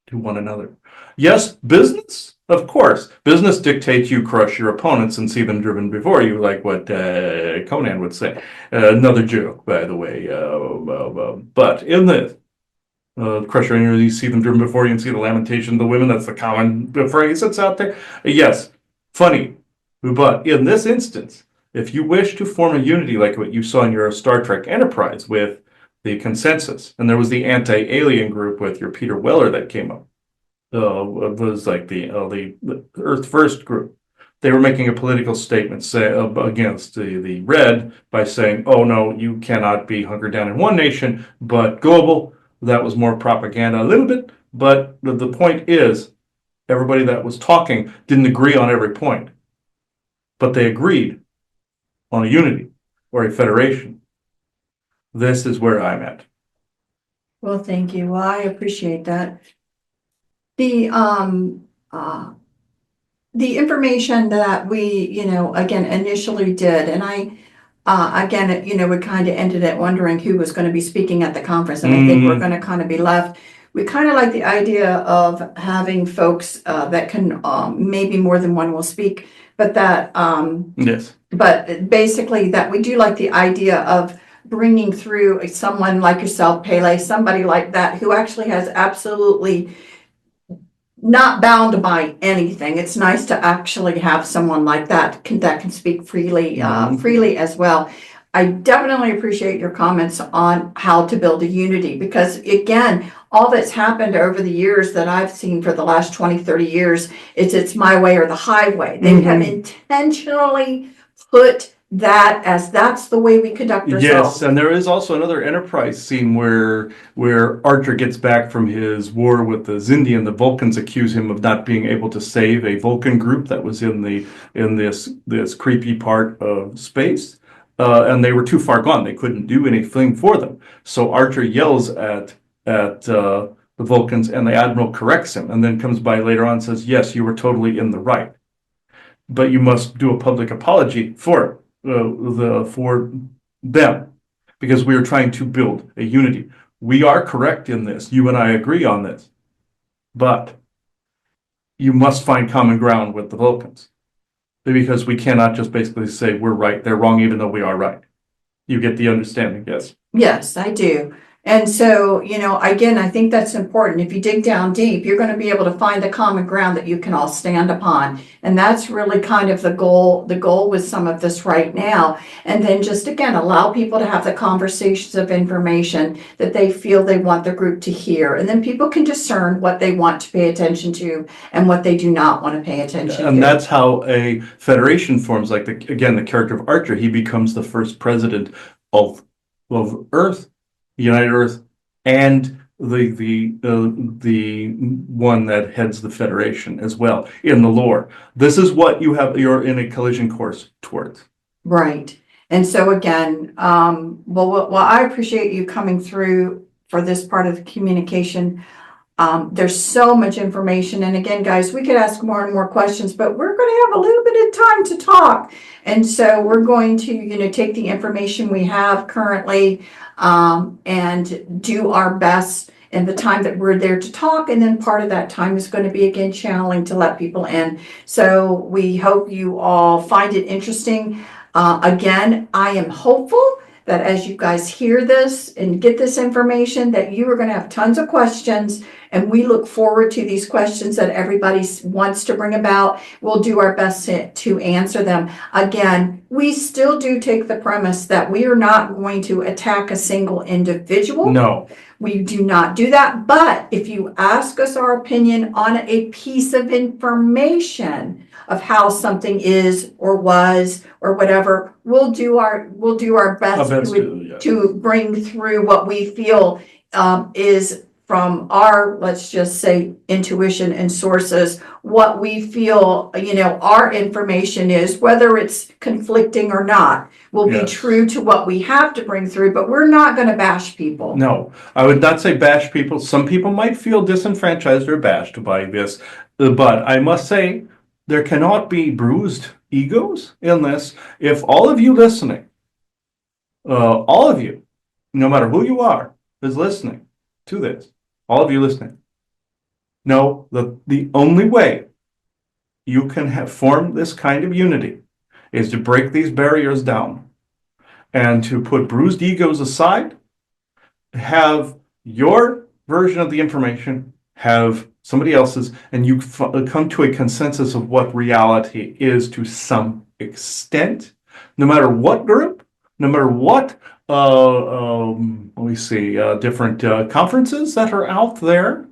to one another. Yes, business, of course. Business dictates you crush your opponents and see them driven before you, like what Conan would say. Another joke, by the way. But in this, crush your enemies, see them driven before you, and see the lamentation of the women. That's the common phrase that's out there. Yes, funny. But in this instance, if you wish to form a unity like what you saw in your Star Trek Enterprise with the consensus, and there was the anti-alien group with your Peter Weller that came up, it was like the Earth First group. They were making a political statement against the Red by saying, oh no, you cannot be hunkered down in one nation, but global. That was more propaganda a little bit, but the point is, everybody that was talking didn't agree on every point, but they agreed on a unity or a federation. This is where I'm at. Well, thank you. Well, I appreciate that. The information that we, again, initially did, and I, again, we kind of ended up wondering who was going to be speaking at the conference, and I think we're going to kind of be left. We kind of like the idea of having folks that can, maybe more than one will speak, but that, yes. But basically that we do like the idea of bringing through someone like yourself, Pele, somebody like that who actually has absolutely not bound by anything. It's nice to actually have someone like that can speak freely, freely as well. I definitely appreciate your comments on how to build a unity, because again, all that's happened over the years that I've seen for the last 20, 30 years, it's my way or the highway. They have intentionally put that as that's the way we conduct ourselves. Yes, and there is also another Enterprise scene where Archer gets back from his war with the Xindi, and the Vulcans accuse him of not being able to save a Vulcan group that was in this creepy part of space, and they were too far gone. They couldn't do anything for them. So Archer yells at the Vulcans, and the Admiral corrects him, and then comes by later on and says, "Yes, you were totally in the right, but you must do a public apology for it." For them, because we are trying to build a unity. We are correct in this. You and I agree on this, but you must find common ground with the Vulcans, because we cannot just basically say we're right, they're wrong, even though we are right. You get the understanding, yes? Yes, I do. And so, again, I think that's important. If you dig down deep, you're going to be able to find the common ground that you can all stand upon. And that's really kind of the goal with some of this right now. And then just, again, allow people to have the conversations of information that they feel they want the group to hear. And then people can discern what they want to pay attention to and what they do not want to pay attention to. And that's how a federation forms. Like, the character of Archer, he becomes the first president of Earth, United Earth, and the one that heads the Federation as well in the lore. This is what you're in a collision course towards. Right. And so again, well, I appreciate you coming through for this part of the communication. There's so much information. And again, guys, we could ask more and more questions, but we're going to have a little bit of time to talk. And so we're going to, take the information we have currently, and do our best in the time that we're there to talk. And then part of that time is going to be, again, channeling to let people in. So we hope you all find it interesting. Again, I am hopeful that as you guys hear this and get this information, that you are going to have tons of questions, and we look forward to these questions that everybody wants to bring about. We'll do our best to answer them. Again, we still do take the premise that we are not going to attack a single individual. No. We do not do that. But if you ask us our opinion on a piece of information of how something is or was or whatever, we'll do our best to bring through what we feel is from our, let's just say, intuition and sources, what we feel, our information is, whether it's conflicting or not, will be true to what we have to bring through, but we're not going to bash people. No, I would not say bash people. Some people might feel disenfranchised or bashed by this, but I must say, there cannot be bruised egos in this. If all of you listening, all of you, no matter who you are, is listening to this, all of you listening, know that the only way you can have formed this kind of unity is to break these barriers down and to put bruised egos aside, have your version of the information, have somebody else's, and you come to a consensus of what reality is to some extent, no matter what group, no matter what, let me see, different conferences that are out there.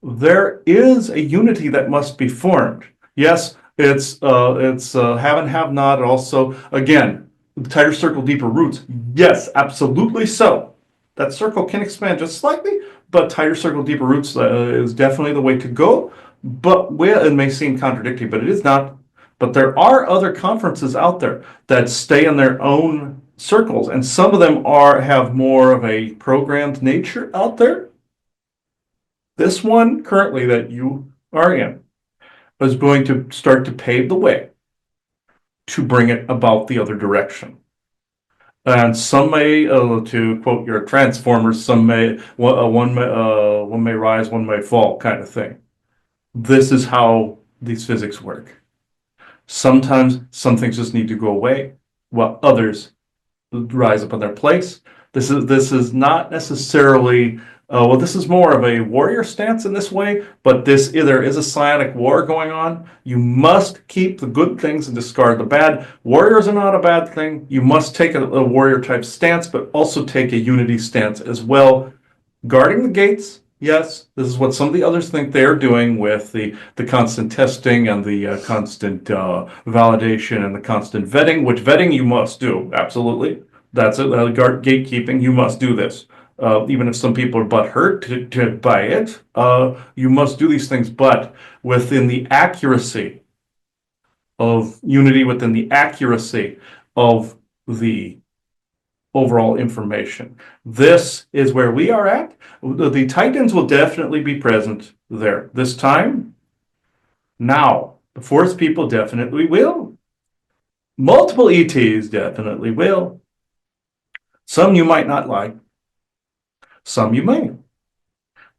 There is a unity that must be formed. Yes, it's have and have not. Also, again, the tighter circle, deeper roots. Yes, absolutely so. That circle can expand just slightly, but tighter circle, deeper roots is definitely the way to go. But it may seem contradictory, but it is not. But there are other conferences out there that stay in their own circles, and some of them have more of a programmed nature out there. This one currently that you are in is going to start to pave the way to bring it about the other direction. And some may, to quote your Transformers, some may one may rise, one may fall, kind of thing. This is how these physics work. Sometimes some things just need to go away, while others rise up in their place. This is not necessarily. Well, this is more of a warrior stance in this way, but there is a psionic war going on. You must keep the good things and discard the bad. Warriors are not a bad thing. You must take a warrior type stance, but also take a unity stance as well. Guarding the gates, yes, this is what some of the others think they're doing with the constant testing and the constant validation and the constant vetting, which vetting you must do, absolutely. That's it, gatekeeping, you must do this. Even if some people are butthurt by it, you must do these things, but within the accuracy of unity, within the accuracy of the overall information. This is where we are at. The Titans will definitely be present there. This time, now, the Force people definitely will. Multiple ETs definitely will. Some you might not like. Some you may.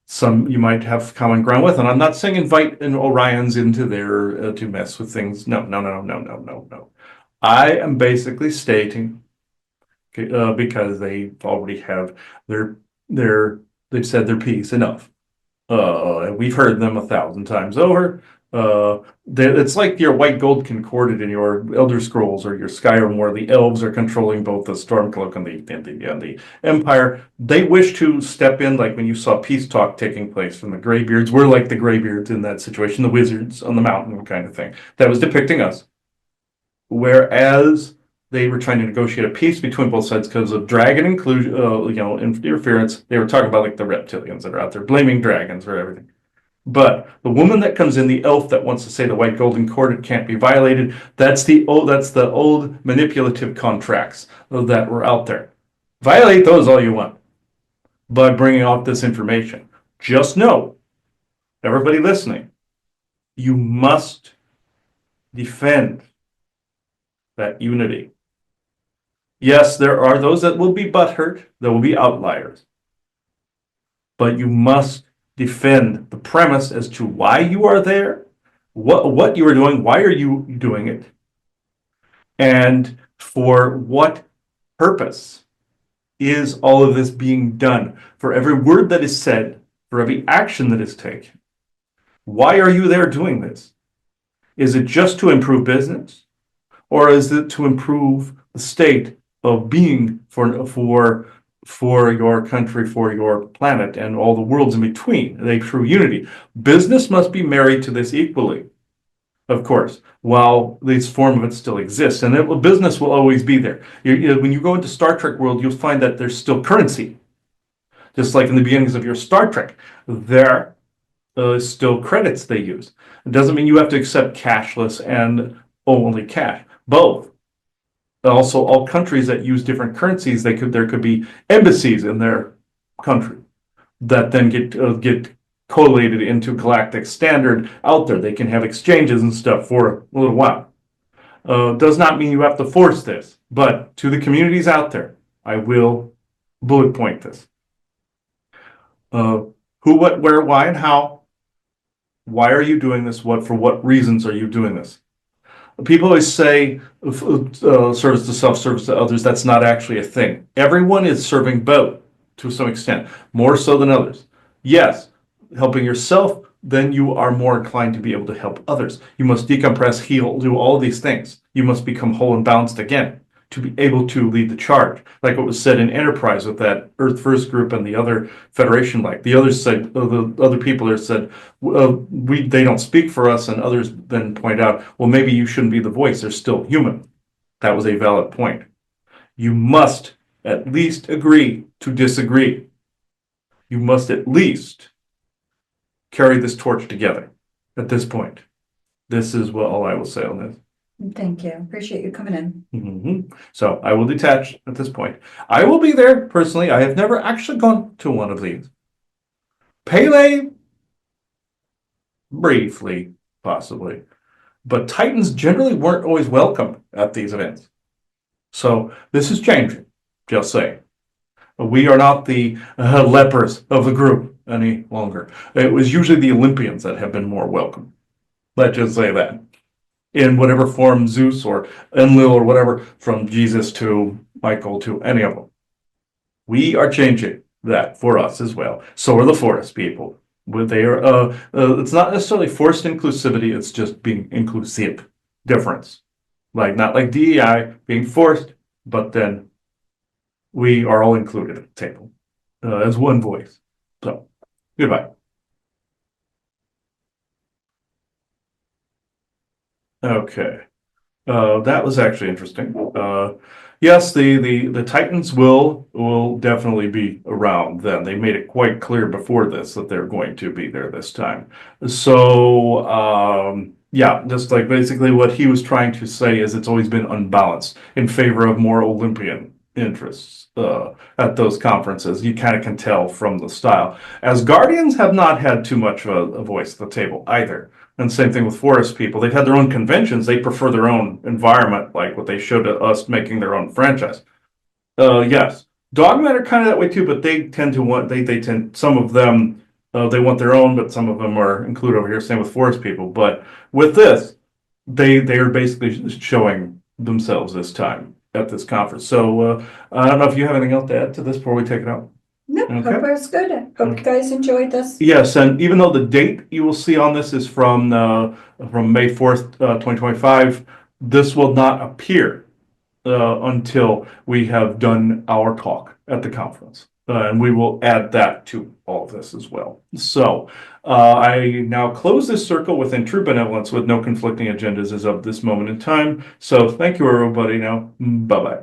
Some you might have common ground with. And I'm not saying invite an Orions into there to mess with things. No. I am basically stating, because they already have they've said their piece enough. And we've heard them 1,000 times over. It's like your white gold concordant in your Elder Scrolls or your Skyrim, where the elves are controlling both the Stormcloak and the Empire. They wish to step in, like when you saw peace talk taking place from the Greybeards. We're like the Greybeards in that situation, the wizards on the mountain kind of thing. That was depicting us. Whereas they were trying to negotiate a peace between both sides because of dragon inclusion, interference. They were talking about like the reptilians that are out there blaming dragons for everything. But the woman that comes in, the elf that wants to say the white golden cordon can't be violated, that's the old manipulative contracts that were out there. Violate those all you want by bringing out this information. Just know, everybody listening, you must defend that unity. Yes, there are those that will be butthurt, there will be outliers. But you must defend the premise as to why you are there, what you are doing, why are you doing it, and for what purpose is all of this being done. For every word that is said, for every action that is taken. Why are you there doing this? Is it just to improve business? Or is it to improve the state of being for your country, for your planet, and all the worlds in between? They true unity. Business must be married to this equally, of course, while this form of it still exists. And business will always be there. When you go into Star Trek world, you'll find that there's still currency. Just like in the beginnings of your Star Trek, there is still credits they use. It doesn't mean you have to accept cashless and only cash. Both. Also, all countries that use different currencies, there could be embassies in their country that then get collated into galactic standard out there. They can have exchanges and stuff for a little while. Does not mean you have to force this, but to the communities out there, I will bullet point this. Who, what, where, why, and how. Why are you doing this? For what reasons are you doing this? People always say service to self, service to others. That's not actually a thing. Everyone is serving both to some extent, more so than others. Yes, helping yourself, then you are more inclined to be able to help others. You must decompress, heal, do all these things. You must become whole and balanced again to be able to lead the charge. Like what was said in Enterprise with that Earth First group and the other Federation, like the others said, the other people there said, they don't speak for us, and others then point out, well, maybe you shouldn't be the voice. They're still human. That was a valid point. You must at least agree to disagree. You must at least carry this torch together at this point. This is all I will say on this. Thank you. Appreciate you coming in. So I will detach at this point. I will be there personally. I have never actually gone to one of these. Pele, briefly, possibly. But Titans generally weren't always welcome at these events. So this is changing, just saying. We are not the lepers of the group any longer. It was usually the Olympians that have been more welcome. Let's just say that. In whatever form, Zeus or Enlil or whatever, from Jesus to Michael to any of them. We are changing that for us as well. So are the forest people. They are. It's not necessarily forced inclusivity. It's just being inclusive. Difference. Like not like DEI being forced, but then we are all included at the table as one voice. So goodbye. Okay. That was actually interesting. Yes, the Titans will definitely be around then. They made it quite clear before this that they're going to be there this time. So, yeah, just like basically what he was trying to say is it's always been unbalanced in favor of more Olympian interests at those conferences. You kind of can tell from the style. As Guardians have not had too much of a voice at the table either. And same thing with forest people. They've had their own conventions. They prefer their own environment, like what they showed to us making their own franchise. Yes. Dogmen are kind of that way too, but they tend to want, they tend, some of them, they want their own, but some of them are included over here. Same with forest people. But with this, they are basically showing themselves this time at this conference. So I don't know if you have anything else to add to this before we take it out. No, Okay. hope it was good. Hope you guys enjoyed this. Yes, and even though the date you will see on this is from May 4th, 2025, this will not appear until we have done our talk at the conference. And we will add that to all of this as well. So I now close this circle within true benevolence with no conflicting agendas as of this moment in time. So thank you, everybody. Now, bye-bye.